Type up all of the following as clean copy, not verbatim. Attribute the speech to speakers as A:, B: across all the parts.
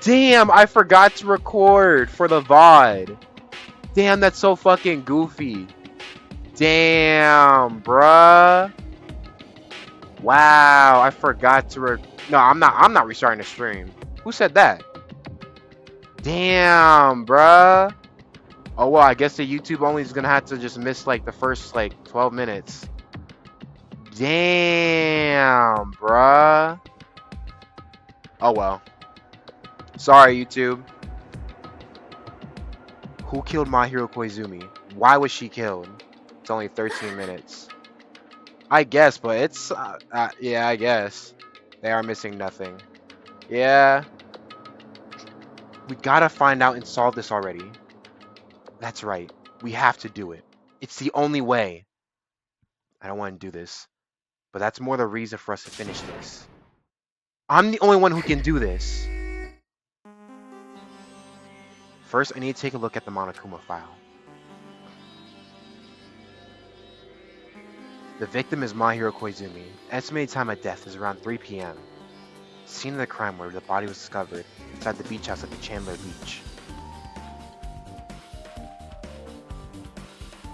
A: Damn, I forgot to record for the VOD. Damn, that's so fucking goofy. Damn, bruh. Wow, I forgot to No, I'm not restarting the stream. Who said that? Damn, bruh. Oh well, I guess the YouTube only is gonna have to just miss like the first like 12 minutes. Damn, bruh. Oh well. Sorry, YouTube. Who killed My Hero Koizumi? Why was she killed? It's only 13 minutes. I guess, but it's... yeah, I guess. They are missing nothing. Yeah. We gotta find out and solve this already. That's right. We have to do it. It's the only way. I don't want to do this. But that's more the reason for us to finish this. I'm the only one who can do this. First, I need to take a look at the Monokuma file. The victim is Mahiro Koizumi. Estimated time of death is around 3 p.m. Scene of the crime where the body was discovered inside the beach house at the Chandler Beach.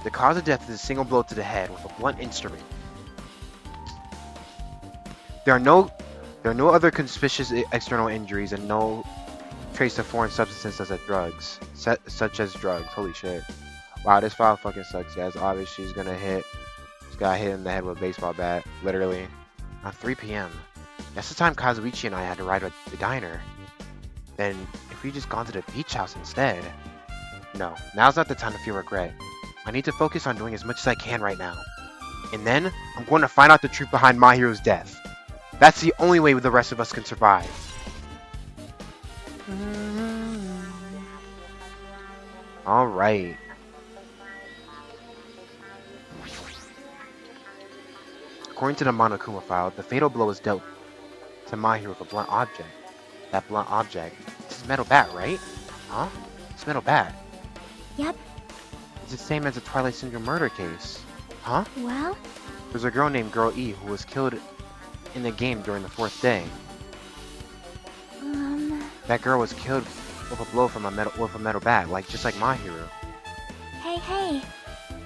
A: The cause of death is a single blow to the head with a blunt instrument. There are no other conspicuous external injuries and no trace of foreign substances such as drugs. Holy shit. Wow, this file fucking sucks. Yeah, it's obvious she's got hit in the head with a baseball bat, literally. Around 3 p.m. That's the time Kazuichi and I had to arrive at the diner. Then, if we just gone to the beach house instead... No, now's not the time to feel regret. I need to focus on doing as much as I can right now. And then, I'm going to find out the truth behind Mahiro's death. That's the only way the rest of us can survive. Alright. According to the Monokuma file, the fatal blow was dealt to Mahiro with a blunt object. That blunt object. This is metal bat, right? Huh? It's metal bat.
B: Yep.
A: It's the same as the Twilight Syndrome murder case. Huh?
B: Well?
A: There's a girl named Girl E who was killed in the game during the 4th day. That girl was killed with a blow from a metal bat, just like Mahiro.
B: Hey.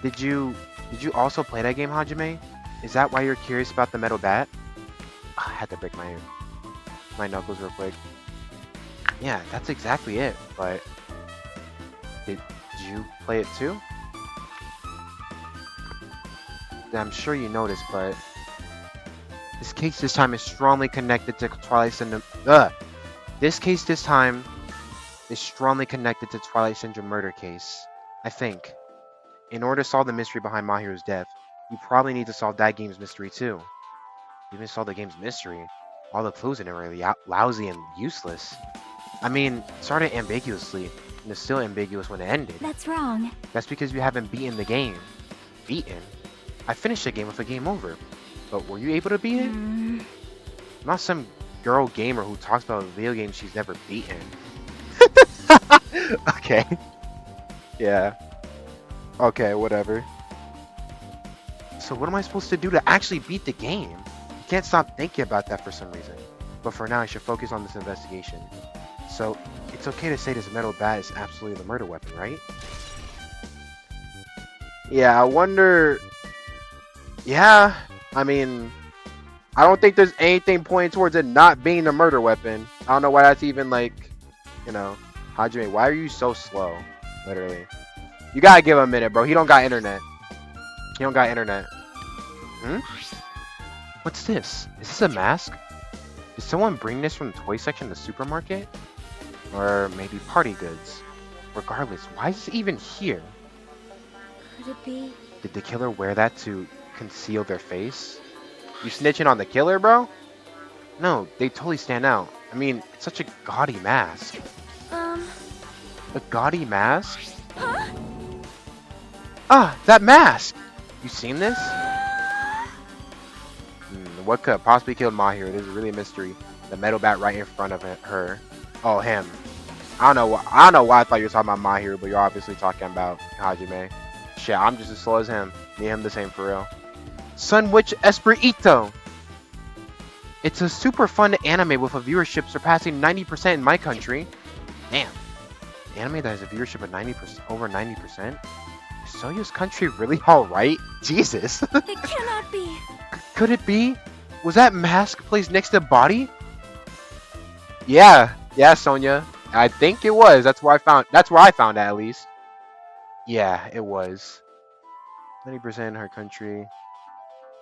A: Did you also play that game, Hajime? Is that why you're curious about the metal bat? I had to break my knuckles real quick. Yeah, that's exactly it, but... Did you play it too? I'm sure you noticed, but... This case this time is strongly connected to Twilight Syndrome... This case this time is strongly connected to Twilight Syndrome murder case. I think. In order to solve the mystery behind Mahiro's death, you probably need to solve that game's mystery too. Even solve the game's mystery, all the clues in it are really lousy and useless. I mean, it started ambiguously, and it's still ambiguous when it ended.
B: That's wrong.
A: That's because you haven't beaten the game. Beaten? I finished the game with a game over. But were you able to beat it? I'm not some girl gamer who talks about a video game she's never beaten. Okay. Yeah. Okay, whatever. So what am I supposed to do to actually beat the game? You can't stop thinking about that for some reason. But for now, I should focus on this investigation. So, it's okay to say this metal bat is absolutely the murder weapon, right? Yeah, I wonder... Yeah, I mean... I don't think there's anything pointing towards it not being the murder weapon. I don't know why that's even Hajime, why are you so slow? Literally. You gotta give him a minute, bro. He don't got internet. He don't got internet. What's this? Is this a mask? Did someone bring this from the toy section of the supermarket? Or maybe party goods? Regardless, why is it even here?
B: Could it be?
A: Did the killer wear that to conceal their face? You snitching on the killer, bro? No, they totally stand out. I mean, it's such a gaudy mask. A gaudy mask?
B: Huh?
A: Ah, that mask! You seen this? What could have possibly killed Mahiro? This is really a mystery. The metal bat right in front of her. Oh, him. I don't know why I thought you were talking about Mahiro, but you're obviously talking about Hajime. Shit, I'm just as slow as him. Me and him the same for real. Sun Witch Espirito! It's a super fun anime with a viewership surpassing 90% in my country. Damn. Anime that has a viewership of 90%, over 90%? Is Sonya's country really alright? Jesus.
B: It cannot be.
A: Could it be? Was that mask placed next to the body? Yeah. Yeah, Sonya. I think it was. That's where I found it, at least. Yeah, it was. 90% in her country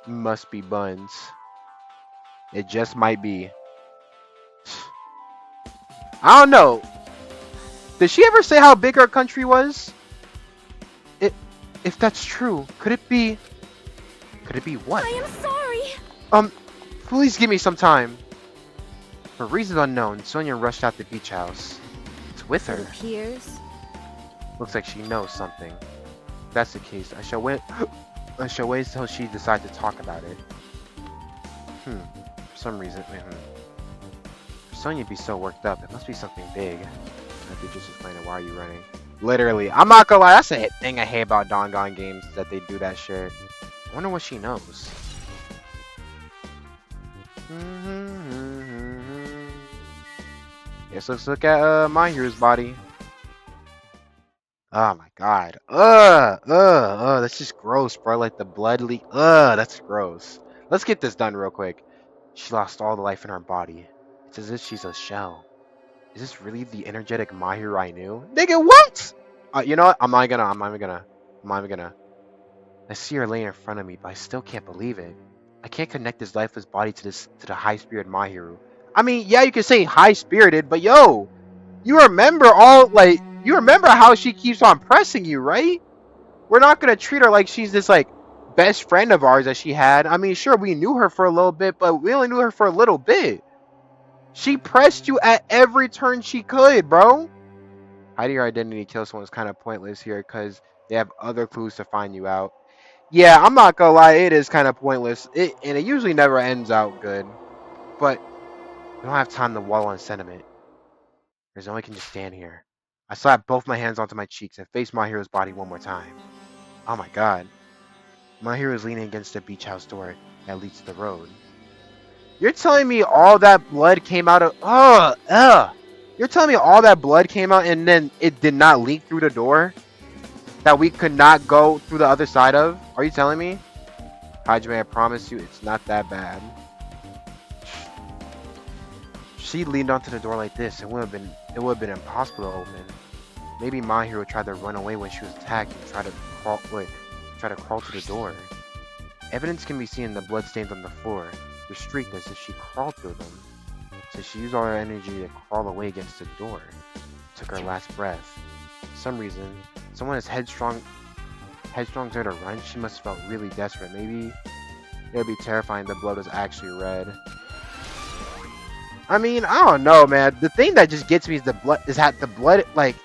A: must be buns. It just might be. I don't know. Did she ever say how big her country was? If that's true, could it be what?
B: I am sorry.
A: Please give me some time. For reasons unknown, Sonya rushed out the beach house. It's with
B: It
A: her.
B: appears.
A: Looks like she knows something. If that's the case, I shall wait until she decides to talk about it. For some reason, for Sonya to be so worked up, it must be something big. I could just explain it. Why are you running? Literally, I'm not gonna lie, that's a thing I hate about Danganronpa games, is that they do that shit. I wonder what she knows. Yes, let's look at My Hero's body. Oh my god. That's just gross, bro. Like the blood leak. That's gross. Let's get this done real quick. She lost all the life in her body. It's as if she's a shell. Is this really the energetic Mahir I knew? Nigga, what? You know what? I'm not even gonna. I see her laying in front of me, but I still can't believe it. I can't connect this lifeless body to the high-spirited Mahiru. I mean, yeah, you can say high-spirited, but yo, you remember how she keeps on pressing you, right? We're not gonna treat her like she's this like best friend of ours that she had. I mean, sure, we knew her for a little bit, but we only knew her for a little bit. She pressed you at every turn she could, bro. Hiding your identity to kill someone is kind of pointless here because they have other clues to find you out. Yeah, I'm not gonna lie, it is kind of pointless. And it usually never ends out good. But we don't have time to wallow on sentiment. There's no way I can just stand here. I slap both my hands onto my cheeks and face my hero's body one more time. Oh my god. My hero is leaning against the beach house door that leads to the road. You're telling me all that blood came out of... You're telling me all that blood came out and then it did not leak through the door? That we could not go through the other side of? Are you telling me? Hajime, I promise you, it's not that bad. She leaned onto the door like this. It would have been impossible to open. Maybe my hero tried to run away when she was attacked and tried to crawl to the door. Evidence can be seen in the bloodstains on the floor. They're streaked as if she crawled through them. So she used all her energy to crawl away against the door. Took her last breath. For some reason, someone as headstrong as her to run. She must have felt really desperate. Maybe it would be terrifying. The blood was actually red. I mean, I don't know, man. The thing that just gets me is the blood. Like,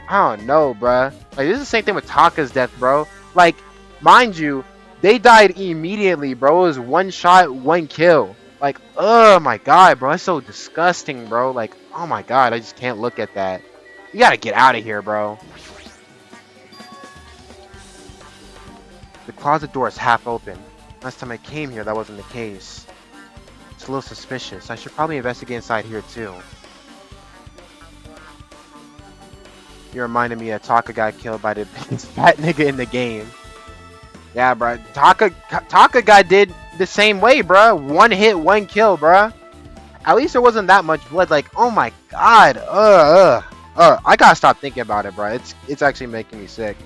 A: I don't know, bruh. Like, this is the same thing with Taka's death, bro. Like, mind you, they died immediately, bro. It was one shot, one kill. Like, oh my god, bro. That's so disgusting, bro. Like, oh my god, I just can't look at that. You gotta get out of here, bro. The closet door is half open. Last time I came here, that wasn't the case. It's a little suspicious. I should probably investigate inside here, too. You reminded me that Taka got killed by the fat nigga in the game. Yeah, bro. Taka guy did the same way, bro. One hit, one kill, bro. At least there wasn't that much blood. Like, oh my god. I gotta stop thinking about it, bro. It's actually making me sick.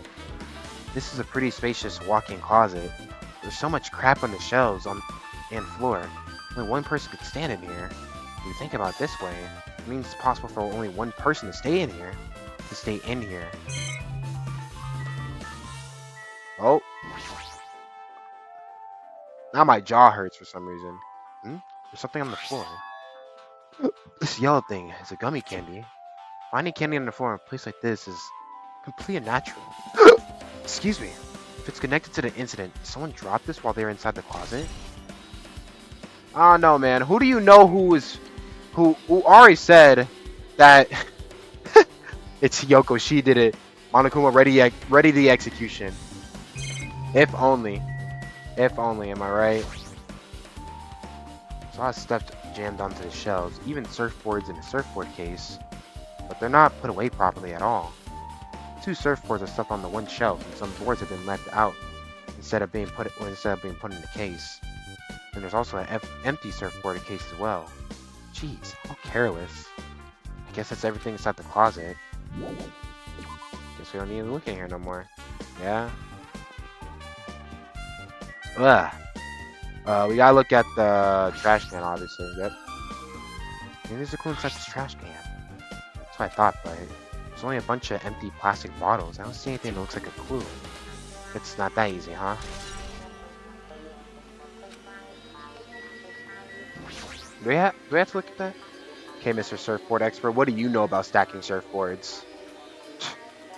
A: This is a pretty spacious walk-in closet. There's so much crap on the shelves and floor. Only one person could stand in here. If you think about it this way, it means it's possible for only one person to stay in here. Oh. Now my jaw hurts for some reason. There's something on the floor. This yellow thing is a gummy candy. Finding candy on the floor in a place like this is completely unnatural. Excuse me. If it's connected to the incident, did someone drop this while they were inside the closet? I don't know, man. Who do you know who already said that it's Yoko, she did it. Monokuma ready the execution. If only, am I right? So I stepped jammed onto the shelves, even surfboards in a surfboard case, but they're not put away properly at all. 2 surfboards are stuck on the one shelf, and some boards have been left out instead of being put in the case. And there's also an empty surfboard case as well. Jeez, how careless. I guess that's everything inside the closet. Guess we don't need to look in here no more. Yeah. Ugh. We gotta look at the trash can, obviously. Yep. Maybe there's a clue inside this trash can. That's what I thought, but there's only a bunch of empty plastic bottles. I don't see anything that looks like a clue. It's not that easy, huh? Do we have to look at that? Okay, Mr. Surfboard Expert, what do you know about stacking surfboards?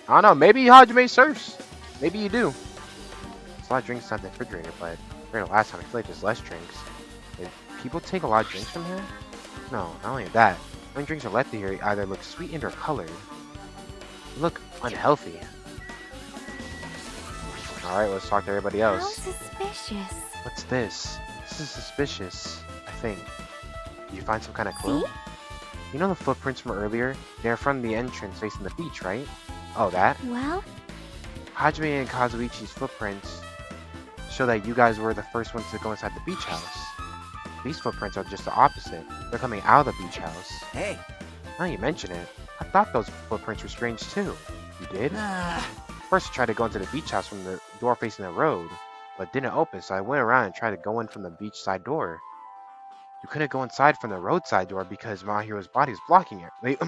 A: I don't know, maybe Hajime surfs. Maybe you do. There's a lot of drinks inside the refrigerator, but compared to last time, I feel like there's less drinks. Did people take a lot of drinks from here? No, not only that. When drinks are left here, either look sweetened or colored. They look unhealthy. Alright, let's talk to everybody else.
B: How suspicious.
A: What's this? This is suspicious, I think. Did you find some kind of clue?
B: See?
A: You know the footprints from earlier? They're from the entrance facing the beach, right? Oh, that?
B: Well,
A: Hajime and Kazuichi's footprints show that you guys were the first ones to go inside the beach house. These footprints are just the opposite. They're coming out of the beach house.
C: Hey.
A: Now you mention it, I thought those footprints were strange too. You did? First I tried to go into the beach house from the door facing the road, but it didn't open, so I went around and tried to go in from the beachside door. You couldn't go inside from the roadside door because Mahiro's body was blocking it.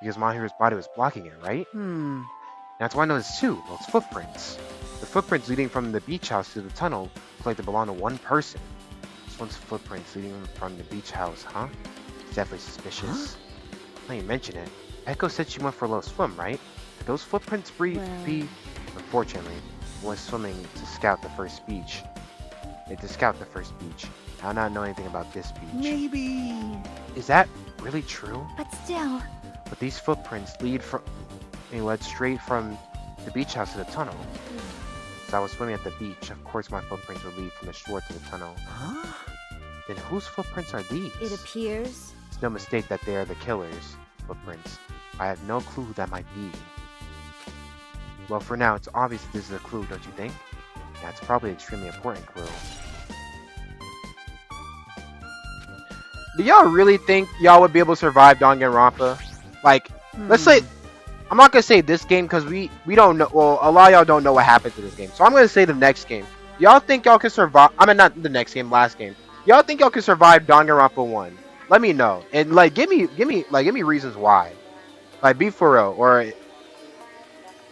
A: Because Mahiro's body was blocking it, right? That's why I noticed too, those footprints. The footprints leading from the beach house to the tunnel look like they belong to one person. This one's footprints leading from the beach house, huh? It's definitely suspicious. Now you mention it, Echo said she went for a little swim, right? Could those footprints be... Unfortunately, was swimming to scout the first beach. To scout the first beach. I do not know anything about this beach.
C: Maybe.
A: Is that really true?
B: but still.
A: But these footprints led straight from the beach house to the tunnel. So I was swimming at the beach. Of course my footprints would lead from the shore to the tunnel.
C: Huh?
A: Then whose footprints are these?
B: It appears.
A: It's no mistake that they are the killer's footprints. I have no clue who that might be. Well, for now, it's obvious that this is a clue, don't you think? Yeah, it's probably an extremely important clue. Do y'all really think y'all would be able to survive Danganronpa? Like, let's say, I'm not gonna say this game because we don't know. Well, a lot of y'all don't know what happened to this game, so I'm gonna say the next game. Y'all think y'all can survive? I mean, not the next game, last game. Y'all think y'all can survive Danganronpa 1? Let me know, and like, give me reasons why. Like, be for real, or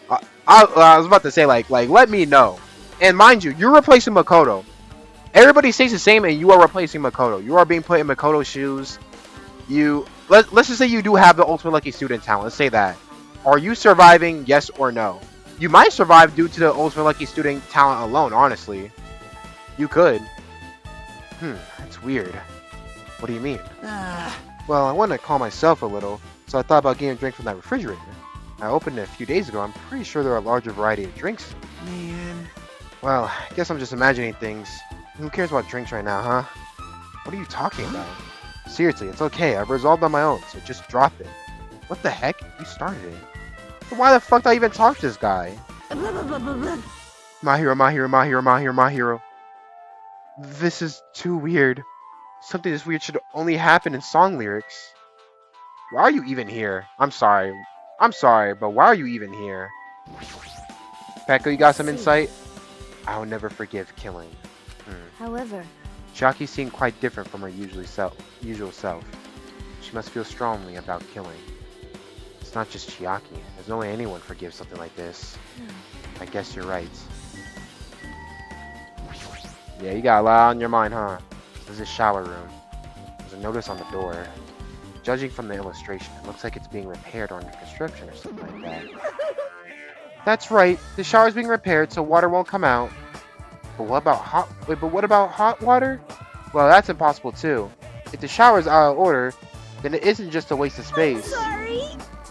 A: I was about to say like, let me know. And mind you, you're replacing Makoto. Everybody stays the same, and you are replacing Makoto. You are being put in Makoto's shoes. Let's just say you do have the ultimate lucky student talent. Let's say that. Are you surviving? Yes or no? You might survive due to the ultimate lucky student talent alone. Honestly, you could. That's weird. What do you mean? Well, I want to calm myself a little, so I thought about getting a drink from that refrigerator. I opened it a few days ago. I'm pretty sure there are a larger variety of drinks.
C: Man.
A: Well, I guess I'm just imagining things. Who cares about drinks right now, huh? What are you talking about? Seriously, it's okay. I've resolved on my own, so just drop it. What the heck? You started it. So why the fuck did I even talk to this guy? My hero. This is too weird. Something this weird should only happen in song lyrics. Why are you even here? I'm sorry, but why are you even here? Pekka, you got some insight? I'll never forgive killing.
B: However,
A: Chiaki seemed quite different from her usual self. She must feel strongly about killing. It's not just Chiaki. There's no way anyone forgives something like this. I guess you're right. Yeah, you got a lot on your mind, huh? This is a shower room. There's a notice on the door. Judging from the illustration, it looks like it's being repaired or under construction or something like that. That's right. The shower's being repaired so water won't come out. But what about hot water? Well, that's impossible too. If the shower's out of order, then it isn't just a waste of space.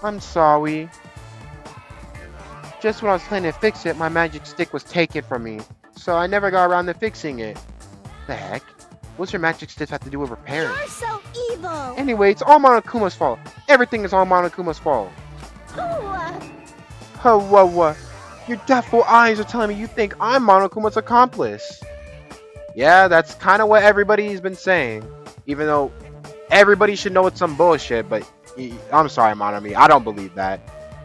A: I'm sorry. Just when I was planning to fix it, my magic stick was taken from me. So I never got around to fixing it. The heck? What's your magic stiff have to do with repairing?
B: You're so evil.
A: Anyway, it's all Monokuma's fault. Everything is all Monokuma's fault. What? Your deathful eyes are telling me you think I'm Monokuma's accomplice. Yeah, that's kind of what everybody's been saying. Even though everybody should know it's some bullshit, but I'm sorry, Monami, I don't believe that.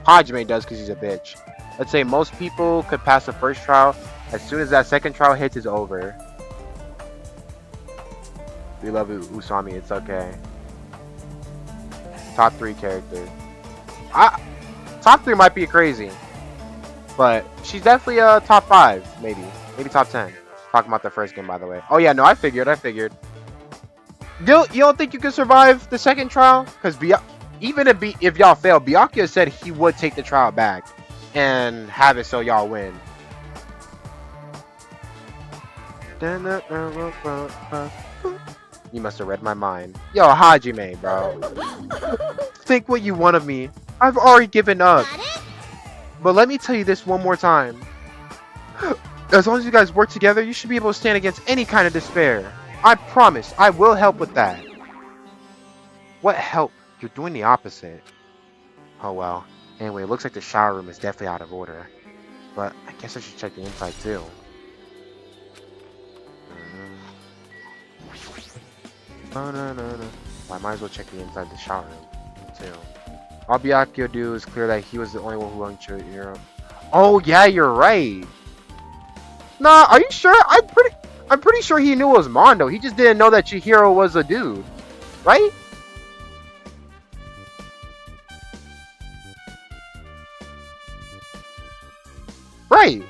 A: Hajime does because he's a bitch. Let's say most people could pass the first trial. As soon as that second trial hits, it's over. We love Usami, it's okay. Top 3 character. Top 3 might be crazy. But she's definitely top 5, maybe. Maybe top 10. Talking about the first game, by the way. Oh yeah, no, I figured. You don't think you can survive the second trial? Because even if y'all fail, Byakuya said he would take the trial back and have it so y'all win. You must have read my mind. Yo, Hajime, bro. Think what you want of me. I've already given up. But let me tell you this one more time. As long as you guys work together, you should be able to stand against any kind of despair. I promise, I will help with that. What help? You're doing the opposite. Oh well. Anyway, it looks like the shower room is definitely out of order. But I guess I should check the inside too. Well, I might as well check the inside the shower room too. All Byakuya do is clear that he was the only one who won Chihiro. Oh yeah, you're right. Nah, are you sure? I'm pretty sure he knew it was Mondo. He just didn't know that Chihiro was a dude, right? Right.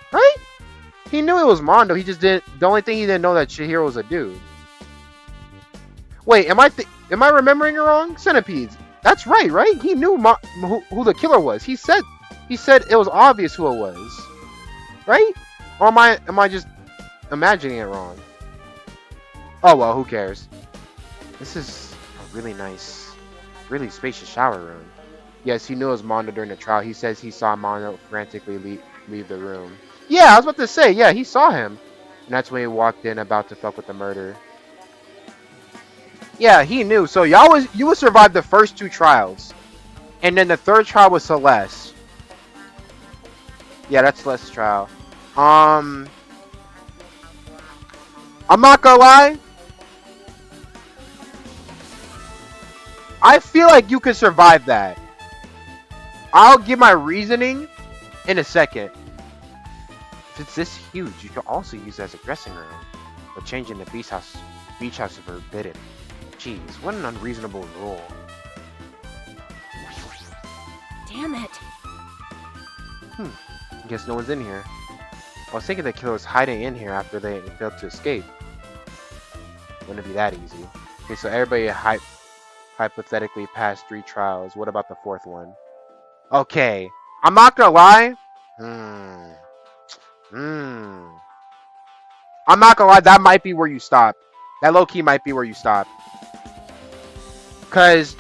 A: He knew it was Mondo. He just didn't. The only thing he didn't know that Chihiro was a dude. Wait, am I remembering it wrong? Centipedes. That's right? He knew who the killer was. He said it was obvious who it was, right? Or am I just imagining it wrong? Oh well, who cares? This is a really nice, really spacious shower room. Yes, he knew it was Mondo during the trial. He says he saw Mondo frantically leave the room. Yeah, I was about to say, yeah, he saw him. And that's when he walked in about to fuck with the murder. Yeah, he knew. So you would survive the first 2 trials. And then the third trial was Celeste. Yeah, that's Celeste's trial. I'm not gonna lie. I feel like you could survive that. I'll give my reasoning in a second. If it's this huge, you can also use it as a dressing room. But changing the beach house is forbidden. Jeez, what an unreasonable rule.
B: Damn it.
A: Guess no one's in here. I was thinking the killer was hiding in here after they failed to escape. Wouldn't be that easy. Okay, so everybody hypothetically passed 3 trials. What about the 4th one? Okay, I'm not gonna lie. I'm not gonna lie, that might be where you stop. That low-key might be where you stop. Cause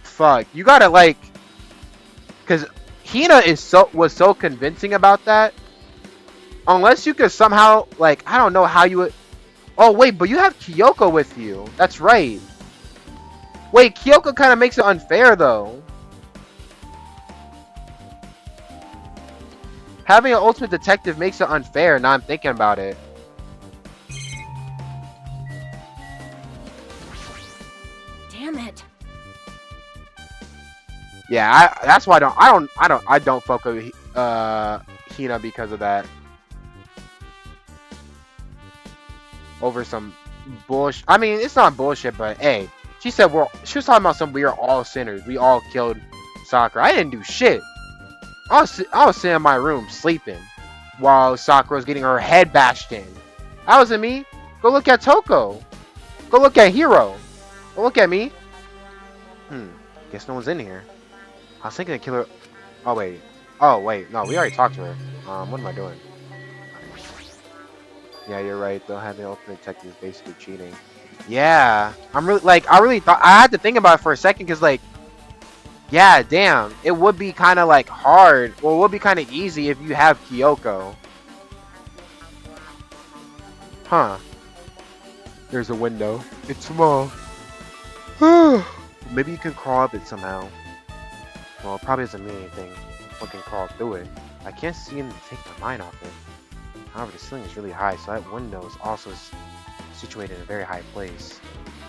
A: fuck, you gotta like, cause Hina was so convincing about that. Unless you could somehow like, I don't know how you would. Oh wait, but you have Kyoko with you. That's right. Wait, Kyoko kind of makes it unfair though. Having an ultimate detective makes it unfair. Now I'm thinking about it.
B: Damn it.
A: Yeah, that's why I don't fuck with Hina because of that. Over some bullshit. I mean, it's not bullshit, but hey, she said she was talking about we are all sinners. We all killed Sakura. I didn't do shit. I was sitting in my room sleeping while Sakura was getting her head bashed in. That wasn't me. Go look at Toko. Go look at Hiro. Go look at me. Guess no one's in here. I was thinking the killer. Oh wait. No, we already talked to her. What am I doing? Yeah, you're right. Though having an ultimate detective is basically cheating. Yeah, I really thought I had to think about it for a second because like. Yeah, damn. It would be kind of like hard, or it would be kind of easy if you have Kyoko. Huh. There's a window. It's small. Maybe you can crawl up it somehow. Well, it probably doesn't mean anything. Fucking crawl through it. I can't seem to take my mind off it. However, the ceiling is really high, so that window is also situated in a very high place.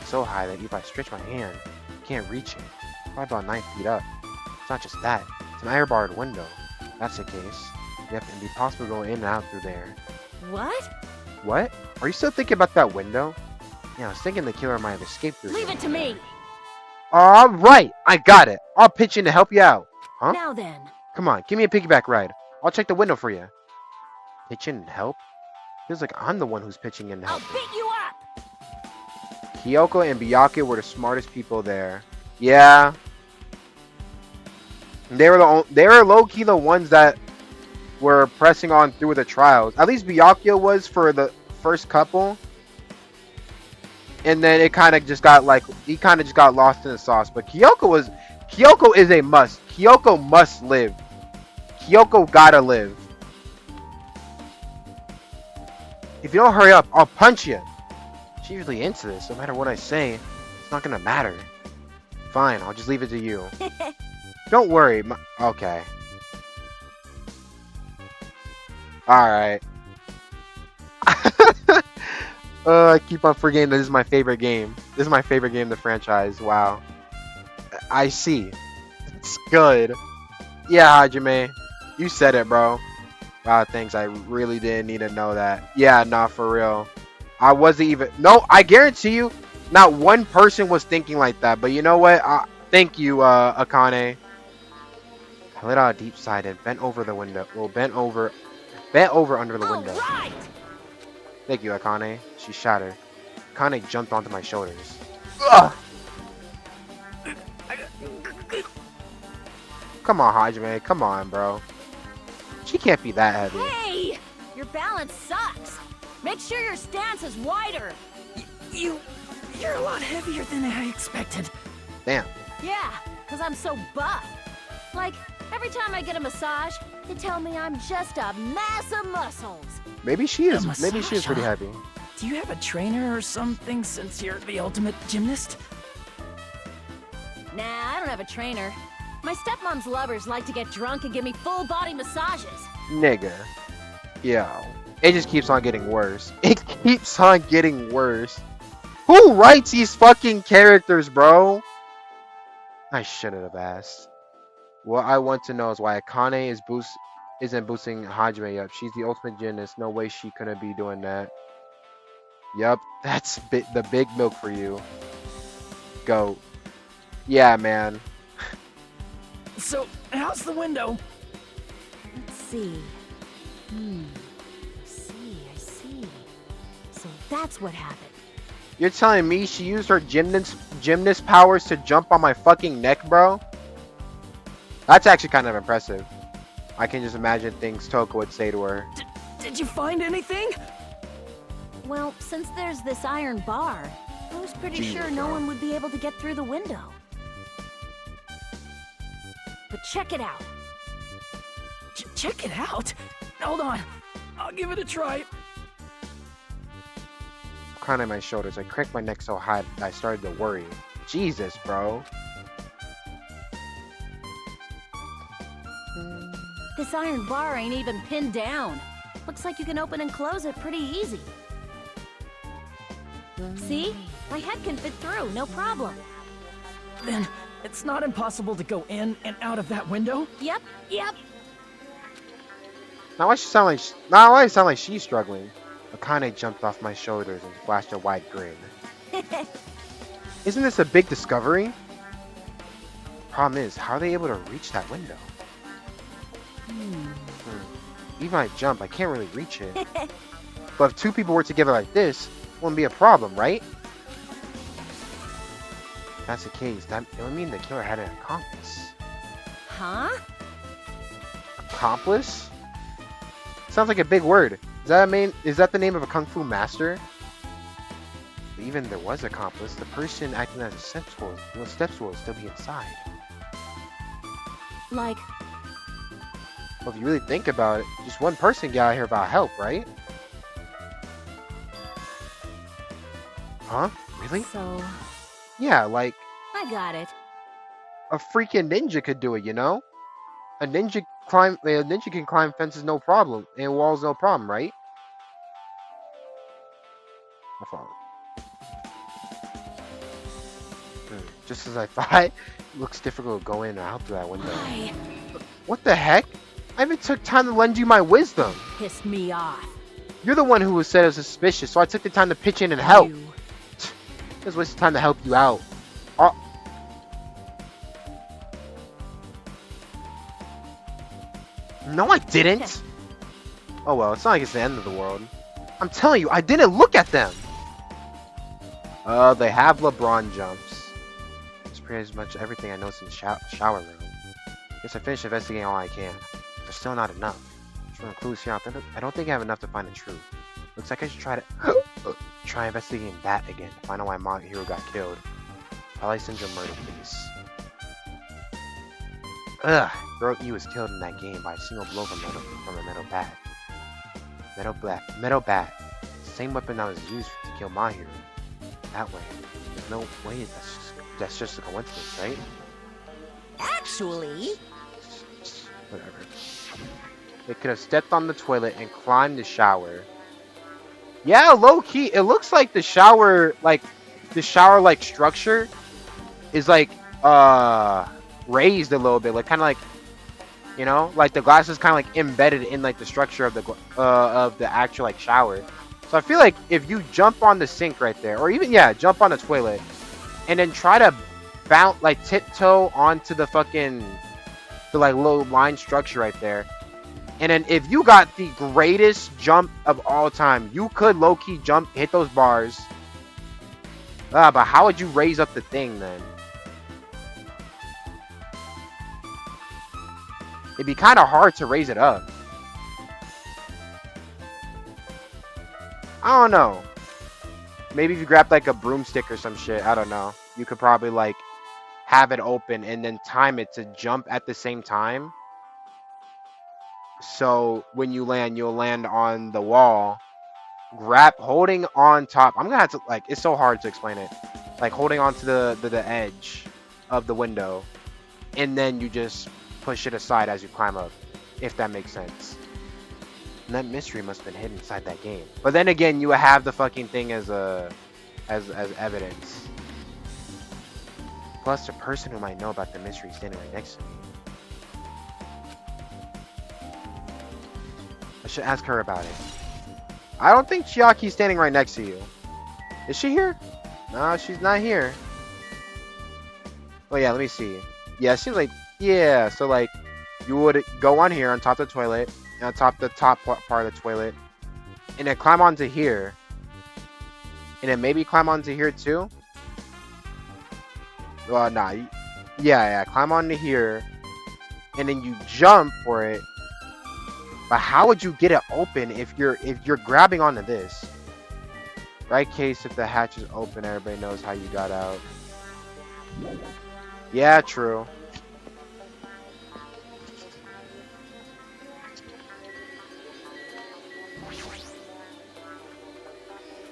A: So high that if I stretch my hand, I can't reach it. Probably about 9 feet up. It's not just that. It's an iron-barred window. If that's the case. Yep, it'd be possible to go in and out through there.
B: What?
A: What? Are you still thinking about that window? Yeah, I was thinking the killer might have escaped through
B: Leave
A: there.
B: it to me.
A: Alright, I got it. I'll pitch in to help you out. Huh?
B: Now then.
A: Come on, give me a piggyback ride. I'll check the window for you. Pitch in and help? Feels like I'm the one who's pitching in to
B: I'll
A: help.
B: beat you up.
A: Kyoko and Byakuya were the smartest people there. Yeah. They were low-key the ones that were pressing on through with the trials. At least Byakuya was for the first couple. And then it kind of just got like, he kind of just got lost in the sauce. But Kyoko is a must. Kyoko must live. Kyoko gotta live. If you don't hurry up, I'll punch you. She's really into this. No matter what I say, it's not gonna matter. Fine, I'll just leave it to you. Don't worry. Okay. Alright. I keep on forgetting that this is my favorite game. This is my favorite game in the franchise. Wow. I see. It's good. Yeah, Hajime. You said it, bro. Wow, thanks. I really didn't need to know that. Yeah, nah, for real. I wasn't even... No, I guarantee you, not one person was thinking like that. But you know what? Thank you, Akane. I let out a deep sigh and bent over the window. Well, bent over under the window.
B: Right.
A: Thank you, Akane. She shouted. Akane jumped onto my shoulders. Ugh! Come on, Hajime. Come on, bro. She can't be that heavy.
B: Hey! Your balance sucks. Make sure your stance is wider.
C: You're a lot heavier than I expected.
A: Damn.
B: Yeah, because I'm so buff. Like, every time I get a massage, they tell me I'm just a mass of muscles.
A: Maybe she is.
C: A
A: Maybe she is pretty
C: massage,
A: heavy.
C: Do you have a trainer or something since you're the ultimate gymnast?
B: Nah, I don't have a trainer. My stepmom's lovers like to get drunk and give me full body massages.
A: Nigga. Yo. It just keeps on getting worse. It keeps on getting worse. Who writes these fucking characters, bro? I shouldn't have asked. What I want to know is why Akane isn't boosting Hajime up. She's the ultimate gymnast. No way she couldn't be doing that. Yup, that's the big milk for you. Go. Yeah, man.
C: So, how's the window?
B: Let's see. I see. So that's what happened.
A: You're telling me she used her gymnast powers to jump on my fucking neck, bro? That's actually kind of impressive. I can just imagine things Toko would say to her.
C: Did you find anything?
B: Well, since there's this iron bar, I was pretty
A: Jesus,
B: sure no
A: bro.
B: one would be able to get through the window. But check it out.
C: Check it out. Hold on. I'll give it a try.
A: Kind of my shoulders. I cracked my neck so hard that I started to worry. Jesus, bro.
B: This iron bar ain't even pinned down. Looks like you can open and close it pretty easy. See? My head can fit through, no problem.
C: Then, it's not impossible to go in and out of that window?
B: Yep.
A: Now why does it sound like she's struggling? Akane jumped off my shoulders and flashed a wide grin. Isn't this a big discovery? Problem is, how are they able to reach that window? Even I jump, I can't really reach it. But if two people were together like this, it wouldn't be a problem, right? If that's the case, that it would mean the killer had an accomplice.
B: Huh?
A: Accomplice? Sounds like a big word. Is that the name of a kung fu master? But even if there was an accomplice, the person acting as a step stool would still be inside.
B: Like,
A: Well, if you really think about it, just one person got out here without help, right? Huh? Really?
B: So,
A: Yeah, like
B: I got it.
A: a freaking ninja could do it, you know? A ninja can climb fences no problem, and walls no problem, right? I follow. Just as I thought, looks difficult to go in or out through that window.
B: Why?
A: What the heck? I even took time to lend you my wisdom.
B: Pissed me off.
A: You're the one who was said as suspicious, so I took the time to pitch in and help.
B: You.
A: Just wasted time to help you out. Oh. No, I didn't. Oh well, it's not like it's the end of the world. I'm telling you, I didn't look at them. They have LeBron jumps. That's pretty much everything I noticed in the shower room. Guess I finished investigating all I can. There's still not enough. From clues here, I don't think I have enough to find the truth. Looks like I should try to try investigating that again to find out why my hero got killed. Twilight Syndrome murder case. Ugh, Girl E was killed in that game by a single blow from a metal bat. Metal bat. Same weapon that was used to kill my hero. That way. There's no way that's just a coincidence, right?
B: Actually,
A: Whatever. They could have stepped on the toilet and climbed the shower. Yeah, low key. It looks like the shower structure is like raised a little bit, like kind of like, you know, like the glass is kind of like embedded in like the structure of the actual like shower. So I feel like if you jump on the sink right there, or even jump on the toilet, and then try to bounce like tiptoe onto the like little line structure right there, and then if you got the greatest jump of all time, you could low-key jump, hit those bars. But how would you raise up the thing then? It'd be kind of hard to raise it up. I don't know. Maybe if you grab like a broomstick or some shit, I don't know. You could probably like have it open and then time it to jump at the same time. So when you land, you'll land on the wall. Holding on top. I'm gonna have to like. It's so hard to explain it. Like holding onto the edge of the window, and then you just push it aside as you climb up. If that makes sense. And that mystery must have been hidden inside that game. But then again, you have the fucking thing as evidence. Plus, the person who might know about the mystery is standing right next to me. I should ask her about it. I don't think Chiaki's standing right next to you. Is she here? No, she's not here. Oh yeah, let me see. Yeah, it seems like, yeah, so like, you would go on here on top of the toilet, and on top the top part of the toilet, and then climb onto here, and then maybe climb onto here too. Well, nah, yeah, climb onto here, and then you jump for it. But how would you get it open if you're grabbing onto this? Right case, if the hatch is open, everybody knows how you got out. Yeah, true.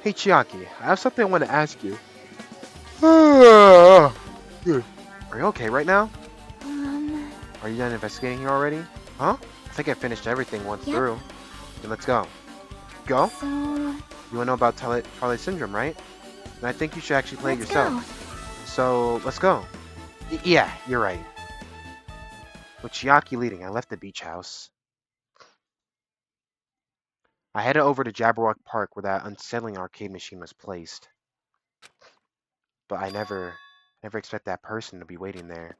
A: Hey Chiaki, I have something I want to ask you. Are you okay right now? Are you done investigating here already? Huh? I think I finished everything once through. Then let's go. Go?
B: so
A: You wanna know about Twilight Syndrome, right? And I think you should actually play it yourself. So, let's go. Yeah, you're right. With Chiaki leading, I left the beach house. I headed over to Jabberwock Park where that unsettling arcade machine was placed. But I never expect that person to be waiting there.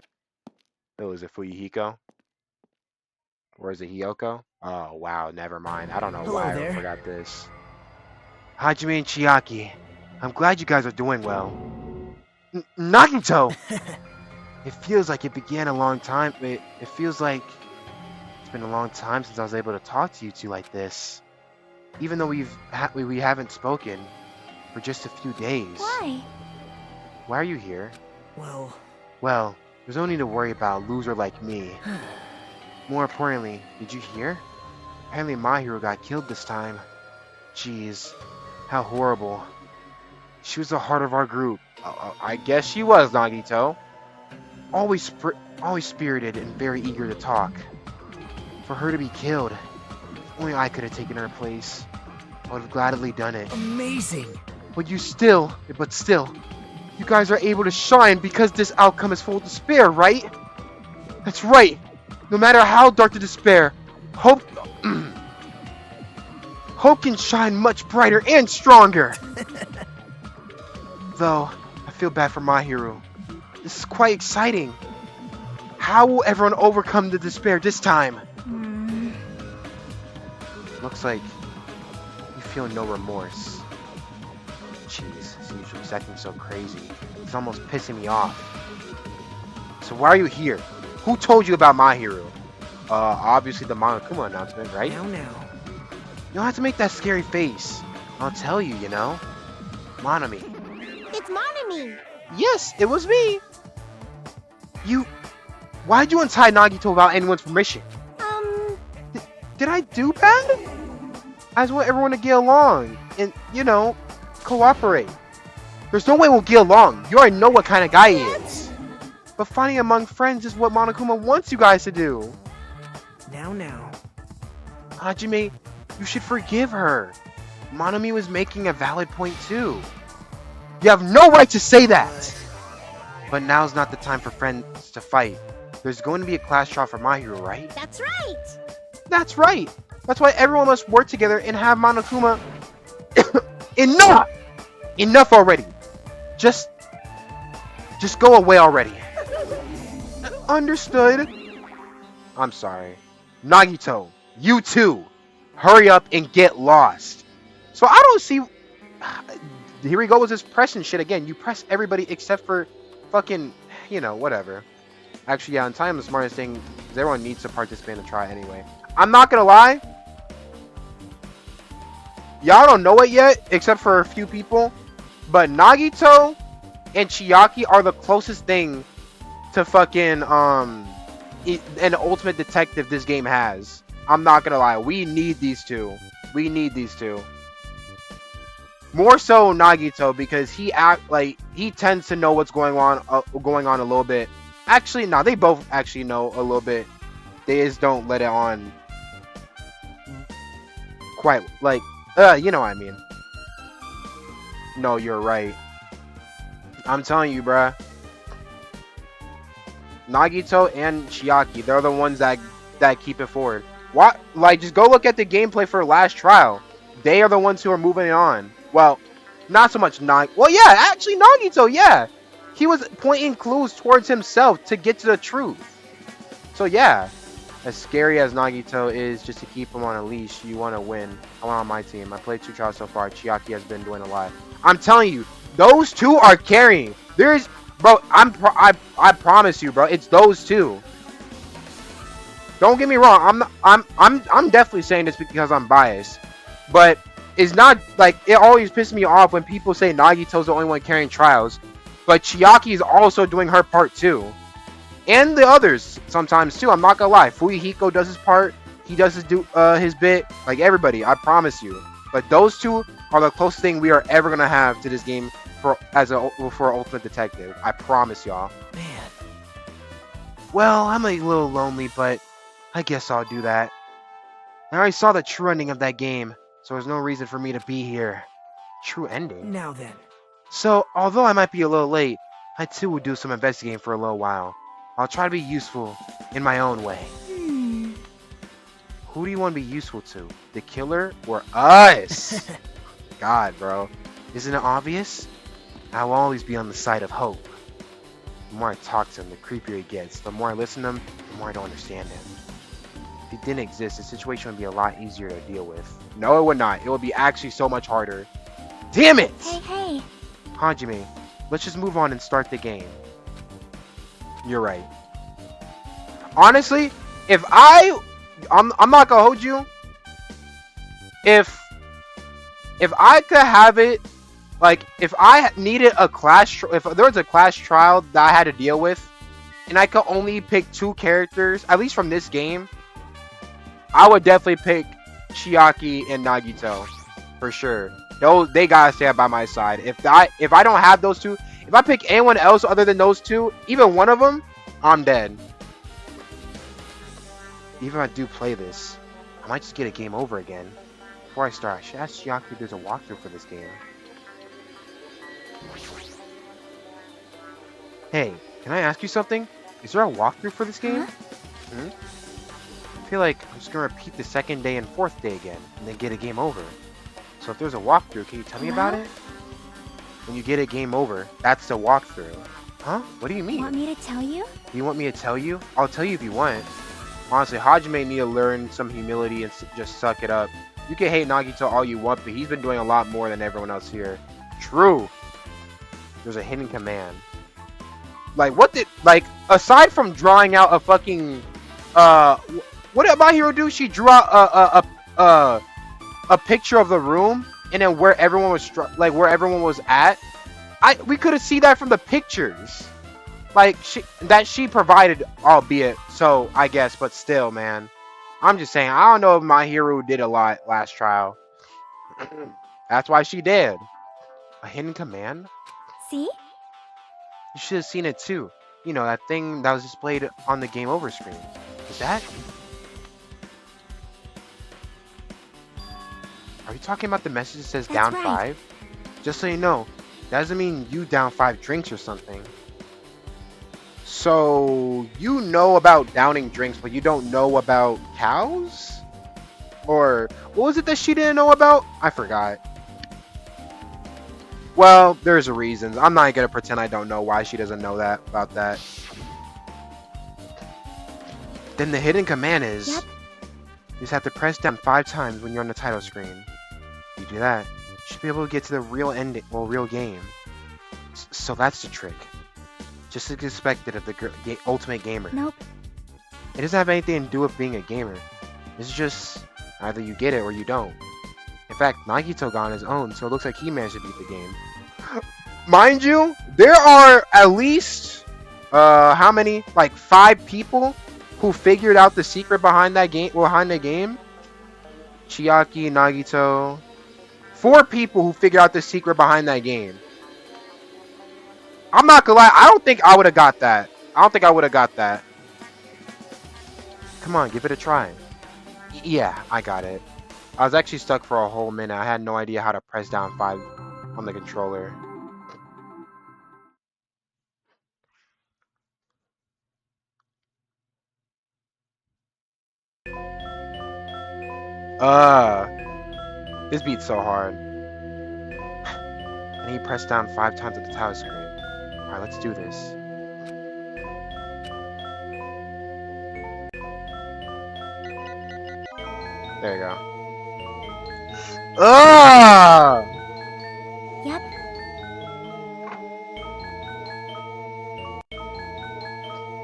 A: Oh, is it Fuyuhiko? Or is it Hiyoko? Oh, wow, never mind. I don't know why I forgot this. Hajime and Chiaki, I'm glad you guys are doing well. Nagito! It feels like it began a long time. It feels like it's been a long time since I was able to talk to you two like this. Even though we haven't spoken for just a few days.
B: why?
A: Why are you here?
C: Well,
A: There's no need to worry about a loser like me. More importantly, did you hear? Apparently my hero got killed this time. Jeez, how horrible. She was the heart of our group. I guess she was, Nagito. Always spirited and very eager to talk. For her to be killed, if only I could have taken her place. I would have gladly done it.
C: Amazing.
A: But still, you guys are able to shine because this outcome is full of despair, right? That's right. No matter how dark the despair, hope hope can shine much brighter and stronger. Though, I feel bad for my hero. This is quite exciting. How will everyone overcome the despair this time? Looks like you feel no remorse. Jeez, Suzuki's acting so crazy. It's almost pissing me off. So why are you here? Who told you about my hero? Obviously the Monokuma announcement, right?
C: Now.
A: You don't have to make that scary face. I'll tell you, you know. Monami.
B: It's Monami.
A: Yes, it was me. Why'd you untie Nagito without anyone's permission? Did I do bad? I just want everyone to get along and, you know, cooperate. There's no way we'll get along. You already know what kind of guy he is. But fighting among friends is what Monokuma wants you guys to do.
C: Now.
A: Hajime, you should forgive her. Monami was making a valid point too. You have no right to say that. But now's not the time for friends to fight. There's going to be a class trial for my hero, right?
B: That's right.
A: That's right. That's why everyone must work together and have Monokuma. Enough! Enough already. Just go away already. Understood. I'm sorry. Nagito, you too. Hurry up and get lost. So I don't see. Here we go with this pressing shit again. You press everybody except for fucking, you know, whatever. Actually, yeah, in time the smartest thing is everyone needs to participate in the try anyway. I'm not gonna lie. Y'all don't know it yet, except for a few people. But Nagito and Chiaki are the closest thing to fucking an ultimate detective this game has. I'm not gonna lie. We need these two. We need these two. More so Nagito because he tends to know what's going on a little bit. Actually, no, they both actually know a little bit. They just don't let it on quite like you know what I mean. No, you're right. I'm telling you, bruh. Nagito and Chiaki, they're the ones that keep it forward. What? Like, just go look at the gameplay for last trial. They are the ones who are moving it on. Well, not so much well, yeah, actually Nagito, yeah. He was pointing clues towards himself to get to the truth. So yeah, as scary as Nagito is, just to keep him on a leash, you want to win. I want on my team. I played 2 trials so far. Chiaki has been doing a lot. I'm telling you, those two are carrying. Bro, I promise you, bro, it's those two. Don't get me wrong. I'm definitely saying this because I'm biased, but it's not like it always pisses me off when people say Nagito's the only one carrying trials, but Chiaki is also doing her part too, and the others sometimes too. I'm not gonna lie. Fuyuhiko does his part. He does his bit. Like everybody, I promise you. But those two are the closest thing we are ever gonna have to this game for Ultimate Detective. I promise y'all.
C: Man.
A: Well, I'm a little lonely, but I guess I'll do that. I already saw the true ending of that game, so there's no reason for me to be here. True ending?
C: Now then.
A: So, although I might be a little late, I too will do some investigating for a little while. I'll try to be useful in my own way. Who do you want to be useful to? The killer or us? God, bro. Isn't it obvious? I will always be on the side of hope. The more I talk to him, the creepier he gets. The more I listen to him, the more I don't understand him. If he didn't exist, the situation would be a lot easier to deal with. No, it would not. It would be actually so much harder. Damn it!
B: Hey.
A: Hajime, let's just move on and start the game. You're right. Honestly, if I'm not gonna hold you. If I could have it, like if I needed a class, if there was a class trial that I had to deal with, and I could only pick 2 characters, at least from this game, I would definitely pick Chiaki and Nagito, for sure. They gotta stay by my side. If I don't have those two, if I pick anyone else other than those two, even one of them, I'm dead. Even if I do play this, I might just get a game over again. Before I start, I should ask Chiaki if there's a walkthrough for this game. Hey, can I ask you something? Is there a walkthrough for this game?
B: Huh?
A: Hmm? I feel like I'm just gonna repeat the second day and fourth day again, and then get a game over. So if there's a walkthrough, can you tell me about
B: Well?
A: it? When you get a game over, that's the walkthrough. Huh? What do you mean?
B: Want me to tell you?
A: Do you want me to tell you? I'll tell you if you want. Honestly, Hajime need to learn some humility and just suck it up. You can hate Nagito all you want, but he's been doing a lot more than everyone else here. True. There's a hidden command. Like, what did... Like, aside from drawing out a fucking... What did My Hero do? She drew out a picture of the room, and then where everyone was... where everyone was at. We could have seen that from the pictures. Like, she provided, albeit, so, I guess, but still, man. I'm just saying, I don't know if My Hero did a lot last trial. That's why she did. A hidden command?
B: See?
A: You should have seen it too. You know, that thing that was displayed on the game over screen. Is that? Are you talking about the message that says
B: That's
A: down
B: right.
A: 5? Just so you know, that doesn't mean you down 5 drinks or something. So, you know about downing drinks, but you don't know about cows? Or, what was it that she didn't know about? I forgot. Well, there's a reason. I'm not gonna pretend I don't know why she doesn't know that about that. Then the hidden command is...
B: Yep.
A: You just have to press down 5 times when you're on the title screen. You do that, you should be able to get to the real ending, well, real game. So that's the trick. Just as expected of the ultimate gamer.
B: Nope.
A: It doesn't have anything to do with being a gamer. It's just either you get it or you don't. In fact, Nagito got on his own, so it looks like he managed to beat the game. Mind you, there are at least how many? Like 5 people who figured out the secret behind that game. Behind the game, Chiaki, Nagito. 4 people who figured out the secret behind that game. I'm not gonna lie, I don't think I would have got that. I don't think I would have got that. Come on, give it a try. Yeah, I got it. I was actually stuck for a whole minute. I had no idea how to press down 5 on the controller. This beat's so hard. And he pressed down 5 times at the title screen. Alright, let's do this. There you go.
B: Yep.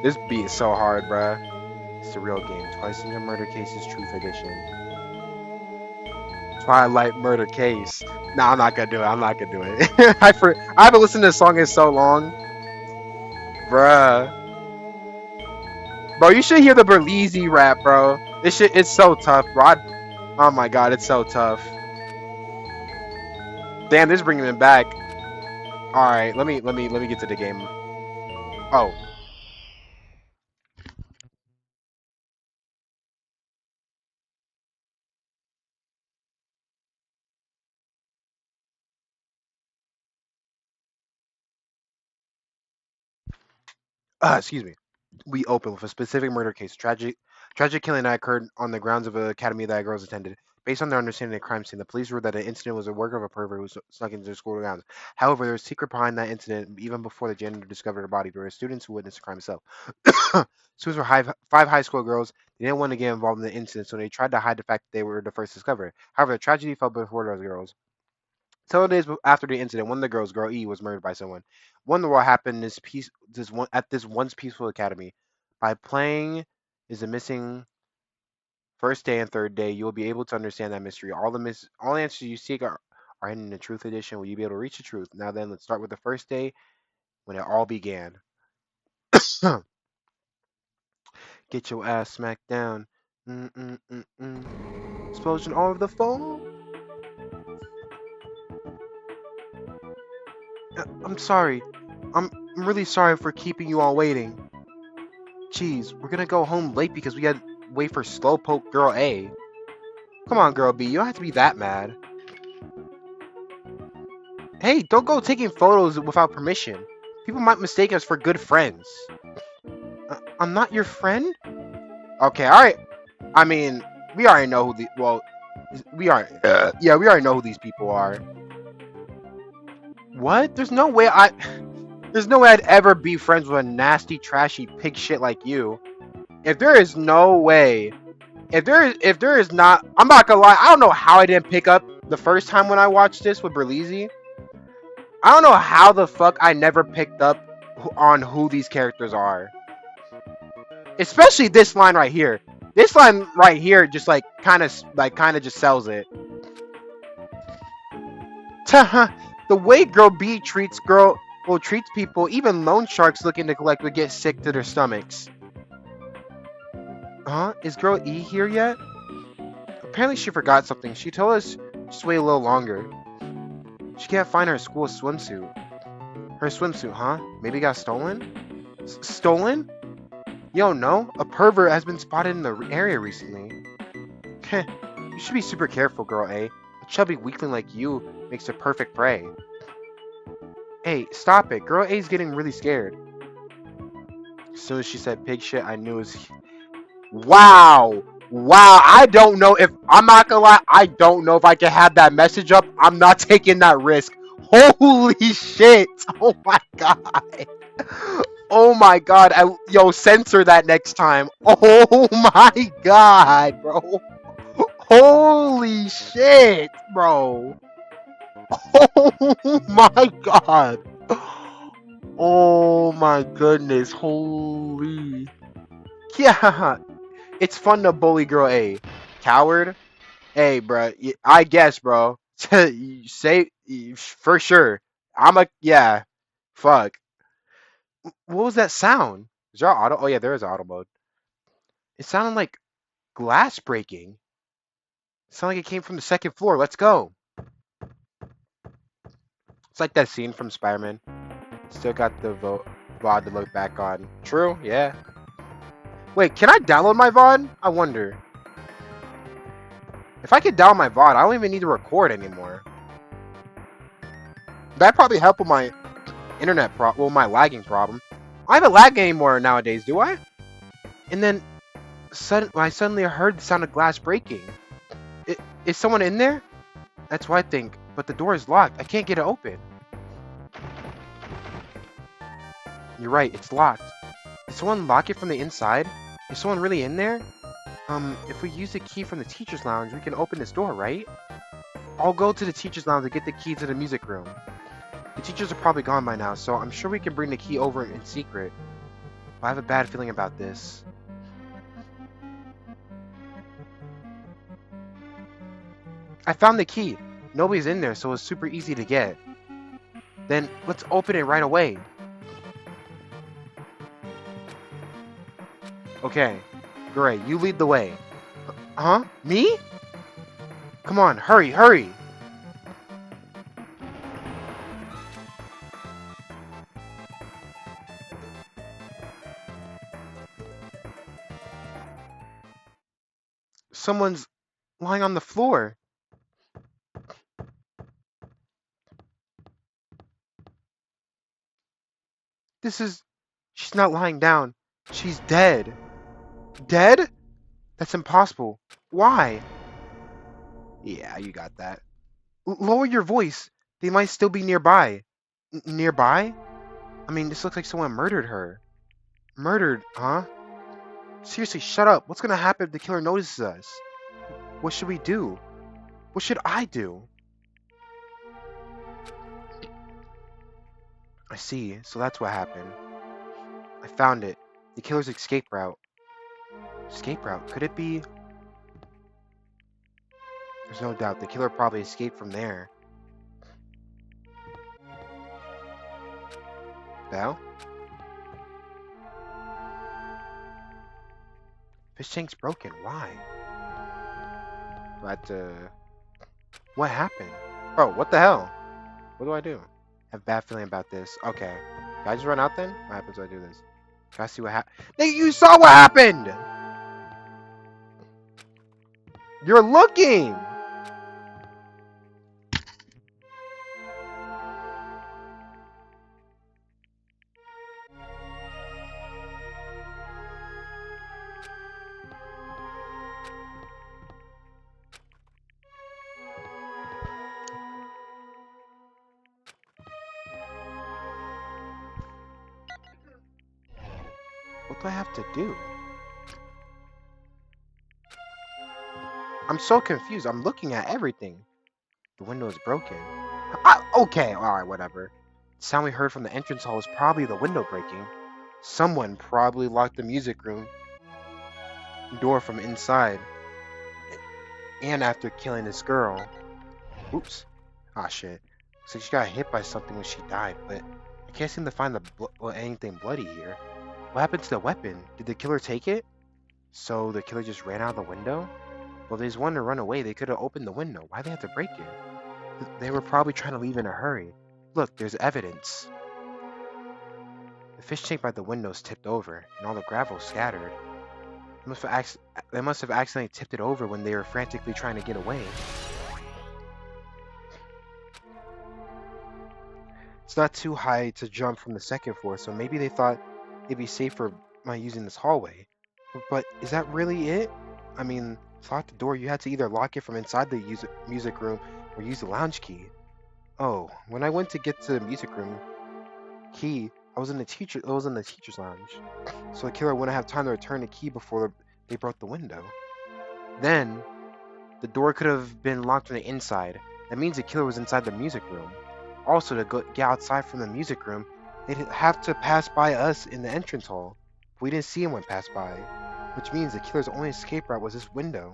A: This beat is so hard, bruh. It's the real game. Twice in Your Murder Cases Truth Edition. Twilight Murder Case. Nah, I'm not gonna do it. I'm not gonna do it. I haven't listened to this song in so long. Bruh. Bro, you should hear the Berlizzi rap, bro. This shit, it's so tough, bro. Oh my god, it's so tough. Damn, this is bringing him back. All right, let me get to the game. Oh, excuse me. We open with a specific murder case. Tragic killing that occurred on the grounds of an academy that girls attended. Based on their understanding of the crime scene, the police ruled that the incident was the work of a pervert who snuck into the school grounds. However, there was a secret behind that incident even before the janitor discovered a body. There were students who witnessed the crime itself. Students were 5 high school girls. They didn't want to get involved in the incident, so they tried to hide the fact that they were the first to discover it. However, the tragedy fell before those girls. Several days after the incident, one of the girls, girl E, was murdered by someone. Wonder what happened at this once peaceful academy. By playing is the missing first day and third day, you will be able to understand that mystery. All the answers you seek are hidden in the Truth Edition. Will you be able to reach the truth? Now then, let's start with the first day when it all began. Get your ass smacked down. Explosion all over the phone. I'm sorry. I'm really sorry for keeping you all waiting. Jeez, we're gonna go home late because we had to wait for Slowpoke Girl A. Come on, Girl B, you don't have to be that mad. Hey, don't go taking photos without permission. People might mistake us for good friends. I'm not your friend? Okay, alright. I mean, we already know who the well, we are. Yeah, we already know who these people are. What? There's no way I'd ever be friends with a nasty, trashy pig shit like you. If there is no way, if there is not, I'm not gonna lie. I don't know how I didn't pick up the first time when I watched this with Berlizzi. I don't know how the fuck I never picked up on who these characters are. Especially this line right here. This line right here just kind of just sells it. The way Girl B treats people, even loan sharks looking to collect would get sick to their stomachs. Huh? Is Girl E here yet? Apparently she forgot something. She told us just wait a little longer. She can't find her school swimsuit. Her swimsuit, huh? Maybe it got stolen? Stolen? You don't know? A pervert has been spotted in the area recently. Heh. You should be super careful, Girl A. A chubby weakling like you makes a perfect prey. Hey, stop it. Girl A's getting really scared. As soon as she said pig shit, I knew it was... Wow! Wow, I don't know if... I'm not gonna lie, I don't know if I can have that message up. I'm not taking that risk. Holy shit! Oh my god! Oh my god, yo, censor that next time. Oh my god, bro. Holy shit, bro. Oh my god. Oh my goodness, holy. Yeah, it's fun to bully Girl A. Coward? Hey, bro, I guess, bro. Say, for sure. Yeah. Fuck. What was that sound? Is there auto? Oh yeah, there is auto mode. It sounded like glass breaking. It sounded like it came from the second floor. Let's go. It's like that scene from Spider-Man. Still got the VOD to look back on. True, yeah. Wait, can I download my VOD? I wonder. If I could download my VOD, I don't even need to record anymore. That'd probably help with my internet my lagging problem. I haven't lagged anymore nowadays, do I? And then I suddenly heard the sound of glass breaking. Is someone in there? That's what I think, but the door is locked. I can't get it open. You're right, it's locked. Did someone lock it from the inside? Is someone really in there? If we use the key from the teacher's lounge, we can open this door, right? I'll go to the teacher's lounge to get the key to the music room. The teachers are probably gone by now, so I'm sure we can bring the key over in secret. But I have a bad feeling about this. I found the key. Nobody's in there, so it's super easy to get. Then let's open it right away. Okay, great. You lead the way. Huh? Me? Come on, hurry, hurry! Someone's lying on the floor. She's not lying down. She's dead. Dead? That's impossible. Why? Yeah, you got that. Lower your voice. They might still be nearby. Nearby? I mean, this looks like someone murdered her. Murdered, huh? Seriously, shut up. What's gonna happen if the killer notices us? What should we do? What should I do? I see. So that's what happened. I found it. The killer's escape route. Escape route? Could it be... There's no doubt. The killer probably escaped from there. Bell? Fish tank's broken. Why? But, what happened? Bro, what the hell? What do I do? have a bad feeling about this. Okay. Can I just run out then? What happens when I do this? Can I see what happened? Nigga, you saw what happened! You're looking! What do I have to do? I'm so confused. I'm looking at everything. The window is broken. Okay, alright, whatever. The sound we heard from the entrance hall was probably the window breaking. Someone probably locked the music room door from inside. And after killing this girl. Oops. Ah, shit. So she got hit by something when she died, but I can't seem to find anything bloody here. What happened to the weapon? Did the killer take it? So the killer just ran out of the window? Well, if they just wanted to run away, they could have opened the window. Why'd they have to break it? They were probably trying to leave in a hurry. Look, there's evidence. The fish tank by the windows tipped over, and all the gravel scattered. They must have accidentally tipped it over when they were frantically trying to get away. It's not too high to jump from the second floor, so maybe they thought it'd be safer by using this hallway. But is that really it? I mean, to lock the door, you had to either lock it from inside the music room or use the lounge key. Oh, when I went to get to the music room key, I was in the teacher's lounge, so the killer wouldn't have time to return the key before they broke the window. Then, the door could have been locked from the inside. That means the killer was inside the music room. Also, to get outside from the music room, they'd have to pass by us in the entrance hall. We didn't see anyone pass by, which means the killer's only escape route was this window.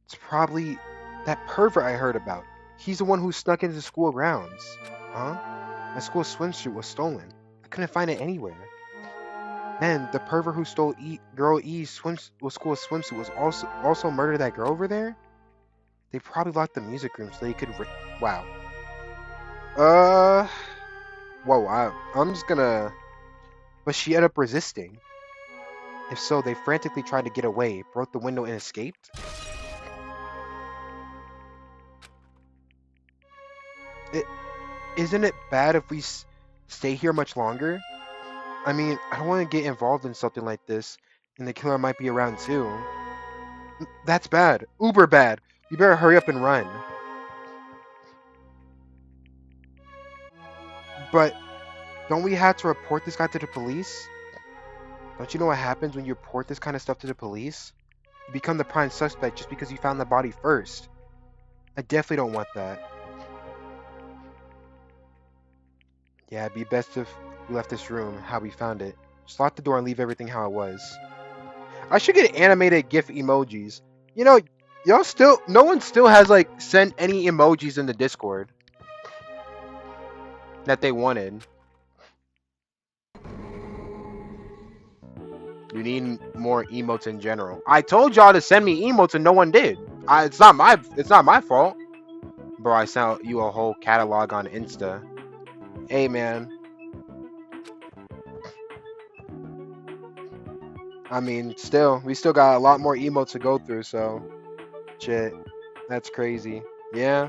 A: It's probably that pervert I heard about. He's the one who snuck into school grounds. Huh? My school swimsuit was stolen. I couldn't find it anywhere. Then the pervert who stole girl E's school swimsuit was also murdered that girl over there? They probably locked the music room so they could wow. Whoa, I'm just gonna... But she ended up resisting. If so, they frantically tried to get away, broke the window and escaped? Isn't it bad if we stay here much longer? I mean, I don't want to get involved in something like this, and the killer might be around too. That's bad. Uber bad. You better hurry up and run. But don't we have to report this guy to the police? Don't you know what happens when you report this kind of stuff to the police? You become the prime suspect just because you found the body first. I definitely don't want that. Yeah, it'd be best if we left this room how we found it. Just lock the door and leave everything how it was. I should get animated GIF emojis. You know, no one still has like sent any emojis in the Discord that they wanted. You need more emotes in general. I told y'all to send me emotes and no one did. It's not my fault. Bro, I sent you a whole catalog on Insta. Hey man. I mean, we still got a lot more emotes to go through, so shit. That's crazy. Yeah.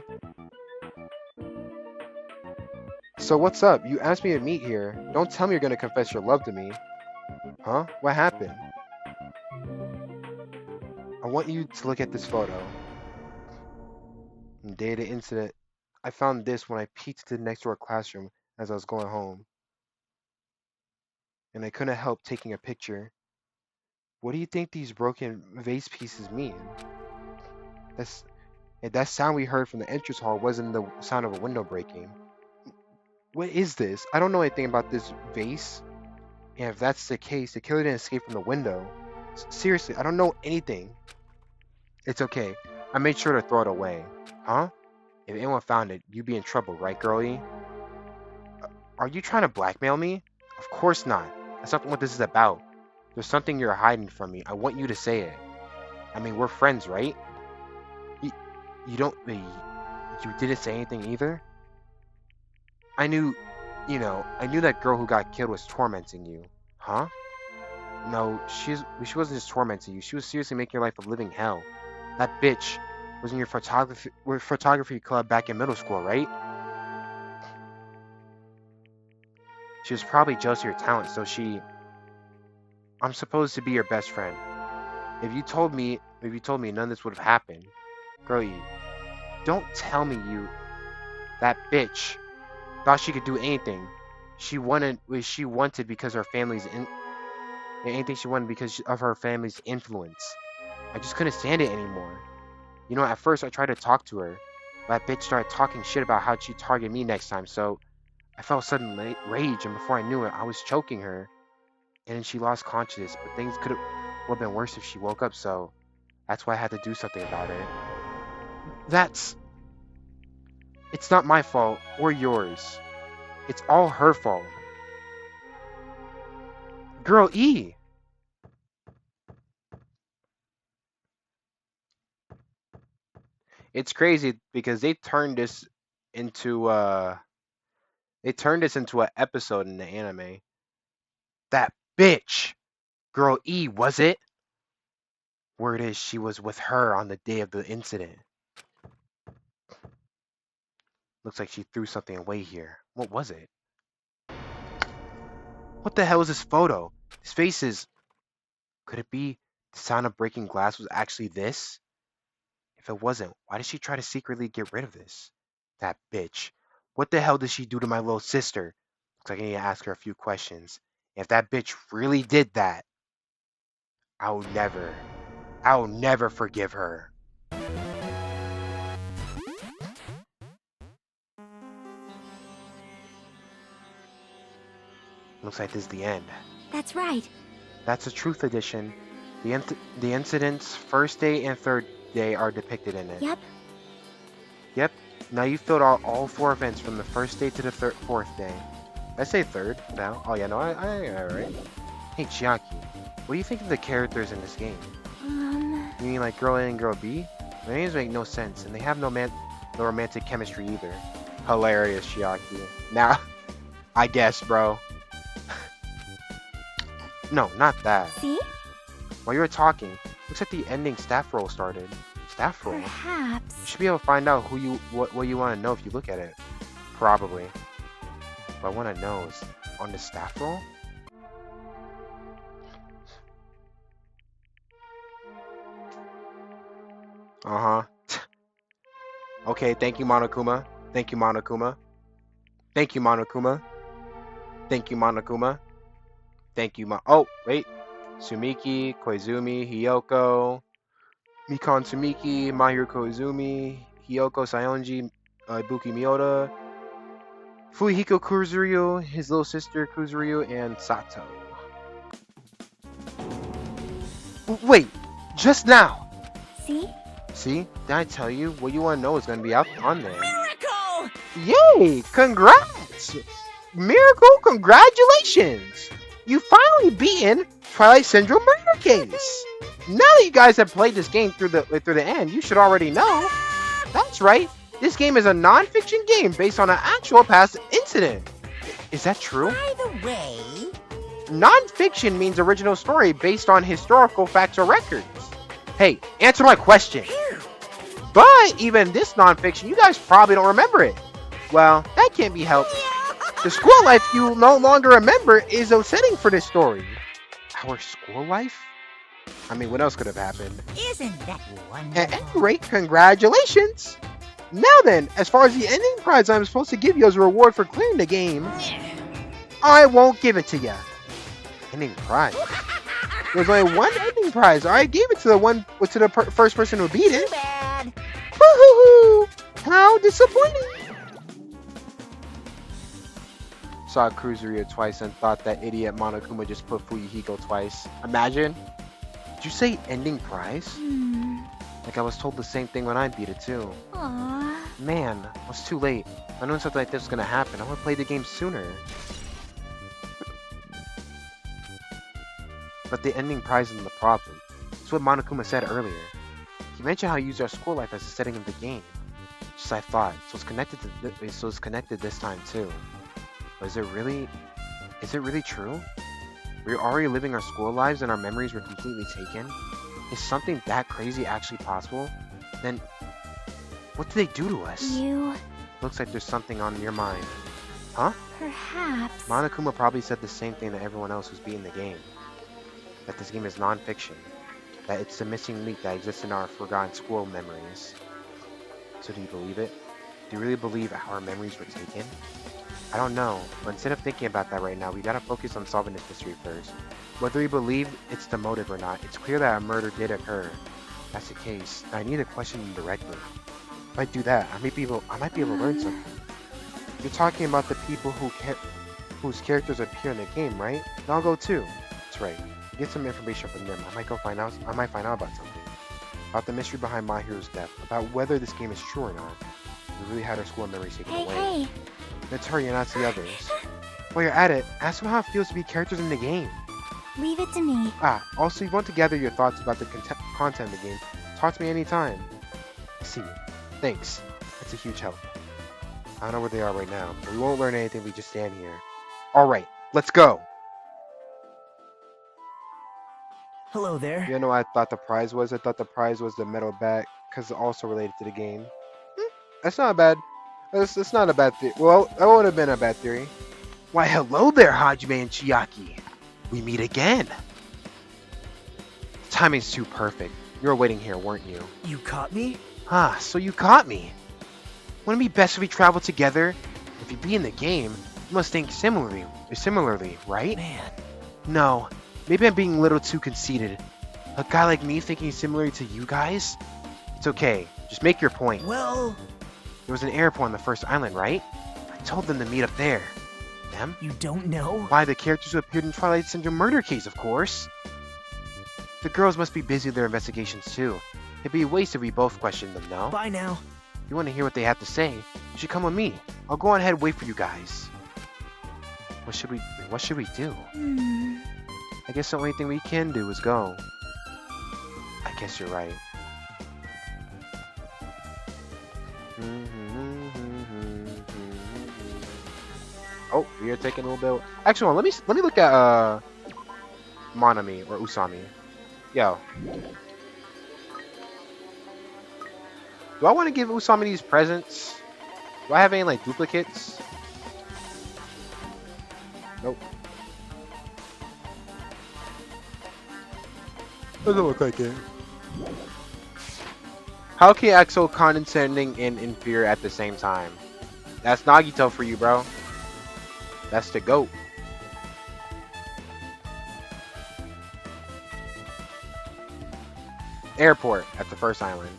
A: So what's up? You asked me to meet here. Don't tell me you're gonna confess your love to me. Huh? What happened? I want you to look at this photo. The day of the incident, I found this when I peeked to the next door classroom as I was going home. And I couldn't help taking a picture. What do you think these broken vase pieces mean? That sound we heard from the entrance hall wasn't the sound of a window breaking. What is this? I don't know anything about this vase. And if that's the case, the killer didn't escape from the window. Seriously, I don't know anything. It's okay. I made sure to throw it away. Huh? If anyone found it, you'd be in trouble, right, girlie? Are you trying to blackmail me? Of course not. That's not what this is about. There's something you're hiding from me. I want you to say it. I mean, we're friends, right? You don't. Wait, you didn't say anything either? I knew, I knew that girl who got killed was tormenting you. Huh? No, she wasn't just tormenting you. She was seriously making your life a living hell. That bitch was in your photography club back in middle school, right? She was probably jealous of your talent, so I'm supposed to be your best friend. If you told me none of this would have happened. Girlie, don't tell me that bitch thought she could do anything. She wanted because her family's anything she wanted because of her family's influence. I just couldn't stand it anymore. At first I tried to talk to her, but that bitch started talking shit about how she'd target me next time, so I felt sudden rage, and before I knew it, I was choking her, and then she lost consciousness, but things would have been worse if she woke up, so that's why I had to do something about it. It's not my fault, or yours. It's all her fault. Girl E! It's crazy because into they turned this into an episode in the anime. That bitch! Girl E, was it? Word is she was with her on the day of the incident. Looks like she threw something away here. What was it? What the hell is this photo? His face is... Could it be the sound of breaking glass was actually this? If it wasn't, why did she try to secretly get rid of this? That bitch. What the hell did she do to my little sister? Looks like I need to ask her a few questions. If that bitch really did that, I'll never forgive her. Looks like this is the end.
B: That's right.
A: That's a truth edition. The incident's first day and third day are depicted in it. Yep. Now you filled out all 4 events from the first day to the fourth day. I say third now. Oh yeah, no, I right. Hey Chiaki, what do you think of the characters in this game? You mean like girl A and girl B? Their names make no sense, and they have no romantic chemistry either. Hilarious, Chiaki. Now, I guess, bro. No, not that.
B: See?
A: While you were talking, looks like the ending staff roll started. Staff roll?
B: Perhaps.
A: You should be able to find out what you want to know if you look at it. Probably. What I want to know is, on the staff roll? Uh-huh. Okay, thank you, Monokuma. Thank you, Monokuma. Thank you, Monokuma. Thank you, Monokuma. Thank you, Oh, wait. Sumiki, Koizumi, Hiyoko, Mikan Sumiki, Mahiro Koizumi, Hiyoko Sayonji, Ibuki Miota, Fuyuhiko Kuzuryu, his little sister Kuzuryu, and Sato. Wait, just now!
B: See?
A: See? Did I tell you? What you want to know is going to be out on there.
C: Miracle!
A: Yay! Congrats! Miracle, congratulations! You finally beaten Twilight Syndrome Murder Case! Now that you guys have played this game through the end, you should already know. That's right. This game is a non-fiction game based on an actual past incident. Is that true?
C: By the way...
A: Non-fiction means original story based on historical facts or records. Hey, answer my question. But even this non-fiction, you guys probably don't remember it. Well, that can't be helped. The school life you no longer remember is a setting for this story. Our school life? I mean, what else could have happened?
C: Isn't that wonderful?
A: At any rate, congratulations! Now then, as far as the ending prize I'm supposed to give you as a reward for clearing the game, I won't give it to you. Ending prize? There's only one ending prize. I gave it to the first person who beat it.
C: Too bad.
A: Hoo-hoo-hoo! How disappointing! Saw Kuzuryu twice and thought that idiot Monokuma just put Fuyuhiko twice. Imagine. Did you say ending prize? Like I was told the same thing when I beat it too.
B: Aww.
A: Man, it was too late. I knew something like this was gonna happen. I would have played the game sooner. But the ending prize isn't the problem. It's what Monokuma said earlier. He mentioned how he used our school life as a setting of the game. Just as I thought. So it's connected this time too. But is it really true? We're already living our school lives and our memories were completely taken? Is something that crazy actually possible? Then what do they do to us?
B: You...
A: Looks like there's something on your mind. Huh?
B: perhaps...
A: Monokuma probably said the same thing to everyone else who's beaten the game. That this game is non-fiction. That it's the missing link that exists in our forgotten school memories. So do you believe it? Do you really believe our memories were taken? I don't know, but instead of thinking about that right now, we gotta focus on solving this mystery first. Whether we believe it's the motive or not, it's clear that a murder did occur. If that's the case, I need to question them directly. If I do that, I might be able to learn something. You're talking about the people whose characters appear in the game, right? Then I'll go too. That's right. Get some information from them. I might find out about something. About the mystery behind My Hero's death. About whether this game is true or not. We really had our school memories taken away.
B: Hey!
A: Let's hurry and ask the others. While you're at it, ask them how it feels to be characters in the game.
B: Leave it to me.
A: Also, if you want to gather your thoughts about the content of the game, talk to me anytime. I see. Thanks. That's a huge help. I don't know where they are right now, but we won't learn anything if we just stand here. Alright, let's go!
C: Hello there.
A: You know what I thought the prize was? I thought the prize was the metal bat, because it's also related to the game. That's not bad. That's not a bad theory. Well, that would have been a bad theory. Why, hello there, Hajime and Chiaki. We meet again. Timing's too perfect. You were waiting here, weren't you?
C: You caught me?
A: So you caught me. Wouldn't it be best if we traveled together? If you be in the game, you must think similarly, right?
C: Man.
A: No, maybe I'm being a little too conceited. A guy like me thinking similarly to you guys? It's okay, just make your point.
C: Well...
A: There was an airport on the first island, right? I told them to meet up there. Them?
C: You don't know?
A: Why, the characters who appeared in Twilight Syndrome murder case, of course. The girls must be busy with their investigations too. It'd be a waste if we both questioned them, no?
C: Bye now.
A: If you want to hear what they have to say, you should come with me. I'll go on ahead and wait for you guys. What should we do? I guess the only thing we can do is go. I guess you're right. Oh, we are taking a little bit. Actually, let me look at Monami or Usami. Yo. Do I want to give Usami these presents? Do I have any like duplicates? Nope. Doesn't look like it. How can you act so condescending and inferior at the same time? That's Nagito for you, bro. That's the GOAT. Airport at the first island.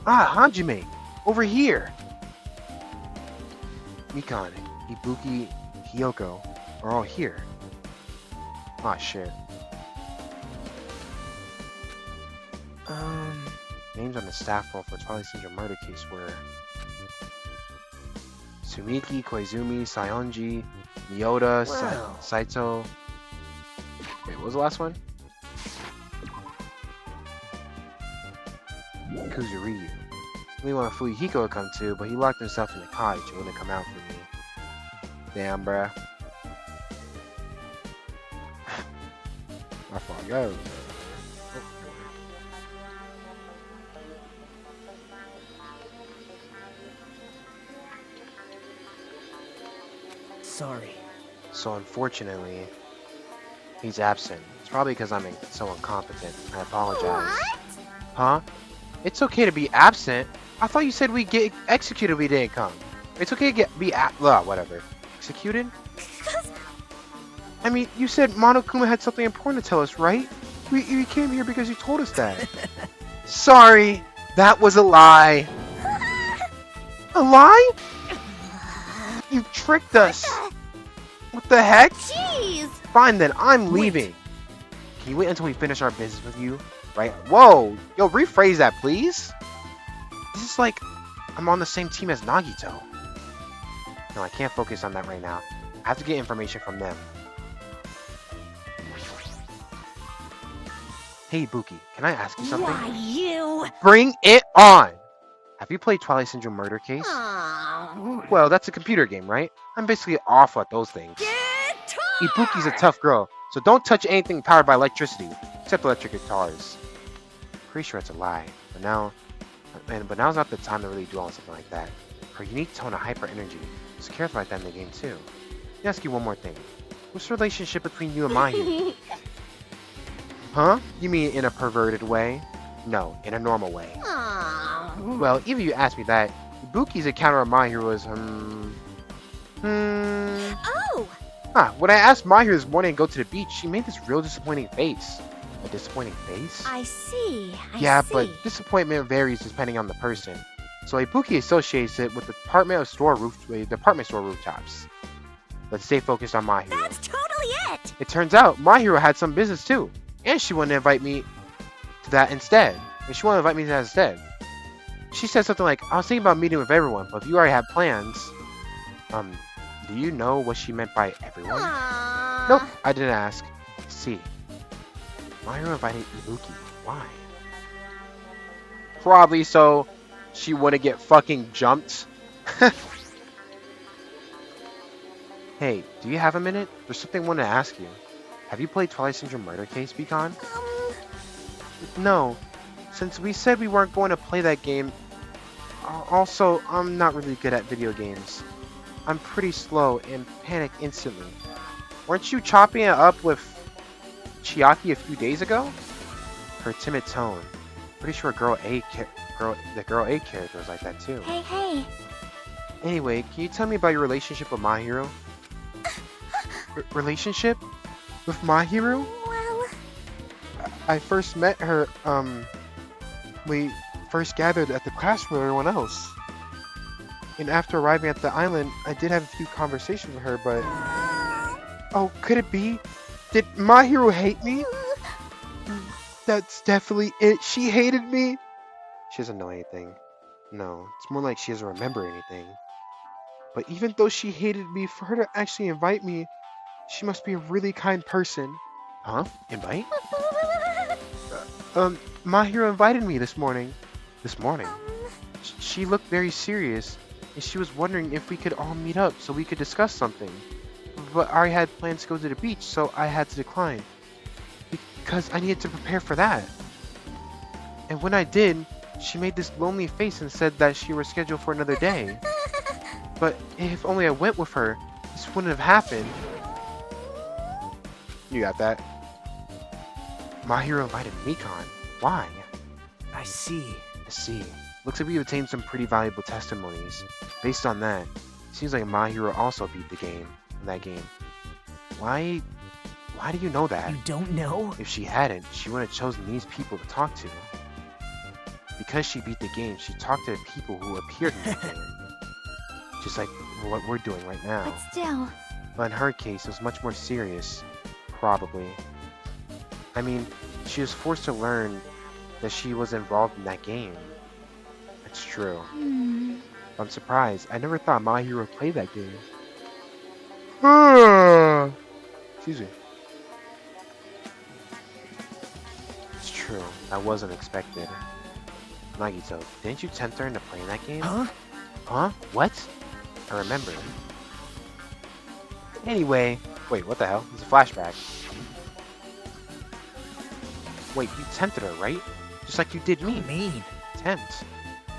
A: Hajime! Over here! Mikan, Ibuki, Hiyoko are all here. Shit. Names on the staff roll for Twilight Syndrome murder case were Sumiki, Koizumi, Sayonji, Miyoda,
C: Wow.
A: Saito. Wait, what was the last one? Kuzuryu. We want Fuyuhiko to come too, but he locked himself in the cottage and wouldn't come out for me. Damn, bruh. My fault, yo.
C: sorry.
A: So unfortunately, he's absent. It's probably because I'm so incompetent. I apologize.
B: What?
A: Huh? It's okay to be absent. I thought you said we get executed if we didn't come. It's okay to whatever. Executed? I mean, you said Monokuma had something important to tell us, right? We came here because you told us that. Sorry, that was a lie. A lie? You tricked us. What the heck?
B: Jeez!
A: Fine then, I'm
C: Wait.
A: leaving. Can you wait until we finish our business with you? Right? Whoa! Yo, rephrase that, please. This is like I'm on the same team as Nagito. No, I can't focus on that right now. I have to get information from them. Hey, Buki, can I ask you something?
B: Why, you?
A: Bring it on! Have you played Twilight Syndrome Murder Case?
B: Oh.
A: Well, that's a computer game, right? I'm basically awful at those things. Ibuki's a tough girl, so don't touch anything powered by electricity, except electric guitars. Pretty sure it's a lie, but now's not the time to really dwell on something like that. Her unique tone of hyper energy is careful like that in the game too. Let me ask you one more thing. What's the relationship between you and Mahi? Huh? You mean in a perverted way? No, in a normal way.
B: Oh.
A: Well, even if you ask me that, Ibuki's encounter with Mahi was,
B: Oh!
A: When I asked Mahi this morning to go to the beach, she made this real disappointing face. A disappointing face?
B: I see.
A: Yeah,
B: I see.
A: but disappointment varies depending on the person. So Ibuki associates it with the department store rooftops. Let's stay focused on Mahiro.
B: That's totally it!
A: It turns out Mahiro had some business too, and she wanted to invite me to that instead. She said something like, "I was thinking about meeting with everyone, but if you already have plans, do you know what she meant by everyone?"
B: Aww.
A: Nope, I didn't ask. See, Mahiro invited Ibuki. Why? Probably so she wouldn't get fucking jumped. Hey, do you have a minute? There's something I want to ask you. Have you played Twilight Syndrome Murder Case, Beacon? No. Since we said we weren't going to play that game, also, I'm not really good at video games. I'm pretty slow and panic instantly. Weren't you chopping it up with Chiaki a few days ago? Her timid tone. Pretty sure the girl A character was like that too.
B: Hey.
A: Anyway, can you tell me about your relationship with Mahiro? Relationship? With Mahiro?
B: Well...
A: I first met her, we first gathered at the class with everyone else. And after arriving at the island, I did have a few conversations with her, but... Oh, could it be? Did Mahiro hate me? That's definitely it. She hated me. She doesn't know anything. No, it's more like she doesn't remember anything. But even though she hated me, for her to actually invite me, she must be a really kind person. Huh? Invite? Mahiro invited me this morning. This morning? She looked very serious, and she was wondering if we could all meet up so we could discuss something. But I had plans to go to the beach, so I had to decline. Because I needed to prepare for that. And when I did, she made this lonely face and said that she was scheduled for another day. But if only I went with her, this wouldn't have happened. You got that? Mahiro invited Mikon. Why?
C: I see.
A: I see. Looks like we obtained some pretty valuable testimonies. Based on that, seems like Mahiro also beat the game. In that game. Why do you know that?
C: You don't know?
A: If she hadn't, she wouldn't have chosen these people to talk to. Because she beat the game, she talked to the people who appeared in the game. Just like what we're doing right now.
B: But still...
A: But in her case, it was much more serious. Probably. I mean, she was forced to learn that she was involved in that game. That's true. I'm surprised. I never thought Mahiro played that game. Excuse me. It's true. That wasn't expected. Nagito, didn't you tempt her into playing that game?
C: Huh?
A: Huh? What? I remember. Anyway, wait, what the hell? It's a flashback. Wait, you tempted her, right? Just like you did me.
C: Mean.
A: Tempt.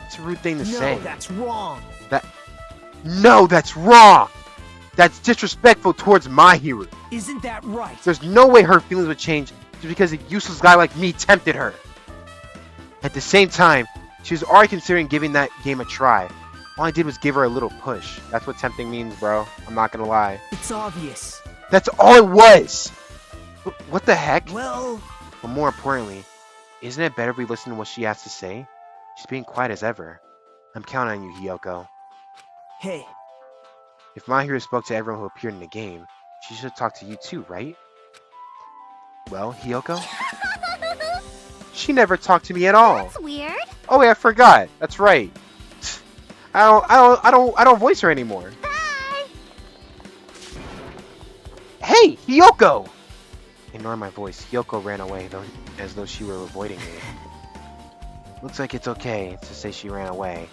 A: It's a rude thing to say.
C: No, that's wrong.
A: No, that's wrong! That's disrespectful towards my hero.
C: Isn't that right?
A: There's no way her feelings would change just because a useless guy like me tempted her. At the same time, she was already considering giving that game a try. All I did was give her a little push. That's what tempting means, bro. I'm not gonna lie.
C: It's obvious.
A: That's all it was! What the heck?
C: Well...
A: But more importantly, isn't it better if we listen to what she has to say? She's being quiet as ever. I'm counting on you, Hiyoko.
C: Hey.
A: If my hero spoke to everyone who appeared in the game, she should talk to you too, right? Well, Hiyoko? She never talked to me at all.
B: That's weird.
A: Oh wait, I forgot. That's right. I don't voice her anymore.
B: Bye.
A: Hey, Hiyoko! Ignoring my voice, Hiyoko ran away, as though she were avoiding me. Looks like it's okay to say she ran away.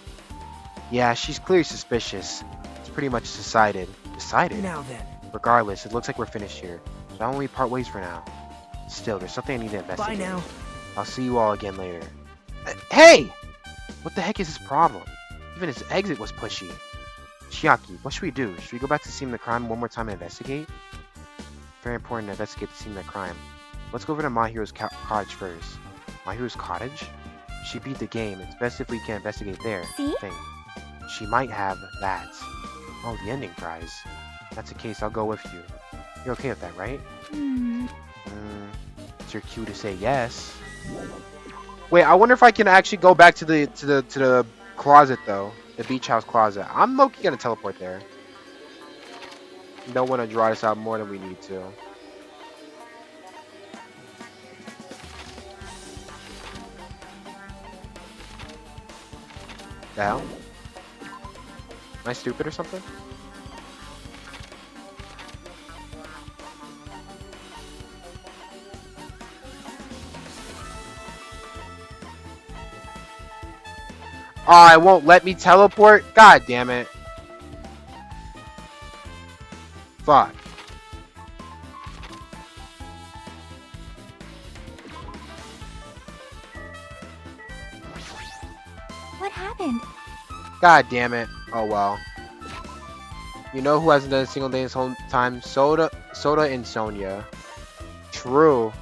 A: Yeah, she's clearly suspicious. It's pretty much decided. Decided?
C: Now then.
A: Regardless, it looks like we're finished here. So I won't we part ways for now. Still, there's something I need to investigate.
C: Bye now.
A: I'll see you all again later. Hey! What the heck is his problem? Even his exit was pushy. Chiaki, what should we do? Should we go back to the scene of the crime one more time and investigate? Very important to investigate the scene of the crime. Let's go over to My Hero's cottage first. My Hero's cottage? She beat the game. It's best if we can investigate there.
B: See?
A: She might have that. Oh, the ending prize. If that's the case, I'll go with you. You're okay with that, right? It's your cue to say yes. Wait, I wonder if I can actually go back to the closet though, the beach house closet. I'm low-key gonna teleport there. Don't want to draw this out more than we need to. The hell? Am I stupid or something? Oh, it won't let me teleport? God damn it. Fuck.
B: What happened?
A: God damn it. Oh well. You know who hasn't done a single day in his whole time? Soda and Sonia. True.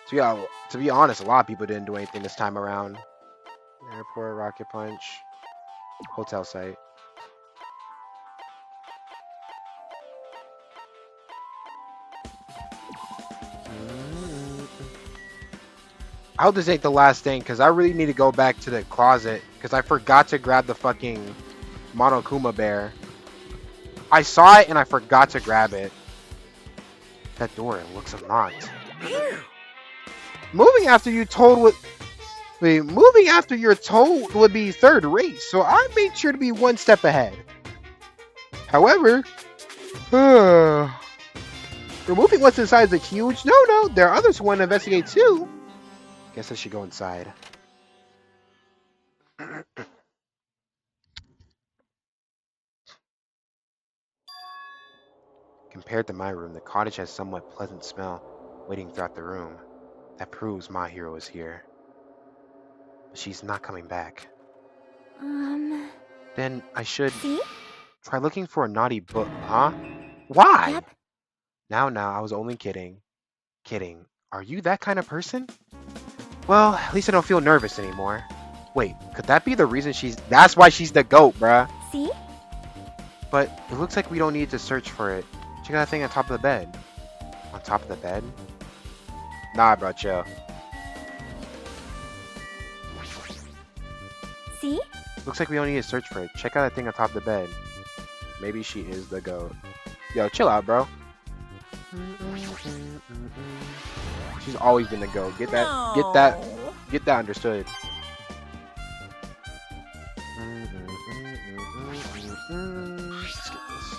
A: So yeah, to be honest, a lot of people didn't do anything this time around. Airport, rocket punch, hotel site. I hope this ain't the last thing, because I really need to go back to the closet, because I forgot to grab the fucking Monokuma bear. I saw it and I forgot to grab it. That door looks unlocked. Moving after you're told would be third rate, so I made sure to be one step ahead. However, removing what's inside is a huge no-no. There are others who want to investigate too. Guess I should go inside. Compared to my room, the cottage has somewhat pleasant smell waiting throughout the room. That proves my hero is here. But she's not coming back. Then I should
B: See?
A: try looking for a naughty book, huh? Why?
B: Yep.
A: Now, I was only kidding. Kidding. Are you that kind of person? Well, at least I don't feel nervous anymore. Wait, could that be the reason that's why she's the GOAT, bruh?
B: See?
A: But it looks like we don't need to search for it. Check out that thing on top of the bed. On top of the bed? Nah, bro, chill.
B: See?
A: Looks like we don't need to search for it. Check out that thing on top of the bed. Maybe she is the GOAT. Yo, chill out, bro. She's always been the GOAT. Get that understood. Let's get this.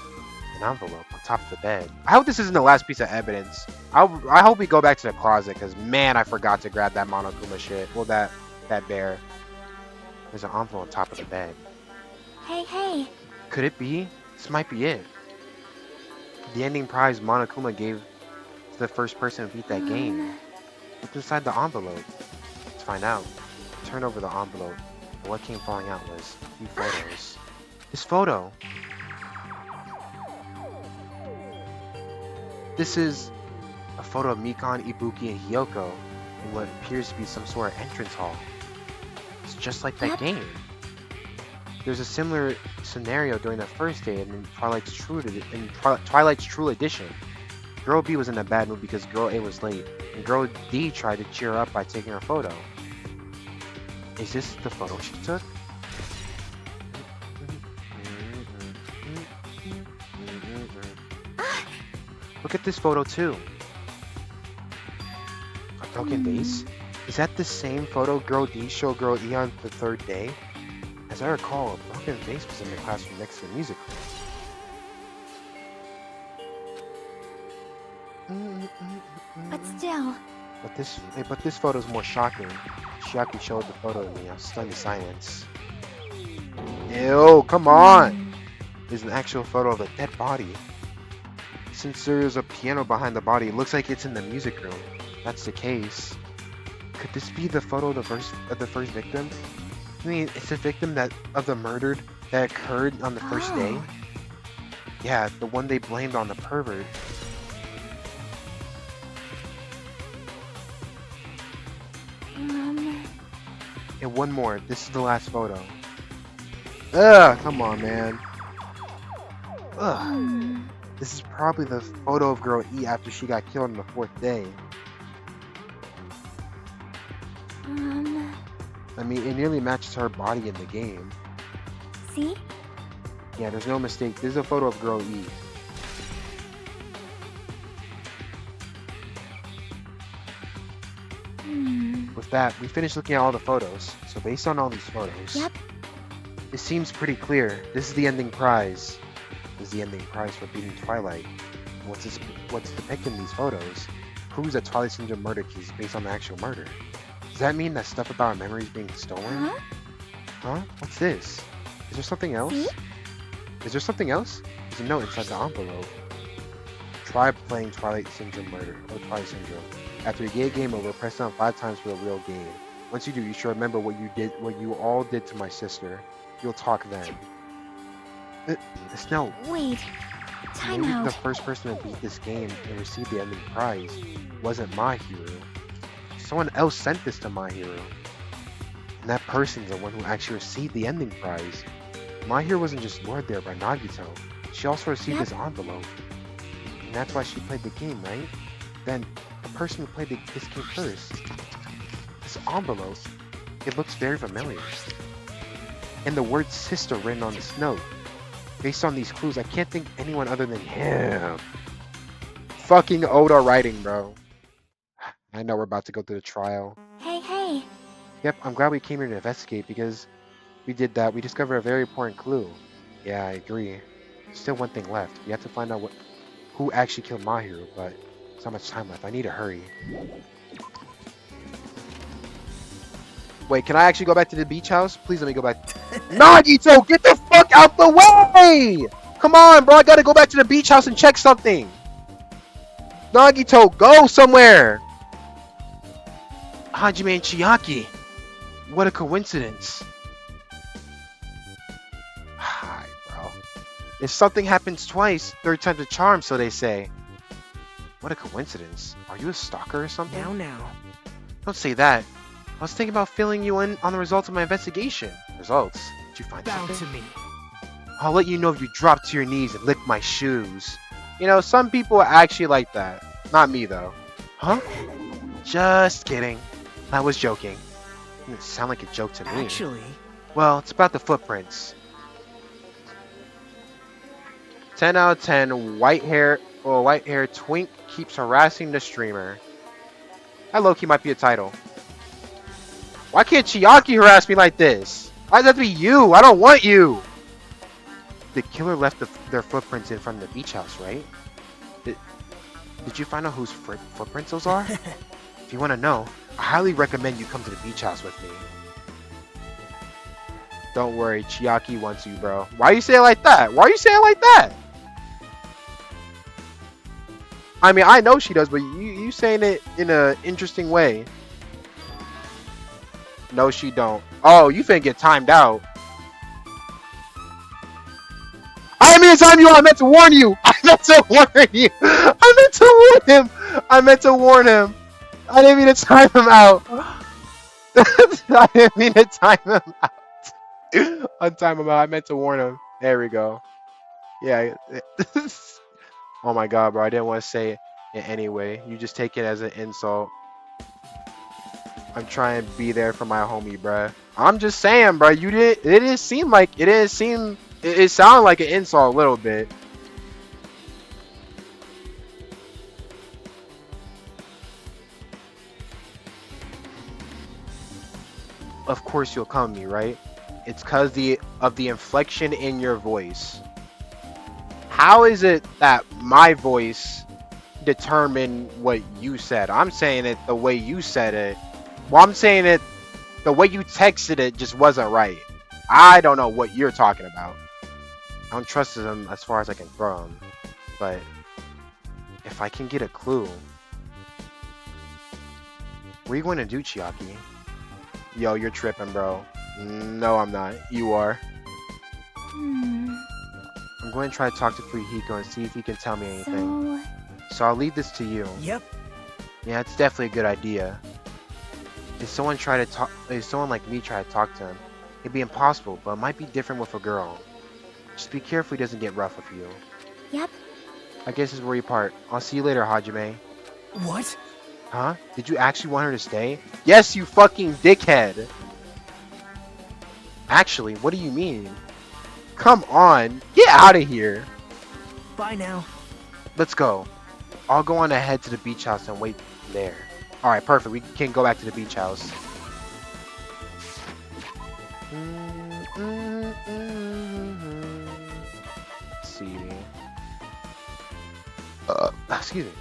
A: An envelope on top of the bed. I hope this isn't the last piece of evidence. I hope we go back to the closet, because man, I forgot to grab that Monokuma shit. Well, that bear. There's an envelope on top of the bed.
B: Hey.
A: Could it be? This might be it. The ending prize Monokuma gave to the first person who beat that game. What's inside the envelope? Let's find out. Turn over the envelope. And what came falling out was a few photos. This photo. This is a photo of Mikan, Ibuki, and Hiyoko in what appears to be some sort of entrance hall. It's just like that
B: Yep.
A: game. There's a similar scenario during the first day in Twilight's True Edition. Girl B was in a bad mood because Girl A was late, and Girl D tried to cheer her up by taking her photo. Is this the photo she took? Look at this photo too. A broken vase? Is that the same photo Girl D showed Girl E on the third day? As I recall, a broken vase was in the classroom next to the music room.
B: But still.
A: But this photo is more shocking. Chiaki showed the photo to me. I was stunned to silence. Ew, come on! There's an actual photo of a dead body. Since there is a piano behind the body, it looks like it's in the music room. If that's the case. Could this be the photo of the first victim? I mean, it's the victim of the murder that occurred on the first day. Yeah, the one they blamed on the pervert. And one more. This is the last photo. Ugh, come on, man. Ugh. This is probably the photo of Girl E after she got killed on the 4th day. I mean, it nearly matches her body in the game.
B: See?
A: Yeah, there's no mistake. This is a photo of Girl E. With that, we finished looking at all the photos. So based on all these photos,
B: Yep.
A: it seems pretty clear. This is the ending prize. This is the ending prize for beating Twilight. What's depicted in these photos proves that Twilight Syndrome murder case is based on the actual murder. Does that mean that stuff about our memories being stolen? Huh? What's this? Is there something else?
B: See?
A: Is there something else? There's a note inside the envelope. Try playing Twilight Syndrome Murder, or Twilight Syndrome. After you get game over, press down 5 times for the real game. Once you do, you should remember what you all did to my sister. You'll talk then. No.
B: Wait. Time
A: Maybe
B: out.
A: the first person to beat this game and receive the ending prize wasn't my hero. Someone else sent this to my hero. And that person's the one who actually received the ending prize. My hero wasn't just lured there by Nagito. She also received this envelope. And that's why she played the game, right? Then, the person who played this game first. This envelope, it looks very familiar. And the word sister written on this note. Based on these clues, I can't think anyone other than him. Fucking Oda writing, bro. I know we're about to go through the trial.
B: Hey.
A: Yep, I'm glad we came here to investigate because we did that. We discovered a very important clue. Yeah, I agree. Still one thing left. We have to find out who actually killed my hero, but there's not much time left. I need to hurry. Wait, can I actually go back to the beach house? Please let me go back. Nagito, get the fuck out the way! Come on, bro. I gotta go back to the beach house and check something. Nagito, go somewhere. Hajime and Chiaki. What a coincidence. Hi, bro. If something happens twice, third time's a charm, so they say. What a coincidence. Are you a stalker or something?
C: Now.
A: Don't say that. I was thinking about filling you in on the results of my investigation. Results? Did you find
C: Bow
A: something?
C: to me.
A: I'll let you know if you drop to your knees and lick my shoes. You know, some people are actually like that. Not me, though. Huh? Just kidding. I was joking. It didn't sound like a joke to me.
C: Actually,
A: Well, it's about the footprints. 10 out of 10. White hair twink keeps harassing the streamer. That low-key might be a title. Why can't Chiaki harass me like this? Why does it have to be you? I don't want you! The killer left their footprints in front of the beach house, right? Did you find out whose footprints those are? If you want to know, I highly recommend you come to the beach house with me. Don't worry, Chiaki wants you, bro. Why you say it like that? Why are you saying it like that? I mean, I know she does, but you saying it in an interesting way. No, she don't. Oh, you finna get timed out. I mean to time you, I meant to warn you. I meant to warn you. I meant to warn him. I meant to warn him. I didn't mean to time him out. I didn't mean to time him out. Untime him out. I meant to warn him. There we go. Yeah. Oh my god, bro. I didn't want to say it in any way. You just take it as an insult. I'm trying to be there for my homie, bruh. I'm just saying, bro. You didn't. It didn't seem like. It didn't seem. It sounded like an insult a little bit. Of course you'll come to me, right? It's cause of the inflection in your voice. How is it that my voice determined what you said? I'm saying it the way you said it. Well, I'm saying it the way you texted it just wasn't right. I don't know what you're talking about. I don't trust him as far as I can throw him. But if I can get a clue. What are you going to do, Chiaki? Yo, you're tripping, bro. No, I'm not. You are. I'm going to try to talk to Fujihiko and see if he can tell me anything. So I'll leave this to you.
C: Yep.
A: Yeah, it's definitely a good idea. If someone like me try to talk to him, it'd be impossible, but it might be different with a girl. Just be careful he doesn't get rough with you.
B: Yep.
A: I guess this is where we part. I'll see you later, Hajime.
C: What?
A: Huh? Did you actually want her to stay? Yes, you fucking dickhead! Actually, what do you mean? Come on! Get out of here!
C: Bye now.
A: Let's go. I'll go on ahead to the beach house and wait there. Alright, perfect. We can go back to the beach house. Let's see. Excuse me.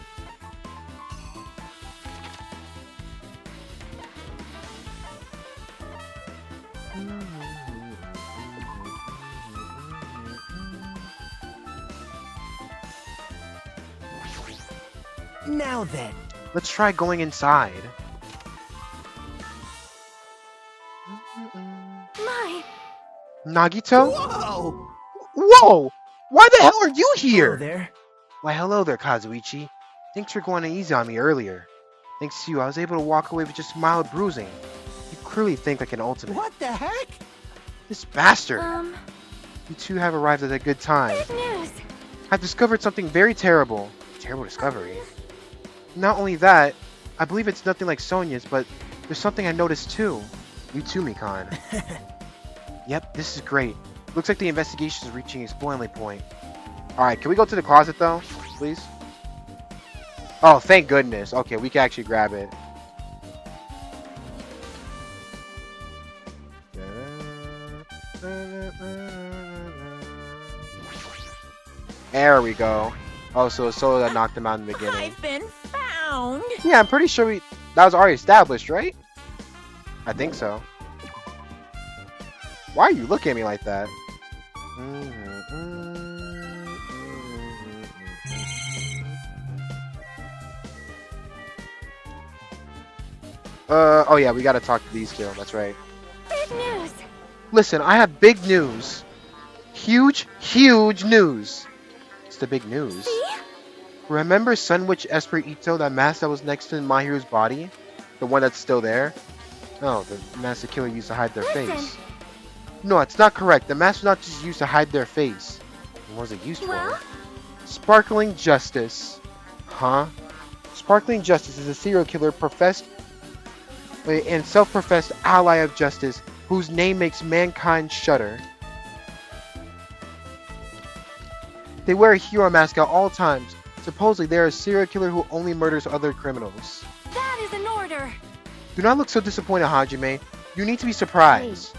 C: Now then.
A: Let's try going inside.
B: My.
A: Nagito?
C: Whoa!
A: Whoa! Why the hell are you here?
C: Hello there.
A: Why, hello there, Kazuichi. Thanks for going easy on me earlier. Thanks to you, I was able to walk away with just a mild bruising. You clearly think like an ultimate.
C: What the heck?
A: This bastard!
B: Good
A: You two have arrived at a good time.
B: news.
A: I've discovered something very terrible. Terrible discovery. Not only that, I believe it's nothing like Sonia's, but there's something I noticed too. You too, Mikan. Yep, this is great. Looks like the investigation is reaching its boiling point. Alright, can we go to the closet though, please? Oh, thank goodness. Okay, we can actually grab it. There we go. Oh, so it's Solo that knocked him out in the beginning.
C: I've been found.
A: Yeah, I'm pretty sure that was already established, right? I think so. Why are you looking at me like that? Oh yeah, we gotta talk to these two. That's right.
B: Big news.
A: Listen, I have big news. Huge, huge news. It's the big news.
B: See?
A: Remember Sun Witch Esper Ito, that mask that was next to Mahiru's body? The one that's still there? No, the mask the killer used to hide their face. No, it's not correct. The mask was not just used to hide their face. What was it used
B: Well?
A: for? Sparkling Justice. Huh? Sparkling Justice is a serial killer professed and self-professed ally of justice whose name makes mankind shudder. They wear a hero mask at all times. Supposedly, they are a serial killer who only murders other criminals.
B: That is an order.
A: Do not look so disappointed, Hajime. You need to be surprised.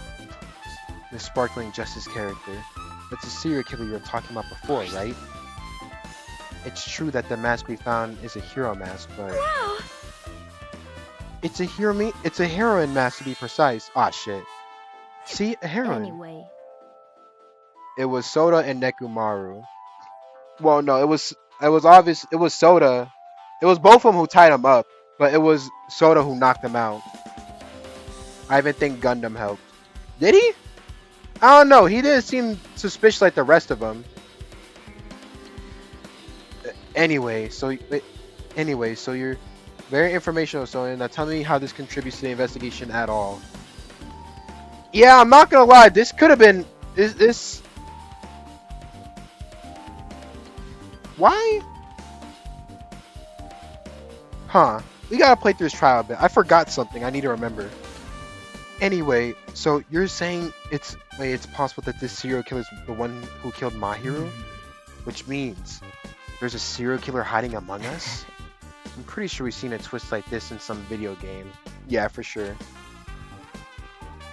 A: The Sparkling Justice character. That's a serial killer you were talking about before, right? It's true that the mask we found is a hero mask, but
B: Wow.
A: it's a heroine mask to be precise. Ah, shit. See, a heroine.
B: Anyway.
A: It was Soda and Nekomaru. Well, no, it was obvious. It was Soda. It was both of them who tied him up, but it was Soda who knocked him out. I even think Gundam helped. Did he? I don't know. He didn't seem suspicious like the rest of them. Anyway, so you're very informational, Sonia. Now tell me how this contributes to the investigation at all. Yeah, I'm not gonna lie. This could have been. This. Why? Huh. We gotta play through this trial a bit. I forgot something. I need to remember. Anyway, so you're saying it's possible that this serial killer is the one who killed Mahiru, which means there's a serial killer hiding among us. I'm pretty sure we've seen a twist like this in some video game. Yeah, for sure.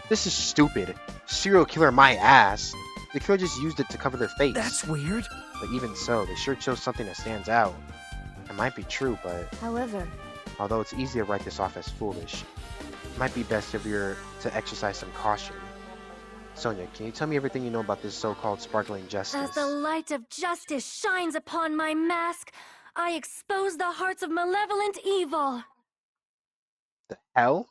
A: This is stupid. Serial killer my ass. The killer just used it to cover their face.
C: That's weird.
A: But even so, they sure chose something that stands out. It might be true, but
B: However,
A: although it's easy to write this off as foolish, it might be best if you're to exercise some caution. Sonia, can you tell me everything you know about this so-called sparkling justice?
B: as the light of justice shines upon my mask, I expose the hearts of malevolent evil.
A: The hell?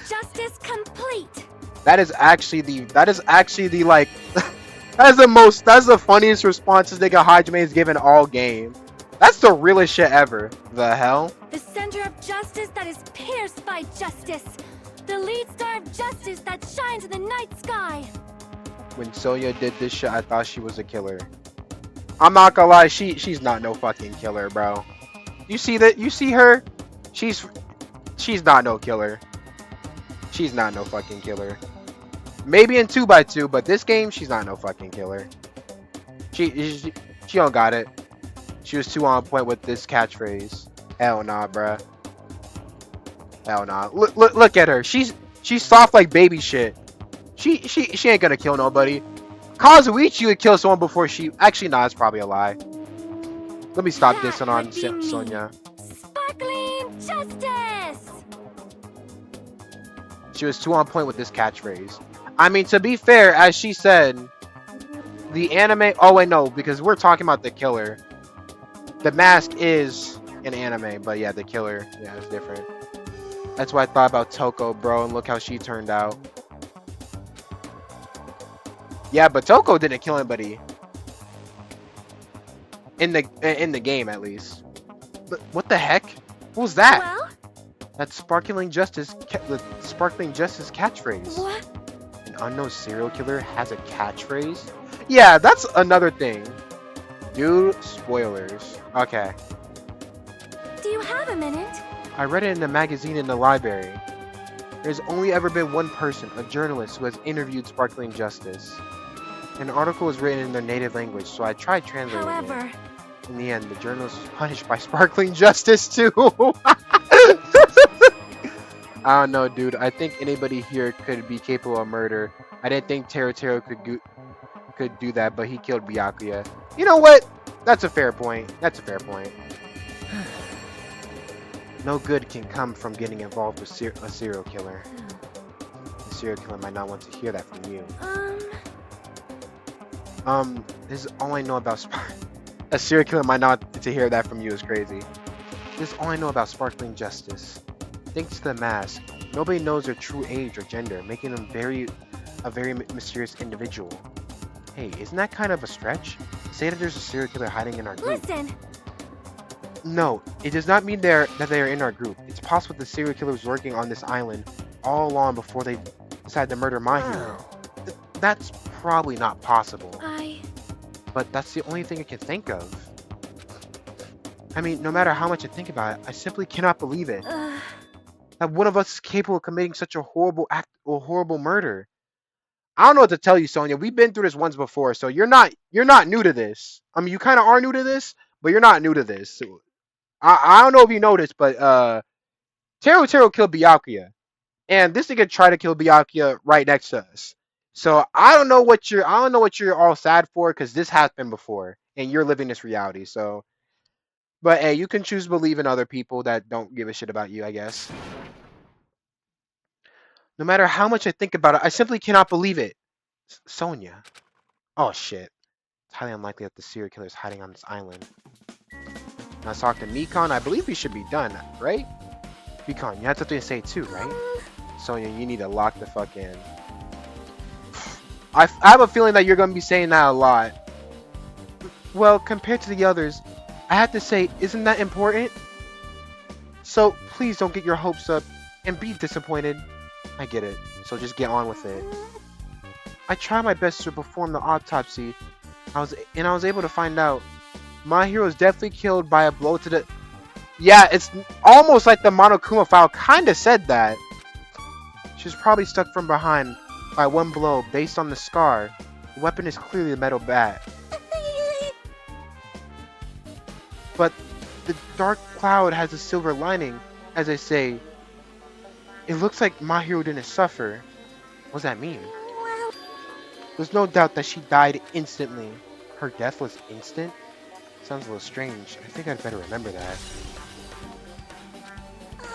B: Justice complete.
A: That is actually the like that's the funniest responses nigga Hajime has given all game. That's the realest shit ever. The hell?
B: The center of justice that is pierced by justice. The lead star of justice that shines in the night sky.
A: When Sonia did this shit, I thought she was a killer. I'm not gonna lie, she's not no fucking killer, bro. You see that? You see her? She's not no killer. She's not no fucking killer. Maybe in 2x2, but this game, she's not no fucking killer. She don't got it. She was too on point with this catchphrase. Hell nah, bruh. Hell nah. Look at her. She's soft like baby shit. She ain't gonna kill nobody. Kazuichi would kill someone before she. Actually, nah, it's probably a lie. Let me stop dissing on Sonia.
B: Sparkling justice.
A: She was too on point with this catchphrase. I mean, to be fair, as she said, the anime. Oh wait, no, because we're talking about the killer. The mask is an anime, but yeah, the killer, yeah, it's different. That's why I thought about Toko, bro, and look how she turned out. Yeah, but Toko didn't kill anybody in the game, at least. But what the heck? What was that?
B: Well,
A: That sparkling justice, the sparkling justice catchphrase.
B: what?
A: An unknown serial killer has a catchphrase? Yeah, that's another thing. Dude, spoilers. Okay.
B: Do you have a minute?
A: I read it in the magazine in the library. There's only ever been one person, a journalist, who has interviewed Sparkling Justice. An article was written in their native language, so I tried translating
B: However,
A: it. In the end, the journalist was punished by Sparkling Justice too. I don't know, dude. I think anybody here could be capable of murder. I didn't think Teruteru could do that, but he killed Byakuya. You know what? That's a fair point. That's a fair point. No good can come from getting involved with a serial killer. The serial killer might not want to hear that from you. This is all I know about a serial killer might not to hear that from you is crazy. This is all I know about Sparkling Justice. Thanks to the mask, nobody knows their true age or gender, making them a very mysterious individual. Hey, isn't that kind of a stretch? Say that there's a serial killer hiding in our group.
B: listen.
A: No, it does not mean that they are in our group. It's possible the serial killer was working on this island all along before they decided to murder my hero. That's probably not possible. But that's the only thing I can think of. I mean, no matter how much I think about it, I simply cannot believe it. That one of us is capable of committing such a horrible act or horrible murder. I don't know what to tell you, Sonia. We've been through this once before, so you're not new to this. I mean, you kind of are new to this, but you're not new to this. I don't know if you noticed, but Teruteru killed Byakuya, and this nigga tried to kill Byakuya right next to us. So I don't know what you're all sad for, because this happened before, and you're living this reality. So, but hey, you can choose to believe in other people that don't give a shit about you, I guess. No matter how much I think about it, I simply cannot believe it. Sonia. Oh shit. It's highly unlikely that the serial killer is hiding on this island. Now let's talk to Mikon. I believe we should be done, right? Mikon, you have something to say too, right? Sonia, you need to lock the fuck in. I have a feeling that you're going to be saying that a lot. Well, compared to the others, I have to say, isn't that important? So please don't get your hopes up and be disappointed. I get it, so just get on with it. I tried my best to perform the autopsy. I was able to find out my hero is definitely killed by a blow to the. Yeah, it's almost like the Monokuma file kind of said that. She was probably struck from behind by one blow based on the scar. The weapon is clearly a metal bat. But the dark cloud has a silver lining, as I say. It looks like my hero didn't suffer. What does that mean? There's no doubt that she died instantly. Her death was instant? Sounds a little strange. I think I'd better remember that.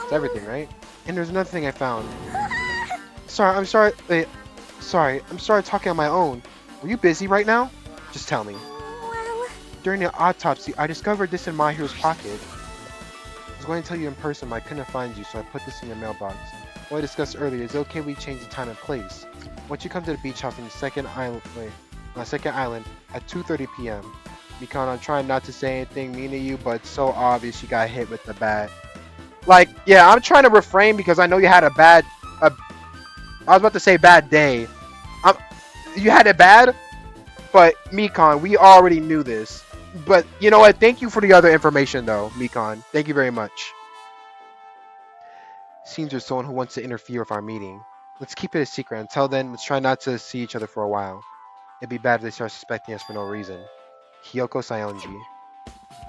A: It's everything, right? And there's another thing I found. I'm sorry talking on my own. Were you busy right now? Just tell me. During the autopsy, I discovered this in my hero's pocket. I was going to tell you in person, but I couldn't find you, so I put this in your mailbox. What I discussed earlier, is it okay we change the time and place? Once you come to the beach house on the second island at 2:30 p.m. Mikon, I'm trying not to say anything mean to you, but it's so obvious you got hit with the bat. Like, yeah, I'm trying to refrain because I know you had I was about to say bad day. You had it bad, but Mikon, we already knew this. But you know what? Thank you for the other information, though, Mikon. Thank you very much. Seems there's someone who wants to interfere with our meeting. Let's keep it a secret. Until then, let's try not to see each other for a while. It'd be bad if they start suspecting us for no reason. Hyoko Saionji.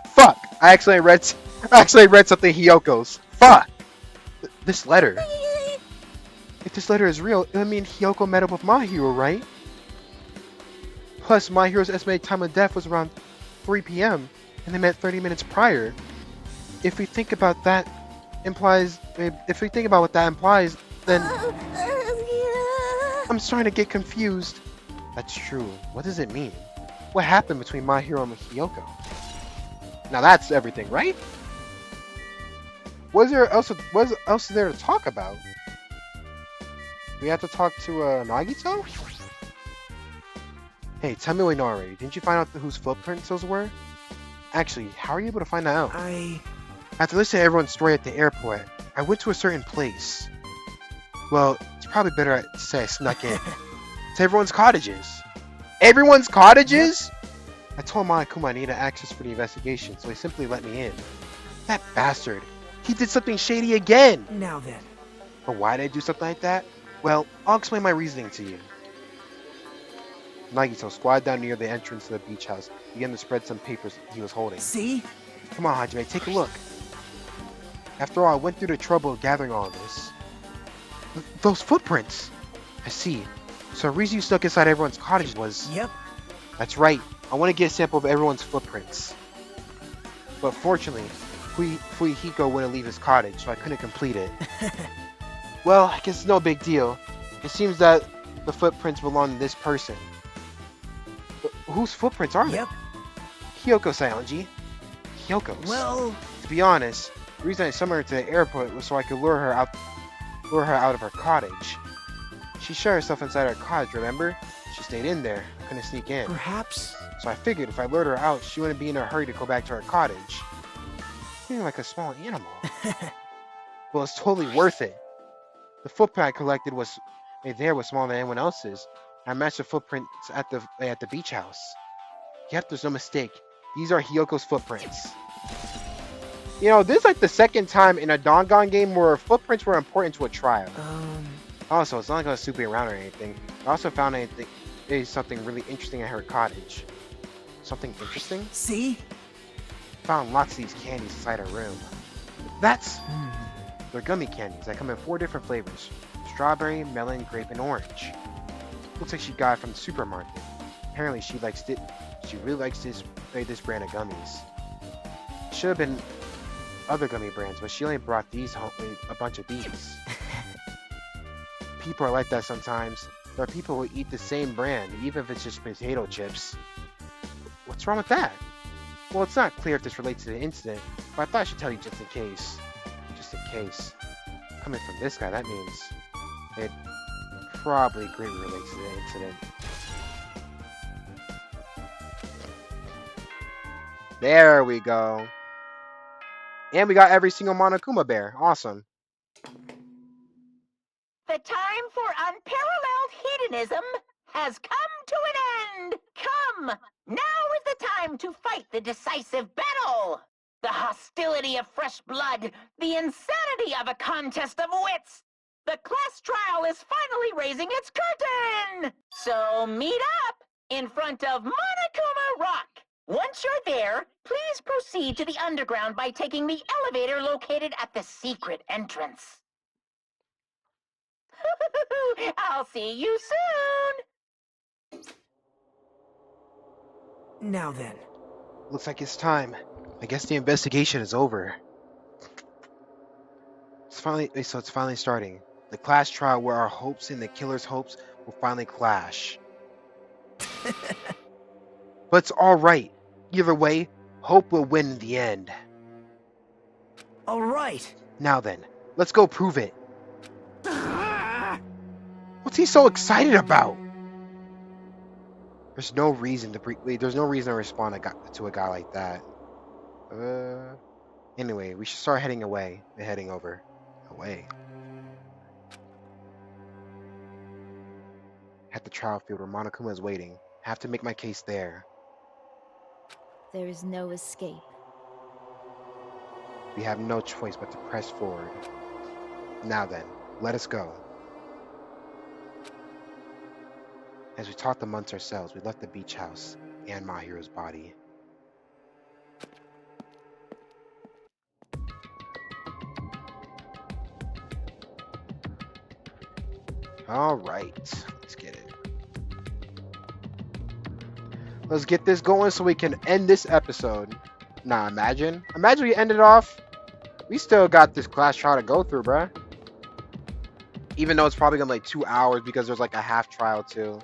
A: Fuck! I actually read something Hyoko's. Fuck! This letter. If this letter is real, it would mean Hyoko met up with my hero, right? Plus, my hero's estimated time of death was around 3 p.m. and they met 30 minutes prior. If we think about what that implies, then I'm starting to get confused. That's true. What does it mean? What happened between my hero and Hyoko? Now that's everything, right? What else is there to talk about? We have to talk to Nagito? Hey, tell me what you know already. Didn't you find out whose footprints those were? Actually, how are you able to find that out? After listening to everyone's story at the airport, I went to a certain place. Well, it's probably better to say I snuck in. To everyone's cottages. Everyone's cottages? I told Monokuma I needed access for the investigation, so he simply let me in. That bastard. He did something shady again!
C: Now then.
A: But why did I do something like that? Well, I'll explain my reasoning to you. Nagito squatted down near the entrance to the beach house, began to spread some papers he was holding.
C: See?
A: Come on, Hajime, take a look. After all, I went through the trouble of gathering all this. Those footprints! I see. So the reason you stuck inside everyone's cottage was...
C: Yep.
A: That's right. I want to get a sample of everyone's footprints. But fortunately, Fuyuhiko wouldn't leave his cottage, so I couldn't complete it. Well, I guess it's no big deal. It seems that the footprints belong to this person. But whose footprints are they?
C: Yep.
A: Hyoko Saionji. Hyoko's.
C: Well...
A: To be honest, the reason I summoned her to the airport was so I could lure her out of her cottage. She shut herself inside her cottage, remember? She stayed in there. I couldn't sneak in.
C: Perhaps...
A: So I figured if I lured her out, she wouldn't be in a hurry to go back to her cottage. Feeling like a small animal. Well, it's totally worth it. The footprint I collected was smaller than anyone else's. I matched the footprints at the beach house. Yep, there's no mistake. These are Hyoko's footprints. You know, this is like the second time in a Dangan game where footprints were important to a trial. Also, it's not like I was snooping around or anything. I also found something really interesting at her cottage. Something interesting?
C: See?
A: Found lots of these candies inside her room. They're gummy candies that come in 4 different flavors. Strawberry, melon, grape, and orange. Looks like she got it from the supermarket. Apparently she really likes this brand of gummies. Should have been other gummy brands, but she only brought a bunch of these. People are like that sometimes. There are people who eat the same brand, even if it's just potato chips. What's wrong with that? Well, it's not clear if this relates to the incident, but I thought I should tell you just in case. Just in case. Coming from this guy, that means it probably greatly relates to the incident. There we go. And we got every single Monokuma bear. Awesome.
D: The time for unparalleled hedonism has come to an end. Come, now is the time to fight the decisive battle. The hostility of fresh blood, the insanity of a contest of wits. The class trial is finally raising its curtain. So meet up in front of Monokuma Rock. Once you're there, please proceed to the underground by taking the elevator located at the secret entrance. I'll see you soon!
C: Now then.
A: Looks like it's time. I guess the investigation is over. It's finally starting. The class trial where our hopes and the killer's hopes will finally clash. But it's alright. Either way, hope will win in the end.
C: All right.
A: Now then, let's go prove it. What's he so excited about? There's no reason to respond to a guy like that. Anyway, we should start heading away. Heading over. Away. At the trial field where Monokuma is waiting. Have to make my case there.
B: There is no escape.
A: We have no choice but to press forward. Now then, let us go. As we talked amongst ourselves, we left the beach house and Mahiro's body. Alright, let's get it. Let's get this going so we can end this episode. Nah, imagine we ended off. We still got this class trial to go through, bruh. Even though it's probably gonna be like 2 hours because there's like a half trial too.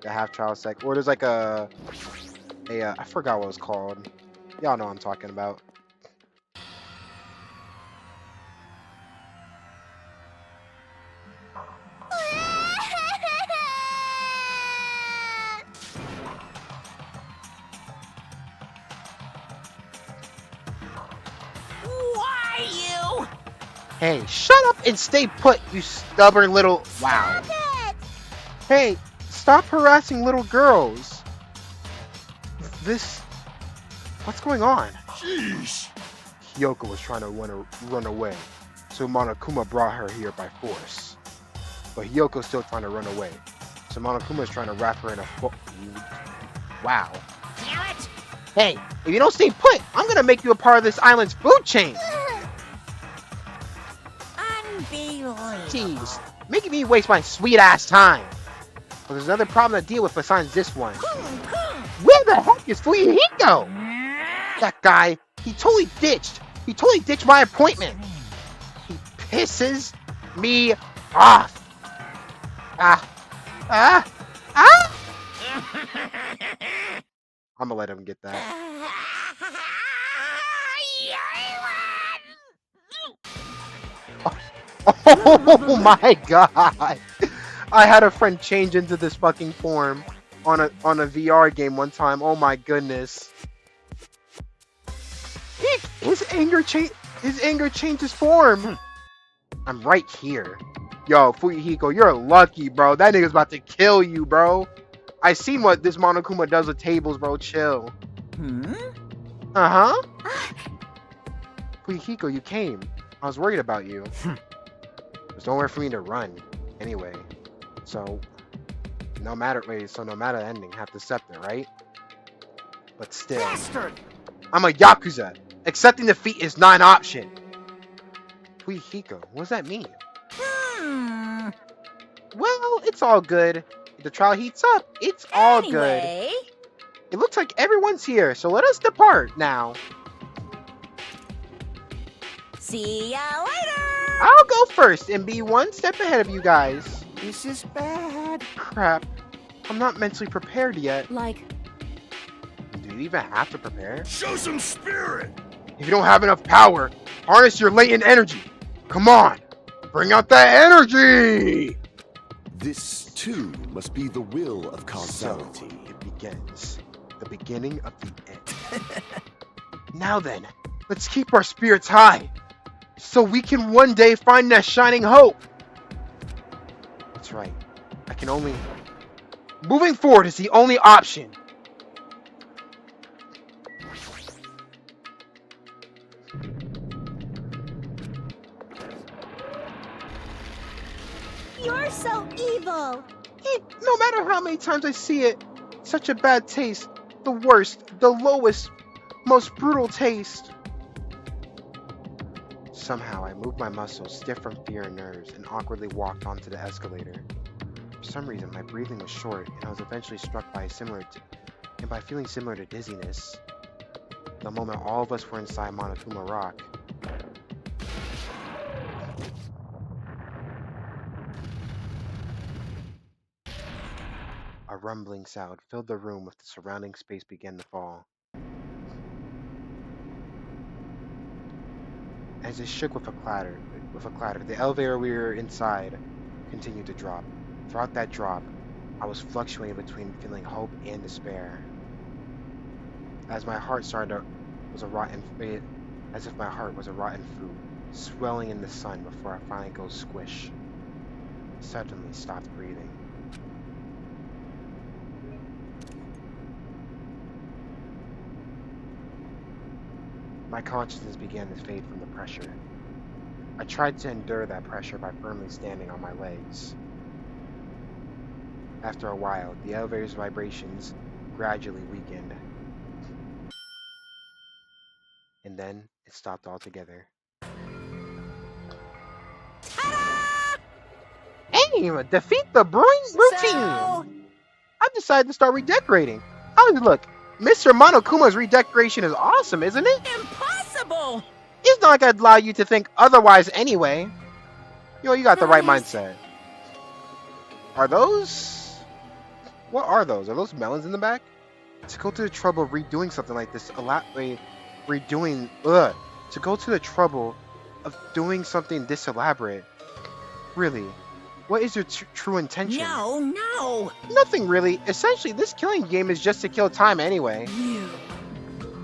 A: The half trial sec, or there's like a I forgot what it was called. Y'all know what I'm talking about.
D: Why you?
A: Hey, shut up and stay put, you stubborn little. Wow. Hey, stop harassing little girls. What's going on?
E: Sheesh.
A: Hyoko was trying to run away, so Monokuma brought her here by force. But Hyoko's still trying to run away, so Monokuma is trying to wrap her in a Wow.
D: Damn it!
A: Hey, if you don't stay put, I'm gonna make you a part of this island's food chain.
D: Unbelievable.
A: Jeez, making me waste my sweet ass time. But there's another problem to deal with besides this one. Where the heck is Fuyuhiko? That guy, he totally ditched my appointment. He pisses me off. I'm gonna let him get that. Oh my god! I had a friend change into this fucking form on a VR game one time. Oh my goodness! His anger changes form. I'm right here. Yo, Fuyuhiko, you're lucky, bro. That nigga's about to kill you, bro. I seen what this Monokuma does with tables, bro. Chill. Uh-huh. Fuyuhiko, you came. I was worried about you. There's nowhere for me to run. Anyway. So, no matter the ending, have to accept it, right? But still.
C: Bastard!
A: I'm a Yakuza. Accepting defeat is not an option. Fuyuhiko, what does that mean? Well, it's all good. If the trial heats up, it's all good. It looks like everyone's here, so let us depart now.
B: See ya later!
A: I'll go first and be one step ahead of you guys.
C: This is bad.
A: Crap. I'm not mentally prepared yet.
B: Like,
A: Do you even have to prepare?
E: Show some spirit.
A: If you don't have enough power, harness your latent energy. Come on. Bring out that energy!
E: This too must be the will of
A: So,
E: causality.
A: it begins. The beginning of the end. Now then, let's keep our spirits high, so we can one day find that shining hope. That's right. I can only... Moving forward is the only option.
B: You're so evil.
A: No matter how many times I see it, such a bad taste. The worst, the lowest, most brutal taste. Somehow I moved my muscles, stiff from fear and nerves, and awkwardly walked onto the escalator. For some reason, my breathing was short, and I was eventually struck by by feeling similar to dizziness. The moment all of us were inside Monotuma Rock. A rumbling sound filled the room with the surrounding space began to fall. As it shook with a clatter, the elevator we were inside continued to drop. Throughout that drop, I was fluctuating between feeling hope and despair. As my heart as if my heart was a rotten fruit, swelling in the sun before I finally go squish. Suddenly stopped breathing. My consciousness began to fade from the pressure. I tried to endure that pressure by firmly standing on my legs. After a while, the elevator's vibrations gradually weakened. And then it stopped altogether. Aim! Defeat the brewing routine! I've decided to start redecorating. How does it look? Mr. Monokuma's redecoration is awesome, isn't it?
C: Impossible!
A: It's not like I'd allow you to think otherwise anyway. You got the right mindset. Are those... What are those? Are those melons in the back? To go to the trouble of redoing something like this, To go to the trouble of doing something this elaborate. Really? What is your true intention?
C: No!
A: Nothing really. Essentially, this killing game is just to kill time anyway.
C: You.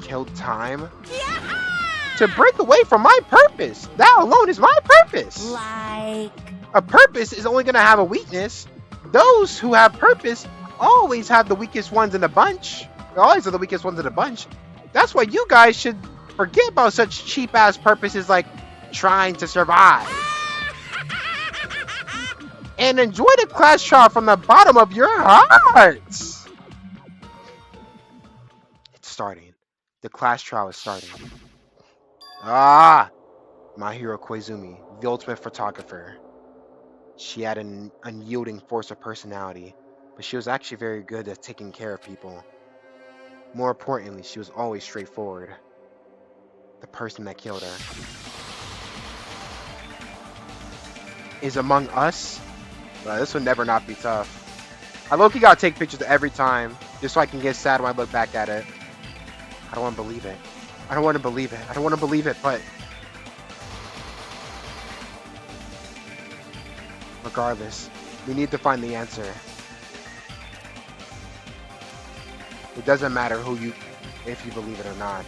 A: Kill time?
C: Yeah!
A: To break away from my purpose. That alone is my purpose.
C: Like...
A: A purpose is only going to have a weakness. Those who have purpose always have the weakest ones in the bunch. They always are the weakest ones in the bunch. That's why you guys should forget about such cheap-ass purposes like trying to survive. And enjoy the class trial from the bottom of your hearts. It's starting. The class trial is starting. My hero Koizumi, the ultimate photographer. She had an unyielding force of personality, but she was actually very good at taking care of people. More importantly, she was always straightforward. The person that killed her is among us. This would never not be tough. I low-key gotta take pictures every time, just so I can get sad when I look back at it. I don't want to believe it. I don't want to believe it. I don't want to believe it, but... Regardless, we need to find the answer. It doesn't matter if you believe it or not.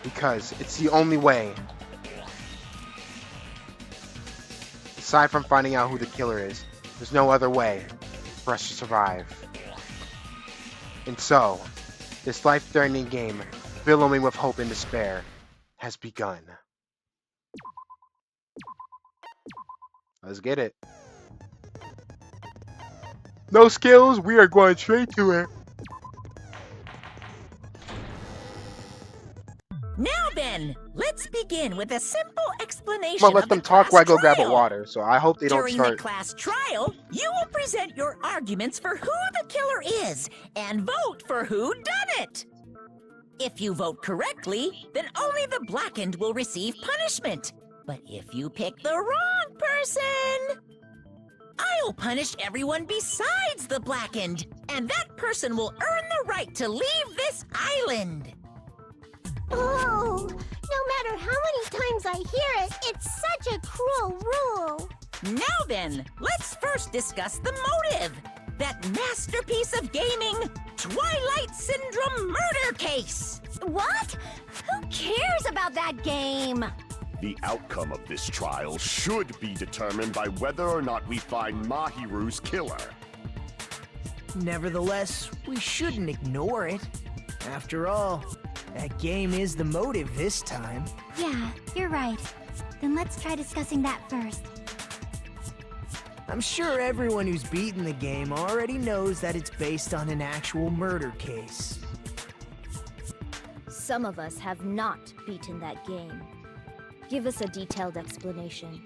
A: Because it's the only way. Aside from finding out who the killer is, there's no other way for us to survive. And so, this life-threatening game, billowing with hope and despair, has begun. Let's get it. No skills, we are going straight to it.
C: Now then, let's begin with a simple explanation.
A: I'm gonna let them talk while I go grab a water, so I hope they don't
C: During
A: start.
C: the class trial, you will present your arguments for who the killer is and vote for who done it. If you vote correctly, then only the blackened will receive punishment. But if you pick the wrong person, I'll punish everyone besides the blackened, and that person will earn the right to leave this island.
B: Oh, no matter how many times I hear it, it's such a cruel rule.
C: Now then, let's first discuss the motive. That masterpiece of gaming, Twilight Syndrome murder case.
B: What? Who cares about that game?
E: The outcome of this trial should be determined by whether or not we find Mahiru's killer.
F: Nevertheless, we shouldn't ignore it. After all, that game is the motive this time.
G: Yeah, you're right. Then let's try discussing that first.
F: I'm sure everyone who's beaten the game already knows that it's based on an actual murder case.
B: Some of us have not beaten that game. Give us a detailed explanation.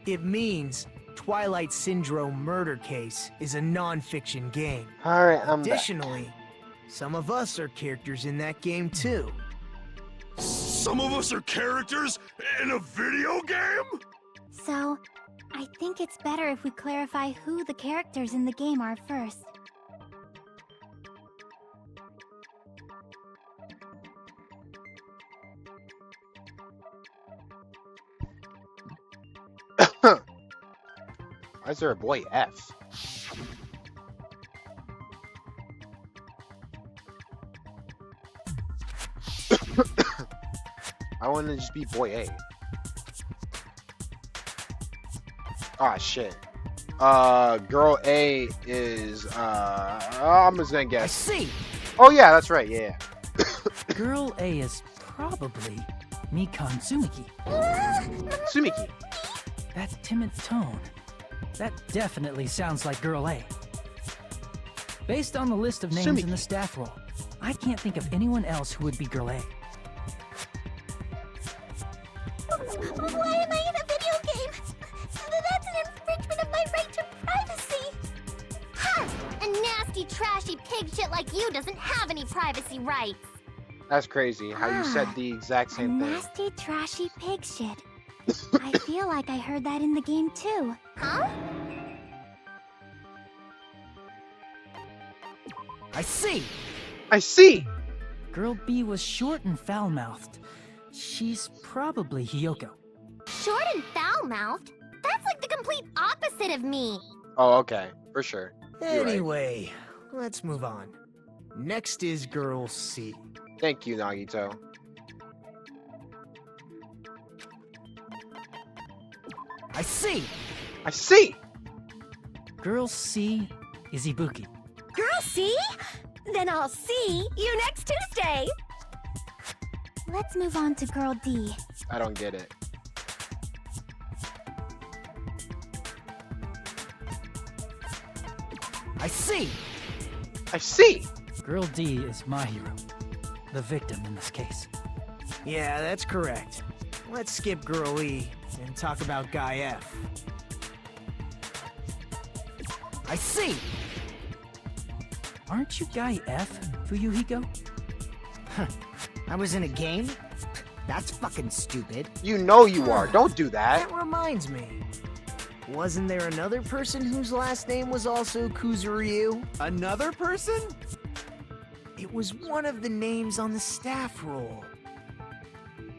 F: It means Twilight Syndrome murder case is a non-fiction game.
A: Alright, I'm back.
F: Additionally, some of us are characters in that game too.
E: Some of us are characters in a video game?
G: So, I think it's better if we clarify who the characters in the game are first.
A: Why is there a boy F? I want to just be boy A. Ah, shit. Girl A is, I'm just gonna
F: I
A: guess.
F: see.
A: Oh, yeah, that's right, yeah.
H: Girl A is probably Mikan Tsumiki.
A: Sumiki.
H: That timid tone. That definitely sounds like Girl A. Based on the list of names in
A: Sumiki.
H: the staff roll, I can't think of anyone else who would be Girl A.
G: Why am I in a video game? That's an infringement of my right to privacy. Ha! A nasty, trashy pig shit like you doesn't have any privacy rights.
A: That's crazy how you said the exact
G: A
A: same thing.
G: nasty, trashy pig shit. I feel like I heard that in the game too. Huh?
F: I see.
A: I see!
H: Girl B was short and foul-mouthed. She's probably Hiyoko.
G: Short and foul-mouthed? That's like the complete opposite of me.
A: Oh, okay. For sure. You're right.
F: Anyway, let's move on. Next is Girl C.
A: Thank you, Nagito.
F: I see.
A: I see!
H: Girl C is Ibuki.
B: Girl C? Then I'll see you next Tuesday.
G: Let's move on to Girl D.
A: I don't get it.
F: I see.
A: I see!
H: Girl D is Mahiru, the victim in this case.
F: Yeah, that's correct. Let's skip Girl E and talk about Guy F. I see.
H: Aren't you Guy F, Fuyuhiko?
F: I was in a game? That's fucking stupid.
A: You know you are. Don't do that.
F: That reminds me. Wasn't there another person whose last name was also Kuzuryu?
I: Another person?
F: It was one of the names on the staff roll.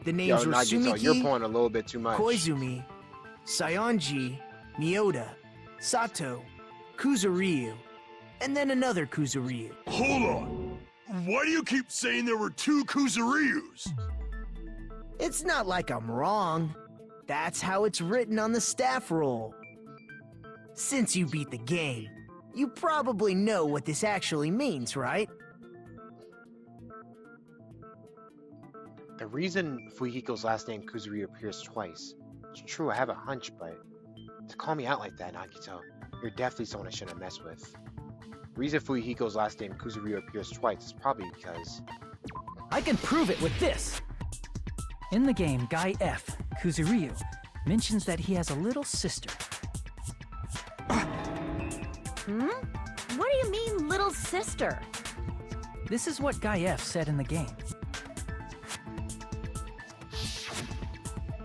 F: The
A: Yo,
F: names were
A: Nagito, you're
F: Sumiki,
A: pulling a little bit too much.
F: Koizumi, Saionji, Miyoda, Sato, Kuzuryu, and then another Kuzuryu.
E: Hold on. Why do you keep saying there were two Kuzuryus?
F: It's not like I'm wrong. That's how it's written on the staff roll. Since you beat the game, you probably know what this actually means, right?
A: The reason Fuyuhiko's last name Kuzuryu appears twice. It's true, I have a hunch, but to call me out like that, Nagito, you're definitely someone I shouldn't mess with. The reason Fuyuhiko's last name Kuzuryu appears twice is probably because...
H: I can prove it with this! In the game, Guy F, Kuzuryu, mentions that he has a little sister.
B: What do you mean, little sister?
H: This is what Guy F said in the game.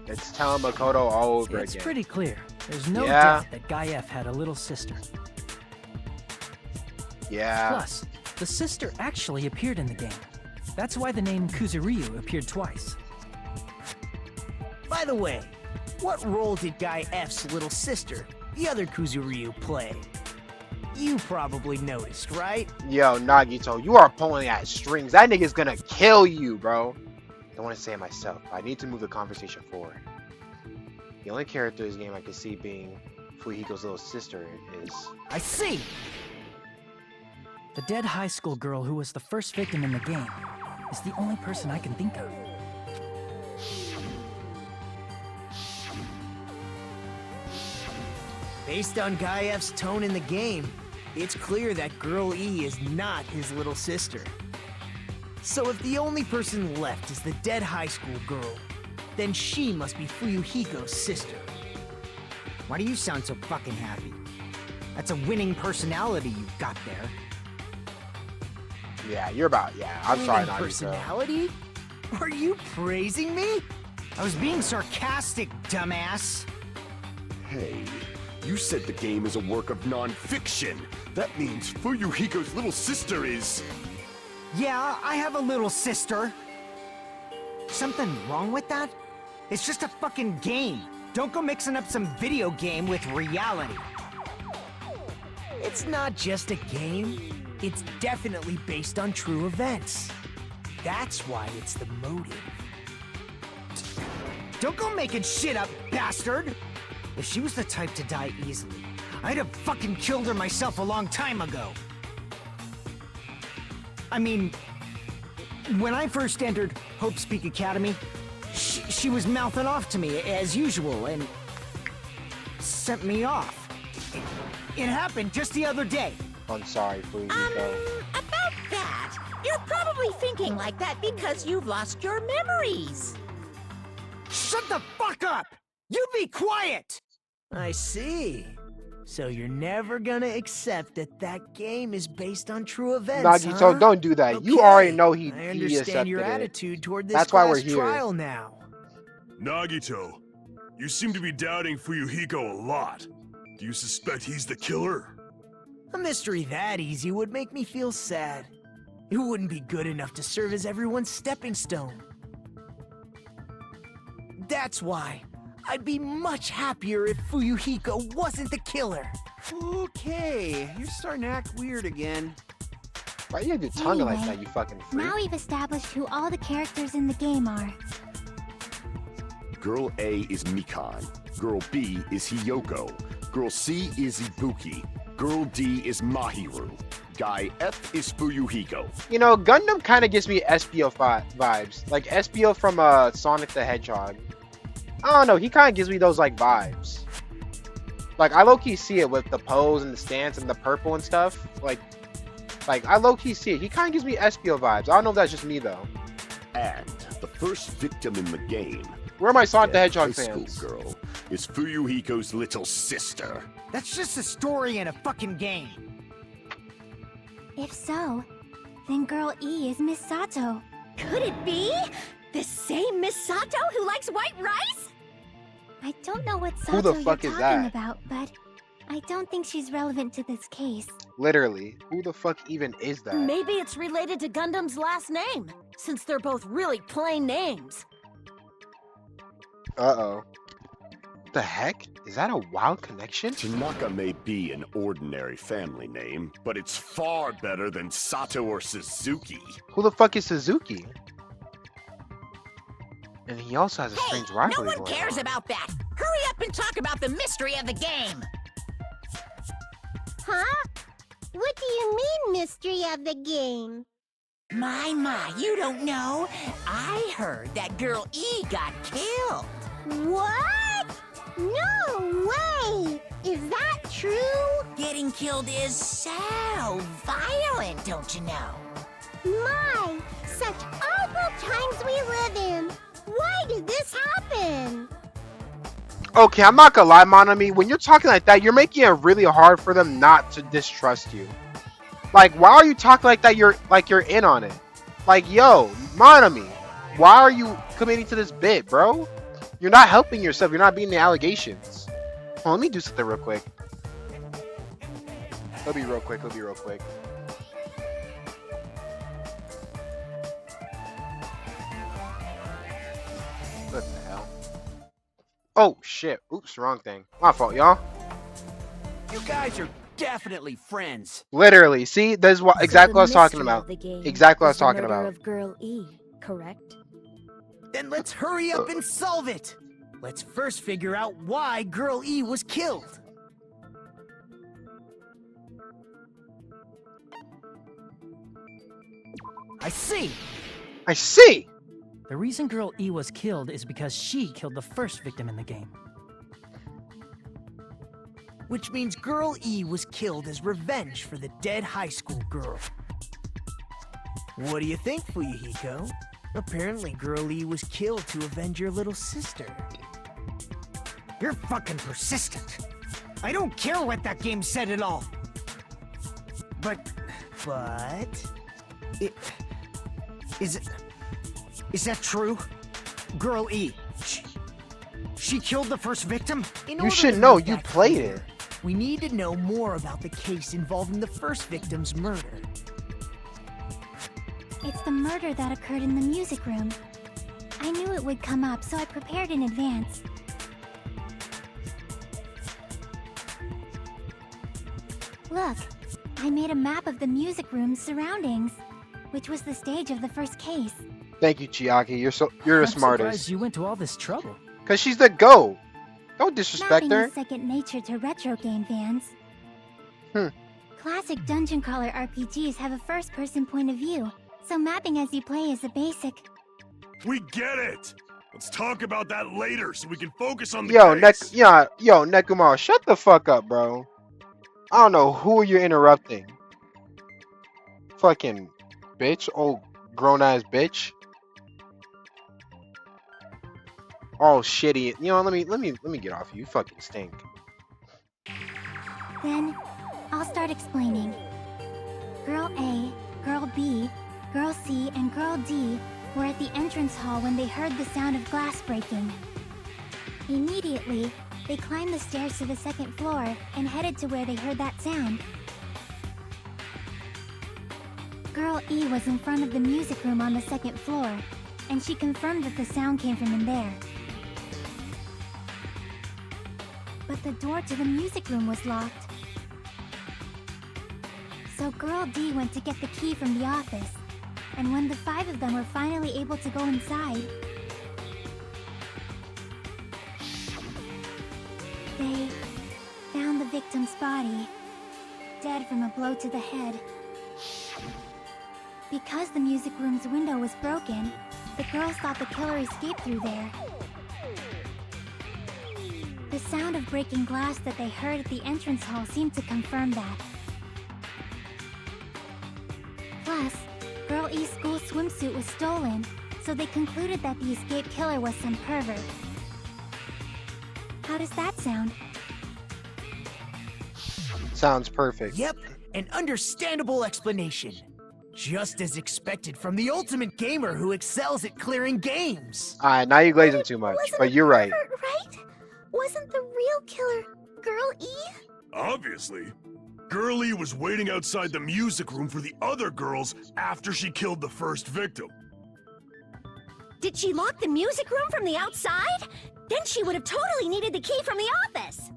A: It's telling Makoto all over
H: It's
A: again.
H: pretty clear. There's no
A: Yeah.
H: doubt that Guy F had a little sister.
A: Yeah.
H: Plus, the sister actually appeared in the game. That's why the name Kuzuryu appeared twice.
F: By the way, what role did Guy F's little sister, the other Kuzuryu, play? You probably noticed, right?
A: Yo, Nagito, you are pulling at strings. That nigga's gonna kill you, bro. Don't want to say it myself, but I need to move the conversation forward. The only character in this game I can see being Fuyuhiko's little sister is...
F: I see!
H: The dead high school girl who was the first victim in the game is the only person I can think of.
F: Based on Guy F's tone in the game, it's clear that Girl E is not his little sister. So if the only person left is the dead high school girl, then she must be Fuyuhiko's sister.
I: Why do you sound so fucking happy? That's a winning personality you've got there.
A: Yeah, you're about... Yeah, I'm sorry,
F: Winning
A: Nagito.
F: personality? Are you praising me?
I: I was being sarcastic, dumbass.
E: Hey, you said the game is a work of non-fiction. That means Fuyuhiko's little sister is...
I: Yeah, I have a little sister. Something wrong with that? It's just a fucking game. Don't go mixing up some video game with reality.
F: It's not just a game. It's definitely based on true events. That's why it's the motive.
I: Don't go making shit up, bastard! If she was the type to die easily, I'd have fucking killed her myself a long time ago. I mean, when I first entered Hope Speak Academy, she was mouthing off to me as usual and sent me off. It happened just the other day.
A: I'm sorry, Fuyuhiko.
C: About that, you're probably thinking like that because you've lost your memories.
I: Shut the fuck up! You be quiet!
F: I see. So you're never gonna accept that that game is based on true events,
A: Nagito,
F: huh?
A: don't do that. You
F: Okay,
A: already know he
F: I
A: accepted
F: understand your
A: it.
F: attitude toward this
A: That's why we're
F: class
A: here.
F: trial now.
J: Nagito, you seem to be doubting Fuyuhiko a lot. Do you suspect he's the killer?
F: A mystery that easy would make me feel sad. It wouldn't be good enough to serve as everyone's stepping stone. That's why I'd be much happier if Fuyuhiko wasn't the killer.
K: Okay, you're starting to act weird again.
A: Why you do tongue like
G: Anyway,
A: that, you fucking freak?
G: Now we've established who all the characters in the game are.
E: Girl A is Mikan. Girl B is Hiyoko. Girl C is Ibuki. Girl D is Mahiru. Guy F is Fuyuhiko.
A: You know, Gundam kind of gives me SBO vibes. Like SBO from Sonic the Hedgehog. I don't know, he kind of gives me those like vibes. Like I low-key see it with the pose and the stance and the purple and stuff. Like I low-key see it. He kind of gives me SBO vibes. I don't know if that's just me though.
E: And the first victim in the game,
A: Where are my Sonic the
E: dead
A: Hedgehog
E: high school
A: fans?
E: girl, is Fuyuhiko's little sister.
I: That's just a story in a fucking game.
G: If so, then Girl E is Miss Sato.
B: Could it be? The same Miss Sato who likes white rice?
G: I don't know what
A: Who
G: Sato
A: the
G: you're
A: fuck is
G: talking
A: that?
G: about, but I don't think she's relevant to this case.
A: Literally, who the fuck even is that?
B: Maybe it's related to Gundam's last name, since they're both really plain names.
A: Uh-oh. The heck? Is that a wild connection?
E: Tanaka may be an ordinary family name, but it's far better than Sato or Suzuki.
A: Who the fuck is Suzuki? And he also has a
C: Hey,
A: strange
C: no
A: rivalry
C: one
A: going
C: cares
A: on.
C: about that. Hurry up and talk about the mystery of the game.
G: Huh? What do you mean, mystery of the game?
C: My, you don't know. I heard that Girl E got killed.
G: What? No way! Is that true?
C: Getting killed is so violent, don't you know?
G: My, such awful times we live in. Why did this happen?
A: Okay, I'm not gonna lie, Monami. When you're talking like that, you're making it really hard for them not to distrust you. Like, why are you talking like that? You're in on it. Like, yo, Monami, why are you committing to this bit, bro? You're not helping yourself. You're not beating the allegations. Hold on, let me do something real quick. It'll be real quick. What the hell? Oh, shit. Oops, wrong thing. My fault, y'all.
K: You guys are
I: definitely friends.
A: Literally. See, that's what
B: So
A: exactly
B: the
A: what I was talking
B: mystery of
A: about.
B: the game
A: Exactly what I was
B: is the
A: talking
B: murder
A: about.
B: of Girl E, correct?
F: Then let's hurry up and solve it. Let's first figure out why Girl E was killed. I see.
A: I see.
H: The reason Girl E was killed is because she killed the first victim in the game.
F: Which means Girl E was killed as revenge for the dead high school girl. What do you think, Fuyuhiko? Apparently Girl E was killed to avenge your little sister.
I: You're fucking persistent. I don't care what that game said at all. But
F: It...
I: is that true? Girl E, she killed the first victim?
F: In
A: You
F: order
A: should
F: to
A: know,
F: make
A: you
F: that
A: played
F: clear,
A: it.
F: We need to know more about the case involving the first victim's murder.
G: It's the murder that occurred in the music room. I knew it would come up, so I prepared in advance. Look, I made a map of the music room's surroundings, which was the stage of the first case.
A: Thank you, Chiaki. You're the
H: I'm
A: smartest.
H: surprised you went to all this trouble.
A: Cause she's the GOAT. Don't disrespect
G: Mapping
A: her.
G: is second nature to retro game fans.
A: Hmm.
G: Classic dungeon crawler RPGs have a first-person point of view, so mapping as you play is a basic.
J: We get it! Let's talk about that later so we can focus on the
A: Yo,
J: case.
A: Nekumar, shut the fuck up, bro. I don't know who you're interrupting. Fucking bitch, old grown-ass bitch. Oh shitty. You know, let me get off you. You fucking stink.
G: Then, I'll start explaining. Girl A, Girl B, Girl C, and Girl D were at the entrance hall when they heard the sound of glass breaking. Immediately, they climbed the stairs to the second floor and headed to where they heard that sound. Girl E was in front of the music room on the second floor, and she confirmed that the sound came from in there. But the door to the music room was locked. So Girl D went to get the key from the office, and when the 5 of them were finally able to go inside, they found the victim's body, dead from a blow to the head. Because the music room's window was broken, the girls thought the killer escaped through there. The sound of breaking glass that they heard at the entrance hall seemed to confirm that. Plus, Girl E's school swimsuit was stolen, so they concluded that the escaped killer was some pervert. How does that sound?
A: Sounds perfect.
F: Yep, an understandable explanation. Just as expected from the ultimate gamer who excels at clearing games.
A: Alright, now you're glazing too much, but you're right.
G: Right? Wasn't the real killer Girl E?
J: Obviously. Girlie was waiting outside the music room for the other girls after she killed the first victim.
B: Did she lock the music room from the outside? Then she would have totally needed the key from the office.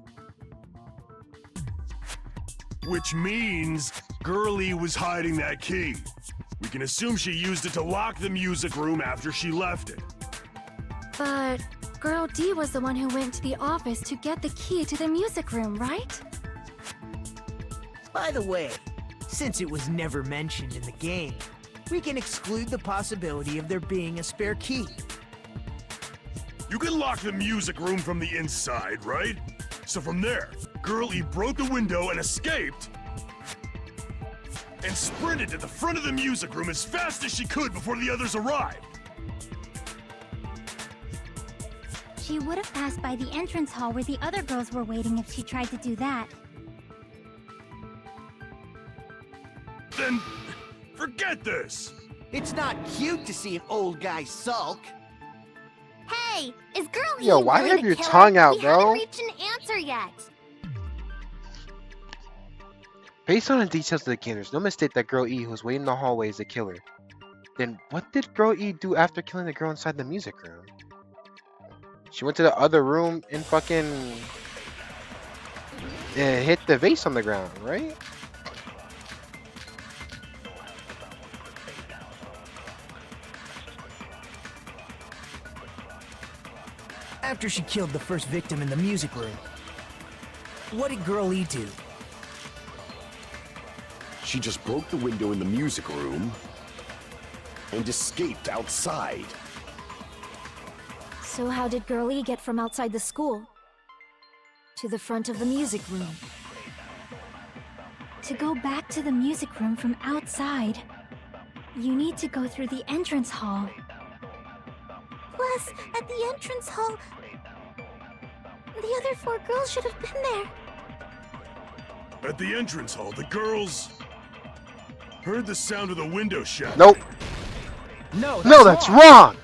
J: Which means Girlie was hiding that key. We can assume she used it to lock the music room after she left it.
L: But Girl D was the one who went to the office to get the key to the music room, right?
F: By the way, since it was never mentioned in the game, we can exclude the possibility of there being a spare key.
J: You can lock the music room from the inside, right? So from there, Girl E broke the window and escaped, and sprinted to the front of the music room as fast as she could before the others arrived.
G: She would have passed by the entrance hall where the other girls were waiting if she tried to do that.
J: Then, forget this!
I: It's not cute to see an old guy sulk.
G: Hey, is Girl E
A: Yo, why
G: really
A: have
G: the
A: your
G: killer?
A: tongue out,
G: we
A: bro?
G: haven't reached an answer yet.
A: Based on the details of the game, there's no mistake that Girl E, who was waiting in the hallway, is the killer. Then what did Girl E do after killing the girl inside the music room? She went to the other room and fucking... It hit the vase on the ground, right?
F: After she killed the first victim in the music room, what did Girl E do?
E: She just broke the window in the music room and escaped outside.
L: So how did Girl E get from outside the school to the front of the music room? To go back to the music room from outside, you need to go through the entrance hall.
G: Plus, at the entrance hall, the other 4 girls should have been there.
J: At the entrance hall, the girls heard the sound of the window shattering.
A: Nope.
H: No,
A: No, that's wrong.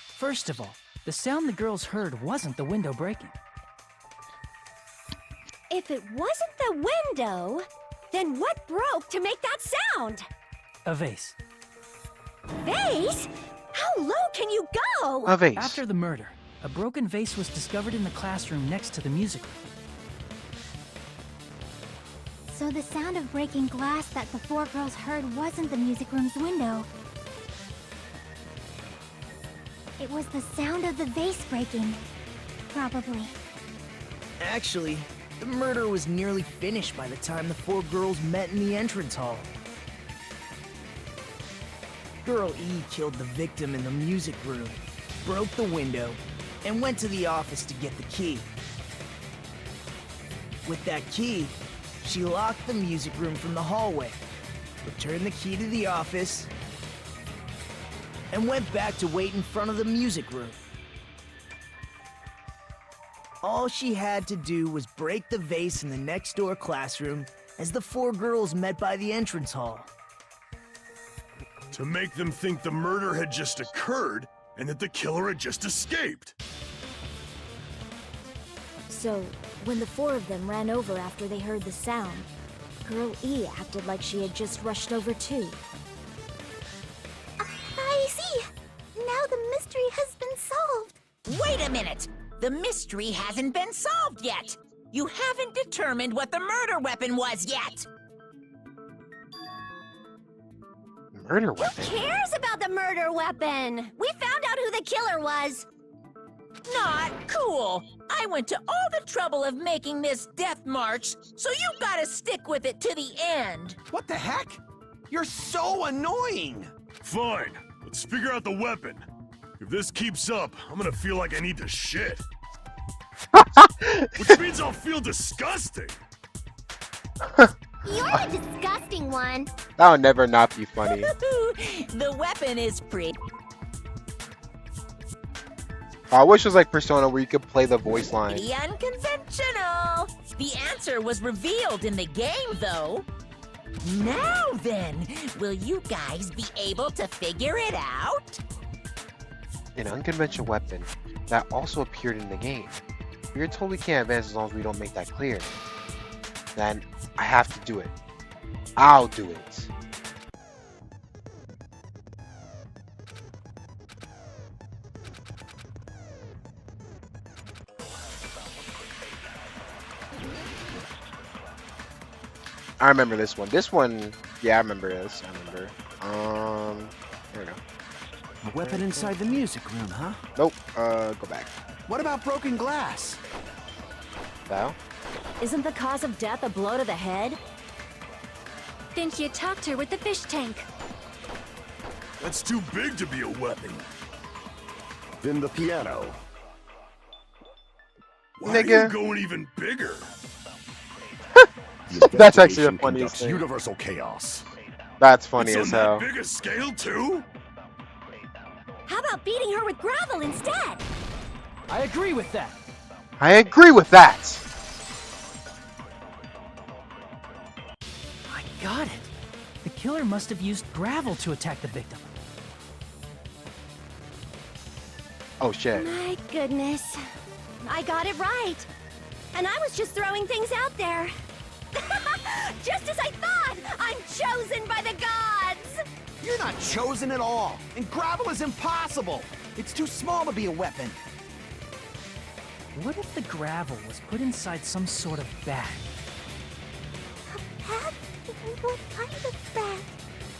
H: First of all, the sound the girls heard wasn't the window breaking.
B: If it wasn't the window, then what broke to make that sound?
H: A vase.
B: Vase? How low can you go?
A: A vase.
H: After the murder, a broken vase was discovered in the classroom next to the music room.
G: So the sound of breaking glass that the 4 girls heard wasn't the music room's window. It was the sound of the vase breaking. Probably.
F: Actually, the murder was nearly finished by the time the 4 girls met in the entrance hall. Girl E killed the victim in the music room, broke the window, and went to the office to get the key. With that key, she locked the music room from the hallway, returned the key to the office, and went back to wait in front of the music room. All she had to do was break the vase in the next door classroom as the 4 girls met by the entrance hall.
J: To make them think the murder had just occurred and that the killer had just escaped.
L: So, when the 4 of them ran over after they heard the sound, Girl E acted like she had just rushed over too.
G: I see. Now the mystery has been solved.
C: Wait a minute! The mystery hasn't been solved yet! You haven't determined what the murder weapon was yet!
A: Murder weapon.
B: Who cares about the murder weapon? We found out who the killer was.
C: Not cool! I went to all the trouble of making this death march, so you gotta stick with it to the end!
K: What the heck? You're so annoying!
J: Fine, let's figure out the weapon. If this keeps up, I'm gonna feel like I need to shit. Which means I'll feel disgusting.
G: You're the disgusting one.
A: That would never not be funny.
C: The weapon is pretty.
A: I wish it was like Persona where you could play the voice line.
C: Unconventional! The answer was revealed in the game, though. Now then, will you guys be able to figure it out?
A: An unconventional weapon that also appeared in the game. We totally can't advance as long as we don't make that clear. Then I have to do it. I'll do it. I remember this one. This one, yeah, I remember this. I remember. There we go.
K: A weapon inside the music room, huh?
A: Nope. Go back.
K: What about broken glass?
A: Val?
B: Isn't the cause of death a blow to the head?
L: Then she attacked her with the fish tank.
J: That's too big to be a weapon.
E: Then the piano.
J: Why are
A: Nigga.
J: you going even bigger?
E: The
A: That's actually the
E: investigation
A: funniest
E: conducts
A: thing.
E: universal chaos.
A: That's funny
J: It's
A: as
J: on
A: hell.
J: that big a scale too?
B: How about beating her with gravel instead?
H: I agree with that.
A: I agree with that.
H: I got it. The killer must have used gravel to attack the victim.
A: Oh shit.
B: My goodness. I got it right. And I was just throwing things out there. Just as I thought! I'm chosen by the gods!
K: You're not chosen at all, and gravel is impossible. It's too small to be a weapon.
H: What if the gravel was put inside some sort of bag?
G: A bag? What kind of bag?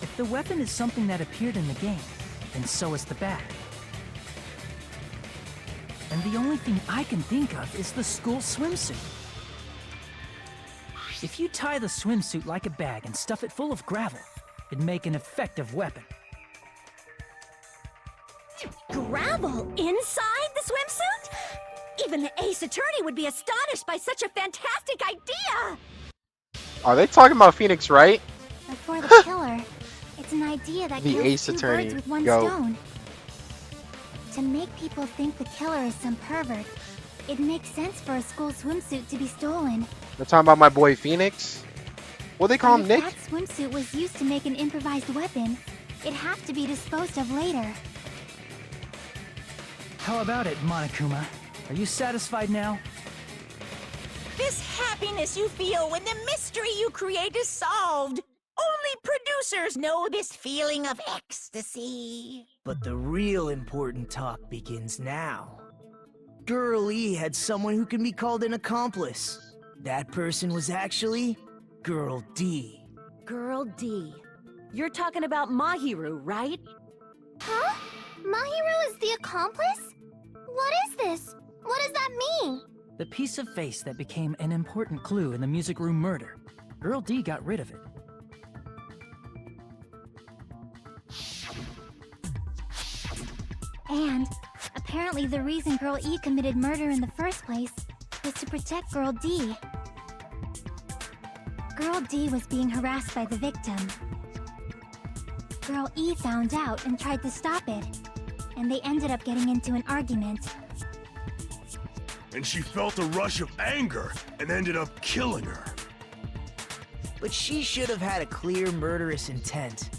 H: If the weapon is something that appeared in the game, then so is the bag. And the only thing I can think of is the school swimsuit. If you tie the swimsuit like a bag and stuff it full of gravel, it'd make an effective weapon.
B: Gravel inside the swimsuit? Even the Ace Attorney would be astonished by such a fantastic idea!
A: Are they talking about Phoenix, right?
G: But for the killer, it's an idea that
A: The
G: kills
A: Ace
G: 2
A: Attorney.
G: birds with 1
A: Go.
G: stone. To make people think the killer is some pervert, it makes sense for a school swimsuit to be stolen.
A: They're talking about my boy Phoenix. What they call
G: But
A: him,
G: if
A: Nick?
G: that swimsuit was used to make an improvised weapon, it'd have to be disposed of later.
H: How about it, Monokuma? Are you satisfied now?
C: This happiness you feel when the mystery you create is solved. Only producers know this feeling of ecstasy.
F: But the real important talk begins now. Girl E had someone who can be called an accomplice. That person was actually Girl D.
B: Girl D. You're talking about Mahiru, right?
G: Huh? Mahiru is the accomplice? What is this? What does that mean?
H: The piece of face that became an important clue in the music room murder. Girl D got rid of it.
G: And apparently the reason Girl E committed murder in the first place was to protect Girl D. Girl D was being harassed by the victim. Girl E found out and tried to stop it, and they ended up getting into an argument.
J: And she felt a rush of anger and ended up killing her.
F: But she should have had a clear murderous intent.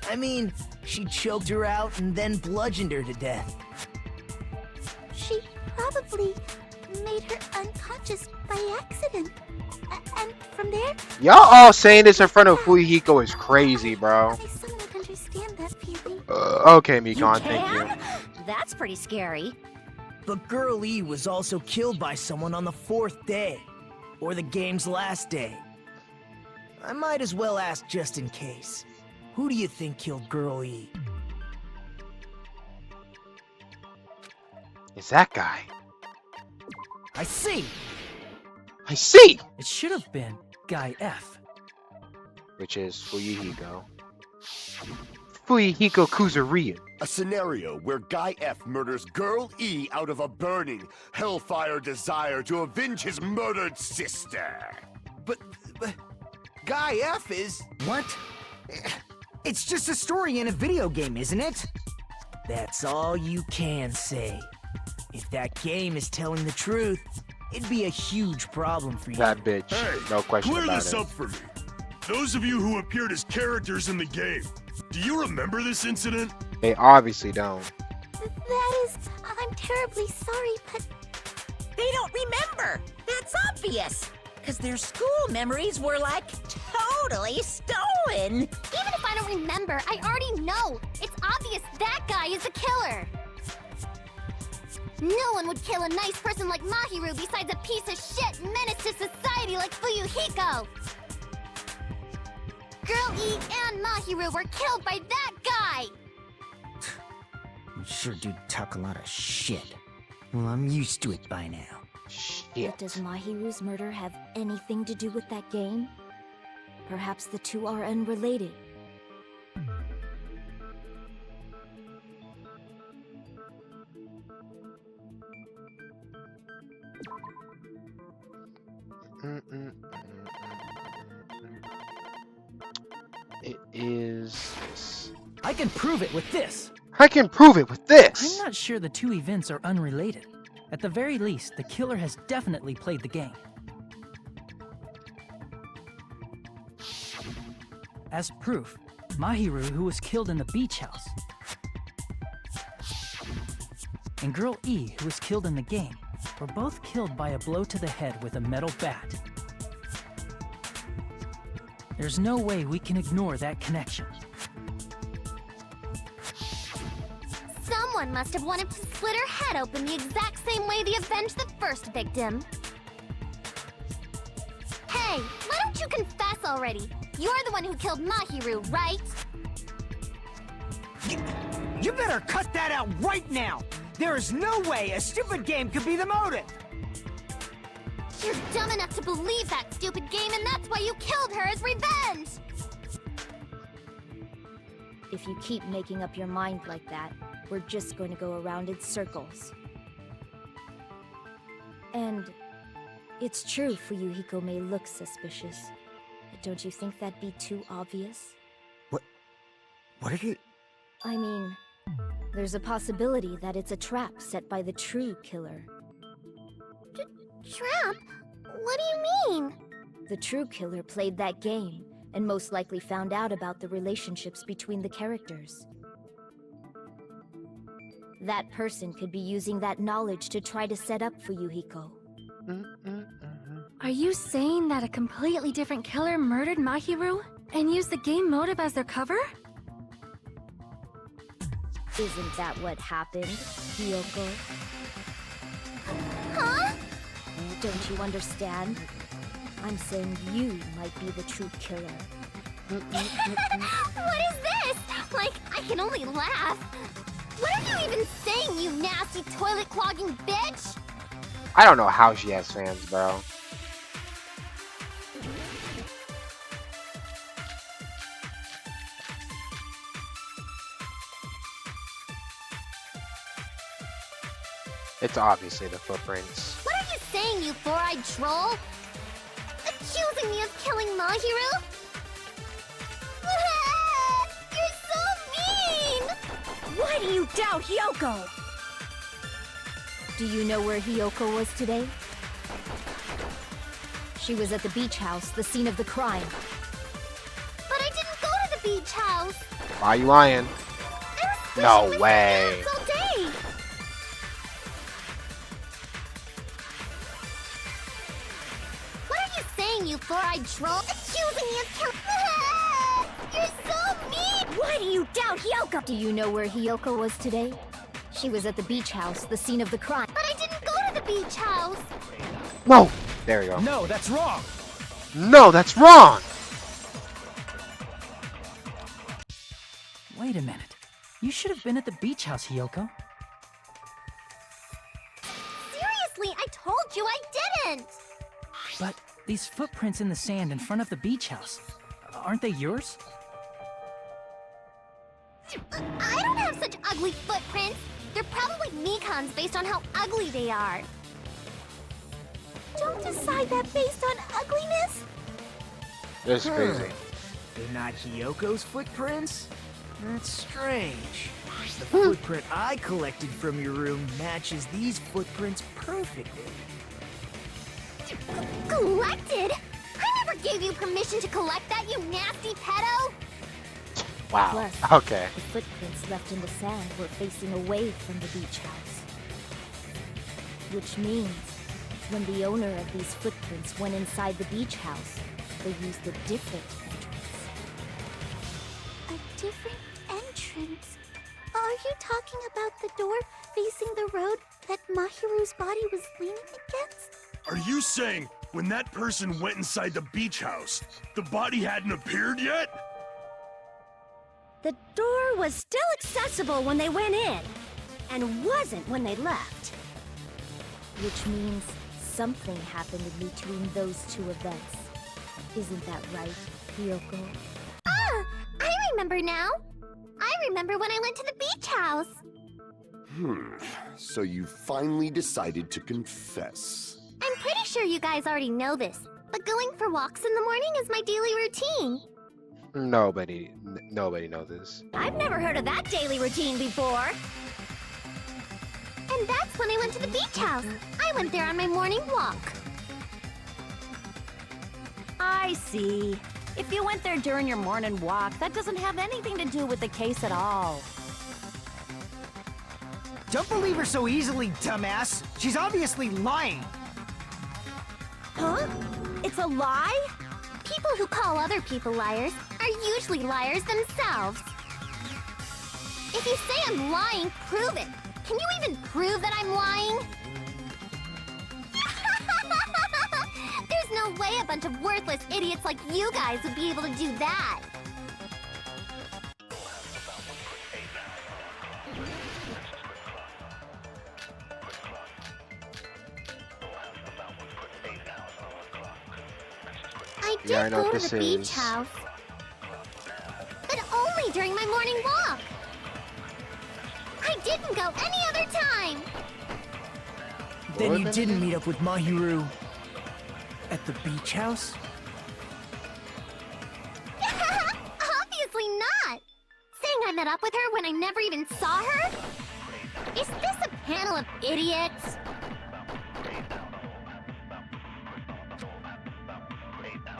F: I mean, she choked her out and then bludgeoned her to death.
G: She probably made her unconscious by accident. And from there,
A: Y'all all saying this in front of Fuyuhiko is crazy, bro.
G: I somewhat understand that feeling.
A: Okay, Mikon, thank you.
B: That's pretty scary.
F: But Girl E was also killed by someone on the 4th day, or the game's last day. I might as well ask just in case. Who do you think killed Girl E?
A: It's that guy.
F: I see!
A: I see!
H: It should have been Guy F.
A: Which is Fuyuhiko. Fuyuhiko Kuzuryu.
E: A scenario where Guy F murders Girl E out of a burning, hellfire desire to avenge his murdered sister.
I: But Guy F is... What? It's just a story in a video game, isn't it?
F: That's all you can say. If that game is telling the truth, it'd be a huge problem for you.
A: That bitch.
J: Hey,
A: No question
J: clear
A: about
J: this
A: it.
J: up for me. Those of you who appeared as characters in the game, do you remember this incident?
A: They obviously don't.
G: That is, I'm terribly sorry, but
C: They don't remember. That's obvious. Because their school memories were like totally stolen.
G: even if I don't remember, I already know. It's obvious that guy is the killer. No one would kill a nice person like Mahiru besides a piece of shit menace to society like Fuyuhiko. Girl E and Mahiru were killed by that guy.
I: You sure do talk a lot of shit. Well, I'm used to it by now.
A: Shit.
L: Does Mahiru's murder have anything to do with that game? Perhaps the two are unrelated.
A: It is...
H: I can prove it with this!
A: I can prove it with this!
H: I'm not sure the two events are unrelated. At the very least, the killer has definitely played the game. As proof, Mahiru, who was killed in the beach house, and Girl E, who was killed in the game, were both killed by a blow to the head with a metal bat. There's no way we can ignore that connection.
G: Someone must have wanted to split her head open the exact same way they avenged the first victim. Hey, why don't you confess already? You're the one who killed Mahiru, right?
I: You better cut that out right now! There is no way a stupid game could be the motive!
G: You're dumb enough to believe that stupid game, and that's why you killed her as revenge!
L: If you keep making up your mind like that, we're just going to go around in circles. And it's true Fuyuhiko may look suspicious, but don't you think that'd be too obvious?
I: What are you...
L: I mean, there's a possibility that it's a trap set by the true killer.
G: Trap? What do you mean?
L: The true killer played that game, and most likely found out about the relationships between the characters. That person could be using that knowledge to try to set up Fuyuhiko.
M: Are you saying that a completely different killer murdered Mahiru and used the game motive as their cover?
L: Isn't that what happened, Hiyoko?
G: Huh?
L: Don't you understand? I'm saying you might be the true killer.
G: What is this? Like, I can only laugh. What are you even saying, you nasty toilet-clogging bitch?
A: I don't know how she has fans, bro. It's obviously the footprints.
G: What are you saying, you four-eyed troll? Accusing me of killing Mahiru? You're so mean!
B: Why do you doubt Hyoko?
L: Do you know where Hiyoko was today? She was at the beach house, the scene of the crime.
G: But I didn't go to the beach house.
A: Why are you lying?
G: I was
A: No
G: fishing with
A: way.
G: all day. What are you saying, you four-eyed troll? Accusing me of killing... You're so mean!
B: Why do you doubt Hyoko?
L: Do you know where Hiyoko was today? She was at the beach house, the scene of the crime.
G: But I didn't go to the beach house.
A: No! There we go.
H: No, that's wrong!
A: No, that's wrong!
H: Wait a minute. You should have been at the beach house, Hiyoko.
G: Seriously, I told you I didn't.
H: But these footprints in the sand in front of the beach house, aren't they yours?
G: I don't have such ugly footprints. They're probably Mikan's based on how ugly they are. Don't decide that based on ugliness.
A: This is crazy.
F: They're not Hiyoko's footprints? That's strange. The footprint I collected from your room matches these footprints perfectly.
G: Collected? I never gave you permission to collect that, you nasty pedo!
A: Wow.
L: Plus,
A: Okay.
L: the footprints left in the sand were facing away from the beach house. Which means, when the owner of these footprints went inside the beach house, they used a different entrance.
G: A different entrance? Are you talking about the door facing the road that Mahiru's body was leaning against?
J: Are you saying when that person went inside the beach house, the body hadn't appeared yet?
B: The door was still accessible when they went in, and wasn't when they left.
L: Which means something happened in between those two events. Isn't that right, Hiyoko?
G: Ah! I remember now! I remember when I went to the beach house!
E: So you finally decided to confess.
G: I'm pretty sure you guys already know this, but going for walks in the morning is my daily routine.
A: Nobody knows this.
B: I've never heard of that daily routine before.
G: And that's when I went to the beach house. I went there on my morning walk.
B: I see. If you went there during your morning walk, that doesn't have anything to do with the case at all.
I: Don't believe her so easily, dumbass. She's obviously lying.
B: Huh? It's a lie?
G: People who call other people liars are usually liars themselves. If you say I'm lying, prove it. Can you even prove that I'm lying? There's no way a bunch of worthless idiots like you guys would be able to do that. I did
A: Yeah, I know
G: go
A: what
G: to
A: this
G: the beach
A: is.
G: house. But only during my morning walk. I didn't go any other time.
F: Then you
A: What?
F: didn't meet up with Mahiru at the beach house?
G: Obviously not. Saying I met up with her when I never even saw her? Is this a panel of idiots?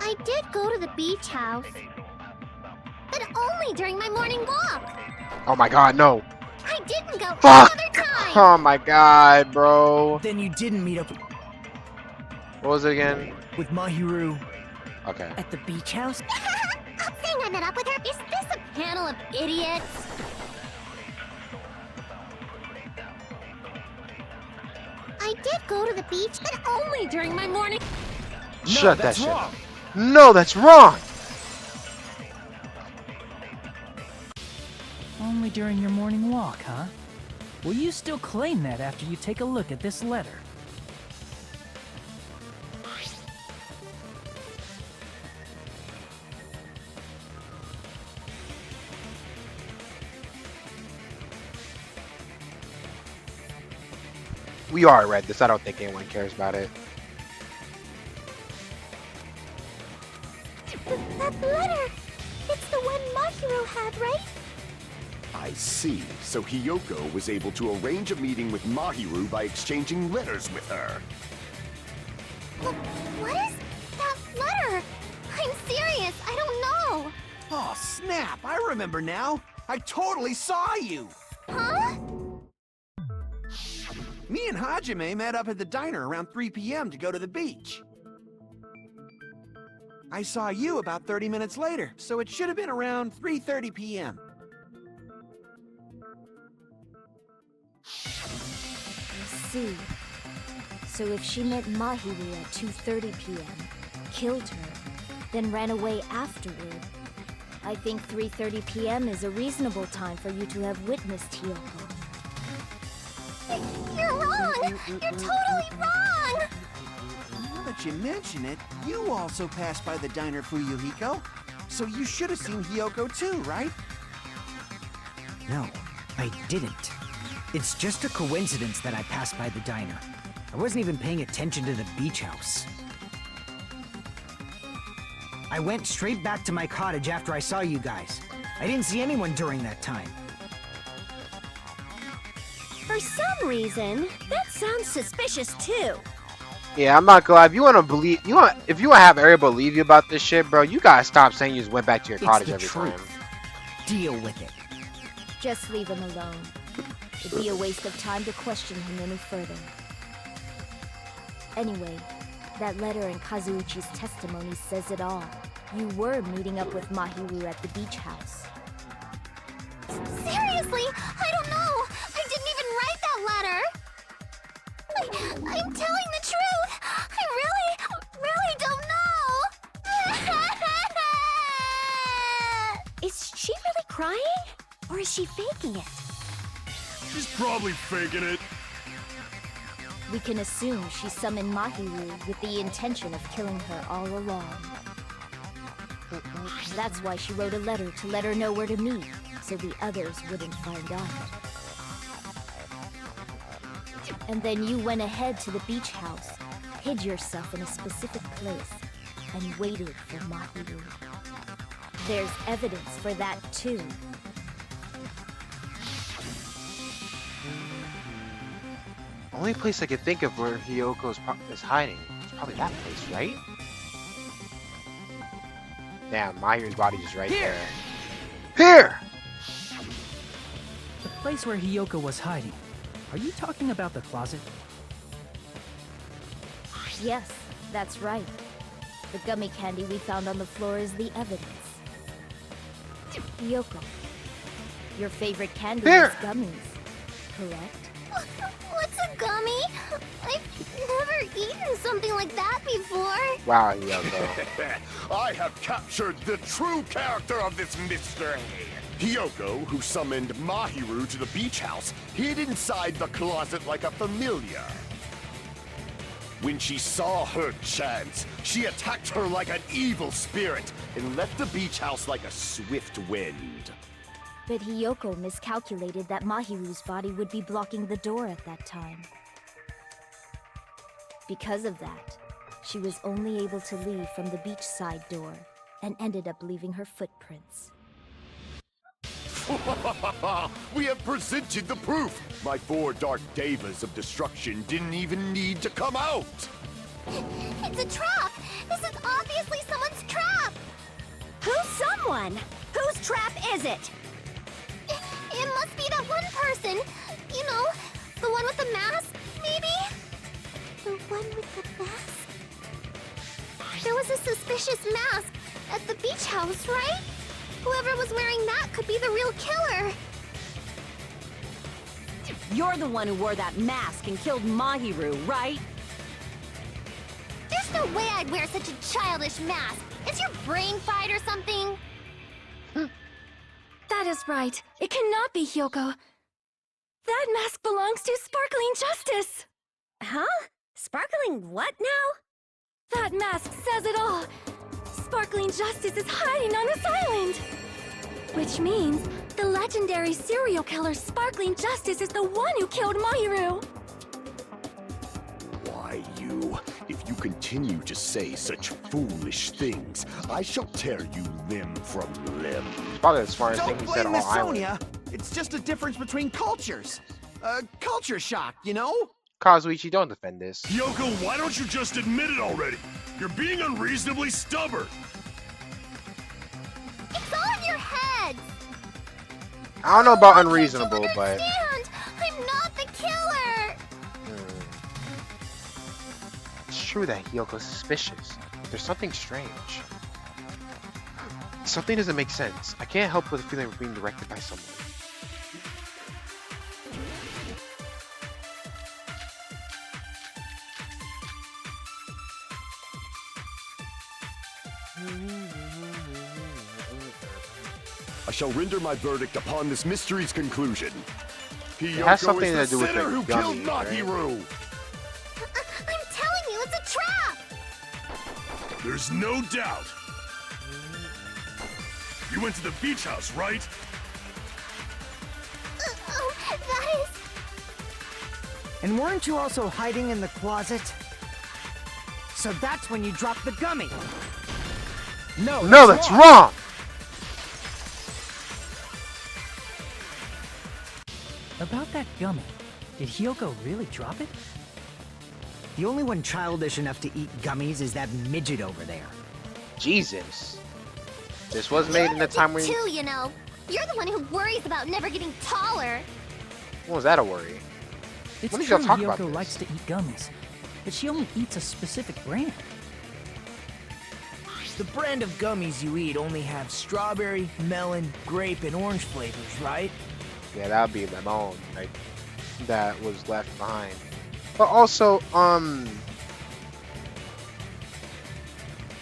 G: I did go to the beach house. But only during my morning walk.
A: Oh my god, no.
G: I didn't go
A: Fuck!
G: any other time.
A: Oh my god, bro.
F: Then you didn't meet up
A: What was it again?
F: with Mahiru
A: Okay.
F: at the beach house?
G: Saying I met up with her? Is this a panel of idiots? I did go to the beach, but only during my morning.
A: Shut that
K: that's
A: shit
K: wrong.
A: up. No, that's wrong!
H: Only during your morning walk, huh? Will you still claim that after you take a look at this letter?
A: We already read this. I don't think anyone cares about it.
G: That letter! It's the one Mahiru had, right?
E: I see. So Hiyoko was able to arrange a meeting with Mahiru by exchanging letters with her.
G: What is that letter? I'm serious, I don't know.
K: Oh, snap! I remember now. I totally saw you.
G: Huh?
K: Me and Hajime met up at the diner around 3 p.m. to go to the beach. I saw you about 30 minutes later, so it should have been around 3:30 p.m.
L: See. So if she met Mahiru at 2:30 p.m., killed her, then ran away afterward, I think 3:30 p.m. is a reasonable time for you to have witnessed Hiyoko.
G: You're wrong! You're totally wrong!
K: Now that you mention it, you also passed by the diner, Fuyuhiko. So you should have seen Hiyoko too, right?
I: No, I didn't. It's just a coincidence that I passed by the diner. I wasn't even paying attention to the beach house. I went straight back to my cottage after I saw you guys. I didn't see anyone during that time.
B: For some reason, that sounds suspicious too.
A: Yeah, I'm not gonna lie. If you wanna believe, if you wanna have everybody believe you about this shit, bro, you gotta stop saying you just went back to your cottage
I: It's the
A: every
I: truth.
A: time.
I: Deal with it.
L: Just leave him alone. It'd be a waste of time to question him any further. Anyway, that letter in Kazuichi's testimony says it all. You were meeting up with Mahiru at the beach house.
G: Seriously, I don't know! I didn't even write that letter! I'm telling the truth! I really don't know!
B: Is she really crying? Or is she faking it?
J: She's probably faking it.
L: We can assume she summoned Mahiru with the intention of killing her all along. That's why she wrote a letter to let her know where to meet, so the others wouldn't find out. And then you went ahead to the beach house, hid yourself in a specific place, and waited for Mahiru. There's evidence for that too.
A: Only place I could think of where Hiyoko is hiding is probably that place, right? Damn, Mahiru's body's just right
H: Here!
A: there. Here!
H: The place where Hiyoko was hiding. Are you talking about the closet?
L: Yes, that's right. The gummy candy we found on the floor is the evidence. Hiyoko, Your favorite candy
A: There.
L: is gummies, correct?
G: What's a gummy? I've never eaten something like that before.
A: Wow, Hiyoko.
E: I have captured the true character of this mystery. Hiyoko, who summoned Mahiru to the beach house, hid inside the closet like a familiar. When she saw her chance, she attacked her like an evil spirit and left the beach house like a swift wind.
L: But Hiyoko miscalculated that Mahiru's body would be blocking the door at that time. Because of that, she was only able to leave from the beachside door and ended up leaving her footprints.
E: We have presented the proof! My 4 dark devas of destruction didn't even need to come out!
G: It's a trap! This is obviously someone's trap!
B: Who's someone? Whose trap is it?
G: It must be that one person. You know, the one with the mask, maybe? The one with the mask? There was a suspicious mask at the beach house, right? Whoever was wearing that could be the real killer.
B: You're the one who wore that mask and killed Mahiru, right?
G: There's no way I'd wear such a childish mask. Is your brain fried or something?
M: That is right. It cannot be Hyoko. That mask belongs to Sparkling Justice!
B: Huh? Sparkling what now?
M: That mask says it all! Sparkling Justice is hiding on this island! Which means the legendary serial killer Sparkling Justice is the one who killed Mahiru!
E: Why, you? If you continue to say such foolish things, I shall tear you limb from limb.
A: Probably the smartest thing
K: Don't
A: he said
K: blame
A: all
K: Miss
A: island.
K: Sonia. It's just a difference between cultures. Culture shock, you know?
A: Kazuichi, don't defend this.
J: Hiyoko, why don't you just admit it already? You're being unreasonably stubborn.
G: It's all in your heads.
A: I don't know about
G: Why can't you
A: unreasonable, but
G: understand? I'm not the killer.
A: it's true that Hyoko's suspicious. There's something strange. Something doesn't make sense. I can't help with the feeling of being directed by someone.
E: I shall render my verdict upon this mystery's conclusion.
A: It has
E: Hiyoko
A: something
E: is
A: to
E: the
A: do with
E: sinner
A: the
E: who killed
A: gummies, right?
E: Mahiru!
G: I'm telling you, it's a trap.
J: There's no doubt. You went to the beach house, right?
G: Oh, that is...
I: And weren't you also hiding in the closet? So that's when you dropped the gummy. No,
A: That's wrong!
H: About that gummy, did Hyoko really drop it?
I: The only one childish enough to eat gummies is that midget over there.
A: Jesus. This was made in the time when...
G: Too, you know. You're the one who worries about never getting taller.
A: When was that a worry?
H: It's
A: When did
H: true
A: y'all talk about
H: Hyoko
A: this?
H: likes to eat gummies, but she only eats a specific brand.
F: The brand of gummies you eat only have strawberry, melon, grape, and orange flavors, right?
A: Yeah, that would be lemon, like, that was left behind. But also,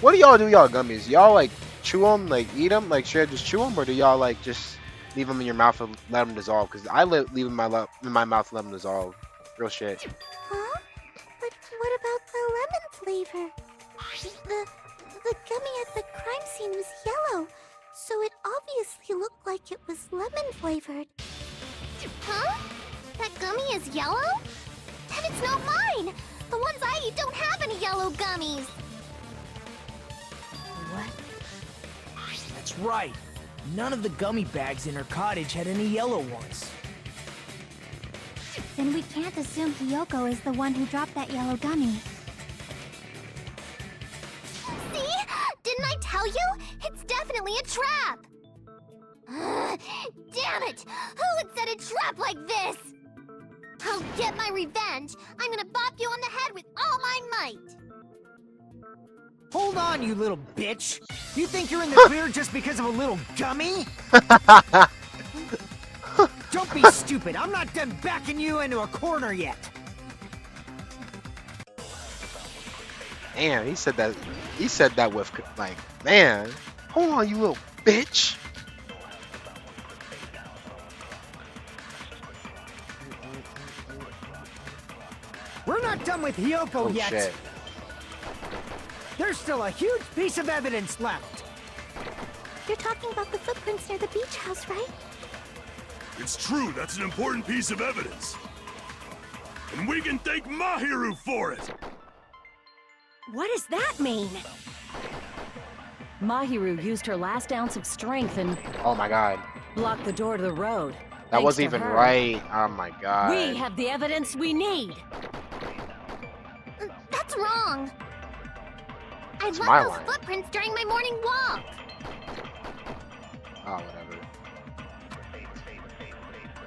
A: what do y'all do, y'all gummies? Y'all, like, chew them, like, eat them, like, straight up just chew them, or do y'all, like, just leave them in your mouth and let them dissolve? Because I leave them in my mouth and let them dissolve. Real shit.
G: Huh? But what about the lemon flavor? The gummy at the crime scene was yellow, so it obviously looked like it was lemon flavored. Huh? That gummy is yellow? Then it's not mine! The ones I eat don't have any yellow gummies!
F: What? That's right. None of the gummy bags in her cottage had any yellow ones.
G: Then we can't assume Hiyoko is the one who dropped that yellow gummy. See? Didn't I tell you? It's definitely a trap! Damn it! Who would set a trap like this? I'll get my revenge! I'm gonna bop you on the head with all my might!
I: Hold on, you little bitch! You think you're in the clear just because of a little gummy? Don't be stupid. I'm not done backing you into a corner yet.
A: Damn, he said that. He said that with like, man. Hold on, you little bitch.
I: We're not done with Hiyoko
A: Oh
I: yet.
A: shit.
I: There's still a huge piece of evidence left.
G: You're talking about the footprints near the beach house, right?
J: It's true, that's an important piece of evidence. And we can thank Mahiru for it!
B: What does that mean?
L: Mahiru used her last ounce of strength and
A: Oh my god.
L: blocked the door to the road.
A: That
L: Thanks
A: wasn't
L: to
A: even
L: her,
A: right. Oh my god.
L: We have the evidence we need.
G: That's wrong. I
A: It's my
G: left those
A: line.
G: footprints during my morning walk.
A: Oh, whatever.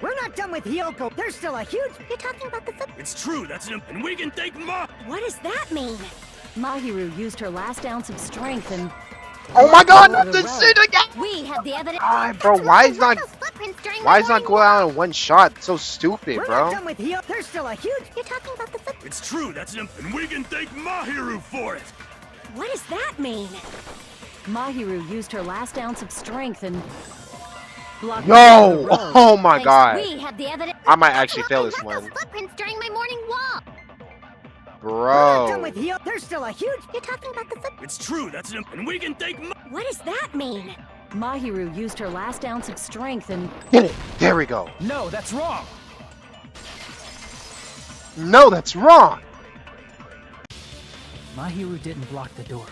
I: We're not done with Hiyoko. There's still a huge...
G: You're talking about the
J: It's true, that's an... And we can thank
B: What does that mean?
L: Mahiru used her last ounce of strength and...
A: Oh my god,
L: blocked
A: not
L: the door
A: this
L: to the
A: shit
L: road.
A: again!
B: We have the evidence.
A: Ah, bro, why is not...
G: those footprints during
A: Why
G: my
A: is not
G: morning
A: going out in one shot? So stupid,
I: We're
A: bro.
I: not done with Hiyoko. There's still a huge...
G: You're talking about the footprints.
J: It's true, that's an... And we can thank Mahiru for it!
B: What does that mean?
L: Mahiru used her last ounce of strength and... blocked the door to the
A: Yo!
L: road.
A: Oh my
B: Thanks-
A: god.
B: We have the evidence.
A: I might actually fail
G: I
A: this
G: left
A: one.
G: those footprints during my morning walk.
I: We're not done
A: Bro.
I: with Hiyoko. There's still a huge...
G: You're talking about the footprints.
J: It's true, that's an... And we can thank
B: What does that mean?
L: Mahiru used her last ounce of strength and...
A: Get it. There we go.
H: No, that's wrong.
A: No, that's wrong.
H: Mahiru didn't block the door.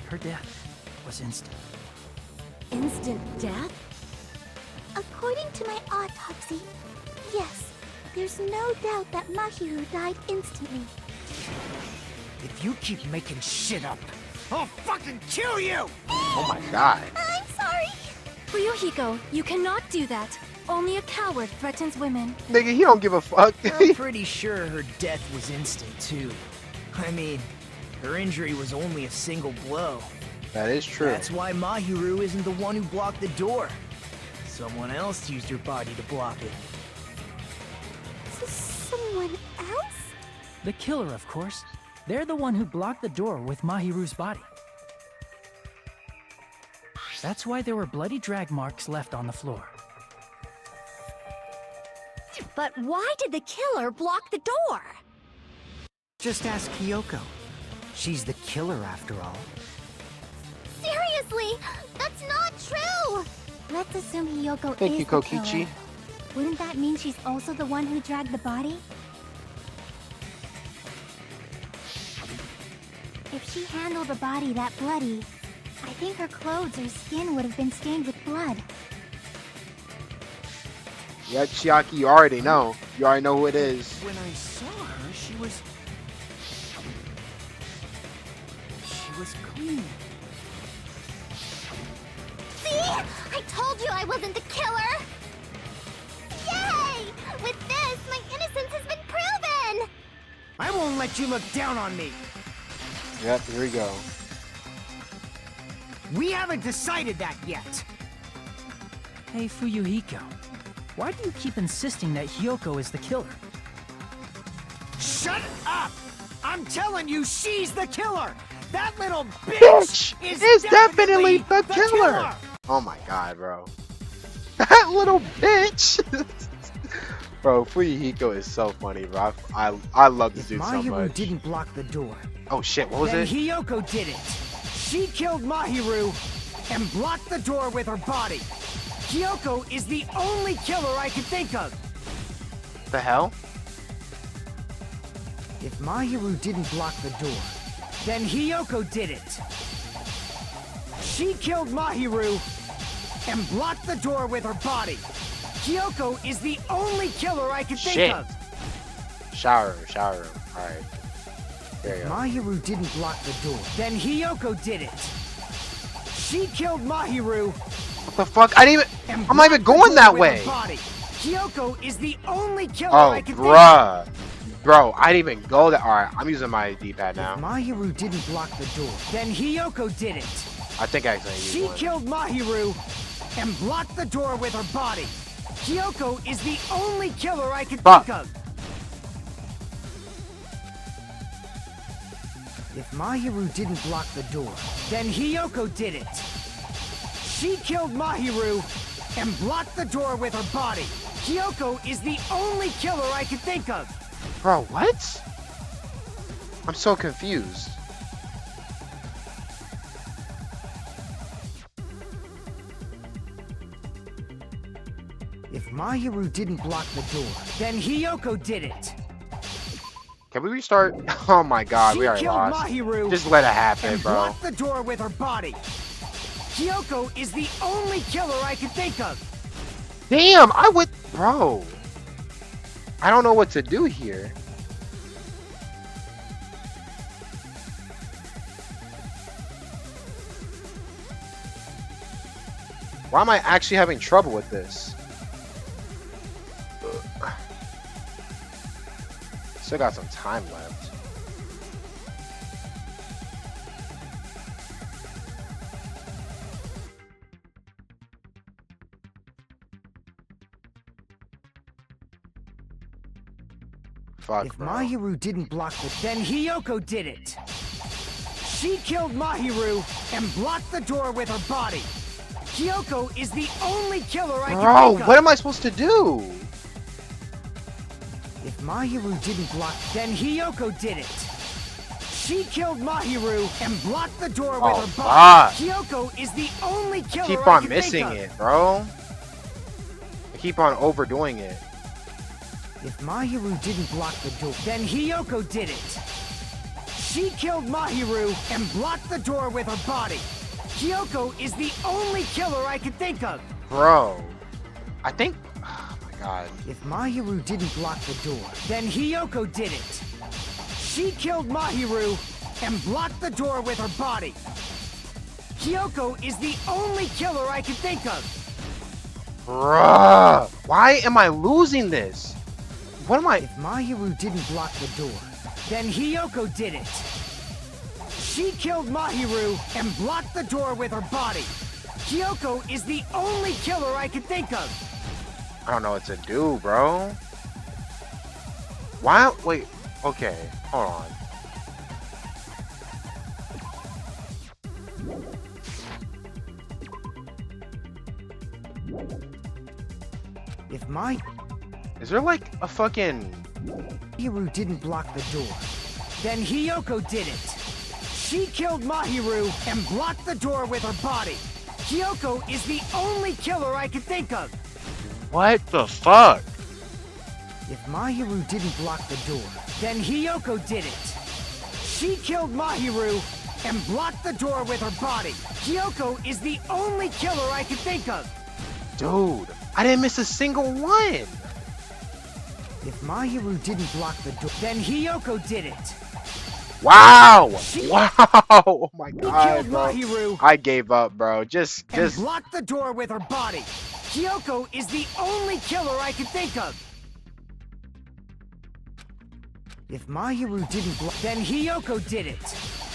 H: Her death was instant.
B: Instant death?
G: According to my autopsy, yes, there's no doubt that Mahiru died instantly.
I: If you keep making shit up, I'll fucking kill you!
A: Oh my god.
G: I'm sorry.
M: Fuyuhiko, you cannot do that. Only a coward threatens women.
A: Nigga, he don't give a fuck.
F: I'm pretty sure her death was instant, too. I mean, her injury was only a single blow.
A: That is true.
F: That's why Mahiru isn't the one who blocked the door. Someone else used her body to block it.
G: Someone else?
H: The killer, of course. They're the one who blocked the door with Mahiru's body. That's why there were bloody drag marks left on the floor.
B: But why did the killer block the door?
F: Just ask Hiyoko. She's the killer after all.
G: Seriously, that's not true. Let's assume Hiyoko
A: Thank
G: is
A: you,
G: the
A: Kokichi.
G: killer. Wouldn't that mean she's also the one who dragged the body? If she handled the body that bloody, I think her clothes or skin would have been stained with blood.
A: Yeah, Chiaki, you already know. You already know who it is.
K: When I saw her, she was clean.
G: See? I told you I wasn't the killer! Yay! With this, my innocence has been proven!
I: I won't let you look down on me.
A: Yep, here we go.
I: We haven't decided that yet.
H: Hey, Fuyuhiko. Why do you keep insisting that Hiyoko is the killer?
I: Shut up! I'm telling you, she's the killer! That little bitch,
A: Is definitely the killer. Oh my god, bro. That little bitch. Bro, Fuyuhiko is so funny, bro. I love this
F: If
A: dude so
F: Mahiru
A: much.
F: didn't block the door,
A: Oh shit, what was
I: Then
A: it?
I: Hiyoko did it. She killed Mahiru and blocked the door with her body. Hiyoko is the only killer I can think of.
A: The hell?
F: if Mahiru didn't block the door,
I: Then Hiyoko did it. She killed Mahiru and blocked the door with her body. Hiyoko is the only killer I can think
A: Shit.
I: of.
A: Shower room. Alright. There you go.
F: Mahiru didn't block the door.
I: Then Hiyoko did it. She killed Mahiru
A: What the fuck? I didn't even.
I: and
A: I'm not even
I: blocked the
A: going
I: door
A: that
I: with
A: way.
I: her body. Hiyoko is the only killer
A: Oh,
I: I can think of.
A: bruh. Bro, I didn't even go that. Alright, I'm using my D-pad now.
F: Mahiru didn't block the door.
I: Then Hiyoko did it.
A: I think I accidentally
I: She
A: used one.
I: killed Mahiru and blocked the door with her body.
F: Kyoko is the only killer I can
A: Fuck.
F: think of. If Mahiru didn't block the door, then Hiyoko did it. She killed Mahiru and blocked the door with her body. Kyoko is the only killer I can think of.
A: Bro, what? I'm so confused.
F: If Mahiru didn't block the door, then Hiyoko did it.
A: Can we restart? Oh my god,
F: She
A: we already
F: killed
A: lost.
F: Mahiru
A: Just let it happen,
F: and
A: bro.
F: blocked the door with her body. Kyoko is the only killer I can think of.
A: Damn, I would... Bro. I don't know what to do here. Why am I actually having trouble with this? Ugh. Still got some time left. Fuck,
F: If
A: bro.
F: Mahiru didn't block the, then Hiyoko did it. She killed Mahiru and blocked the door with her body. Hiyoko is the only killer I can
A: Bro,
F: think of.
A: what am I supposed to do?
F: If Mahiru didn't block, then Hiyoko did it. She killed Mahiru and blocked the door with
A: Oh,
F: her body.
A: fuck.
F: Kyoko is the only killer
A: Keep
F: I
A: on
F: can
A: missing
F: think of.
A: it, bro. I keep on overdoing it.
F: If Mahiru didn't block the door, then Hiyoko did it. She killed Mahiru and blocked the door with her body. Kyoko is the only killer I can think of.
A: Bro. I think... Oh my god.
F: If Mahiru didn't block the door, then Hiyoko did it. She killed Mahiru and blocked the door with her body. Kyoko is the only killer I can think of.
A: Bruh. Why am I losing this? What am I...
F: If Mahiru didn't block the door, then Hiyoko did it. She killed Mahiru and blocked the door with her body. Kyoko is the only killer I can think of.
A: I don't know what to do, bro. Why... Wait. Okay. Hold on.
F: If my
A: Is there like a fucking...
F: Mahiru didn't block the door, then Hiyoko did it. She killed Mahiru and blocked the door with her body. Hiyoko is the only killer I can think of.
A: What the fuck?
F: If Mahiru didn't block the door, then Hiyoko did it. She killed Mahiru and blocked the door with her body. Hiyoko is the only killer I can think of.
A: Dude, I didn't miss a single one.
F: If Mahiru didn't block the door, then Hiyoko did it.
A: Wow! Wow! Oh my
F: He
A: god,
F: killed
A: bro.
F: Mahiru
A: I gave up, bro.
F: and
A: Just...
F: blocked the door with her body. Hiyoko is the only killer I can think of. If Mahiru didn't block, then Hiyoko did it.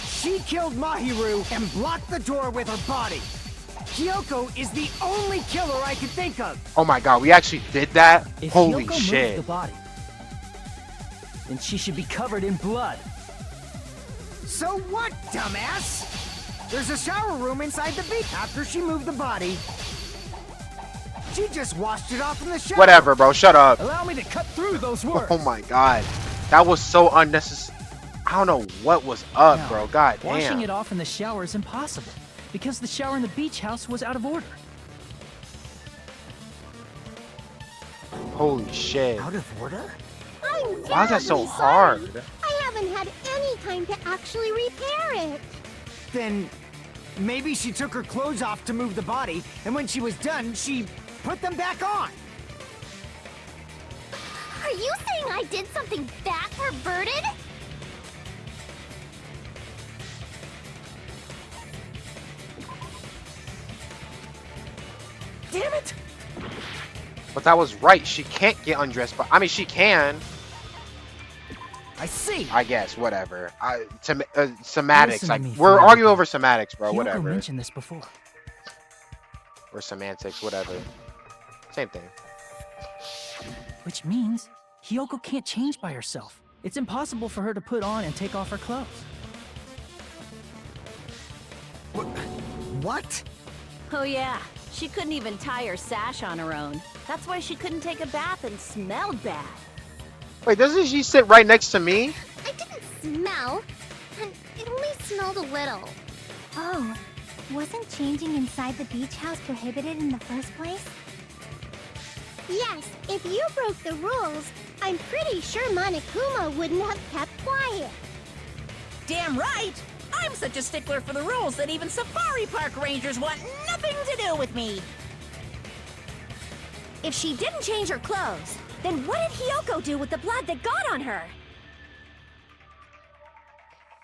F: She killed Mahiru and blocked the door with her body. Hiyoko is the only killer I can think of.
A: Oh my god, we actually did that?
H: If
A: Holy
H: Hiyoko
A: shit.
H: moved the body, then she should be covered in blood.
F: So what, dumbass? There's a shower room inside the beach. After she moved the body, she just washed it off in the shower.
A: Whatever, bro. Shut up.
H: Allow me to cut through those words.
A: Oh my god. That was so unnecessary. I don't know what was up,
H: Now,
A: bro. God damn.
H: Washing it off in the shower is impossible, because the shower in the beach house was out of order.
A: Holy shit.
F: Out of order?
G: I'm
A: Why is that so
G: terribly sorry.
A: hard?
G: I haven't had any time to actually repair it.
F: Then maybe she took her clothes off to move the body, and when she was done, she put them back on.
G: Are you saying I did something that perverted?
H: Damn it!
A: But that was right. She can't get undressed, but I mean, she can.
F: I see.
A: I guess, whatever. Semantics.
H: Listen to
A: Like,
H: me,
A: we're
H: Fred.
A: arguing over semantics, bro.
H: Hiyoko
A: Whatever.
H: mentioned this before.
A: Or semantics, whatever. Same thing.
H: Which means Hiyoko can't change by herself. It's impossible for her to put on and take off her clothes.
I: What?
C: Oh yeah, she couldn't even tie her sash on her own. That's why she couldn't take a bath and smelled bad.
A: Wait, doesn't she sit right next to me?
G: I didn't smell, and it only smelled a little.
L: Oh, wasn't changing inside the beach house prohibited in the first place?
G: Yes, if you broke the rules, I'm pretty sure Monokuma wouldn't have kept quiet.
C: Damn right! I'm such a stickler for the rules that even safari park rangers want nothing to do with me.
B: If she didn't change her clothes, then what did Hiyoko do with the blood that got on her?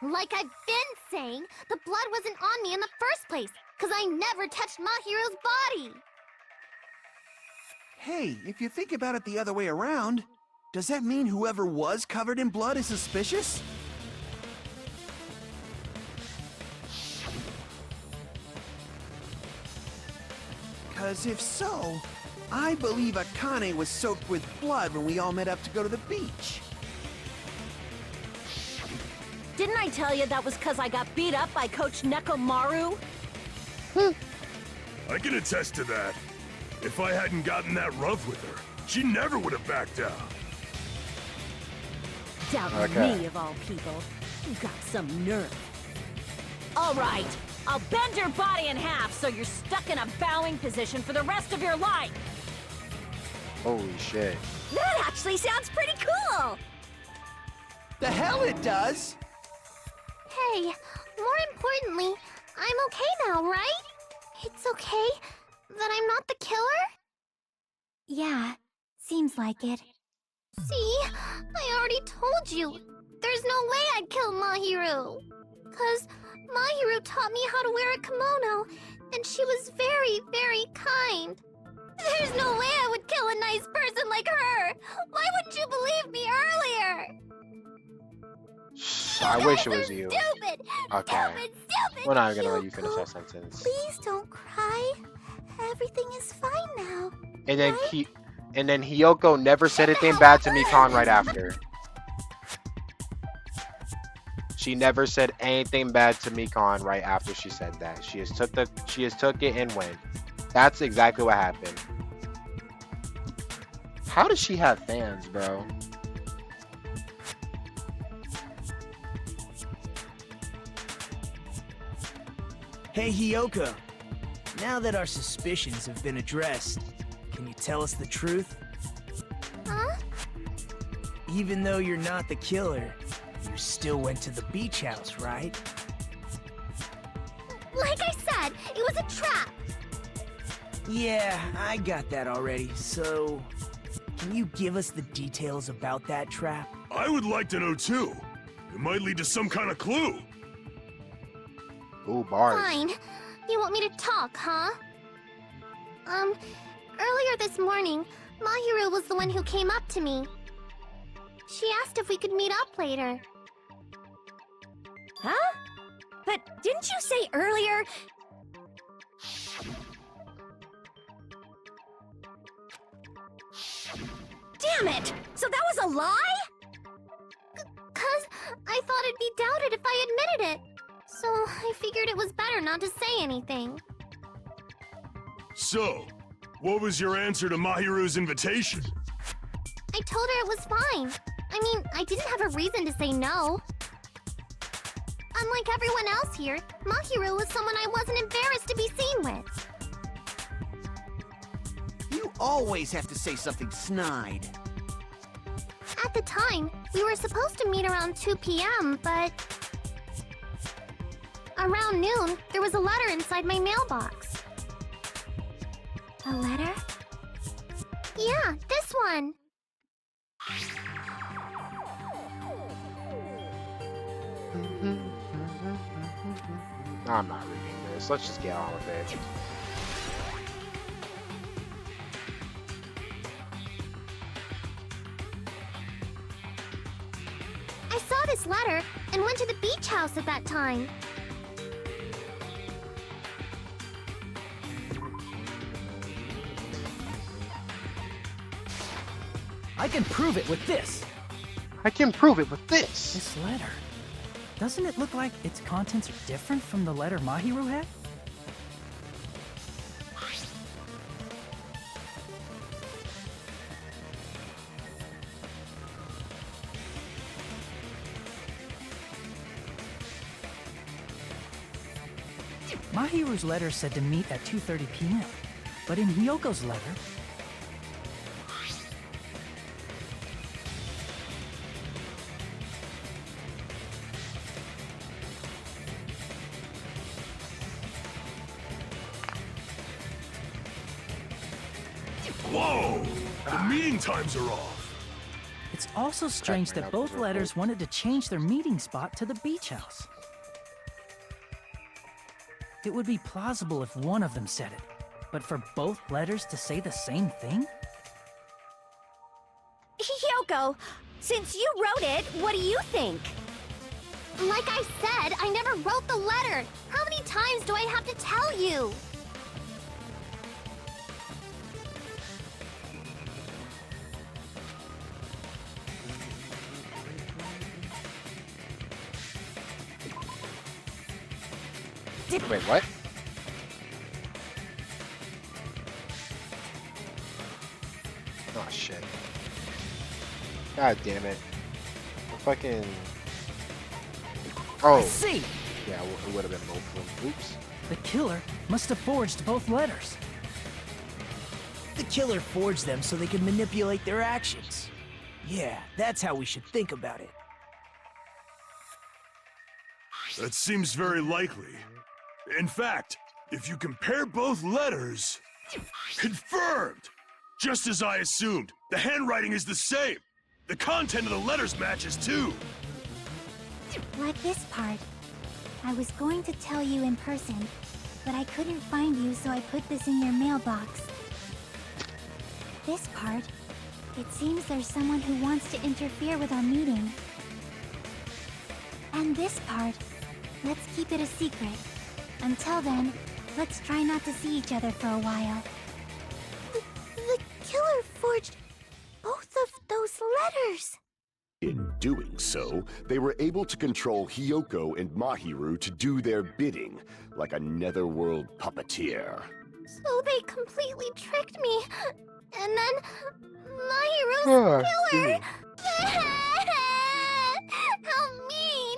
G: Like I've been saying, the blood wasn't on me in the first place, because I never touched Mahiro's body.
K: Hey, if you think about it the other way around, does that mean whoever was covered in blood is suspicious? Because if so, I believe Akane was soaked with blood when we all met up to go to the beach.
C: Didn't I tell you that was because I got beat up by Coach Nekomaru?
J: I can attest to that. If I hadn't gotten that rough with her, she never would have backed down.
C: Doubting
A: Okay.
C: me, of all people. You got some nerve. All right, I'll bend your body in half so you're stuck in a bowing position for the rest of your life.
A: Holy shit.
B: That actually sounds pretty cool!
K: The hell it does!
G: Hey, more importantly, I'm okay now, right? It's okay that I'm not the killer?
L: Yeah, seems like it.
G: See, I already told you. There's no way I'd kill Mahiru. 'Cause Mahiru taught me how to wear a kimono, and she was very, very kind. There's no way I would kill a nice person like her. Why wouldn't you believe me earlier?
A: I wish it
G: Guys
A: was
G: are
A: you.
G: Stupid!
A: Okay.
G: Stupid!
A: We're not gonna let you finish
G: Kyoko,
A: that sentence.
G: Please don't cry. Everything is fine now.
A: And then
G: right?
A: and then Hiyoko never said anything bad to Mikan right after. She never said anything bad to Mikan right after she said that. She has took it and went. That's exactly what happened. How does she have fans, bro?
F: Hey, Hiyoko. Now that our suspicions have been addressed, can you tell us the truth?
G: Huh?
F: Even though you're not the killer, you still went to the beach house, right?
G: Like I said, it was a trap.
F: Yeah, I got that already. So, can you give us the details about that trap?
J: I would like to know too. It might lead to some kind of clue.
A: Ooh, bars.
G: Fine. You want me to talk, huh? Earlier this morning, Mahiru was the one who came up to me. She asked if we could meet up later.
B: Huh? But didn't you say earlier... Damn it! So that was a lie?
G: 'Cause I thought it'd be doubted if I admitted it. So I figured it was better not to say anything.
J: So, what was your answer to Mahiru's invitation?
G: I told her it was fine. I mean, I didn't have a reason to say no. Unlike everyone else here, Mahiru was someone I wasn't embarrassed to be seen with.
K: You always have to say something snide.
G: At the time, we were supposed to meet around 2 p.m., but... Around noon, there was a letter inside my mailbox.
L: A letter?
G: Yeah, this one.
A: I'm not reading this. Let's just get on with it.
G: I saw this letter and went to the beach house at that time.
H: I can prove it with this.
A: I can prove it with this.
H: This letter. Doesn't it look like its contents are different from the letter Mahiru had? Mahiru's letter said to meet at 2:30 p.m., but in Hyoko's letter,
J: Whoa! The meeting times are off.
H: it's also strange that both letters wanted to change their meeting spot to the beach house. It would be plausible if one of them said it, but for both letters to say the same thing?
B: Hyoko, since you wrote it, what do you think?
G: Like I said, I never wrote the letter. How many times do I have to tell you?
A: Wait, what? Oh shit. God damn it. Fucking. Oh.
H: See,
A: Yeah, it would have been both of them. Oops.
H: the killer must have forged both letters.
F: The killer forged them so they could manipulate their actions. Yeah, that's how we should think about it.
J: That seems very likely. In fact, if you compare both letters... Confirmed! Just as I assumed, the handwriting is the same. The content of the letters matches too.
M: Like this part. I was going to tell you in person, but I couldn't find you, so I put this in your mailbox. This part. It seems there's someone who wants to interfere with our meeting. And this part. Let's keep it a secret. Until then, let's try not to see each other for a while. The killer forged both of those letters!
E: In doing so, they were able to control Hyoko and Mahiru to do their bidding, like a netherworld puppeteer.
G: So they completely tricked me. And then Mahiru's
A: Oh,
G: killer. How mean!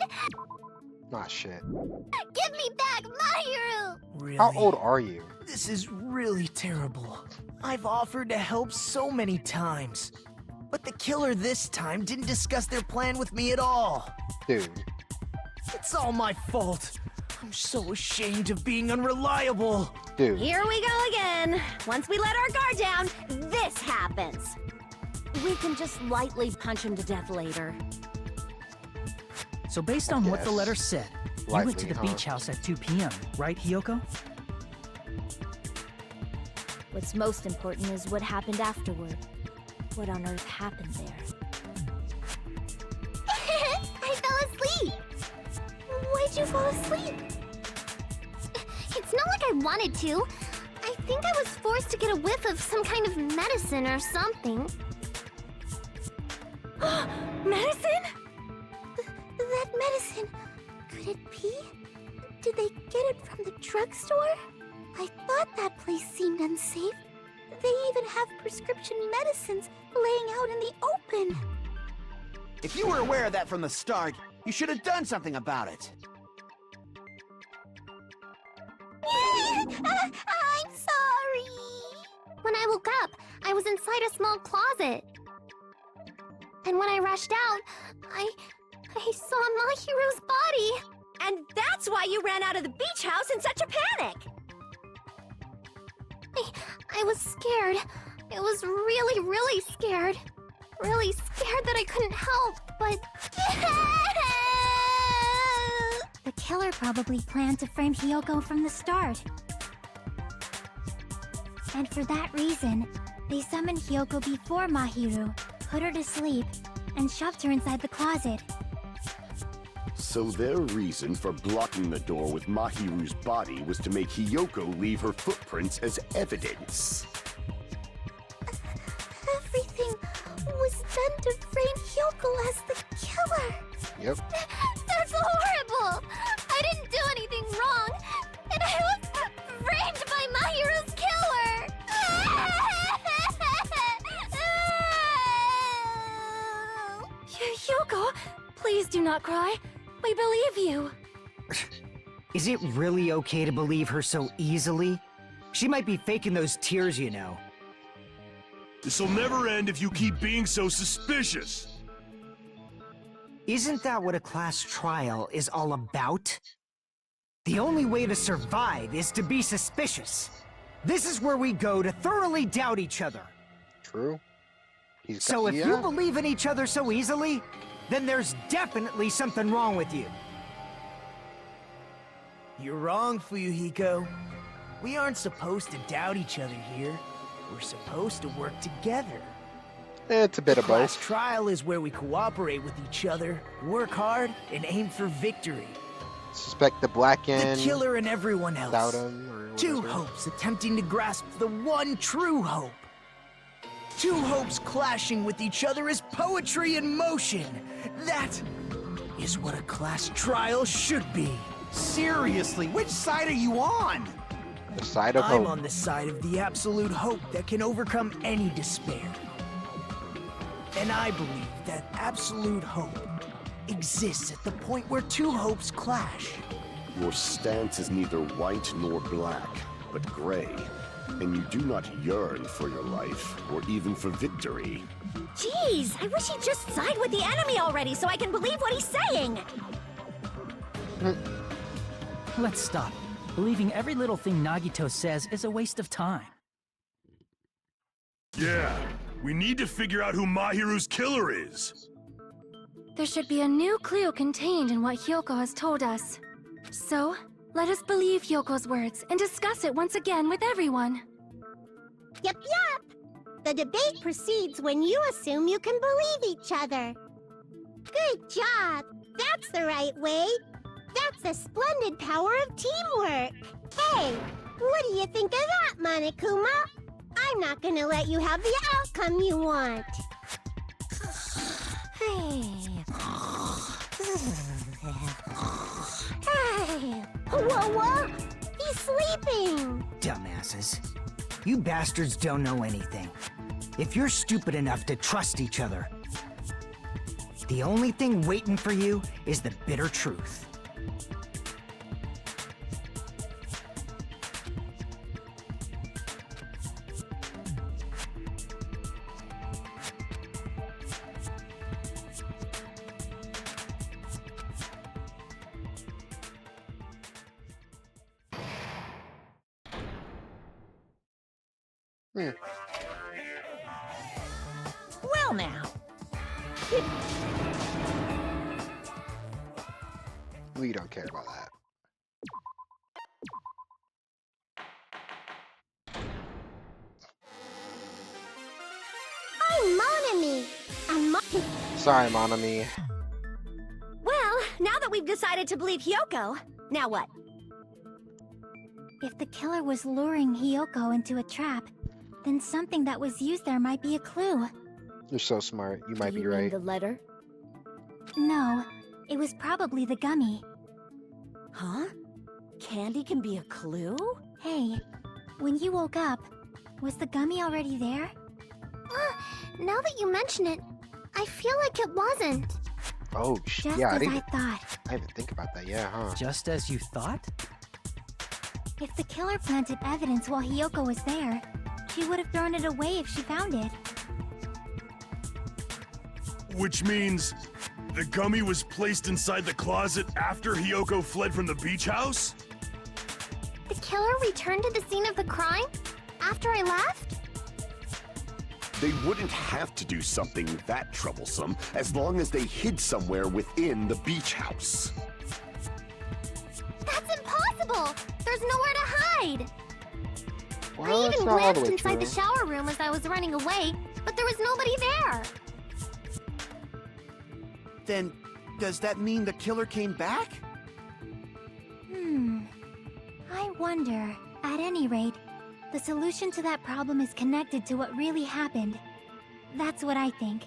A: Ah, shit.
G: Give me back Mahiru!
F: Really?
A: How old are you?
F: This is really terrible. I've offered to help so many times. But the killer this time didn't discuss their plan with me at all.
A: Dude.
F: It's all my fault. I'm so ashamed of being unreliable.
A: Dude.
B: Here we go again. Once we let our guard down, this happens. We can just lightly punch him to death later.
H: So based on what the
A: Yes.
H: letter said, you went to
A: Likely,
H: the
A: huh?
H: beach house at 2 p.m., right, Hyoko?
L: What's most important is what happened afterward. What on earth happened there?
G: I fell asleep. Why'd you fall asleep? It's not like I wanted to. I think I was forced to get a whiff of some kind of medicine or something.
B: Medicine?
G: That medicine, could it be? Did they get it from the drugstore? I thought that place seemed unsafe. They even have prescription medicines laying out in the open.
K: If you were aware of that from the start, you should have done something about it.
G: I'm sorry. When I woke up, I was inside a small closet. And when I rushed out, I saw Mahiru's body.
B: And that's why you ran out of the beach house in such a panic!
G: I was scared. I was really, really scared. Really scared that I couldn't help, but...
M: The killer probably planned to frame Hyoko from the start. And for that reason, they summoned Hyoko before Mahiru, put her to sleep, and shoved her inside the closet.
E: So their reason for blocking the door with Mahiru's body was to make Hyoko leave her footprints as evidence.
G: Everything was to frame Hyoko as the killer.
A: Yep.
G: That's horrible! I didn't do anything wrong, and I was framed by Mahiru's killer!
B: Hyoko, please do not cry. We believe you.
I: Is it really okay to believe her so easily? She might be faking those tears, you know.
J: This'll never end if you keep being so suspicious.
I: Isn't that what a class trial is all about? The only way to survive is to be suspicious. This is where we go to thoroughly doubt each other.
A: True.
I: So if you believe in each other so easily, then there's definitely something wrong with you.
F: You're wrong, Fuyuhiko. We aren't supposed to doubt each other here. We're supposed to work together.
A: It's a bit of
F: Class
A: both.
F: trial is where we cooperate with each other, work hard, and aim for victory.
A: Suspect the Blackened.
F: The killer and everyone else.
A: Doubt him, or
F: Two
A: whatever.
F: hopes attempting to grasp the one true hope. Two hopes clashing with each other is poetry in motion. That is what a class trial should be.
K: Seriously, which side are you on?
A: The side of
F: I'm
A: hope.
F: on the side of the absolute hope that can overcome any despair. And I believe that absolute hope exists at the point where two hopes clash.
E: Your stance is neither white nor black, but gray. And you do not yearn for your life, or even for victory.
B: Jeez, I wish he'd just side with the enemy already so I can believe what he's saying.
H: Let's stop. Believing every little thing Nagito says is a waste of time.
J: Yeah, we need to figure out who Mahiru's killer is.
B: There should be a new clue contained in what Hyoko has told us. So, let us believe Hyoko's words and discuss it once again with everyone.
G: Yep, yep. The debate proceeds when you assume you can believe each other. Good job. That's the right way. That's the splendid power of teamwork. Hey, what do you think of that, Monokuma? I'm not gonna let you have the outcome you want. Hey. Hey. Whoa. He's sleeping.
I: Dumbasses. You bastards don't know anything. If you're stupid enough to trust each other, the only thing waiting for you is the bitter truth.
C: Well now,
A: We don't care about that.
G: I'm Monami.
A: Sorry, Monami.
B: Well, now that we've decided to believe Hyoko, now what?
M: If the killer was luring Hyoko into a trap, then something that was used there might be a clue.
A: You're so smart. You might
L: Do
A: be
L: you mean
A: right.
L: the letter?
M: No, it was probably the gummy.
L: Huh? Candy can be a clue?
M: Hey, when you woke up, was the gummy already there?
G: Now that you mention it, I feel like it wasn't.
A: Oh,
M: Just
A: yeah. I
M: as
A: didn't,
M: I thought.
A: I didn't think about that. Yeah, huh?
H: Just as you thought?
M: If the killer planted evidence while Hyoko was there, she would have thrown it away if she found it.
J: Which means the gummy was placed inside the closet after Hyoko fled from the beach house?
G: The killer returned to the scene of the crime? After I left?
E: They wouldn't have to do something that troublesome as long as they hid somewhere within the beach house.
G: That's impossible! There's nowhere to hide!
A: Well,
G: I
A: that's
G: even
A: not all the
G: glanced
A: way
G: inside
A: true.
G: the shower room as I was running away, but there was nobody there!
K: Then, does that mean the killer came back?
M: I wonder. At any rate, the solution to that problem is connected to what really happened. That's what I think.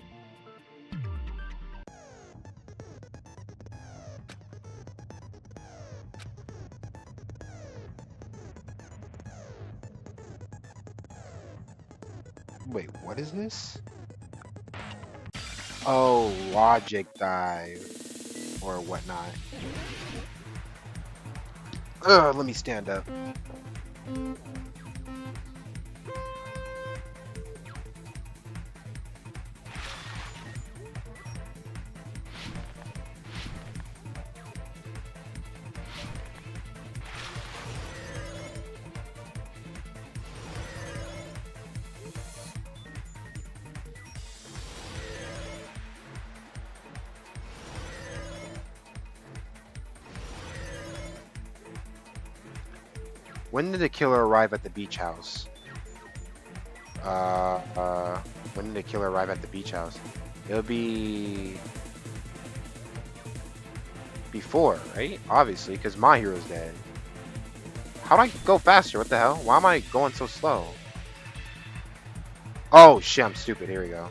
A: Wait, what is this? Oh, logic dive or whatnot. Ugh, let me stand up. When did the killer arrive at the beach house? When did the killer arrive at the beach house? It'll be before, right? Obviously, because my hero's dead. How do I go faster? What the hell? Why am I going so slow? Oh shit, I'm stupid. Here we go.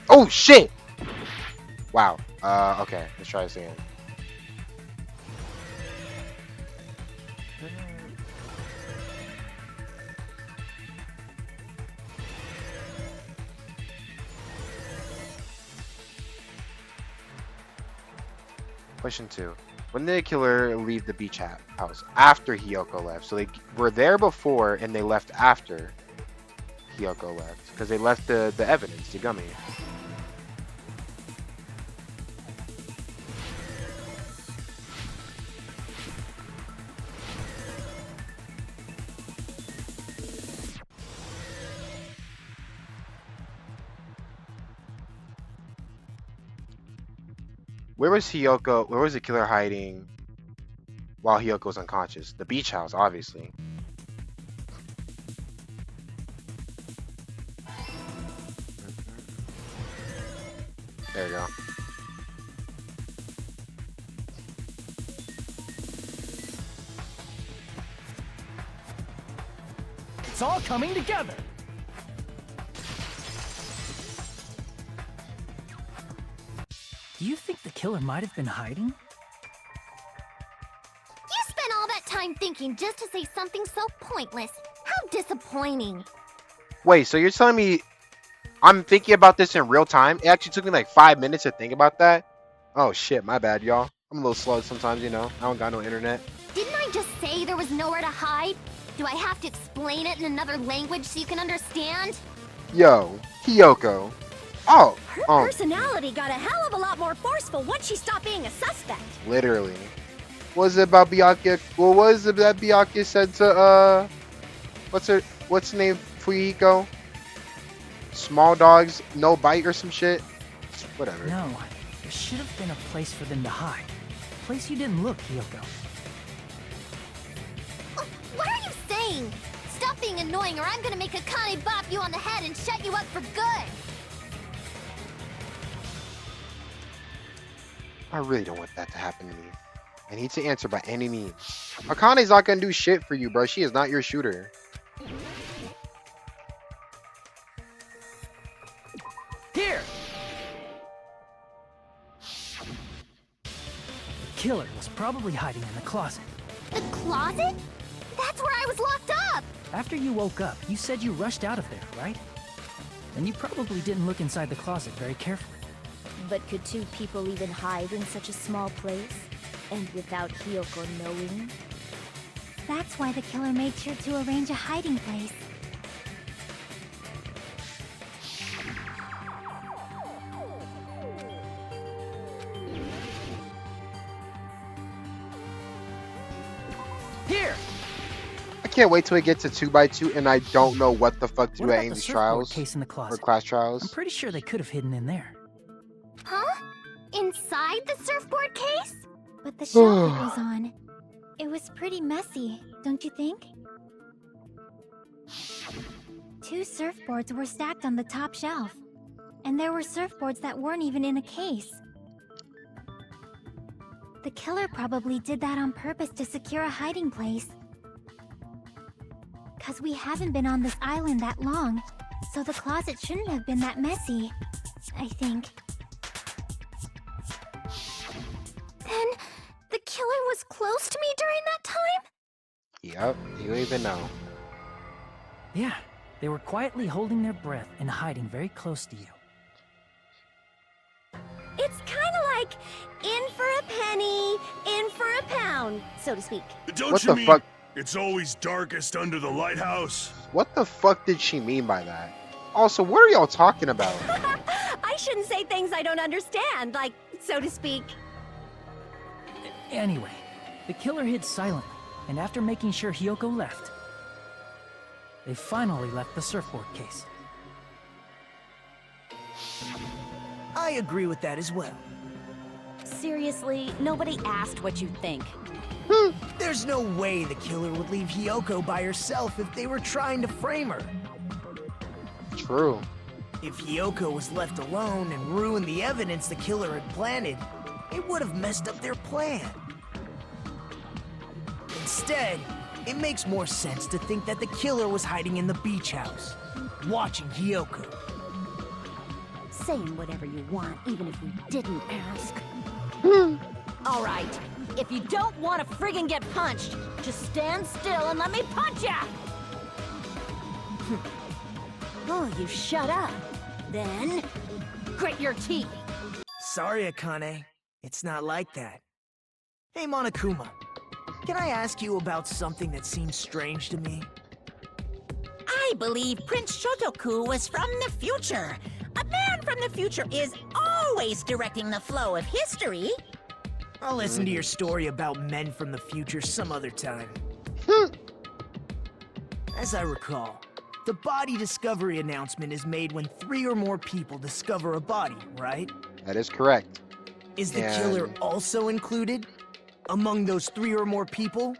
A: Oh shit! Wow. Okay, let's try this again. Question 2. When did the killer leave the beach house? After Hiyoko left. So they were there before and they left after Hiyoko left. Because they left the evidence, the gummy. Where was Hiyoko? Where was the killer hiding while Hiyoko was unconscious? The beach house, obviously. There you go.
H: It's all coming together. Do you think the killer might have been hiding?
G: You spent all that time thinking just to say something so pointless. How disappointing.
A: Wait, so you're telling me I'm thinking about this in real time? It actually took me like 5 minutes to think about that? Oh shit, my bad, y'all. I'm a little slow sometimes, you know. I don't got no internet.
G: Didn't I just say there was nowhere to hide? Do I have to explain it in another language so you can understand?
A: Yo, Hiyoko. Oh,
B: Her personality got a hell of a lot more forceful once she stopped being a suspect.
A: literally. What was it about Byakuya? What was it that Byakuya said to what's the name? Fuyiko? Small dogs, no bite or some shit? Whatever.
H: No, there should have been a place for them to hide. A place you didn't look, Hiyoko.
G: Oh, what are you saying? Stop being annoying or I'm gonna make Akane bop you on the head and shut you up for good.
A: I really don't want that to happen to me. I need to answer by any means. Akane's not gonna do shit for you, bro. She is not your shooter.
H: Here! The killer was probably hiding in the closet.
G: The closet? That's where I was locked up!
H: After you woke up, you said you rushed out of there, right? And you probably didn't look inside the closet very carefully.
L: But could two people even hide in such a small place? And without Hiyoko knowing?
M: That's why the killer made sure to arrange a hiding place.
H: Here!
A: I can't wait till we get to 2x2 and I don't know what the fuck to
H: What
A: do at
H: about the
A: Amy's
H: surfboard
A: trials
H: case in the
A: or
H: closet?
A: class
H: I'm
A: trials.
H: pretty sure they could have hidden in there.
G: Huh? Inside the surfboard case?
M: But the shelf it was on, it was pretty messy, don't you think? 2 surfboards were stacked on the top shelf. And there were surfboards that weren't even in a case. The killer probably did that on purpose to secure a hiding place. 'Cause we haven't been on this island that long, so the closet shouldn't have been that messy, I think.
G: Then, the killer was close to me during that time?
A: Yep, you even know.
H: Yeah, they were quietly holding their breath and hiding very close to you.
B: It's kind of like in for a penny, in for a pound, so to speak.
J: Don't
A: What
J: you
A: the
J: mean
A: fuck?
J: it's always darkest under the lighthouse?
A: What the fuck did she mean by that? Also, what are y'all talking about?
B: I shouldn't say things I don't understand, like, so to speak.
H: Anyway, the killer hid silently, and after making sure Hiyoko left, they finally left the surfboard case.
F: I agree with that as well.
L: Seriously, nobody asked what you think.
F: There's no way the killer would leave Hiyoko by herself if they were trying to frame her.
A: True.
F: If Hiyoko was left alone and ruined the evidence the killer had planted, it would have messed up their plan. Instead, it makes more sense to think that the killer was hiding in the beach house, watching Hiyoko.
L: Saying whatever you want, even if we didn't ask. All right, if you don't want to friggin' get punched, just stand still and let me punch ya! Oh, you shut up. Then, grit your teeth.
F: Sorry, Akane. It's not like that. Hey, Monokuma. Can I ask you about something that seems strange to me?
C: I believe Prince Shotoku was from the future. A man from the future is always directing the flow of history.
F: I'll listen to your story about men from the future some other time. As I recall, the body discovery announcement is made when 3 or more people discover a body, right?
A: That is correct.
F: Is the killer also included? Among those 3 or more people?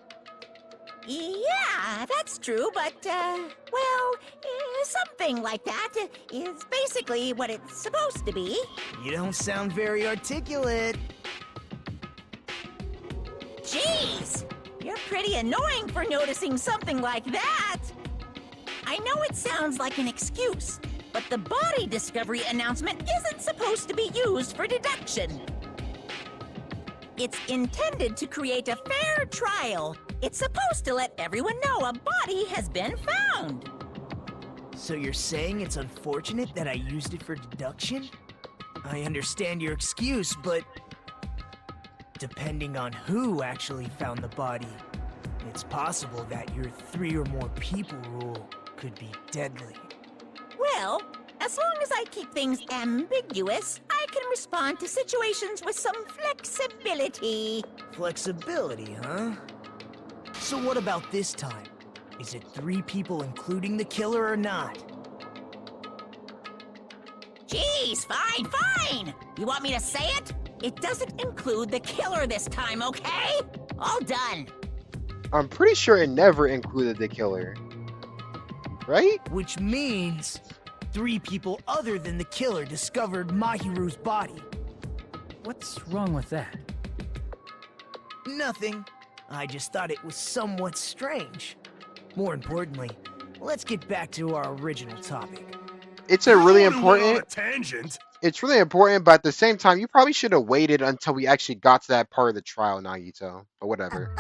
C: Yeah, that's true, but, something like that is basically what it's supposed to be.
F: You don't sound very articulate.
C: Jeez! You're pretty annoying for noticing something like that! I know it sounds like an excuse, but the body discovery announcement isn't supposed to be used for deduction. It's intended to create a fair trial. It's supposed to let everyone know a body has been found.
F: So you're saying it's unfortunate that I used it for deduction? I understand your excuse, but depending on who actually found the body, it's possible that your 3 or more people rule could be deadly.
C: Well, as long as I keep things ambiguous, I can respond to situations with some flexibility.
F: Flexibility, huh? So what about this time? Is it 3 people including the killer or not?
C: Jeez, fine! You want me to say it? It doesn't include the killer this time, okay? All done.
A: I'm pretty sure it never included the killer. Right?
F: Which means 3 people other than the killer discovered Mahiru's body.
H: What's wrong with that?
F: Nothing. I just thought it was somewhat strange. More importantly, let's get back to our original topic.
A: It's a really
J: You went on a
A: important.
J: tangent.
A: It's really important, but at the same time, you probably should have waited until we actually got to that part of the trial, Nagito. But whatever.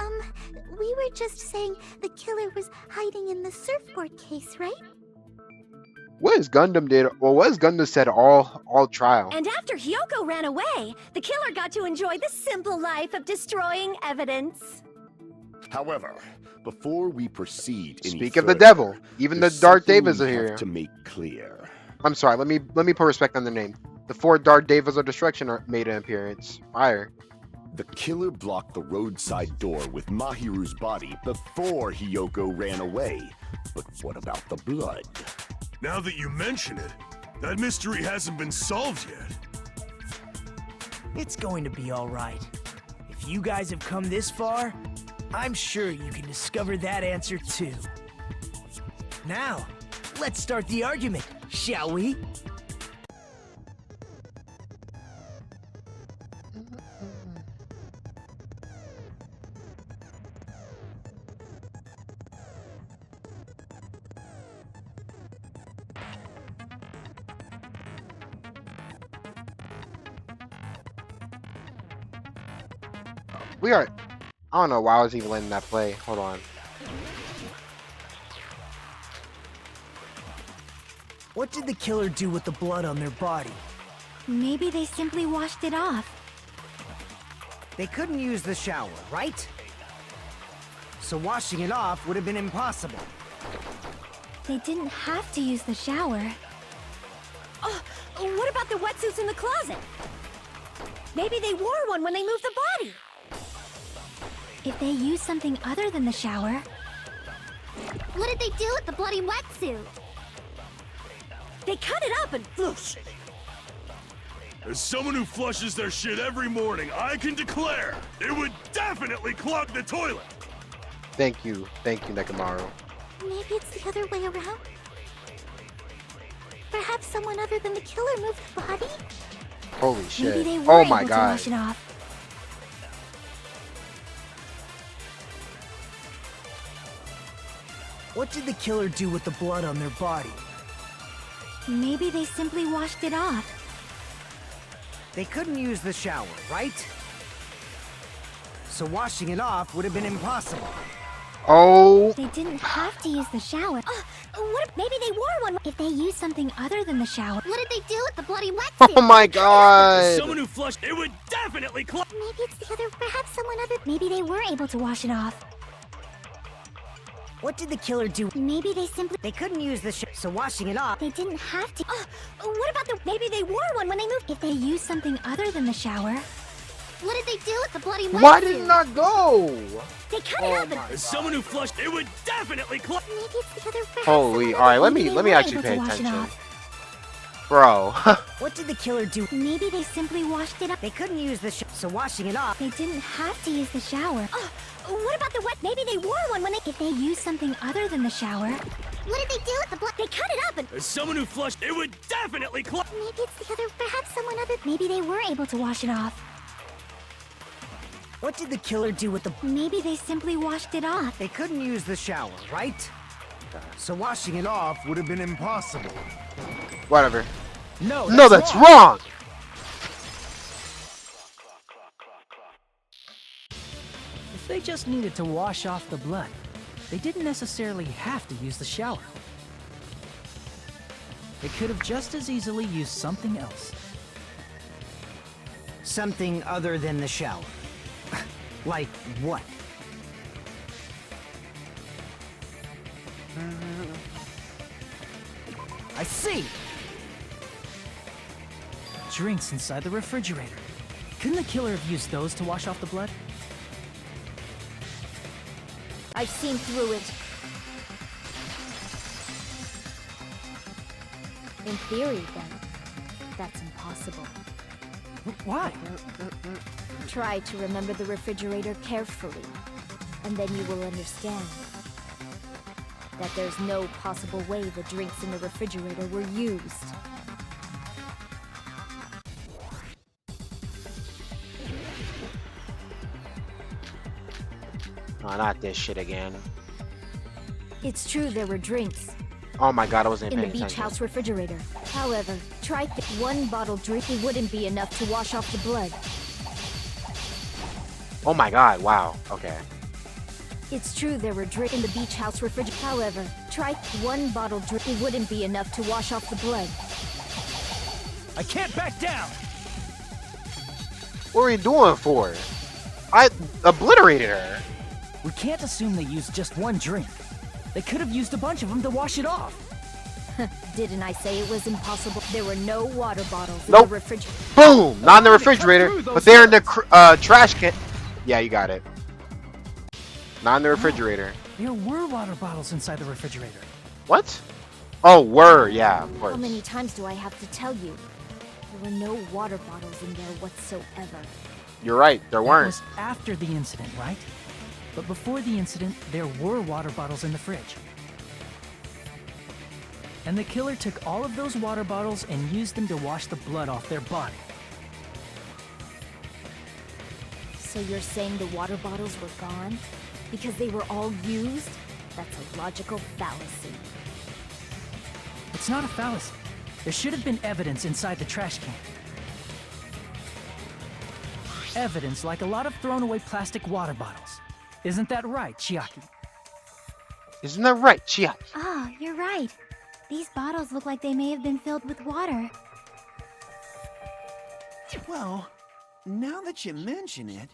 M: We were just saying the killer was hiding in the surfboard case, right?
A: What is Gundam did, or what is Gundam said all trial?
B: And after Hiyoko ran away, the killer got to enjoy the simple life of destroying evidence.
E: However, before we proceed any
A: Speak of the
E: further,
A: devil. Even the
E: there's
A: Darth
E: something
A: Devas
E: we
A: are
E: have
A: here.
E: to make clear.
A: I'm sorry. Let me put respect on their name. The 4 Darth Devas of Destruction made an appearance. Fire.
E: The killer blocked the roadside door with Mahiru's body before Hiyoko ran away. But what about the blood?
J: Now that you mention it, that mystery hasn't been solved yet.
F: It's going to be all right. If you guys have come this far, I'm sure you can discover that answer too. Now, let's start the argument, shall we?
A: We are. I don't know why I was even letting that play. Hold on.
F: What did the killer do with the blood on their body?
B: Maybe they simply washed it off.
F: They couldn't use the shower, right? So washing it off would have been impossible.
B: They didn't have to use the shower. Oh, what about the wetsuits in the closet? Maybe they wore one when they moved the body. If they used something other than the shower...
G: What did they do with the bloody wetsuit?
B: They cut it up and whoosh.
J: As someone who flushes their shit every morning, I can declare it would definitely clog the toilet.
A: Thank you, Nekamaru.
G: Maybe it's the other way around? Perhaps someone other than the killer moved the body?
A: Holy
B: Maybe
A: shit.
B: they were
A: Oh
B: able
A: my
B: to
A: god.
B: wash it off.
F: What did the killer do with the blood on their body?
B: Maybe they simply washed it off.
F: They couldn't use the shower, right? So washing it off would have been impossible.
A: Oh.
B: They didn't have to use the shower. What if maybe they wore one? If they used something other than the shower.
G: What did they do with the bloody wetsuit?
A: Oh my god.
J: Someone who flushed it would definitely clog.
G: Maybe it's the other. Perhaps someone other.
B: Maybe they were able to wash it off.
F: What did the killer do?
B: Maybe they simply...
F: They couldn't use the shower, so washing it off...
B: They didn't have to... what about the... Maybe they wore one when they moved... If they used something other than the shower...
G: What did they do with the bloody wetsuit?
A: Why did it not go?
B: They cut it up and...
J: As someone who flushed it would definitely clog.
G: Maybe it's the other. Perhaps
A: Holy,
G: someone
A: alright,
G: other-
A: let
B: Maybe
A: me
B: they were
A: actually
B: able
A: pay
B: to wash it
A: attention.
B: off.
A: Bro.
F: What did the killer do?
B: Maybe they simply washed it up.
F: They couldn't use the shower, so washing it off...
B: They didn't have to use the shower. What about the wet? Maybe they wore one when they... If they used something other than the shower...
G: What did they do with the blood?
B: They cut it up and...
J: As someone who flushed it would definitely clog.
G: Maybe it's the other. Perhaps someone other.
B: Maybe they were able to wash it off.
F: What did the killer do with the...
B: Maybe they simply washed it off.
F: They couldn't use the shower, right? So washing it off would have been impossible.
A: Whatever.
H: No,
A: No, that's wrong.
H: If they just needed to wash off the blood, they didn't necessarily have to use the shower. They could have just as easily used something else.
F: Something other than the shower. Like what? I see!
H: Drinks inside the refrigerator. Couldn't the killer have used those to wash off the blood?
L: I've seen through it. In theory, then, that's impossible.
H: Why?
L: Try to remember the refrigerator carefully, and then you will understand that there's no possible way the drinks in the refrigerator were used.
A: Oh, not this shit again.
L: It's true there were drinks
A: Oh my god, I wasn't
L: in the
A: paying
L: beach
A: attention.
L: house refrigerator. However, try one bottle drink, it wouldn't be enough to wash off the blood.
A: Oh my god, wow. Okay.
L: It's true there were drinks in the beach house refrigerator. However, try one bottle drink, it wouldn't be enough to wash off the blood.
H: I can't back down!
A: What were you doing for? I obliterated her.
H: We can't assume they used just one drink. They could have used a bunch of them to wash it off.
L: Didn't I say it was impossible? There were no water bottles in
A: Nope.
L: the refrigerator.
A: Boom! Not in the
H: wanted to cut
A: refrigerator,
H: through those
A: but they're in the
H: nuts.
A: trash can. Yeah, you got it. Not in the refrigerator.
H: There were water bottles inside the refrigerator.
A: What? Oh, were, yeah, of course.
L: How many times do I have to tell you? There were no water bottles in there whatsoever.
A: You're right, there
H: That
A: weren't.
H: was after the incident, right? But before the incident, there were water bottles in the fridge. And the killer took all of those water bottles and used them to wash the blood off their body.
L: So you're saying the water bottles were gone? Because they were all used? That's a logical fallacy.
H: It's not a fallacy. There should have been evidence inside the trash can. Evidence like a lot of thrown away plastic water bottles. Isn't that right, Chiaki?
A: Isn't that right, Chia?
B: Oh, you're right. These bottles look like they may have been filled with water.
K: Well, now that you mention it,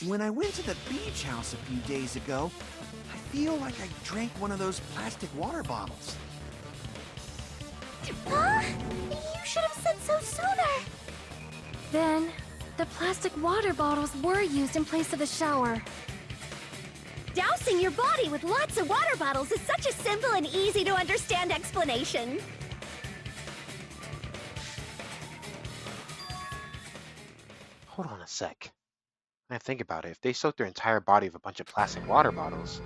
K: when I went to the beach house a few days ago, I feel like I drank one of those plastic water bottles.
G: Huh? You should have said so sooner.
L: Then, the plastic water bottles were used in place of a shower.
B: Dousing your body with lots of water bottles is such a simple and easy to understand explanation.
A: Hold on a sec. When I think about it, if they soaked their entire body with a bunch of plastic water bottles,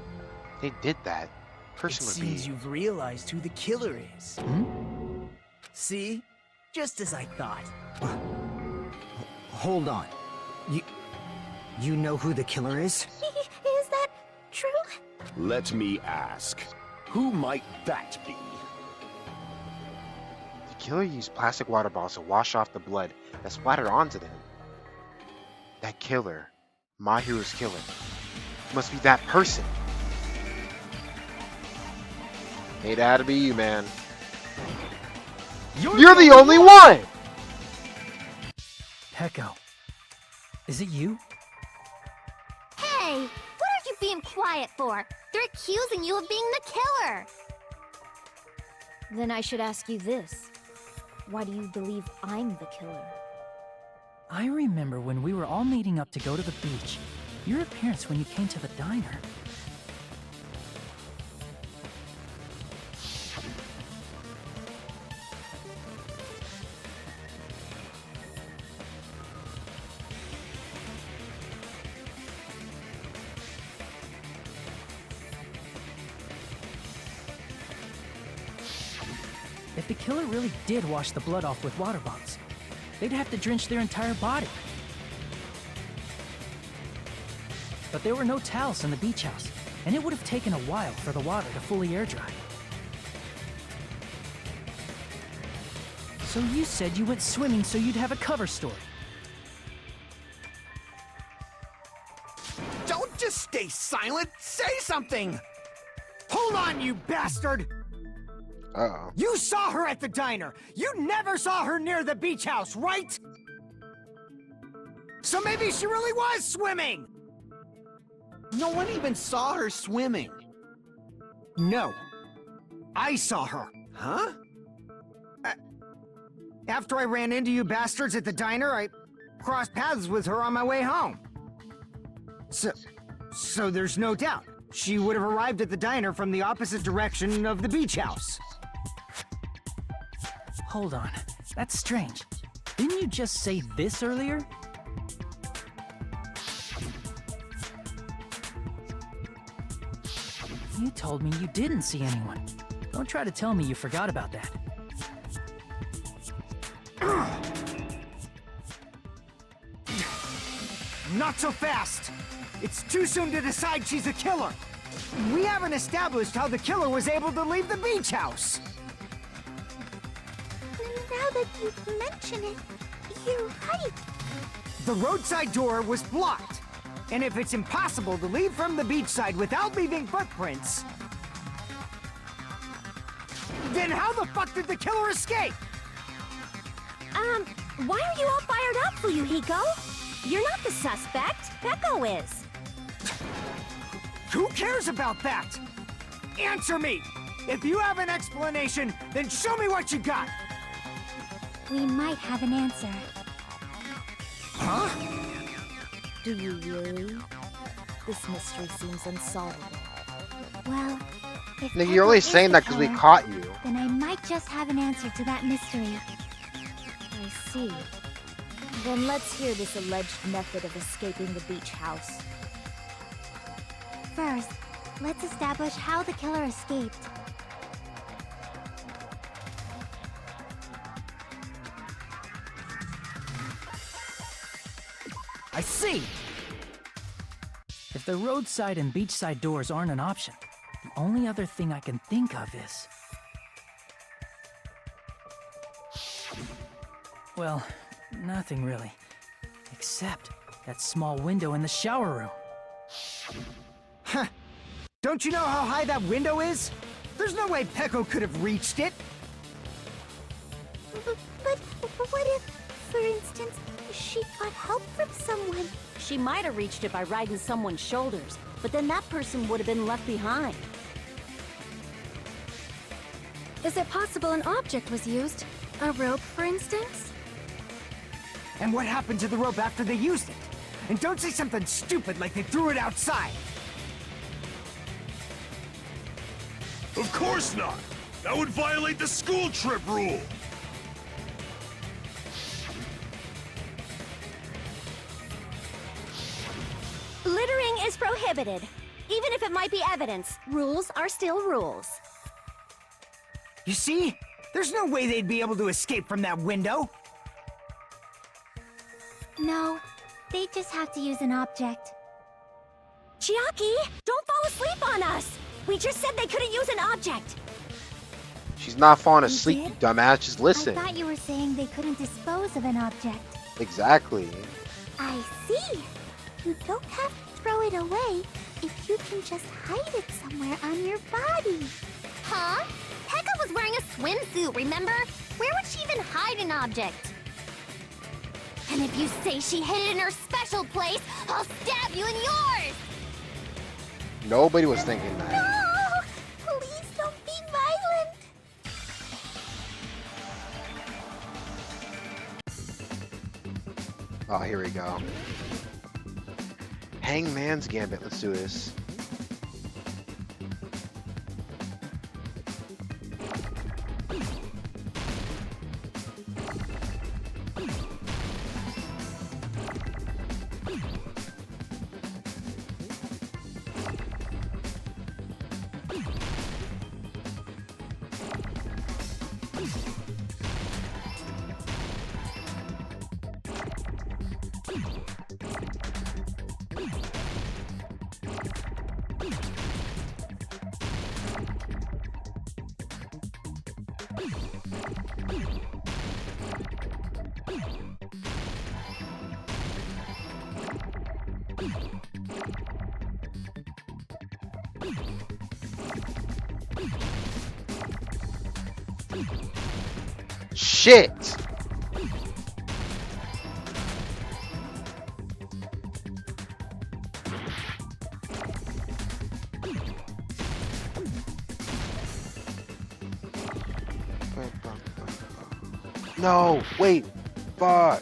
A: if they did that,
F: It
A: person would
F: seems
A: be.
F: you've realized who the killer is. See? Just as I thought.
I: Hold on. You know who the killer is?
G: Is that true?
E: Let me ask, who might that be?
A: The killer used plastic water bottles to wash off the blood that splattered onto them. That killer, Mahiru's killer, must be that person. It had to be you, man. You're the only one!
H: Heko, is it you?
G: Hey, what are you being quiet for? They're accusing you of being the killer.
L: Then I should ask you this. Why do you believe I'm the killer?
H: I remember when we were all meeting up to go to the beach. Your appearance when you came to the diner. If the killer really did wash the blood off with water bottles, they'd have to drench their entire body. But there were no towels in the beach house, and it would have taken a while for the water to fully air dry. So you said you went swimming so you'd have a cover story.
F: Don't just stay silent! Say something! Hold on, you bastard!
A: Uh-oh.
I: You saw her at the diner! You never saw her near the beach house, right? So maybe she really was swimming!
K: No one even saw her swimming.
I: No. I saw her.
K: Huh?
I: After I ran into you bastards at the diner, I crossed paths with her on my way home. So there's no doubt. She would have arrived at the diner from the opposite direction of the beach house.
H: Hold on, that's strange. Didn't you just say this earlier? You told me you didn't see anyone. Don't try to tell me you forgot about that.
I: Not so fast! It's too soon to decide she's a killer! We haven't established how the killer was able to leave the beach house!
G: Now that you mention it, you're right.
I: The roadside door was blocked. And if it's impossible to leave from the beachside without leaving footprints, then how the fuck did the killer escape?
B: Why are you all fired up, Fuyuhiko? You're not the suspect. Heko is.
I: Who cares about that? Answer me! If you have an explanation, then show me what you got!
B: We might have an answer.
I: Huh?
L: Do you really? This mystery seems unsolvable.
B: Well, if
A: Nigga, you're only
B: Heko is
A: saying
B: the
A: that because we
B: killer,
A: caught you.
B: then I might just have an answer to that mystery.
L: I see. Then let's hear this alleged method of escaping the beach house.
B: First, let's establish how the killer escaped.
I: I see!
H: If the roadside and beachside doors aren't an option, the only other thing I can think of is... Well, nothing really. Except that small window in the shower room.
I: Huh. Don't you know how high that window is? There's There's no way Peko could have reached it.
G: But what if, for instance, she got help from someone?
L: She might have reached it by riding someone's shoulders, but then that person would have been left behind.
B: Is it possible an object was used? A rope, for instance?
I: And what happened to the rope after they used it? And don't say something stupid like they threw it outside.
J: Of course not! That would violate the school trip rule!
L: Littering is prohibited. Even if it might be evidence, rules are still rules.
I: You see? There's no way they'd be able to escape from that window.
M: No, they just have to use an object.
L: Chiaki, don't fall asleep on us! We just said they couldn't use an object!
A: She's not falling
M: You
A: asleep, you
M: did?
A: dumbass. Just listen.
M: I thought you were saying they couldn't dispose of an object.
A: Exactly.
G: I see. You don't have to throw it away if you can just hide it somewhere on your body. Huh? Pekka was wearing a swimsuit, remember? Where would she even hide an object? And if you say she hid it in her special place, I'll stab you in yours!
A: Nobody was thinking that.
G: No! Please don't be violent!
A: Oh, here we go. Hangman's Gambit. Let's do this. Shit! No, wait, fuck.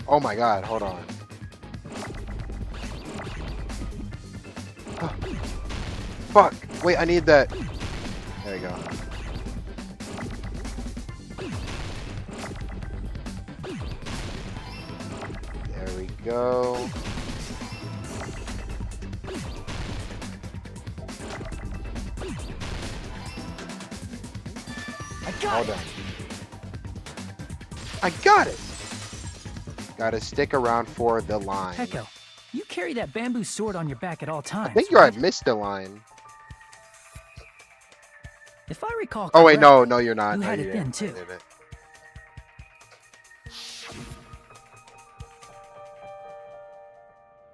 A: Oh my god, hold on. Fuck, wait, I need that. There we go. There we go. Hold on. I got it! Gotta stick around for the line.
H: Peko, you carry that bamboo sword on your back at all times.
A: I think you're
H: right?
A: at missed the line.
H: If I recall
A: Oh wait,
H: correctly,
A: no, you're not.
H: you
A: No,
H: had
A: you
H: it then
A: didn't.
H: too.
A: I didn't.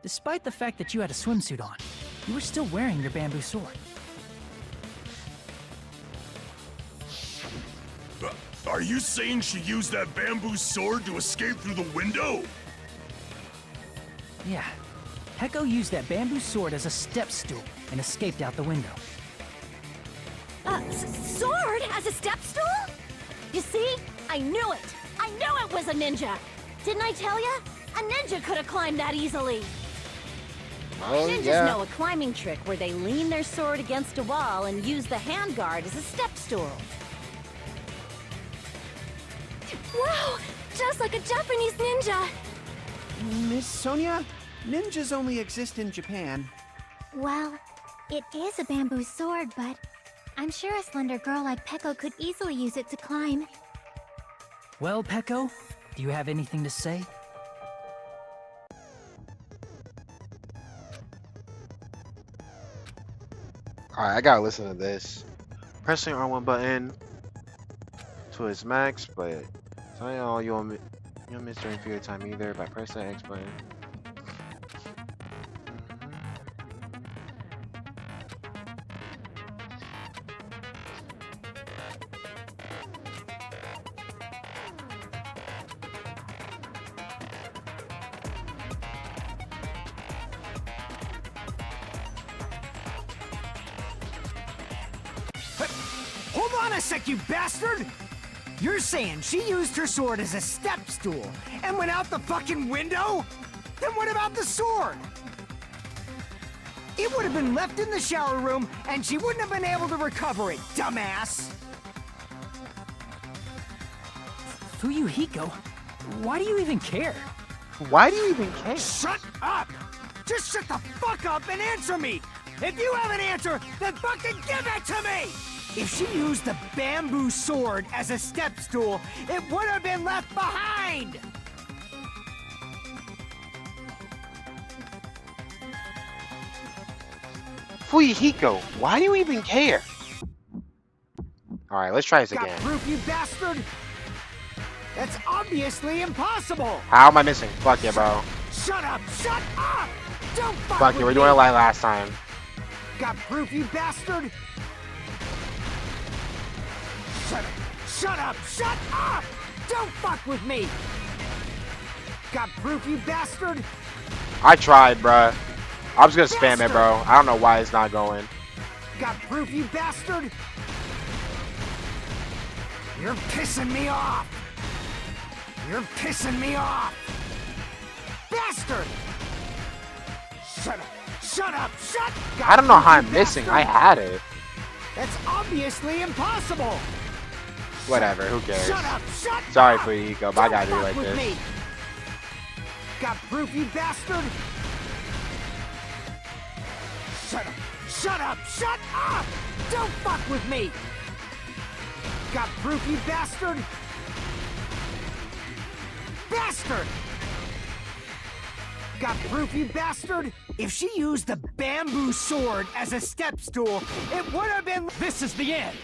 H: Despite the fact that you had a swimsuit on, you were still wearing your bamboo sword.
J: Are you saying she used that bamboo sword to escape through the window?
H: Yeah. Peko used that bamboo sword as a step stool and escaped out the window.
L: Sword as a step stool? You see? I knew it! I knew it was a ninja! Didn't I tell ya? A ninja could have climbed that easily!
A: Oh
L: Ninjas
A: yeah.
L: know a climbing trick where they lean their sword against a wall and use the handguard as a step stool.
B: Wow! Just like a Japanese ninja!
K: Miss Sonia, ninjas only exist in Japan.
M: Well, it is a bamboo sword, but I'm sure a slender girl like Peko could easily use it to climb.
H: Well, Peko, do you have anything to say?
A: Alright, I gotta listen to this. Pressing R1 button to its max, but so you won't miss during period of time either by pressing X button.
I: on a sec, you bastard! You're saying she used her sword as a step stool and went out the fucking window? Then what about the sword? It would have been left in the shower room and she wouldn't have been able to recover it, dumbass!
H: Fuyuhiko, why do you even care?
A: Why do you even care?
I: Shut up! Just shut the fuck up and answer me! If you have an answer, then fucking give it to me! If she used the bamboo sword as a step stool, it would have been left behind!
A: Fuyuhiko, why do you even care? Alright, let's try this
I: Got
A: again.
I: proof, you bastard? That's obviously impossible!
A: How am I missing? Fuck yeah, bro.
I: Shut up! Shut up! Don't fuck
A: Fuck
I: with
A: yeah, we're
I: me.
A: doing it like last time.
I: Got proof, you bastard? Shut up! Shut up! Shut up! Don't fuck with me! Got proof, you bastard?
A: I tried, bruh. I was gonna spam it, bro. I don't know why it's not going.
I: Got proof, you bastard? You're pissing me off! You're pissing me off! Bastard! Shut up! Shut up! Shut!
A: I don't know how I'm
I: you
A: missing. I
I: bastard!
A: had it.
I: That's obviously impossible!
A: Whatever, who cares?
I: Shut up! Shut
A: Sorry,
I: up!
A: Fuyuhiko, but I gotta do it
I: Don't
A: like
I: fuck with
A: this.
I: me. Got proof, you bastard? Shut up! Shut up! Shut up! Don't fuck with me! Got proof, you bastard? Bastard! Got proof, you bastard? If she used the bamboo sword as a step stool, it would have been—
H: This is the end!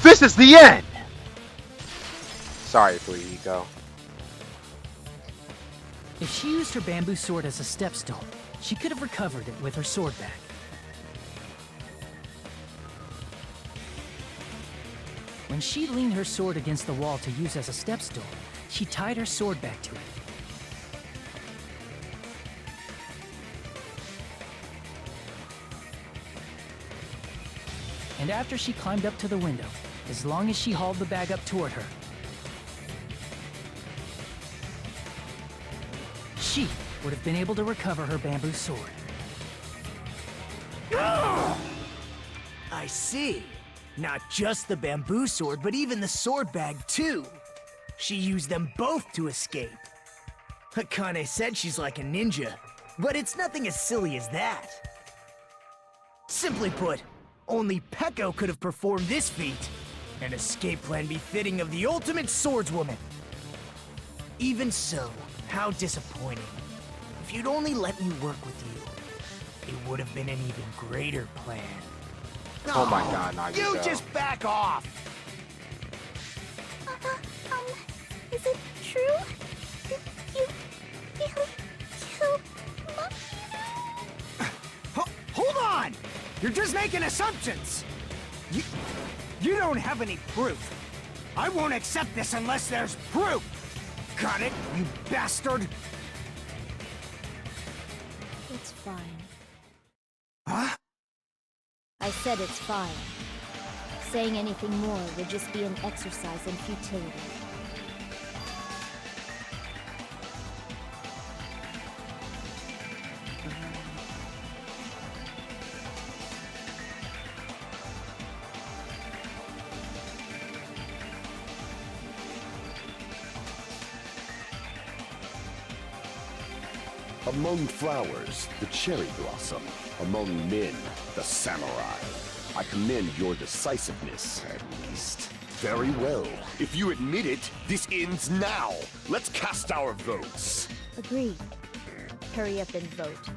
A: This is the end! Sorry, Fuyuhiko.
H: If she used her bamboo sword as a step stool, she could have recovered it with her sword back. When she leaned her sword against the wall to use as a step stool, she tied her sword back to it. And after she climbed up to the window, as long as she hauled the bag up toward her, she would have been able to recover her bamboo sword.
F: I see. Not just the bamboo sword, but even the sword bag, too. She used them both to escape. Akane said she's like a ninja, but it's nothing as silly as that. Simply put, only Peko could have performed this feat. An escape plan befitting of the ultimate swordswoman. Even so, how disappointing. If you'd only let me work with you, it would have been an even greater plan.
A: Oh my god, Nagito.
F: You just back off!
G: Is it true? Did you really kill Mahiro?
I: Hold on! You're just making assumptions! You don't have any proof. I won't accept this unless there's proof! Got it, you bastard?
L: It's fine.
I: Huh?
L: I said it's fine. Saying anything more would just be an exercise in futility.
E: Among flowers, the cherry blossom. Among men, the samurai. I commend your decisiveness, at least. Very well. If you admit it, this ends now. Let's cast our votes.
L: Agreed. Hurry up and vote.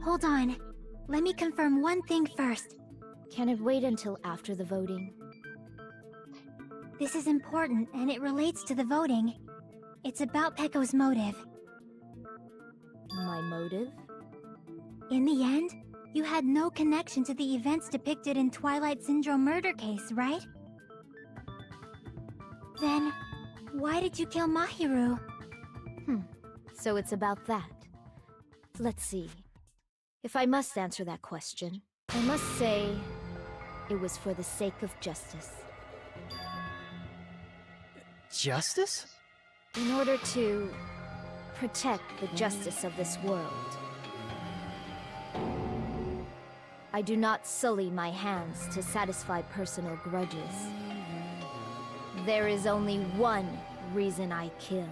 M: Hold on. Let me confirm one thing first.
L: Can it wait until after the voting?
M: This is important, and it relates to the voting. It's about Peko's motive.
L: My motive?
M: In the end, you had no connection to the events depicted in Twilight Syndrome murder case, right? Then, why did you kill Mahiro?
L: So it's about that. Let's see. If I must answer that question, I must say, It was for the sake of justice.
I: Justice?
L: In order to protect the justice of this world. I do not sully my hands to satisfy personal grudges. There is only one reason I kill.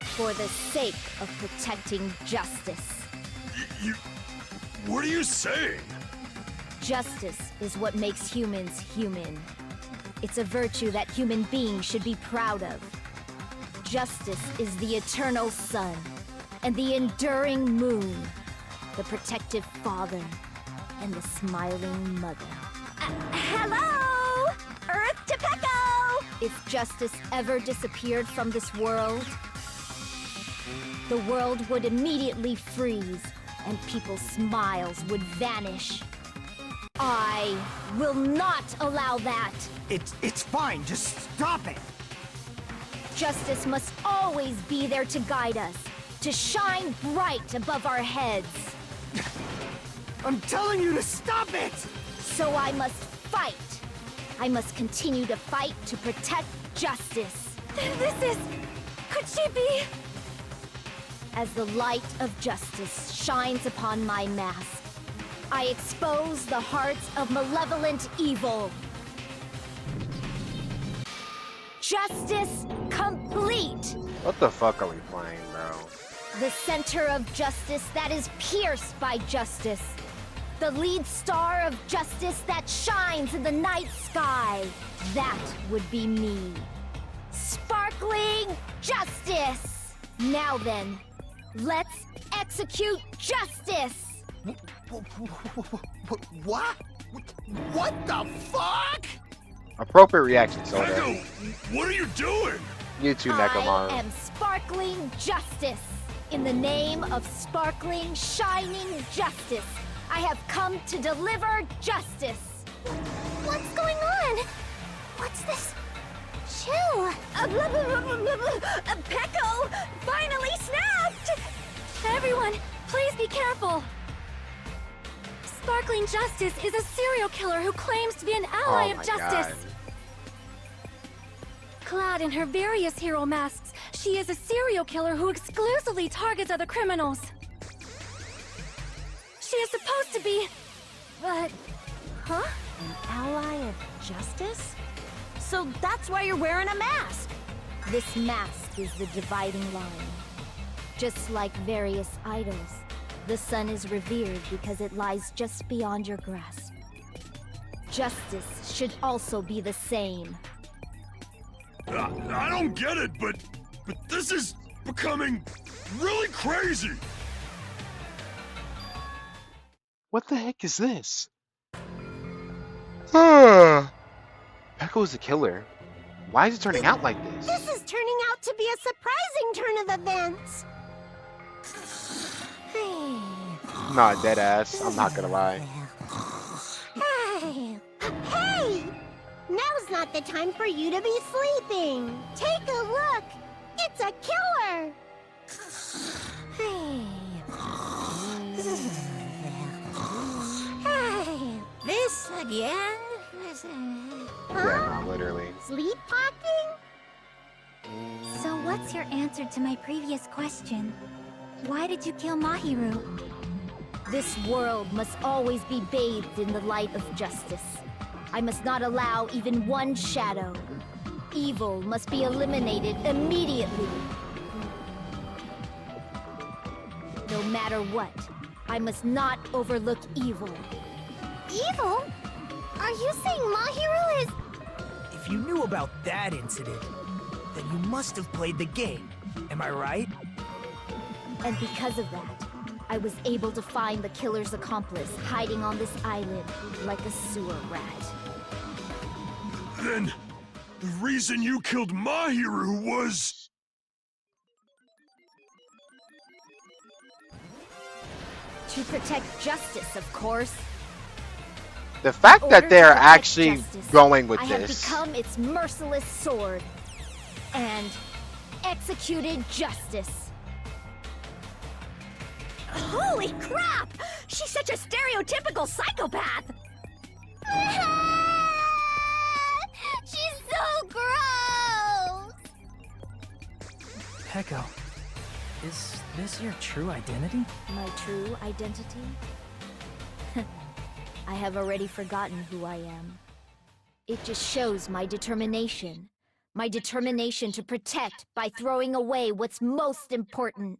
L: For the sake of protecting justice.
J: What are you saying?
L: Justice is what makes humans human. It's a virtue that human beings should be proud of. Justice is the eternal sun and the enduring moon, the protective father and the smiling mother.
B: Hello! Earth to Pecco!
L: If justice ever disappeared from this world, the world would immediately freeze and people's smiles would vanish. I will not allow that.
I: It's fine. Just stop it.
L: Justice must always be there to guide us, to shine bright above our heads.
I: I'm telling you to stop it!
L: So I must fight. I must continue to fight to protect justice.
B: This is... Could she be...
L: As the light of justice shines upon my mask, I expose the hearts of malevolent evil. Justice complete!
A: What the fuck are we playing, bro?
L: The center of justice that is pierced by justice. The lead star of justice that shines in the night sky. That would be me. Sparkling justice! Now then, let's execute justice!
E: What? What the fuck?
A: Appropriate reaction, Soda.
J: Echo, what are you doing?
A: You too,
L: I
A: Nekomaru.
L: am sparkling justice. In the name of sparkling, shining justice, I have come to deliver justice.
G: What's going on? What's this? Chill.
B: Pecco finally snapped! Everyone, please be careful. Sparkling Justice is a serial killer who claims to be an ally
A: Oh
B: of
A: my
B: justice.
A: God.
B: Clad in her various hero masks, she is a serial killer who exclusively targets other criminals. She is supposed to be... but... Huh?
C: An ally of justice? So that's why you're wearing a mask!
L: This mask is the dividing line. Just like various idols, the sun is revered because it lies just beyond your grasp. Justice should also be the same.
J: I don't get it, but this is becoming really crazy.
A: What the heck is this? Pecco's the killer. Why is it turning out like this?
G: This is turning out to be a surprising turn of events.
A: Nah, dead ass. I'm not gonna lie.
G: Hey! Now's not the time for you to be sleeping. Take a look. It's a killer.
C: This again?
A: Yeah, nah, literally.
G: Sleep talking?
M: So what's your answer to my previous question? Why did you kill Mahiru?
L: This world must always be bathed in the light of justice. I must not allow even one shadow. Evil must be eliminated immediately. No matter what, I must not overlook evil.
G: Evil? Are you saying Mahiru is...
F: If you knew about that incident, then you must have played the game. Am I right?
L: And because of that, I was able to find the killer's accomplice hiding on this island like a sewer rat.
J: Then, the reason you killed Mahiru was...
L: To protect justice, of course.
A: The fact
L: In
A: that
L: order
A: they're
L: to protect
A: actually
L: justice,
A: going with
L: I have
A: this.
L: become its merciless sword and executed justice.
B: Holy crap! She's such a stereotypical psychopath!
H: Peko, is this your true identity?
L: My true identity? I have already forgotten who I am. It just shows my determination. My determination to protect by throwing away what's most important.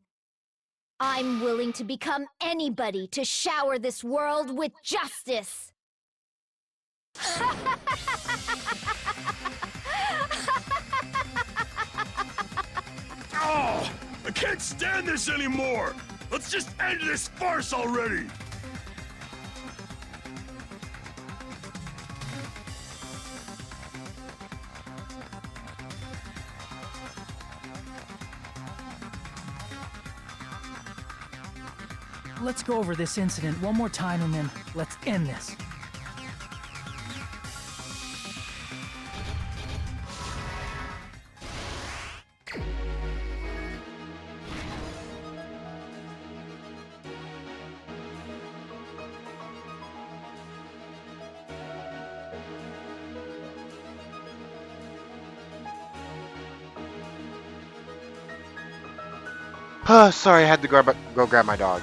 L: I'm willing to become anybody to shower this world with justice!
J: Oh, I can't stand this anymore! Let's just end this farce already!
H: Let's go over this incident one more time and then let's end this.
A: Sorry, I had to go grab my dog.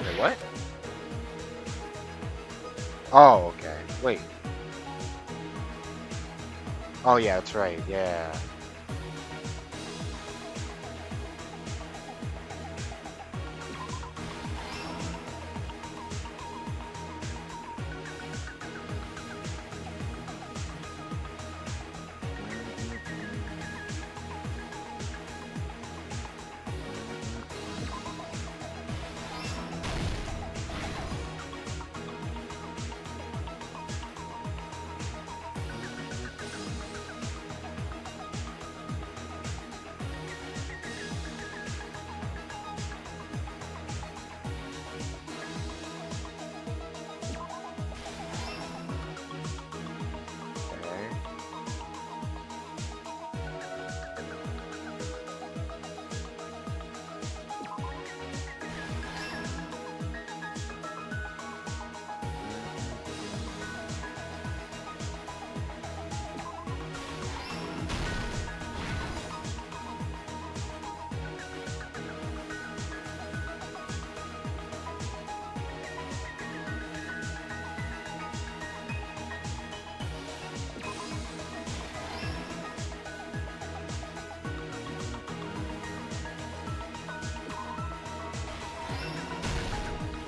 A: Wait, what? Oh, okay. Wait. Oh, yeah, that's right. Yeah.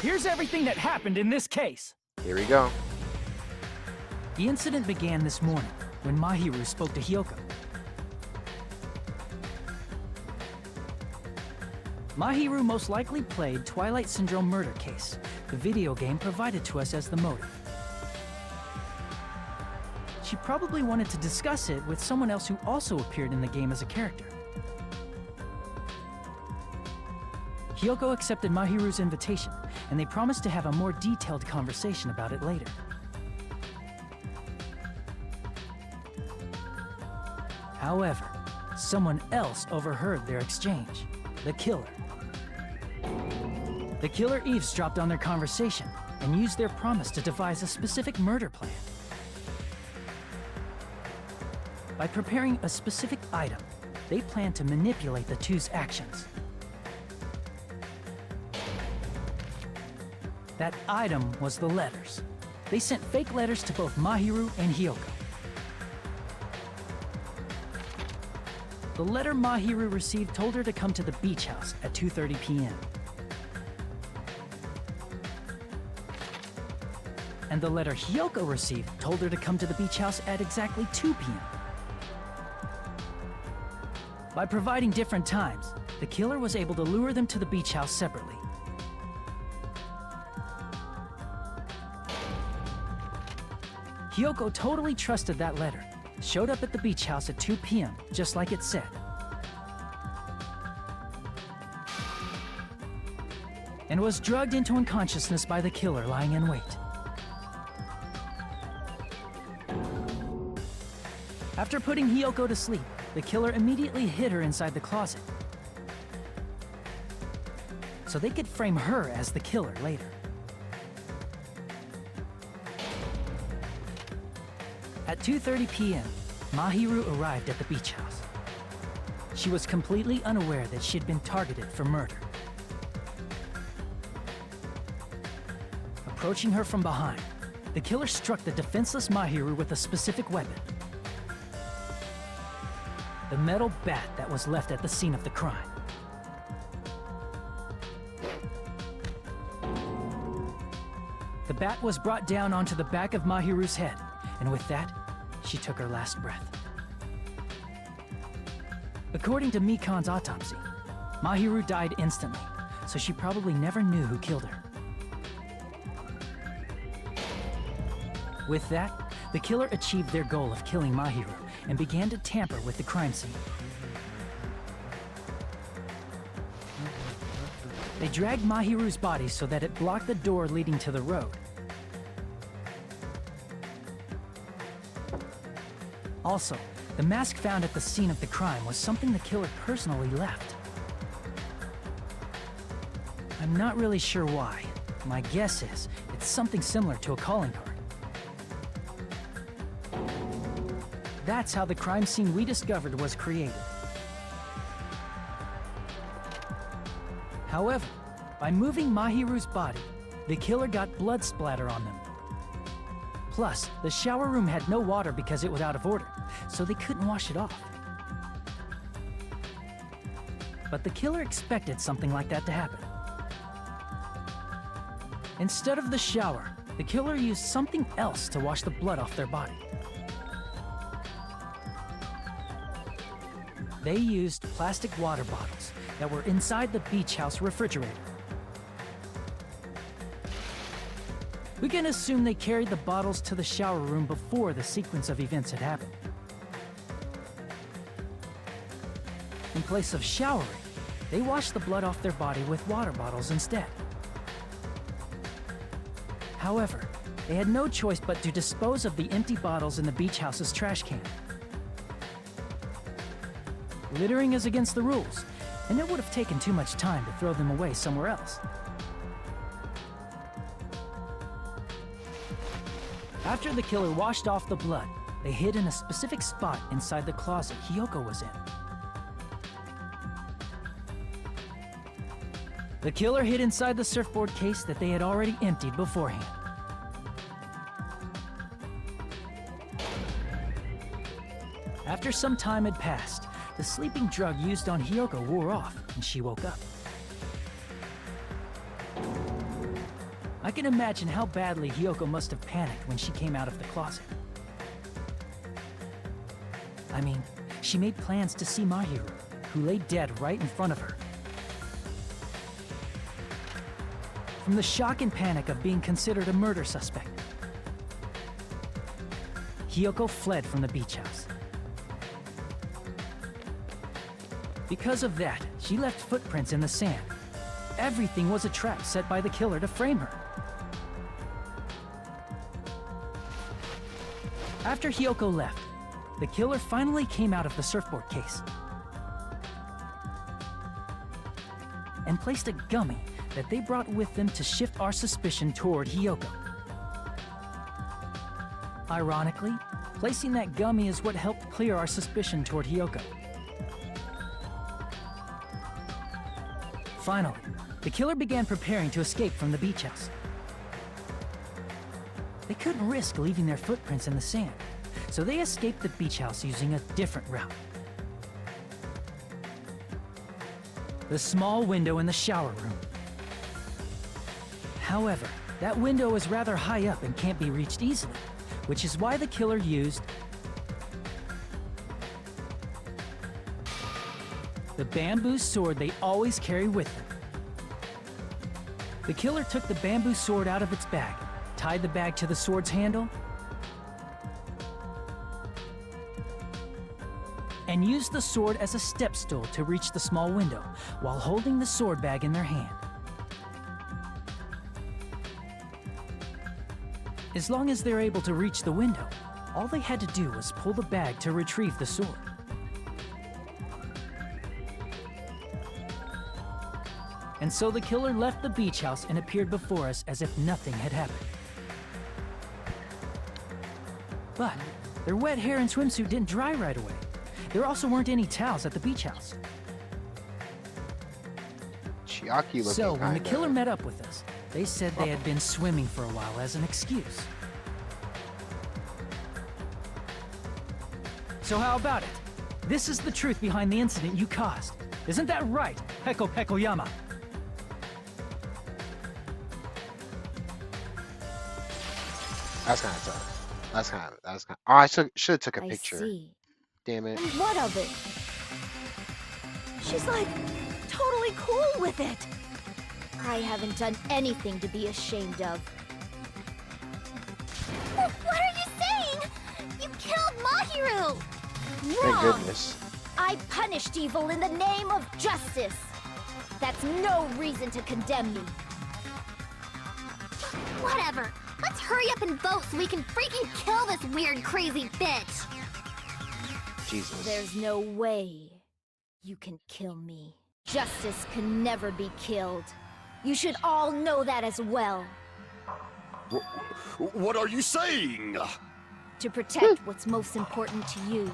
H: Here's everything that happened in this case.
A: Here we go.
H: The incident began this morning when Mahiru spoke to Hyoko. Mahiru most likely played Twilight Syndrome murder case, the video game provided to us as the motive. She probably wanted to discuss it with someone else who also appeared in the game as a character. Hyoko accepted Mahiru's invitation, and they promised to have a more detailed conversation about it later. However, someone else overheard their exchange, the killer. The killer eavesdropped on their conversation and used their promise to devise a specific murder plan. By preparing a specific item, they planned to manipulate the two's actions. That item was the letters. They sent fake letters to both Mahiru and Hiyoko. The letter Mahiru received told her to come to the beach house at 2:30 p.m. And the letter Hiyoko received told her to come to the beach house at exactly 2 p.m. By providing different times, the killer was able to lure them to the beach house separately. Hiyoko totally trusted that letter, showed up at the beach house at 2 p.m., just like it said. And was drugged into unconsciousness by the killer lying in wait. After putting Hiyoko to sleep, the killer immediately hid her inside the closet, so they could frame her as the killer later. At 2:30 p.m., Mahiru arrived at the beach house. She was completely unaware that she'd been targeted for murder. Approaching her from behind, the killer struck the defenseless Mahiru with a specific weapon. The metal bat that was left at the scene of the crime. The bat was brought down onto the back of Mahiru's head, and with that, she took her last breath. According to Mikan's autopsy, Mahiru died instantly, so she probably never knew who killed her. With that, the killer achieved their goal of killing Mahiru and began to tamper with the crime scene. They dragged Mahiru's body so that it blocked the door leading to the road. Also, the mask found at the scene of the crime was something the killer personally left. I'm not really sure why. My guess is it's something similar to a calling card. That's how the crime scene we discovered was created. However, by moving Mahiru's body, the killer got blood splatter on them. Plus, the shower room had no water because it was out of order, so they couldn't wash it off. But the killer expected something like that to happen. Instead of the shower, the killer used something else to wash the blood off their body. They used plastic water bottles that were inside the beach house refrigerator. We can assume they carried the bottles to the shower room before the sequence of events had happened. In place of showering, they washed the blood off their body with water bottles instead. However, they had no choice but to dispose of the empty bottles in the beach house's trash can. Littering is against the rules, and it would have taken too much time to throw them away somewhere else. After the killer washed off the blood, they hid in a specific spot inside the closet Hiyoko was in. The killer hid inside the surfboard case that they had already emptied beforehand. After some time had passed, the sleeping drug used on Hiyoko wore off, and she woke up. I can imagine how badly Hiyoko must have panicked when she came out of the closet. I mean, she made plans to see Mahiru, who lay dead right in front of her. From the shock and panic of being considered a murder suspect, Hiyoko fled from the beach house. Because of that, she left footprints in the sand. Everything was a trap set by the killer to frame her. After Hiyoko left, the killer finally came out of the surfboard case and placed a gummy that they brought with them to shift our suspicion toward Hiyoko. Ironically, placing that gummy is what helped clear our suspicion toward Hiyoko. Finally, the killer began preparing to escape from the beach house. They couldn't risk leaving their footprints in the sand, so they escaped the beach house using a different route. The small window in the shower room. However, that window is rather high up and can't be reached easily, which is why the killer used the bamboo sword they always carry with them. The killer took the bamboo sword out of its bag, tied the bag to the sword's handle, and used the sword as a step stool to reach the small window while holding the sword bag in their hand. As long as they're able to reach the window, all they had to do was pull the bag to retrieve the sword. And so the killer left the beach house and appeared before us as if nothing had happened. But their wet hair and swimsuit didn't dry right away. There also weren't any towels at the beach house.
A: Chiaki looking
H: So when the
A: kinda-
H: killer met up with us, they said they had been swimming for a while as an excuse. So how about it? This is the truth behind the incident you caused. Isn't that right, Peko Pekoyama?
A: That's kind of tough. That's kind of. Oh, I should have took a
L: I
A: picture.
L: see.
A: Damn it.
L: And what of it?
B: She's like totally cool with it.
L: I haven't done anything to be ashamed of.
G: What are you saying? You killed Mahiru!
A: Thank
L: Wrong!
A: goodness.
L: I punished evil in the name of justice. That's no reason to condemn me.
G: Whatever. Let's hurry up and vote so we can freaking kill this weird, crazy bitch.
A: Jesus.
L: There's no way you can kill me. Justice can never be killed. You should all know that as well.
E: What are you saying?
L: To protect what's most important to you,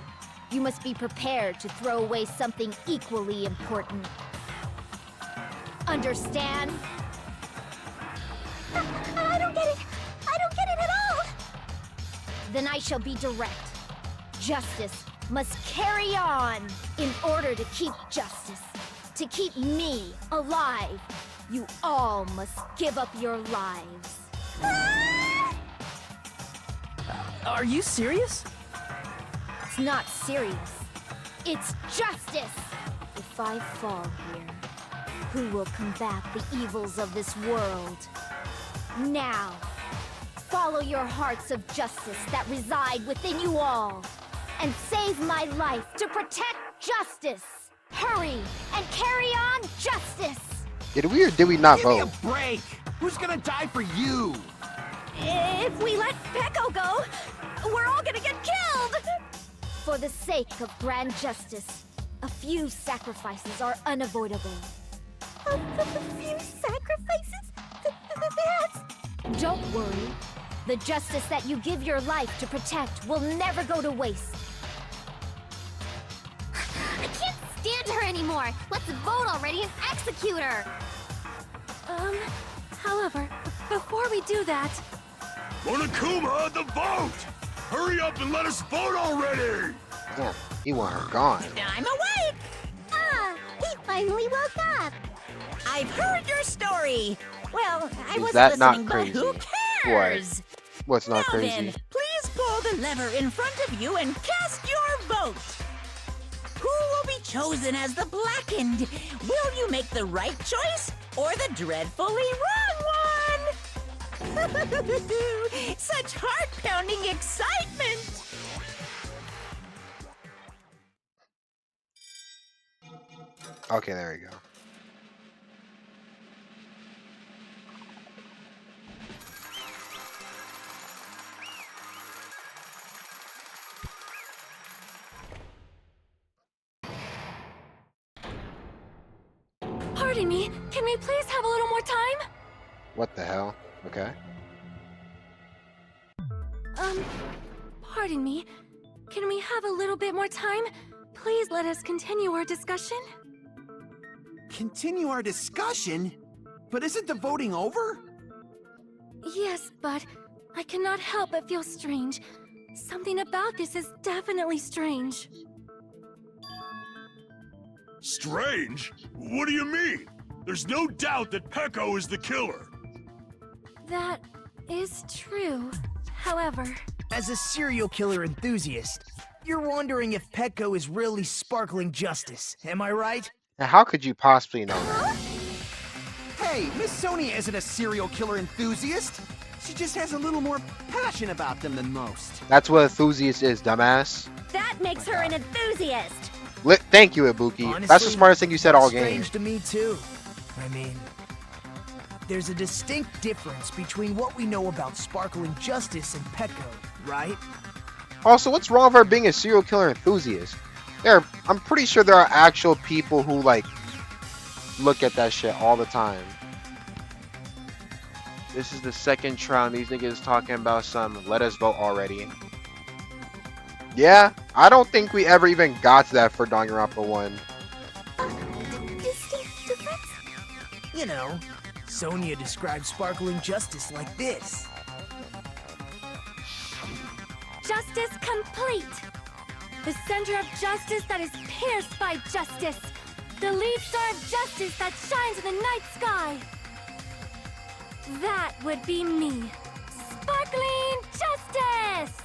L: you must be prepared to throw away something equally important. Understand?
G: I don't get it. I don't get it at all.
L: Then I shall be direct. Justice must carry on. In order to keep justice, to keep me alive, you all must give up your lives.
H: Are you serious?
L: It's not serious. It's justice. If I fall here, who will combat the evils of this world? Now, follow your hearts of justice that reside within you all, and save my life to protect justice. Hurry and carry on justice.
A: Did we or did we not
K: Give me a
A: vote?
K: break! Who's gonna die for you?
B: If we let Peko go, we're all gonna get killed!
L: For the sake of grand justice, a few sacrifices are unavoidable.
G: A few sacrifices? That's...
L: Don't worry. The justice that you give your life to protect will never go to waste.
G: I can't stand her anymore. Let's vote already and execute her.
B: However, before we do that,
J: Monokuma, the vote! Hurry up and let us vote already!
A: Damn, he want her gone.
C: I'm awake!
G: Ah, he finally woke up.
C: I've heard your story! Well, I
A: Is
C: wasn't
A: that not
C: listening, but who
A: crazy?
C: cares?
A: What's not
C: Now
A: crazy?
C: then, please pull the lever in front of you and cast your vote. Who will be chosen as the blackened? Will you make the right choice or the dreadfully wrong one? Such heart-pounding excitement!
A: Okay, there we go.
B: pardon me, can we please have a little more time?
A: What the hell? Okay.
B: Pardon me. Can we have a little bit more time? Please let us continue our discussion.
K: Continue our discussion? But isn't the voting over?
B: Yes, but I cannot help but feel strange. Something about this is definitely strange.
J: Strange? What do you mean? There's no doubt that Peko is the killer.
B: That is true. However,
F: As a serial killer enthusiast, you're wondering if Petco is really sparkling justice, am I right?
A: And how could you possibly know that?
K: Hey, Miss Sonia isn't a serial killer enthusiast. She just has a little more passion about them than most.
A: That's what enthusiast is, dumbass.
B: that makes her an enthusiast.
A: Thank you, Ibuki. That's the
F: Honestly,
A: smartest thing you said all game.
F: Strange to me too. I mean, there's a distinct difference between what we know about sparkling justice and Petco, right?
A: Also, what's wrong with her being a serial killer enthusiast? I'm pretty sure there are actual people who like look at that shit all the time. This is the second trial and these niggas talking about some let us vote already. Yeah, I don't think we ever even got to that for Danganronpa 1.
G: Distinct difference?
F: You know, Sonia describes sparkling justice like this.
B: Justice complete. The center of justice that is pierced by justice. The lead star of justice that shines in the night sky. That would be me. Sparkling justice!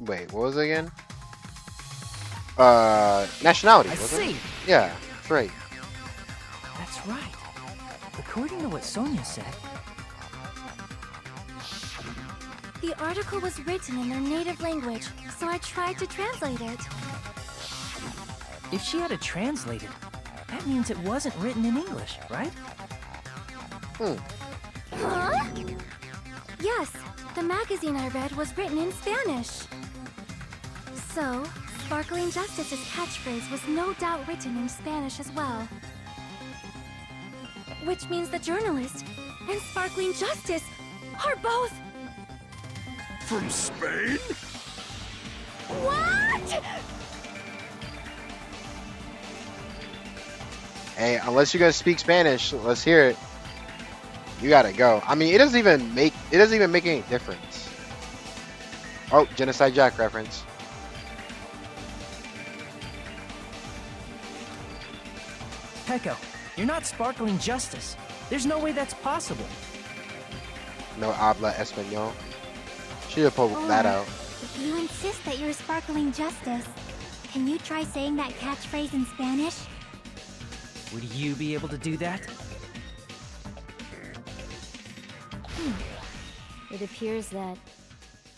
A: Wait, what was it again? Nationality,
H: I
A: wasn't it?
H: see.
A: Yeah, that's right.
H: That's right. According to what Sonia said,
B: The article was written in their native language, so I tried to translate it.
H: if she had it translated, that means it wasn't written in English, right?
B: Huh? Yes, the magazine I read was written in Spanish. So, Sparkling Justice's catchphrase was no doubt written in Spanish as well. Which means the journalist and Sparkling Justice are both...
J: From Spain?
B: What?
A: Hey, unless you're gonna speak Spanish, let's hear it. You gotta go. I mean, it doesn't even make any difference. Oh, Genocide Jack reference.
H: Peko, you're not sparkling justice. There's no way that's possible.
A: No habla español. Should have pulled that out.
M: If you insist that you're sparkling justice, can you try saying that catchphrase in Spanish?
H: Would you be able to do that?
L: It appears that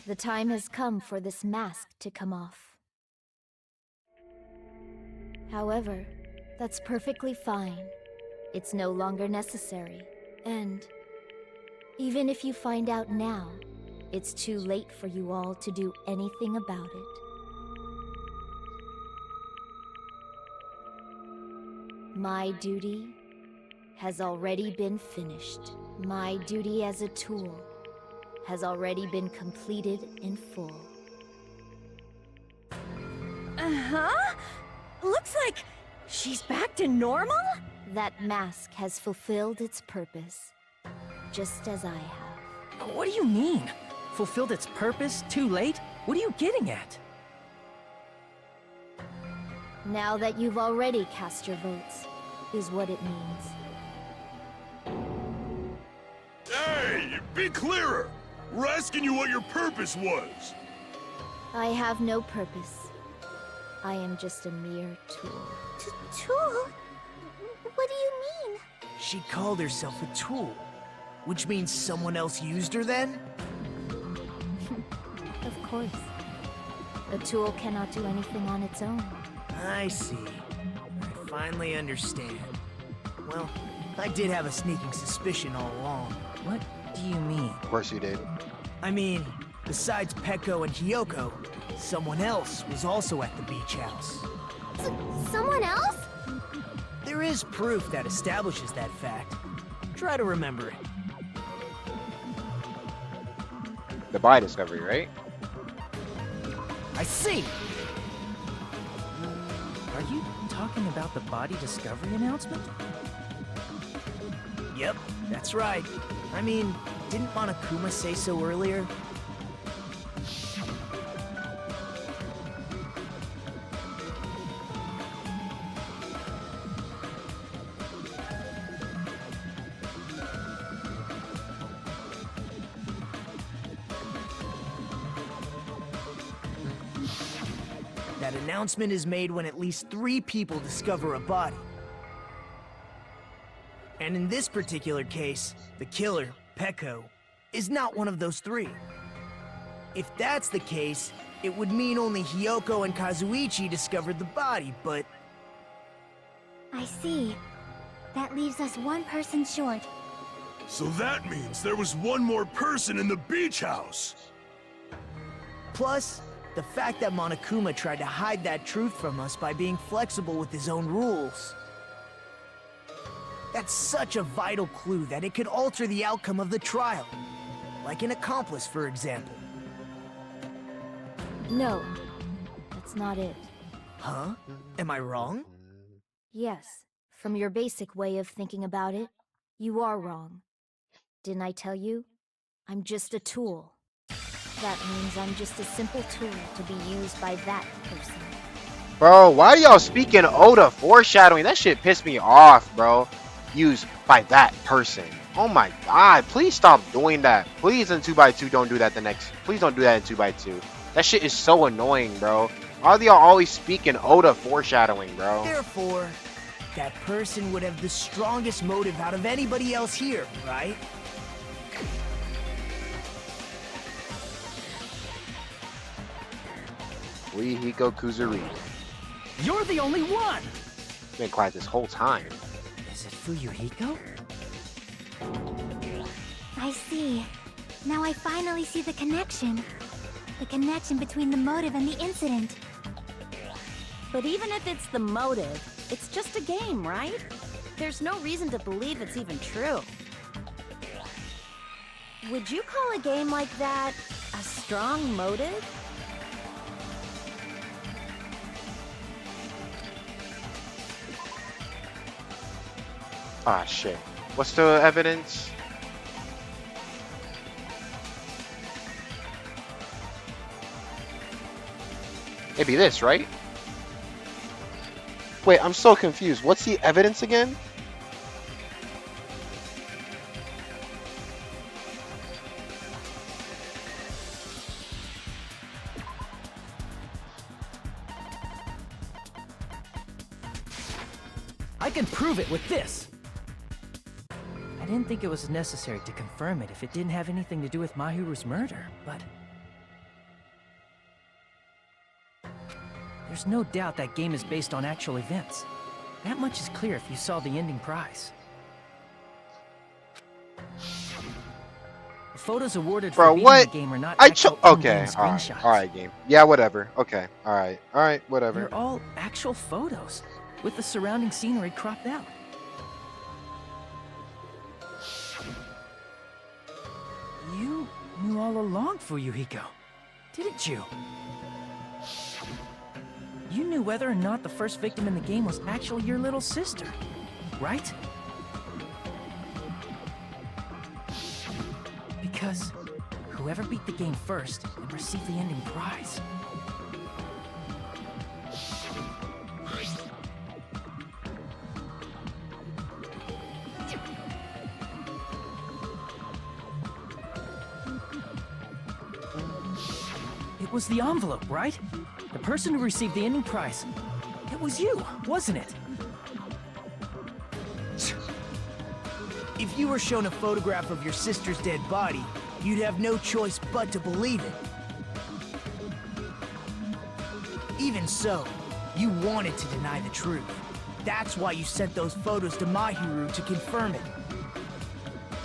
L: the time has come for this mask to come off. However, that's perfectly fine. It's no longer necessary. And even if you find out now, it's too late for you all to do anything about it. My duty has already been finished. My duty as a tool has already been completed in full.
B: Uh-huh? Looks like she's back to normal?
L: That mask has fulfilled its purpose, just as I have.
H: What do you mean? Fulfilled its purpose? Too late? What are you getting at?
L: Now that you've already cast your votes, is what it means.
J: Hey, be clearer! We're asking you what your purpose was.
L: I have no purpose. I am just a mere tool.
G: Tool? What do you mean?
F: She called herself a tool, which means someone else used her then?
L: Of course. A tool cannot do anything on its own.
F: I see. I finally understand. Well, I did have a sneaking suspicion all along.
H: do you mean?
A: Of course you did.
F: I mean, besides Peko and Hiyoko, someone else was also at the beach house.
G: Someone else?
F: There is proof that establishes that fact. Try to remember it.
A: The body discovery, right?
F: I see!
H: Are you talking about the body discovery announcement?
F: Yep, that's right. I mean, didn't Monokuma say so earlier? That announcement is made when at least 3 people discover a body. And in this particular case, the killer, Peko, is not one of those 3. If that's the case, it would mean only Hiyoko and Kazuichi discovered the body, but...
M: I see. That leaves us one person short.
J: So that means there was one more person in the beach house.
F: Plus, the fact that Monokuma tried to hide that truth from us by being flexible with his own rules. That's such a vital clue that it could alter the outcome of the trial. Like an accomplice, for example.
L: No, that's not it.
F: Huh? Am I wrong?
L: Yes, from your basic way of thinking about it, you are wrong. Didn't I tell you? I'm just a tool. That means I'm just a simple tool to be used by that person.
A: Bro, why y'all speaking Oda foreshadowing? That shit pissed me off, bro. Used by that person. Oh my god, please stop doing that. Please in 2x2 don't do that please don't do that in 2x2. That shit is so annoying, bro. Why are y'all always speaking Oda foreshadowing, bro?
F: Therefore, that person would have the strongest motive out of anybody else here, right?
A: Rihiko Kuzuri.
H: You're the only one!
A: Been quiet this whole time.
H: Is it Fuyuhiko?
M: I see. Now I finally see the connection. The connection between the motive and the incident.
C: But even if it's the motive, it's just a game, right? There's no reason to believe it's even true. Would you call a game like that a strong motive?
A: Ah, shit. What's the evidence? Maybe this, right? Wait, I'm so confused. What's the evidence again?
H: I can prove it with this! I didn't think it was necessary to confirm it if it didn't have anything to do with Mahiru's murder, but... There's no doubt that game is based on actual events. That much is clear if you saw the ending prize. The photos awarded for beating the game are not actual in-game screenshots.
A: Alright, game. Yeah, whatever. Okay, alright, whatever.
H: They're all actual photos, with the surrounding scenery cropped out. You knew all along, Fuyuhiko, didn't you? You knew whether or not the first victim in the game was actually your little sister, right? Because whoever beat the game first and received the ending prize. It was the envelope, right? The person who received the ending prize. It was you, wasn't it?
F: If you were shown a photograph of your sister's dead body, you'd have no choice but to believe it. Even so, you wanted to deny the truth. That's why you sent those photos to Mahiru to confirm it.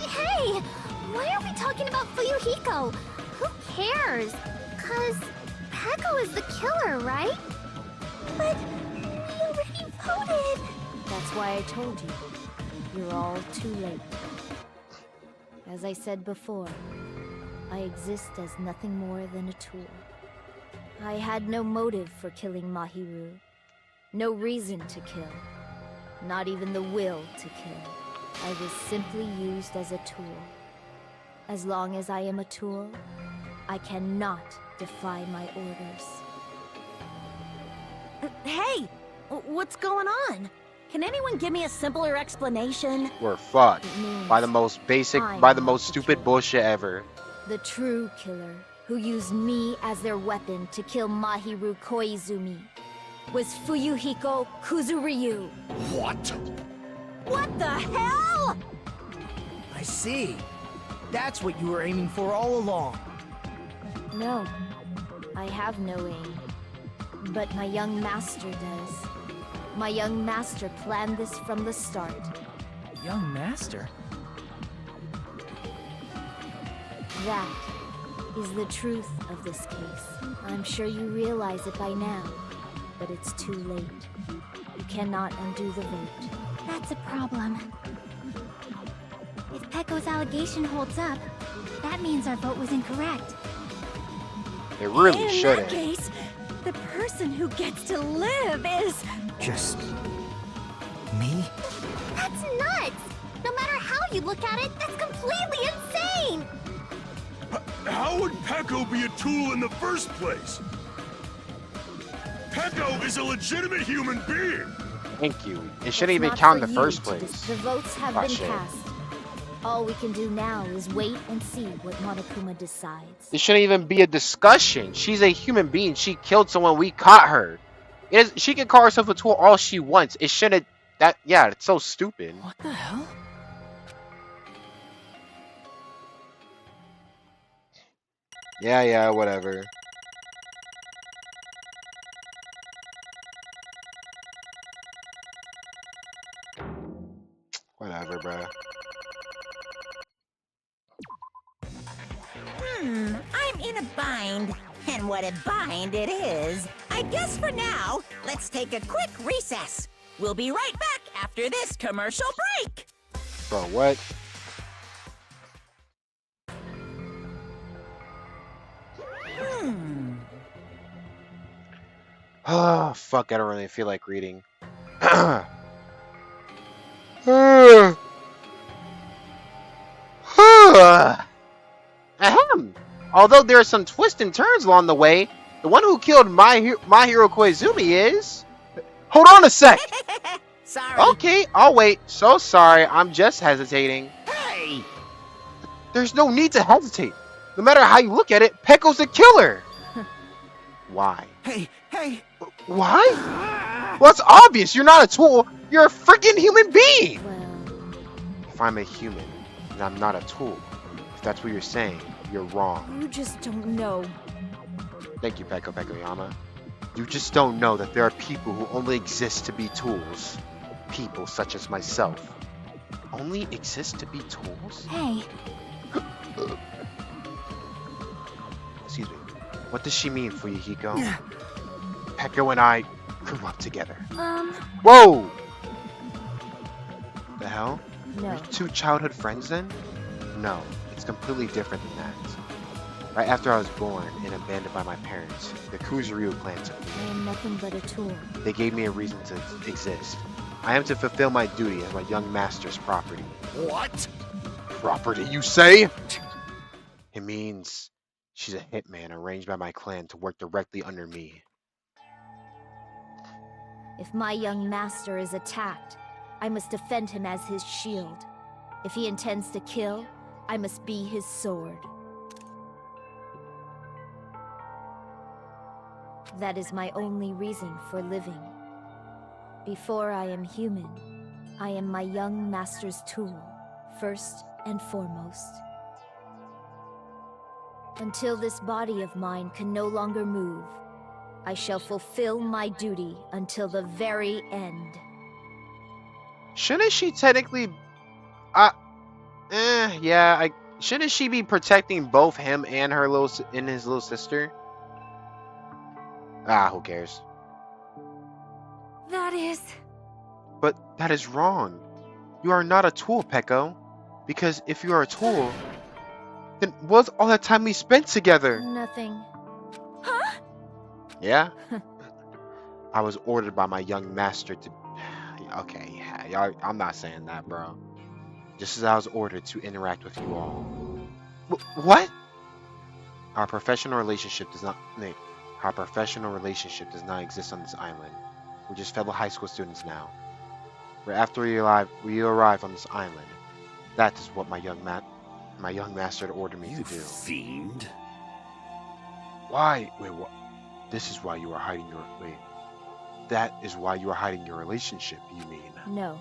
G: Hey! Why are we talking about Fuyuhiko? Who cares? 'Cause Peko is the killer, right? But we already voted.
L: That's why I told you. You're all too late. As I said before, I exist as nothing more than a tool. I had no motive for killing Mahiru. No reason to kill. Not even the will to kill. I was simply used as a tool. As long as I am a tool, I cannot defy my orders.
C: Hey! What's going on? Can anyone give me a simpler explanation?
A: We're fucked
L: It means
A: by the most basic,
L: I'm
A: by the
L: not
A: most
L: the
A: stupid
L: killer.
A: bullshit ever.
L: The true killer, who used me as their weapon to kill Mahiru Koizumi, was Fuyuhiko Kuzuryu.
E: What?
C: What the hell?
F: I see. That's what you were aiming for all along.
L: No, I have no aim. But my young master does. My young master planned this from the start.
H: Young master?
L: That is the truth of this case. I'm sure you realize it by now, but it's too late. You cannot undo the vote.
M: That's a problem. If Peko's allegation holds up, that means our vote was incorrect.
A: It really
C: In
A: shouldn't.
C: that case, the person who gets to live is...
I: Just... me?
G: That's nuts! No matter how you look at it, that's completely insane!
J: How would Peko be a tool in the first place? Peko is a legitimate human being!
A: Thank you. It shouldn't
L: It's
A: even
L: not
A: count in
L: for
A: the
L: you
A: first
L: to
A: place.
L: The votes have
A: Ah,
L: been
A: shit.
L: cast. All we can do now is wait and see what Monokuma decides.
A: It shouldn't even be a discussion. She's a human being. She killed someone. We caught her. She can call herself a tool all she wants. It shouldn't. Yeah, it's so stupid.
H: What the hell?
A: Yeah, whatever. Whatever, bruh.
C: I'm in a bind. And what a bind it is. I guess for now, let's take a quick recess. We'll be right back after this commercial break.
A: Bro, what? Oh, fuck, I don't really feel like reading. Ahem. Although there are some twists and turns along the way, the one who killed Mahiro Koizumi is... Hold on a sec!
C: Sorry.
A: Okay, I'll wait. So sorry, I'm just hesitating.
E: Hey!
A: There's no need to hesitate. No matter how you look at it, Peko's the killer. Why?
K: Hey!
A: Why? Well, it's obvious. You're not a tool. You're a freaking human being.
L: Well,
A: If I'm a human and I'm not a tool, if that's what you're saying, you're wrong.
L: you just don't know.
A: Thank you, Pekoyama. You just don't know that there are people who only exist to be tools. People such as myself. Only exist to be tools?
M: Hey,
A: Excuse me. What does she mean, Fuyuhiko? Peko and I grew up together. Whoa! The hell?
L: No.
A: Are you two childhood friends then? No, it's completely different than that. Right after I was born and abandoned by my parents, the Kuzuryu clan took me.
L: I am nothing but a tool.
A: They gave me a reason to exist. I am to fulfill my duty as my young master's property.
E: What?
A: Property, you say? It means she's a hitman arranged by my clan to work directly under me.
L: If my young master is attacked, I must defend him as his shield. If he intends to kill, I must be his sword. That is my only reason for living. Before I am human, I am my young master's tool, first and foremost. Until this body of mine can no longer move, I shall fulfill my duty until the very end.
A: Shouldn't she technically... yeah, Shouldn't she be protecting both him and her his little sister? Ah, who cares?
B: That is...
A: But that is wrong. You are not a tool, Peko. Because if you are a tool, then what's all that time we spent together?
L: Nothing.
B: Huh?
A: Yeah? I was ordered by my young master to... Okay, yeah, y'all, I'm not saying that, bro. Just as I was ordered to interact with you all. What? Our professional relationship does not... Wait. Our professional relationship does not exist on this island. We're just fellow high school students now. Right after we arrive on this island. That is what my young master had ordered me to do.
E: Fiend.
A: Why? Wait, what? This is why you are hiding your... Wait. That is why you are hiding your relationship, you mean?
L: No.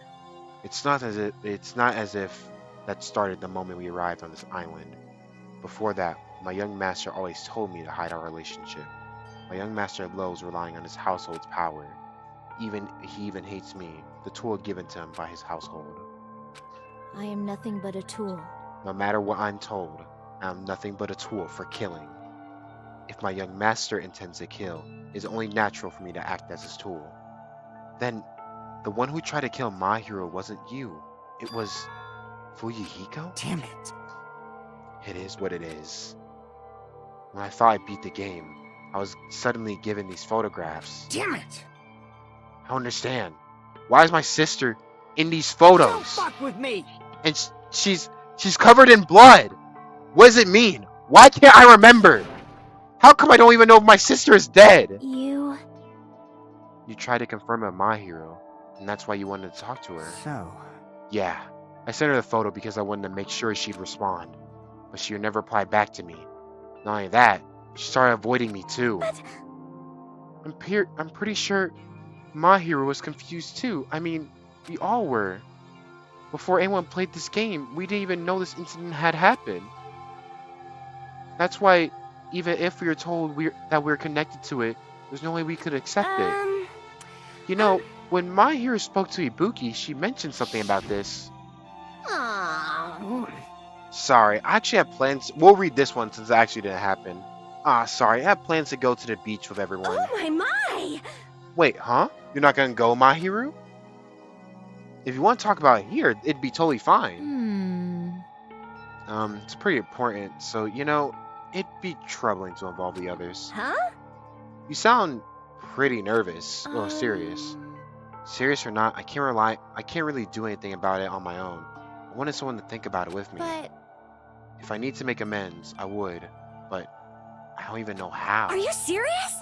A: It's not as if that started the moment we arrived on this island. Before that, my young master always told me to hide our relationship. My young master loathes relying on his household's power. He even hates me, the tool given to him by his household.
L: I am nothing but a tool.
A: No matter what I'm told, I am nothing but a tool for killing. If my young master intends to kill, it is only natural for me to act as his tool. Then, the one who tried to kill my hero wasn't you. It was... Fuyuhiko?
I: Damn it.
A: It is what it is. When I thought I beat the game, I was suddenly given these photographs.
I: Damn it.
A: I don't understand. Why is my sister in these photos?
I: Don't fuck with me.
A: And she's covered in blood. What does it mean? Why can't I remember? How come I don't even know if my sister is dead?
L: You
A: tried to confirm with my hero, and that's why you wanted to talk to her.
I: So...
A: Yeah. I sent her the photo because I wanted to make sure she'd respond. But she would never reply back to me. Not only that, she started avoiding me too.
B: But...
A: I'm pretty sure my hero was confused too. I mean, we all were. Before anyone played this game, we didn't even know this incident had happened. That's why, even if we were told that we're connected to it, there's no way we could accept it. You know, when my hero spoke to Ibuki, she mentioned something about this. Sorry, I actually have plans. We'll read this one since it actually didn't happen. Sorry, I have plans to go to the beach with everyone.
B: Oh my!
A: Wait, huh? You're not gonna go, Mahiru? If you want to talk about it here, it'd be totally fine. It's pretty important, so, you know, it'd be troubling to involve the others.
B: Huh?
A: You sound pretty nervous, or serious. Serious or not, I can't really do anything about it on my own. I wanted someone to think about it with me.
B: But...
A: If I need to make amends, I would, but I don't even know how.
B: Are you serious?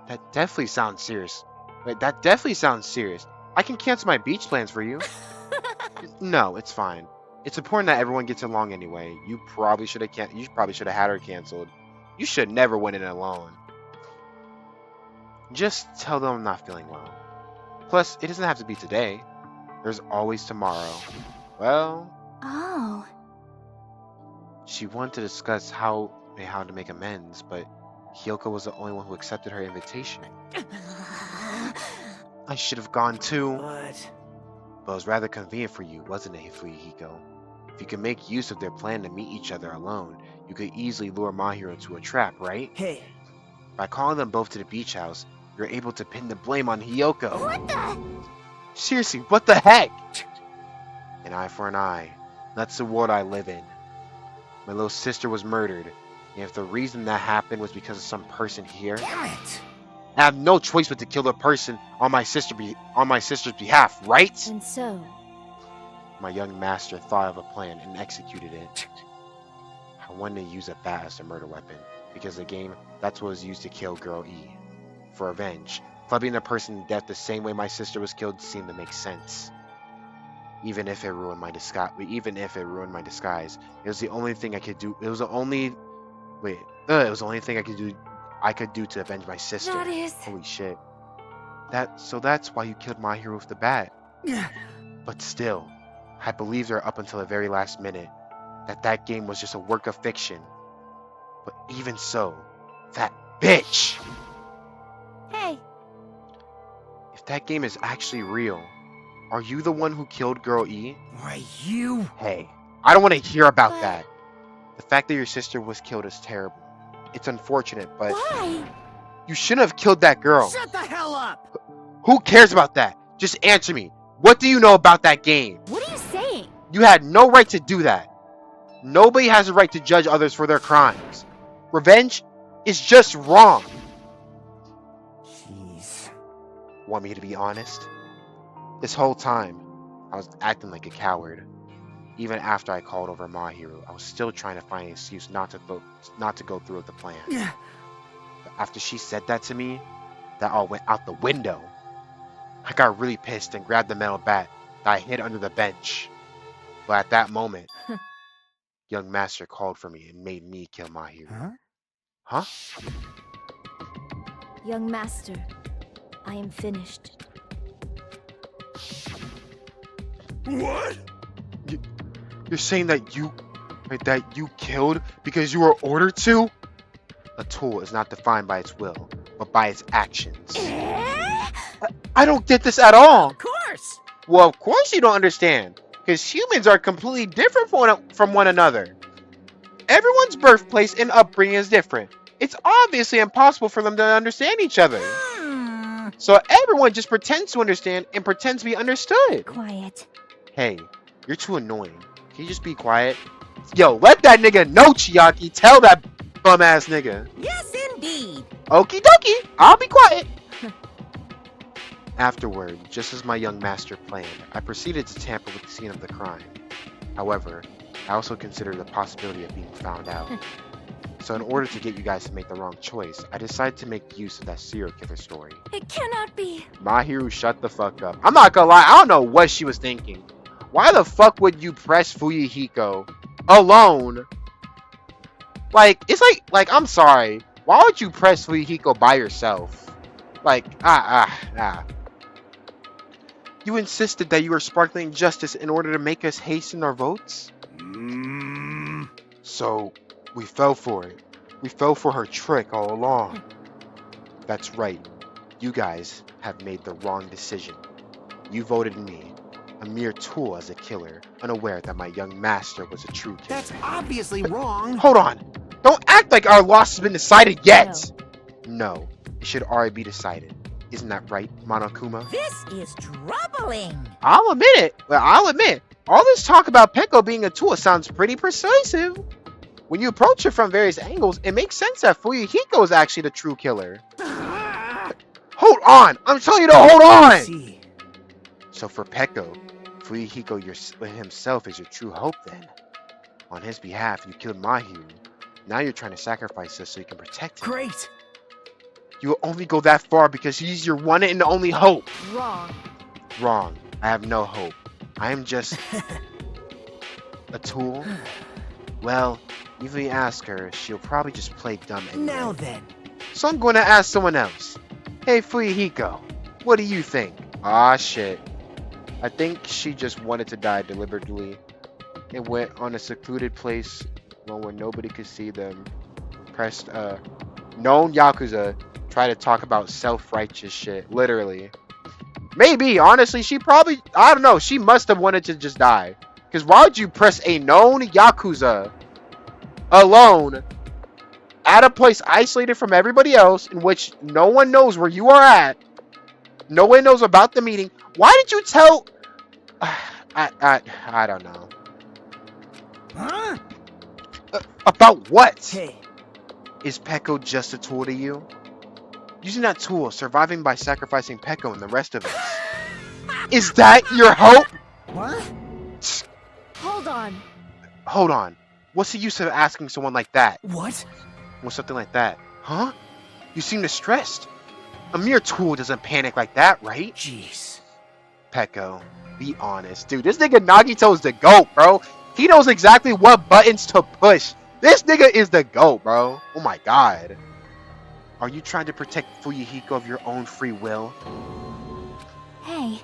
A: That definitely sounds serious. Wait, that definitely sounds serious. I can cancel my beach plans for you. No, it's fine. It's important that everyone gets along anyway. You probably should have had her canceled. You should never went in alone. Just tell them I'm not feeling well. Plus, it doesn't have to be today. There's always tomorrow. Well...
B: Oh.
A: She wanted to discuss how to make amends, but Hyoko was the only one who accepted her invitation. I should have gone too. But it was rather convenient for you, wasn't it, Fuyuhiko? If you could make use of their plan to meet each other alone, you could easily lure Mahiro into a trap, right?
I: Hey.
A: By calling them both to the beach house, you're able to pin the blame on Hyoko.
B: What the?
A: Seriously, what the heck? An eye for an eye. That's the world I live in. My little sister was murdered, and if the reason that happened was because of some person here,
I: Damn it.
A: I have no choice but to kill the person on my sister's behalf, right?
L: And so,
A: My young master thought of a plan and executed it. I wanted to use a bat as a murder weapon, because the game, that's what was used to kill Girl E. For revenge, clubbing the person to death the same way my sister was killed seemed to make sense. Even if it ruined my disguise, it was the only thing I could do. It was the only thing I could do to avenge my sister.
B: That is...
A: Holy shit. So that's why you killed my hero with the bat. But still, I believed her up until the very last minute that game was just a work of fiction. But even so, that bitch!
B: Hey.
A: If that game is actually real, are you the one who killed Girl E?
I: Why, you...
A: Hey, I don't want to hear about that. The fact that your sister was killed is terrible. It's unfortunate, but
B: Why?
A: you shouldn't have killed that girl.
F: Shut the hell up!
A: Who cares about that? Just answer me. What do you know about that game?
B: What are you saying?
A: You had no right to do that. Nobody has a right to judge others for their crimes. Revenge is just wrong.
F: Jeez.
A: Want me to be honest? This whole time, I was acting like a coward. Even after I called over Mahiru, I was still trying to find an excuse not to go through with the plan. But after she said that to me, that all went out the window. I got really pissed and grabbed the metal bat that I hid under the bench. But at that moment, young master called for me and made me kill Mahiru. Huh?
L: Young master, I am finished.
J: What?
A: You're saying that you killed because you were ordered to? A tool is not defined by its will, but by its actions. I don't get this at all.
C: Of course!
A: Well, of course you don't understand, because humans are completely different from one another. Everyone's birthplace and upbringing is different. It's obviously impossible for them to understand each other. So everyone just pretends to understand and pretends to be understood.
B: Quiet.
A: Hey, you're too annoying. Can you just be quiet? Yo, let that nigga know, Chiaki. Tell that bum ass nigga.
C: Yes, indeed!
A: Okie dokie, I'll be quiet. Afterward, just as my young master planned, I proceeded to tamper with the scene of the crime. However, I also considered the possibility of being found out. So in order to get you guys to make the wrong choice, I decided to make use of that serial killer story.
B: It cannot be.
A: Mahiru, shut the fuck up. I'm not gonna lie, I don't know what she was thinking. Why the fuck would you press Fuyuhiko alone? Like, it's like, I'm sorry. Why would you press Fuyuhiko by yourself? Like, You insisted that you were sparkling justice in order to make us hasten our votes? So, we fell for it. We fell for her trick all along. That's right. You guys have made the wrong decision. You voted me, a mere tool as a killer, unaware that my young master was a true killer.
F: That's obviously wrong.
A: Hold on. Don't act like our loss has been decided yet. No, it should already be decided. Isn't that right, Monokuma?
C: This is troubling!
A: I'll admit it. All this talk about Peko being a tool sounds pretty persuasive. When you approach it from various angles, it makes sense that Fuyuhiko is actually the true killer. Hold on! I'm telling you to hold on! So for Peko, Fuyuhiko himself is your true hope then. On his behalf, you killed Mahiru. Now you're trying to sacrifice us so you can protect him.
F: Great!
A: You will only go that far because he's your one and only hope.
L: Wrong.
A: Wrong. I have no hope. I am just a tool. Well, if you ask her, she'll probably just play dumb anyway.
F: Now then.
A: So I'm going to ask someone else. Hey, Fuyuhiko, what do you think? Ah, shit. I think she just wanted to die deliberately. It went on a secluded place, one where nobody could see them. Pressed known Yakuza try to talk about self-righteous shit, literally. Maybe, honestly, she probably, I don't know, she must have wanted to just die. Because why would you press a known Yakuza alone at a place isolated from everybody else in which no one knows where you are at? No one knows about the meeting. Why did you tell... I don't know.
F: Huh?
A: About what?
F: Hey.
A: Is Peko just a tool to you? Using that tool, surviving by sacrificing Peko and the rest of us. Is that your hope?
F: What?
L: Hold on.
A: Hold on. What's the use of asking someone like that?
F: What?
A: Or something like that. Huh? You seem distressed. A mere tool doesn't panic like that, right?
F: Jeez.
A: Peko, be honest. Dude, this nigga Nagito's the GOAT, bro. He knows exactly what buttons to push. This nigga is the GOAT, bro. Oh my god. Are you trying to protect Fuyuhiko of your own free will?
B: Hey.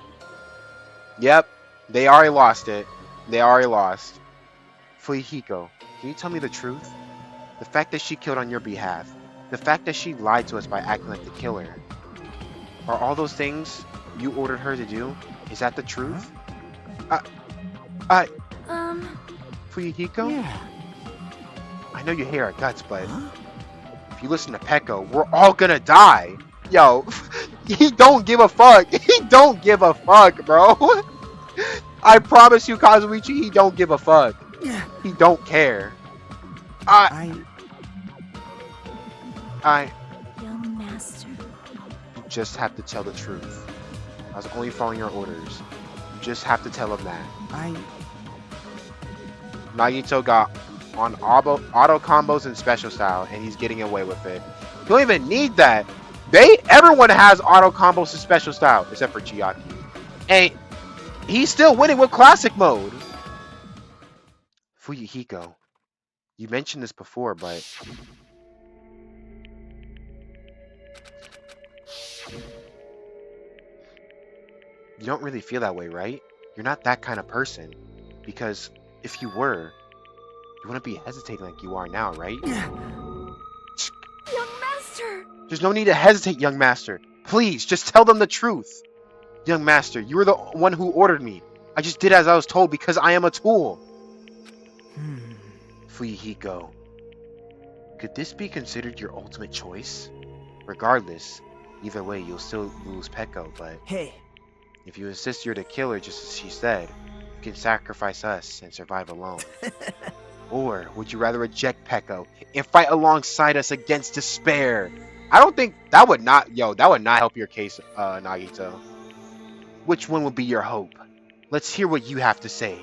A: Yep. They already lost it. They already lost. Fuyuhiko, can you tell me the truth? The fact that she killed on your behalf. The fact that she lied to us by acting like the killer. Are all those things you ordered her to do? Is that the truth?
L: Huh?
A: Fuyuhiko?
F: Yeah.
A: I know you hate our guts, but if you listen to Peko, we're all gonna die. Yo, he don't give a fuck. He don't give a fuck, bro. I promise you, Kazuichi, he don't give a fuck. He don't care. I
L: Young master.
A: You just have to tell the truth. I was only following your orders. You just have to tell him that. Nagito got on auto combos and special style, and he's getting away with it. You don't even need that. Everyone has auto combos and special style, except for Chiaki. And he's still winning with classic mode. Fuyuhiko, you mentioned this before, but you don't really feel that way, right? You're not that kind of person. Because if you were, you wouldn't be hesitating like you are now, right?
L: Young master!
A: There's no need to hesitate, young master. Please, just tell them the truth. Young master, you were the one who ordered me. I just did as I was told because I am a tool. Fuyuhiko, could this be considered your ultimate choice? Regardless, either way, you'll still lose Peko, but
F: Hey,
A: if you insist you're the killer, just as she said, you can sacrifice us and survive alone. Or would you rather reject Peko and fight alongside us against despair? I don't think that would not help your case, Nagito. Which one would be your hope? Let's hear what you have to say.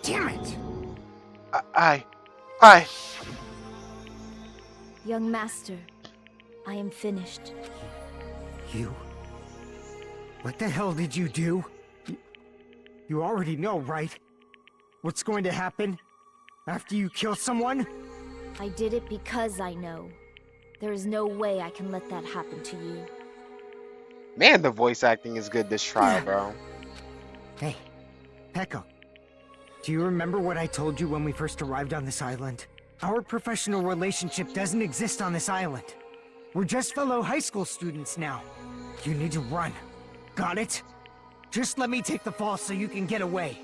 F: damn it!
A: I
L: Young master, I am finished.
I: You? What the hell did you do? You already know, right? What's going to happen after you kill someone?
L: I did it because I know. There is no way I can let that happen to you.
A: Man, the voice acting is good this trial, bro.
I: Hey, Peko. Do you remember what I told you when we first arrived on this island? Our professional relationship doesn't exist on this island. We're just fellow high school students now. You need to run. Got it? Just let me take the fall so you can get away.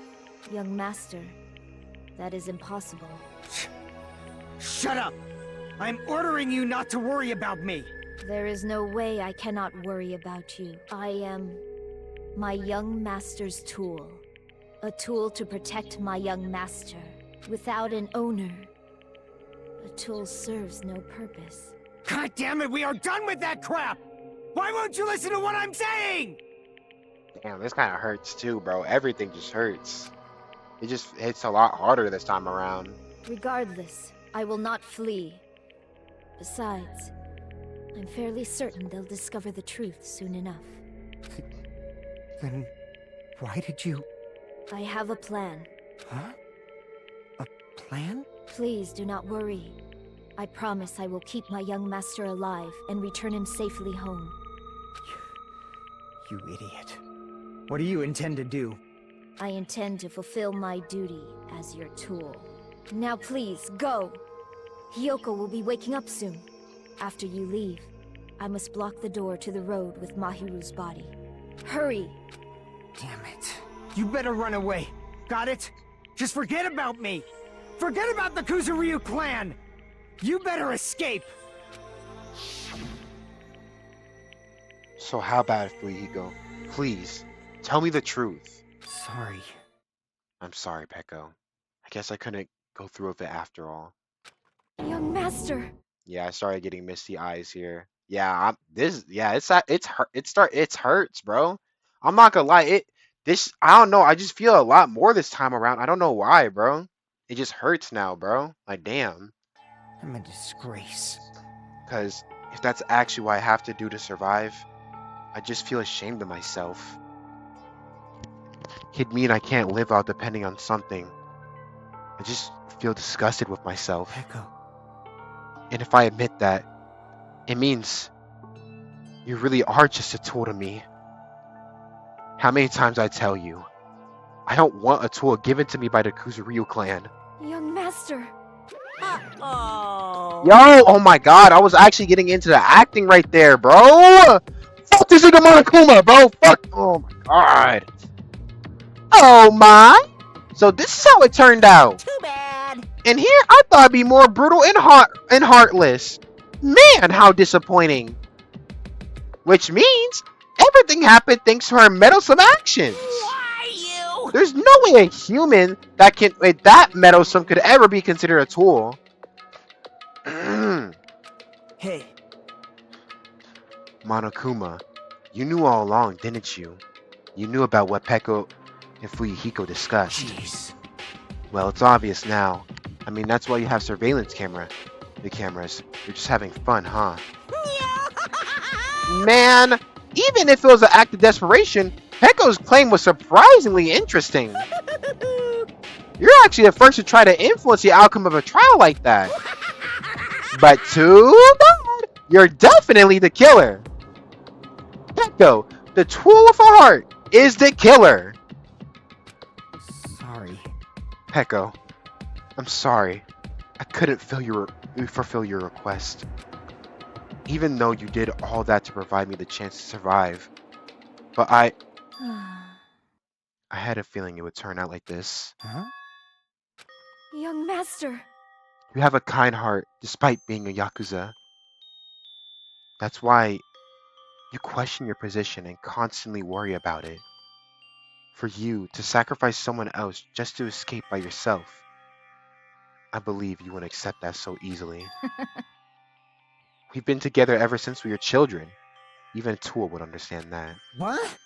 L: Young master, that is impossible.
I: Shut up! I'm ordering you not to worry about me!
L: There is no way I cannot worry about you. I am my young master's tool. A tool to protect my young master. Without an owner, a tool serves no purpose.
I: God damn it, we are done with that crap! Why won't you listen to what I'm saying?
A: Damn, this kind of hurts too, bro. Everything just hurts. It just hits a lot harder this time around.
L: Regardless, I will not flee. Besides, I'm fairly certain they'll discover the truth soon enough.
I: Then why did you...
L: I have a plan.
I: Huh? A plan?
L: Please do not worry. I promise I will keep my young master alive and return him safely home.
I: You idiot. What do you intend to do?
L: I intend to fulfill my duty as your tool. Now please, go! Hiyoko will be waking up soon. After you leave, I must block the door to the road with Mahiru's body. Hurry!
I: Damn it. You better run away. Got it? Just forget about me! Forget about the Kuzuryu clan! You better escape!
A: So how about it, Fuyuhiko? Please, tell me the truth.
I: Sorry.
A: I'm sorry, Peko. I guess I couldn't go through with it after all.
L: Young master!
A: Yeah, I started getting misty eyes here. Yeah, it hurts, bro. I'm not gonna lie, I don't know, I just feel a lot more this time around. I don't know why, bro. It just hurts now, bro. Like, damn.
I: I'm a disgrace.
A: Because if that's actually what I have to do to survive, I just feel ashamed of myself. It'd mean I can't live out depending on something. I just feel disgusted with myself.
I: Peko.
A: And if I admit that, it means you really are just a tool to me. How many times I tell you, I don't want a tool given to me by the Kuzuryu clan.
L: Young master!
C: Uh-oh.
A: Yo, oh my god, I was actually getting into the acting right there, bro! Fuck this nigga Monokuma, bro! Fuck! Oh my god. Oh my! So this is how it turned out.
C: Too bad.
A: And here I thought it'd be more brutal and heartless. Man, how disappointing. Which means everything happened thanks to her meddlesome actions.
C: Why you?
A: There's no way a human that meddlesome could ever be considered a tool.
F: Hey,
A: Monokuma, you knew all along, didn't you? You knew about what Peko and Fuyuhiko discussed.
F: jeez.
A: Well, it's obvious now. I mean, that's why you have surveillance cameras. You're just having fun, huh? Man, even if it was an act of desperation, Peko's claim was surprisingly interesting. You're actually the first to try to influence the outcome of a trial like that. But too bad, you're definitely the killer. Peko, the tool of a heart, is the killer.
F: Sorry.
A: Peko, I'm sorry. I couldn't fulfill your request. Even though you did all that to provide me the chance to survive. But I had a feeling it would turn out like this.
F: Huh?
B: Young master.
A: You have a kind heart, despite being a Yakuza. That's why you question your position and constantly worry about it. For you to sacrifice someone else just to escape by yourself, I believe you wouldn't accept that so easily. We've been together ever since we were children. Even a tool would understand that.
F: What?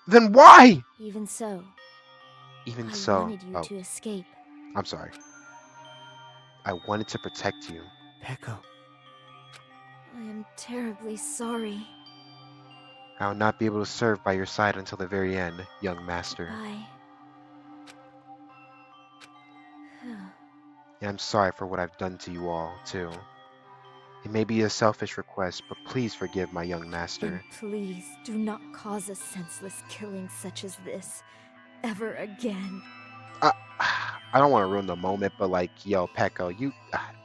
A: Then why?
L: Even so,
A: Even
L: I
A: so,
L: wanted you to escape.
A: I'm sorry. I wanted to protect you.
F: Peko.
L: I am terribly sorry.
A: I will not be able to serve by your side until the very end, young master. And I'm sorry for what I've done to you all, too. It may be a selfish request, but please forgive my young master.
L: And please do not cause a senseless killing such as this ever again.
A: I don't want to ruin the moment, but like, yo, Peko, you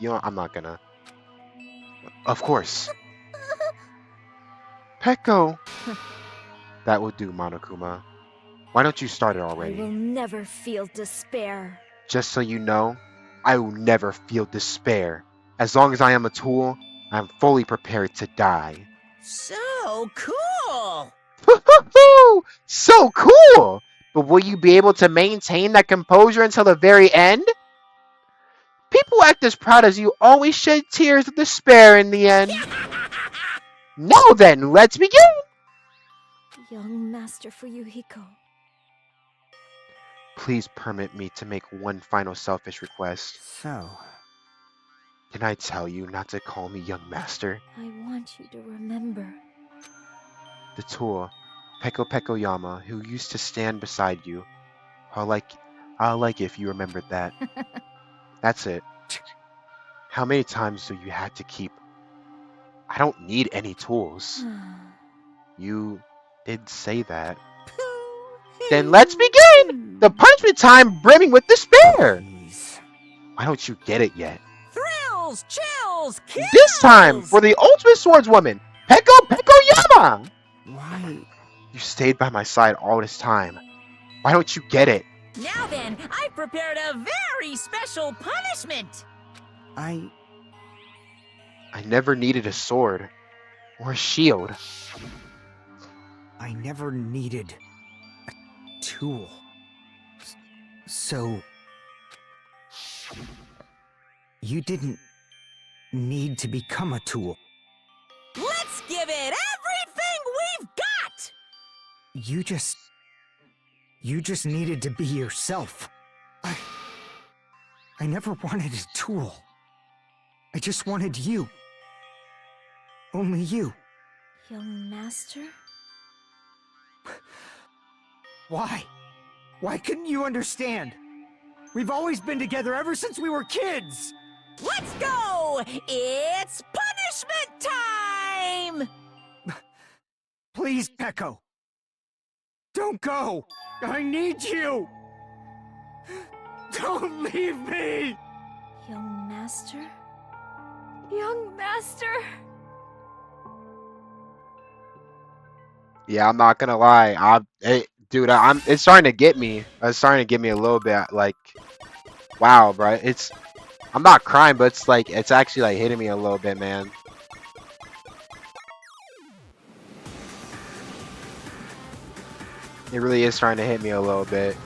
A: know, I'm not gonna. Of course. Peko! That will do, Monokuma. Why don't you start it
L: I will
A: already?
L: never feel despair.
A: Just so you know, I will never feel despair. As long as I am a tool, I'm fully prepared to die.
C: So cool!
A: So cool! But will you be able to maintain that composure until the very end? People act as proud as you always shed tears of despair in the end. Now then, let's begin!
L: Young Master Fuyuhiko.
A: Please permit me to make one final selfish request.
F: So,
A: Can I tell you not to call me young master?
L: I want you to remember.
A: The tool, Peko Peko Yama, who used to stand beside you. I'll like it if you remembered that. That's it. How many times do you have to keep? I don't need any tools. You did say that. Then let's begin! The punishment time brimming with despair!
F: please.
A: Why don't you get it yet?
C: Thrills, chills, kills!
A: This time, for the ultimate swordswoman, Peko Peko Yama!
F: Why?
A: You stayed by my side all this time. Why don't you get it?
C: Now then, I prepared a very special punishment!
F: I
A: never needed a sword. Or a shield.
F: I never needed a tool. So you didn't need to become a tool.
C: Let's give it everything we've got!
F: You just needed to be yourself. I never wanted a tool. I just wanted you. Only you.
L: Young Master?
I: Why? Why couldn't you understand? We've always been together ever since we were kids!
C: Let's go! It's punishment time!
I: Please, Peko. Don't go! I need you! Don't leave me!
L: Young Master?
B: Young master.
A: Yeah, I'm not gonna lie. Dude, it's starting to get me. It's starting to get me a little bit. Like, Wow, bro. I'm not crying, but it's like, it's actually like hitting me a little bit, man. It really is trying to hit me a little bit.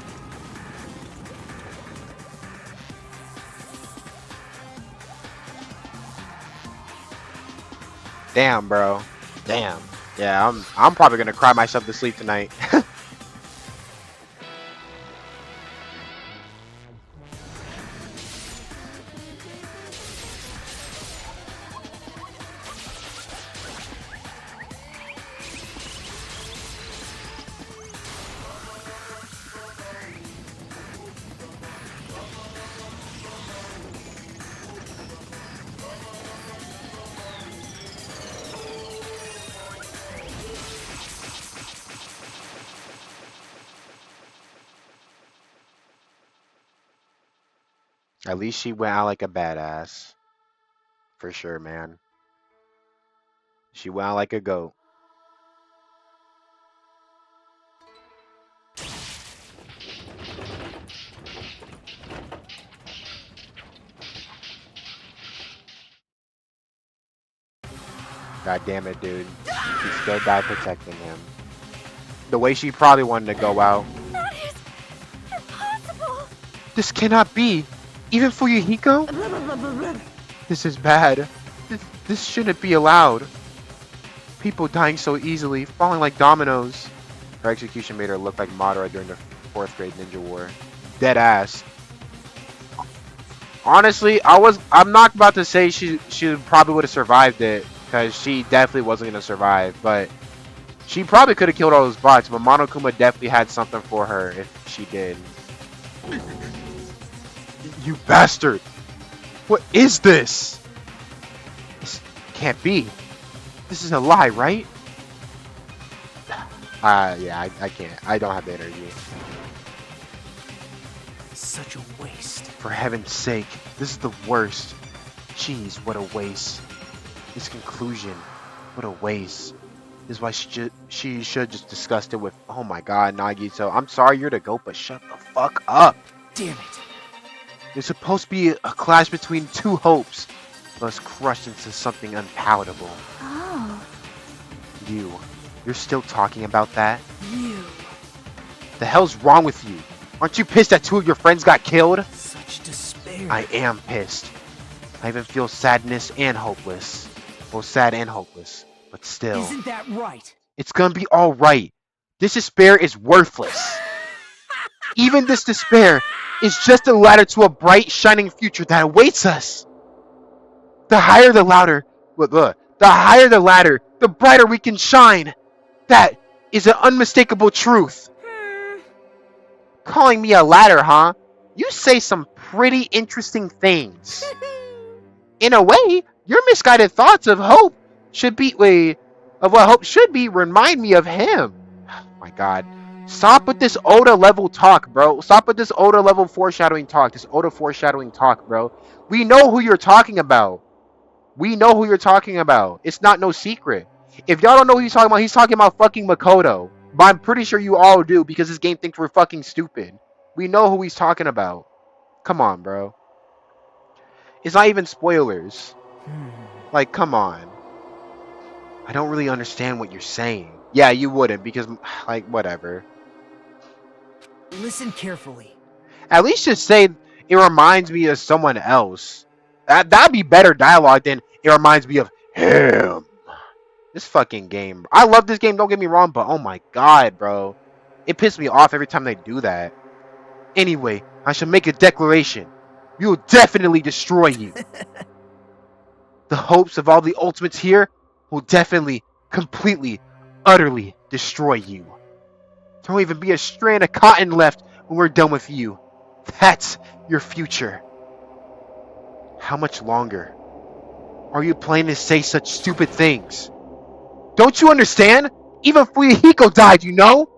A: Damn, bro. Damn. Yeah, I'm probably gonna cry myself to sleep tonight. At least she went out like a badass. For sure, man. She went out like a goat. God damn it, dude. She still died protecting him. The way she probably wanted to go out.
B: That is impossible.
A: This cannot be. Even for Yuhiko? This is bad. This shouldn't be allowed. People dying so easily, falling like dominoes. Her execution made her look like Madara during the 4th grade ninja war. Dead ass. Honestly, I'm not about to say she probably would have survived it, because she definitely wasn't gonna survive, but she probably could have killed all those bots, but Monokuma definitely had something for her if she did. You bastard! What is this? This can't be. This is a lie, right? Yeah, I can't. I don't have the energy.
F: Such a waste.
A: For heaven's sake, this is the worst. Jeez, what a waste. This conclusion, what a waste. This is why she should just discussed it with, oh my god, Nagito. I'm sorry you're the GOAT, but shut the fuck up.
F: Damn it.
A: There's supposed to be a clash between two hopes, but it's crushed into something unpalatable.
B: Oh.
A: You're still talking about that?
F: You.
A: The hell's wrong with you? Aren't you pissed that 2 of your friends got killed?
F: Such despair.
A: I am pissed. I even feel sadness and hopeless. Both sad and hopeless, but still.
I: Isn't that right?
A: It's gonna be alright. This despair is worthless. Even this despair is just a ladder to a bright, shining future that awaits us. The higher the ladder, the higher the ladder, the brighter we can shine. That is an unmistakable truth. Calling me a ladder, huh? You say some pretty interesting things. In a way, your misguided thoughts of hope should be of what hope should be remind me of him. Oh my god. Stop with this Oda level talk, bro. Stop with this Oda level foreshadowing talk. This Oda foreshadowing talk, bro. We know who you're talking about. We know who you're talking about. It's not no secret. If y'all don't know who he's talking about fucking Makoto. But I'm pretty sure you all do because this game thinks we're fucking stupid. We know who he's talking about. Come on, bro. It's not even spoilers. Like, come on. I don't really understand what you're saying. Yeah, you wouldn't because, like, whatever.
F: Listen carefully.
A: At least just say it reminds me of someone else. That'd be better dialogue than it reminds me of him. This fucking game. I love this game, don't get me wrong, but oh my god, bro. It pisses me off every time they do that. Anyway, I shall make a declaration. We will definitely destroy you. The hopes of all the ultimates here will definitely, completely, utterly destroy you. There won't even be a strand of cotton left when we're done with you. That's your future. How much longer are you planning to say such stupid things? Don't you understand? Even Fuyuhiko died, you know?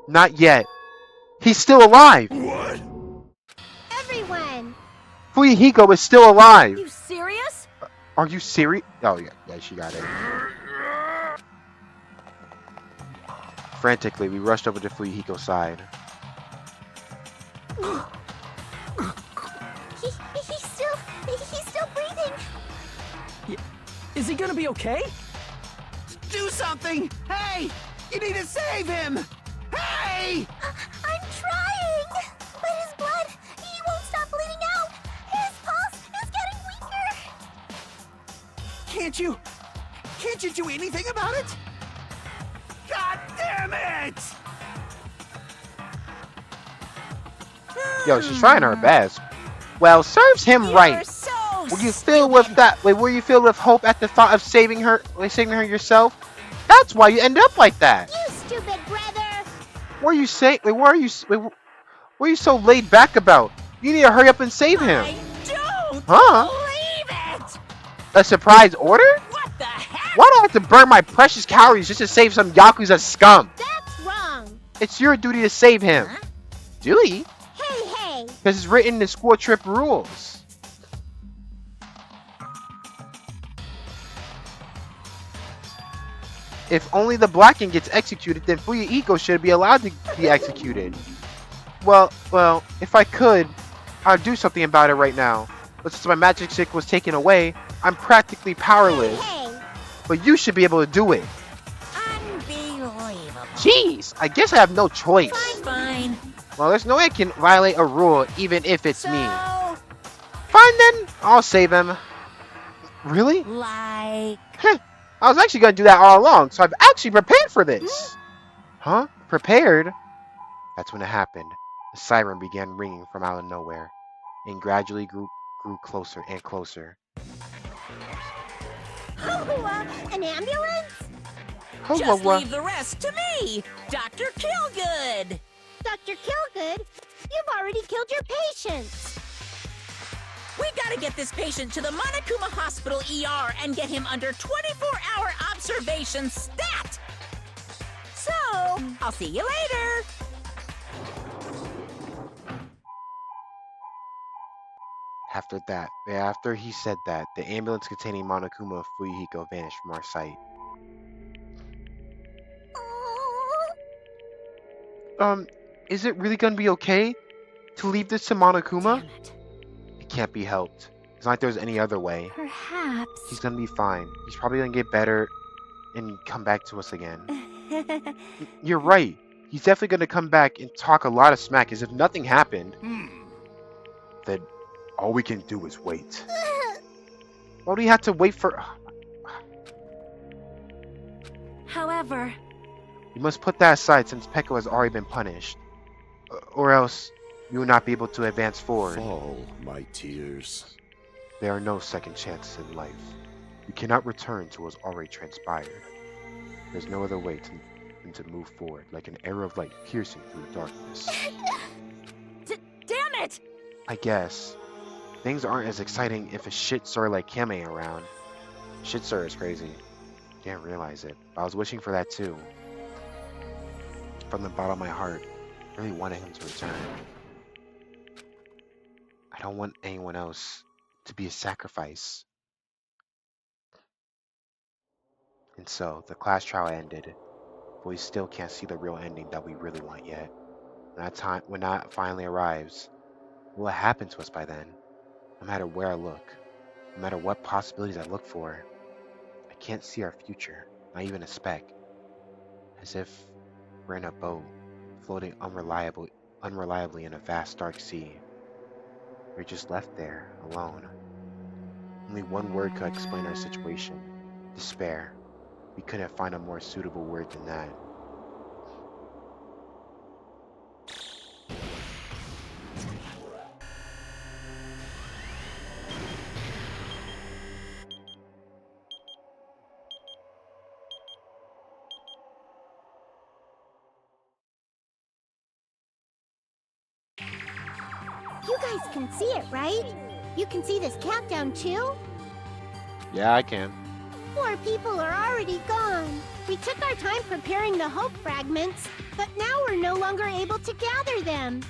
A: Not yet. He's still alive.
J: What?
M: Everyone!
A: Fuyuhiko is still alive.
C: You serious?
A: Are you serious? Oh, yeah, she got it. Frantically, we rushed over to Fuyuhiko's side.
I: Is he gonna be okay?
K: Do something! Hey! You need to save him! Hey!
G: I'm trying! But his blood, he won't stop bleeding out! His pulse is getting weaker!
K: Can't you do anything about it? God damn it!
A: Yo, she's trying her best. Well, serves him right.
C: So
A: Were you filled with that? Wait, were you filled with hope at the thought of saving her yourself? That's why you end up like that.
G: You stupid brother!
A: What are you saying? Wait, what are you so laid back about? You need to hurry up and save him.
C: I don't
A: Huh?
C: believe it!
A: A surprise order?
C: What the heck?
A: Why do I have to burn my precious calories just to save some Yakuza scum?
G: That's wrong!
A: It's your duty to save him.
C: Huh?
A: Duty?
G: Hey!
A: Because it's written in the school trip rules. If only the Blackened gets executed, then Fuyuhiko should be allowed to be executed. Well, if I could, I'd do something about it right now. But since my magic stick was taken away, I'm practically powerless.
G: Hey!
A: But you should be able to do it.
C: Unbelievable.
A: Jeez, I guess I have no choice.
C: Fine.
A: Well, there's no way I can violate a rule, even if it's
C: So,
A: me. Fine then, I'll save him. Really?
C: like...
A: Heh, I was actually going to do that all along, so I've actually prepared for this. Huh? Prepared? That's when it happened. The siren began ringing from out of nowhere, and gradually grew closer and closer.
G: An ambulance?
C: Just leave the rest to me, Dr. Killgood.
G: Dr. Killgood, you've already killed your patients.
C: We gotta get this patient to the Monokuma Hospital ER and get him under 24-hour observation stat. So, I'll see you later.
A: After he said that, the ambulance containing Monokuma Fuyuhiko vanished from our sight. Is it really gonna be okay to leave this to Monokuma?
L: Damn it.
A: It can't be helped. It's not like there's any other way.
L: Perhaps.
A: He's gonna be fine. He's probably gonna get better and come back to us again. You're right. He's definitely gonna come back and talk a lot of smack as if nothing happened. Then all we can do is wait. Why do we have to wait for...
L: However,
A: We must put that aside since Peko has already been punished. Or else, you will not be able to advance forward.
E: Fall, my tears.
A: There are no second chances in life. You cannot return to what has already transpired. There's no other way than to move forward, like an arrow of light piercing through the darkness.
C: Damn it!
A: I guess. Things aren't as exciting if a shit story like Kame ain't around. Shit story is crazy. Didn't realize it. I was wishing for that too. From the bottom of my heart, I really wanted him to return. I don't want anyone else to be a sacrifice. And so, the class trial ended, but we still can't see the real ending that we really want yet. When that finally arrives, what will happen to us by then? No matter where I look, no matter what possibilities I look for, I can't see our future, not even a speck. As if we're in a boat, floating unreliably in a vast dark sea. We're just left there, alone. Only one word could explain our situation: despair. We couldn't find a more suitable word than that.
G: You guys can see it, right? You can see this countdown too?
A: Yeah, I can.
G: 4 people are already gone. We took our time preparing the hope fragments, but now we're no longer able to gather them.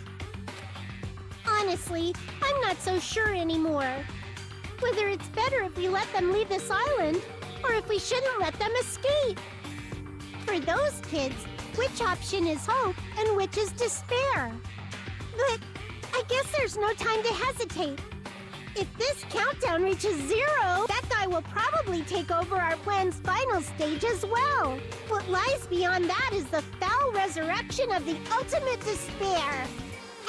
G: Honestly, I'm not so sure anymore. Whether it's better if we let them leave this island, or if we shouldn't let them escape. For those kids, which option is hope and which is despair? But I guess there's no time to hesitate. If this countdown reaches 0, that guy will probably easily take over our plan's final stage as well. What lies beyond that is the foul resurrection of the ultimate despair.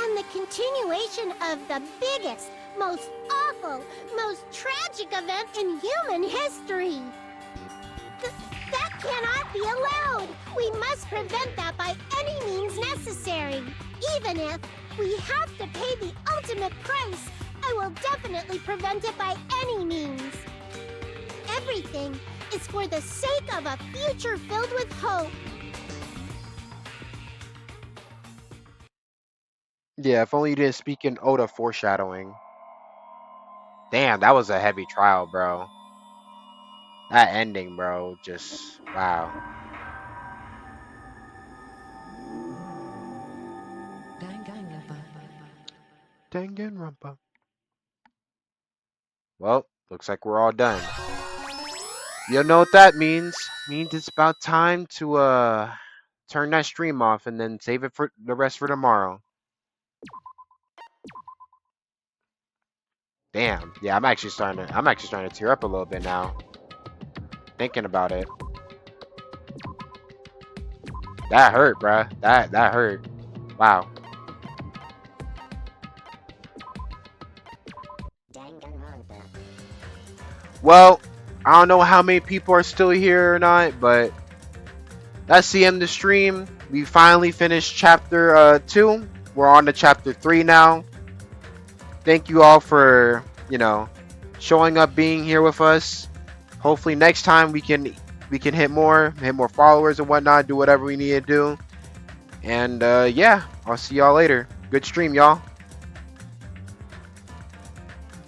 G: And the continuation of the biggest, most awful, most tragic event in human history. That cannot be allowed! We must prevent that by any means necessary. Even if we have to pay the ultimate price, I will definitely prevent it by any means. Everything is for the sake of a future filled with hope.
A: Yeah, if only you didn't speak in Oda foreshadowing. Damn, that was a heavy trial, bro. That ending, bro, just wow. Danganronpa. Well, looks like we're all done. You know what that means? Means it's about time to turn that stream off and then save it for the rest for tomorrow. Damn. Yeah, I'm actually starting to tear up a little bit now. Thinking about it. That hurt, bruh. That hurt. Wow. Well, I don't know how many people are still here or not, but that's the end of the stream. We finally finished chapter 2. We're on to chapter 3 now. Thank you all for, showing up, being here with us. Hopefully next time we can hit more followers and whatnot, do whatever we need to do. And yeah, I'll see y'all later. Good stream, y'all.